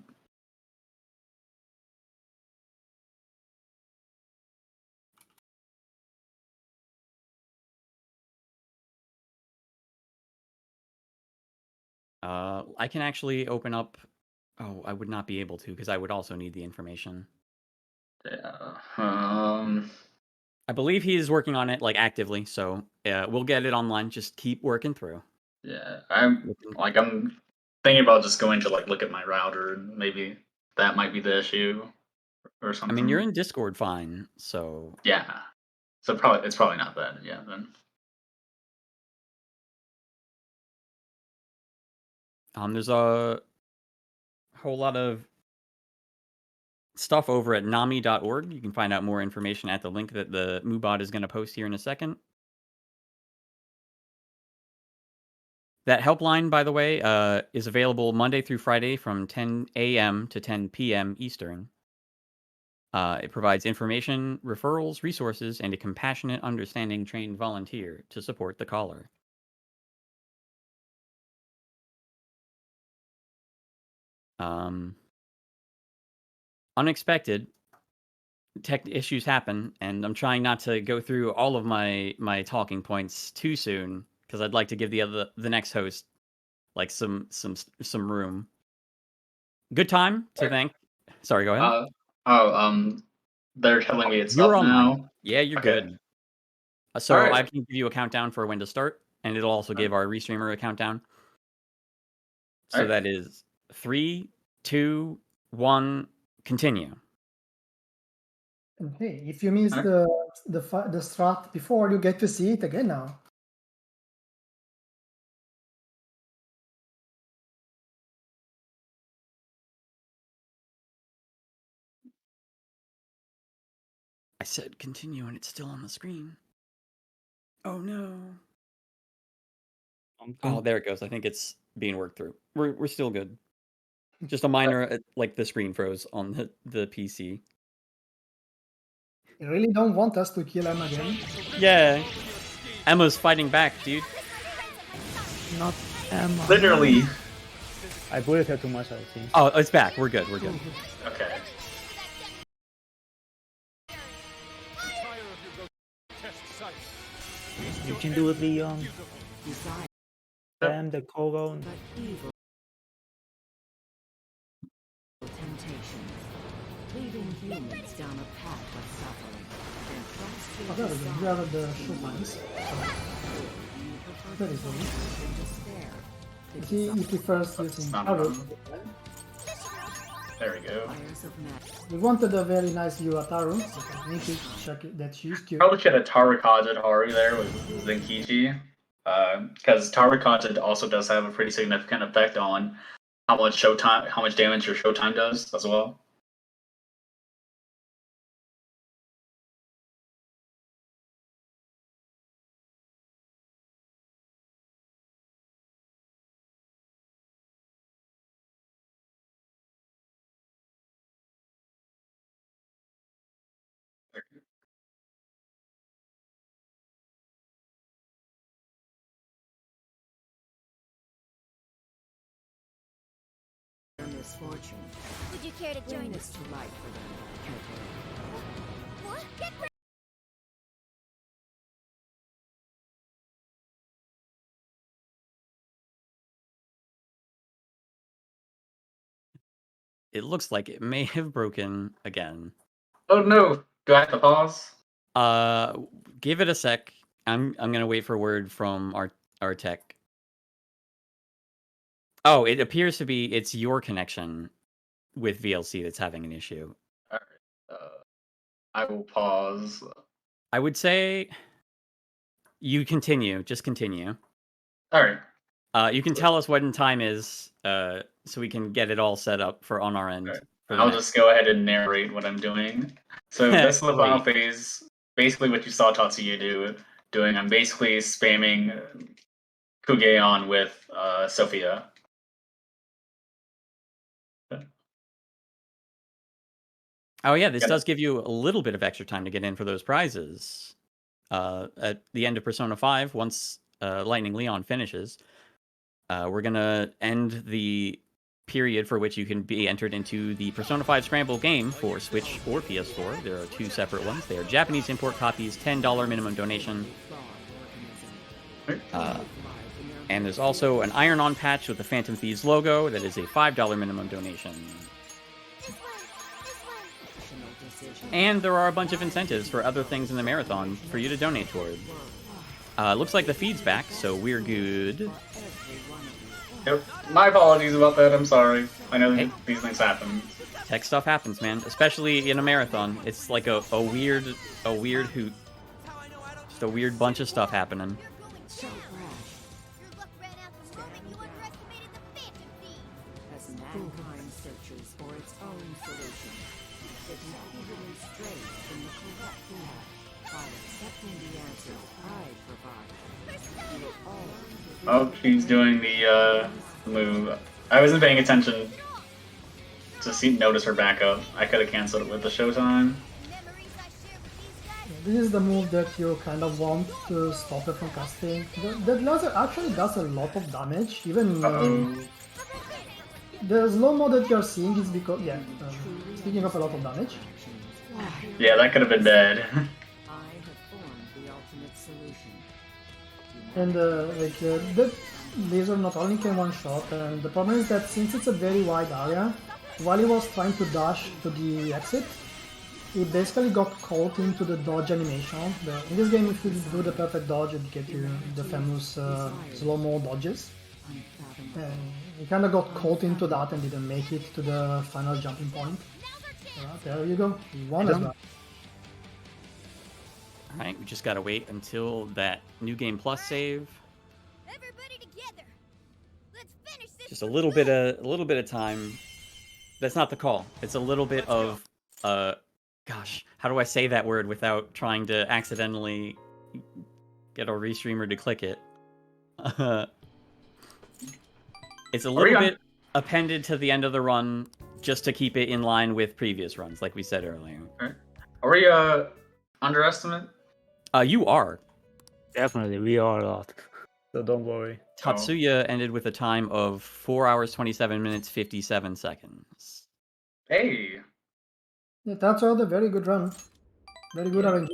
I can actually open up. Oh, I would not be able to because I would also need the information. Yeah. I believe he is working on it like actively, so we'll get it online. Just keep working through. Yeah. I'm thinking about just going to like look at my router and maybe that might be the issue or I something. mean, you're in Discord fine, so Yeah. So it's probably not that. Yeah. Then. there's a whole lot of stuff over at nami.org. You can find out more information at the link that the Moobot is going to post here in a second. That helpline, by the way, is available Monday through Friday from 10 a.m. to 10 p.m. Eastern. It provides information, referrals, resources, and a compassionate, understanding, trained volunteer to support the caller. Unexpected tech issues happen, and I'm trying not to go through all of my talking points too soon because I'd like to give the next host like some room. Good time to thank. Sorry, go ahead. Oh, they're telling me it's You're up online. now. Yeah, you're Okay. good. So Alright. I can give you a countdown for when to start, and it'll also give our restreamer a countdown. So Alright. that is 3, 2, 1, continue. And hey, if you missed the strat before, you get to see it again now. I said continue, and it's still on the screen. Oh no. Oh, there it goes. I think it's being worked through. We're still good. Just a minor, like the screen froze on the PC. You really don't want us to kill him again? Yeah, Emma's fighting back, dude. Not Emma. Literally. I bullied her too much, I think. Oh, it's back. We're good. We're good. Okay. You can do it, Leon. Damn the Kogo. Temptations, leading humans down a path of suffering. Oh, there we go. You have the show lines. Very good. He prefers using arrows. There we go. We wanted a very nice view at Taru, so we need to check that she's cute. Probably should have Tarakajed Haru there with Zenkichi. Because Tarakajed also does have a pretty significant effect on how much damage your showtime does as well. Misfortune. Would you care to join Bring us? this to light for them. What? Get ready! It looks like it may have broken again. Oh no! Do I have to pause? Give it a sec. I'm gonna wait for word from our tech. Oh, it appears to be it's your connection with VLC that's having an issue. Alright. I will pause. I would say you continue. Just continue. Alright. You can tell us what in time is, so we can get it all set up for on our end. Okay. For the I'll next- just go ahead and narrate what I'm doing. So this is the final phase. Basically what you saw Tatsuya doing. I'm basically spamming Kugeon with Sophia. Oh yeah, this Yeah. does give you a little bit of extra time to get in for those prizes. At the end of Persona 5, once Lightningleon finishes, we're gonna end the period for which you can be entered into the Persona 5 Scramble game for Switch or PS4. There are two separate ones. They are Japanese import copies, $10 minimum donation. And there's also an iron-on patch with the Phantom Thieves logo that is a $5 minimum donation. And there are a bunch of incentives for other things in the marathon for you to donate toward. Looks like the feed's back, so we're good. Yep. My apologies about that. I'm sorry. I know Hey. these things happen. Tech stuff happens, man. Especially in a marathon. It's like a weird hoot. Just a weird bunch of stuff happening. So brash. Your luck ran out the moment you underestimated the Phantom Thief. As mankind searches for its own solution, it repeatedly strays from the correct path by accepting the answers I provide. You will all Oh, she's doing the move. I wasn't paying attention to notice her backup. I could have canceled it with the showtime. Memories I share with these guys. This is the move that you kind of want to stop her from casting. The laser actually does a lot of damage, even Uh-oh. the slow-mo that you're seeing is because, speaking of a lot of damage, Yeah, that could have been dead. I have formed the ultimate solution. and that laser not only can one-shot, and the problem is that since it's a very wide area, while he was trying to dash to the exit, he basically got caught into the dodge animation. In this game, if you do the perfect dodge, it gets you the famous slow-mo dodges. And he kind of got caught into that and didn't make it to the final jumping point. There you go, he won as well. Alright, we just gotta wait until that New Game Plus save. Everybody together. Let's finish this. Just a little bit of time. That's not the call. It's a little bit of gosh, how do I say that word without trying to accidentally get a restreamer to click it? It's a we little on- bit appended to the end of the run just to keep it in line with previous runs, like we said earlier. Are we underestimate? You are. Definitely, we are a lot. So don't worry. Tatsuya ended with a time of 4 hours, 27 minutes, 57 seconds. Hey. Yeah, that's all the very good run. Very good Yeah. RNG.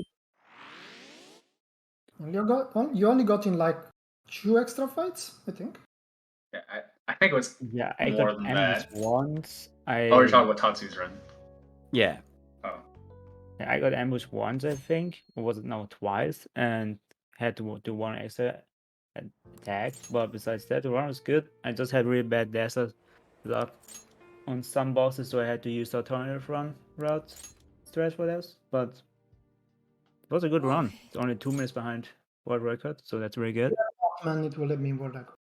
And you only got in like 2 extra fights, I think. Yeah, I think it was Yeah, I more got than ambushed that. once. Oh, you're talking about Tatsu's run. Yeah. Oh. I got ambushed once, I think. Or was it no, twice? And had to do one extra attack. But besides that, the run was good. I just had really bad desert luck on some bosses, so I had to use the alternative route stretch for this. But it was a good run. It's only 2 minutes behind world record, so that's really good. Man, it will let me work.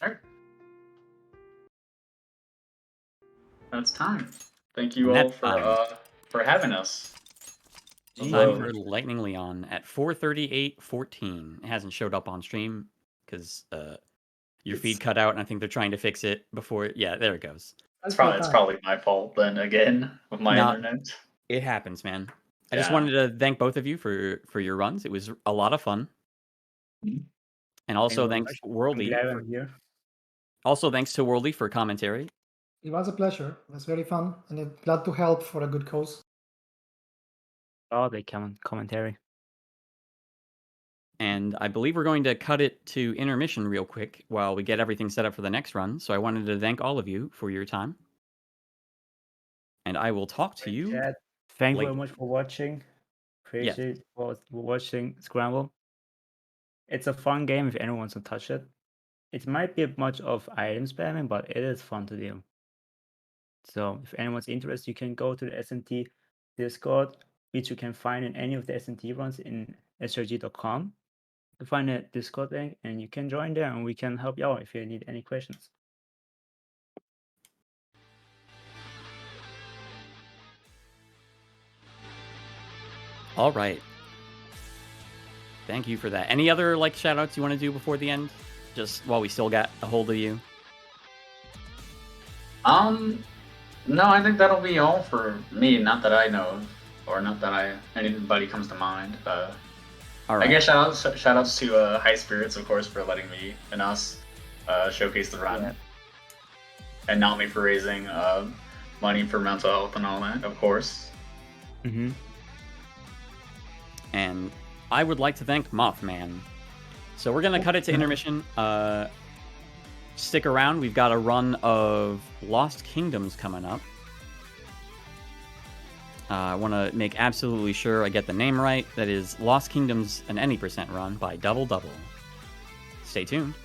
Alright. That's time. Thank you And all that's for having us. Time for Lightningleon at 4:38:14. It hasn't showed up on stream because your feed cut out, and I think they're trying to fix it before. Yeah, there it goes. It's probably my fault then again with my internet. It happens, man. I just Yeah. wanted to thank both of you for your runs. It was a lot of fun. And also Thank you very thanks much. Worldy. I'm glad I'm here. Also thanks to Worldy for commentary. It was a pleasure. It was very fun, and I'm glad to help for a good cause. Oh, they come commentary. And I believe we're going to cut it to intermission real quick while we get everything set up for the next run. So I wanted to thank all of you for your time. And I will talk to you. Thank you later. very much for watching. Appreciate for watching Scramble. It's a fun game if anyone wants to touch it. It might be a bunch of item spamming, but it is fun to do. So if anyone's interested, you can go to the SNT Discord, which you can find in any of the SNT runs in srg.com. You find a Discord link and you can join there and we can help you out if you need any questions. All right. Thank you for that. Any other like shout outs you want to do before the end? Just while we still got a hold of you? No, I think that'll be all for me. Not that I know of, or not that anybody comes to mind. All right. I guess shout outs to High Spirits, of course, for letting me and us showcase the run, and Nami for raising money for mental health and all that, of course. Mm-hmm. And I would like to thank Mothman. So we're going to cut it to intermission. Stick around. We've got a run of Lost Kingdoms coming up. I want to make absolutely sure I get the name right. That is Lost Kingdoms, an any% run by Double Double. Stay tuned.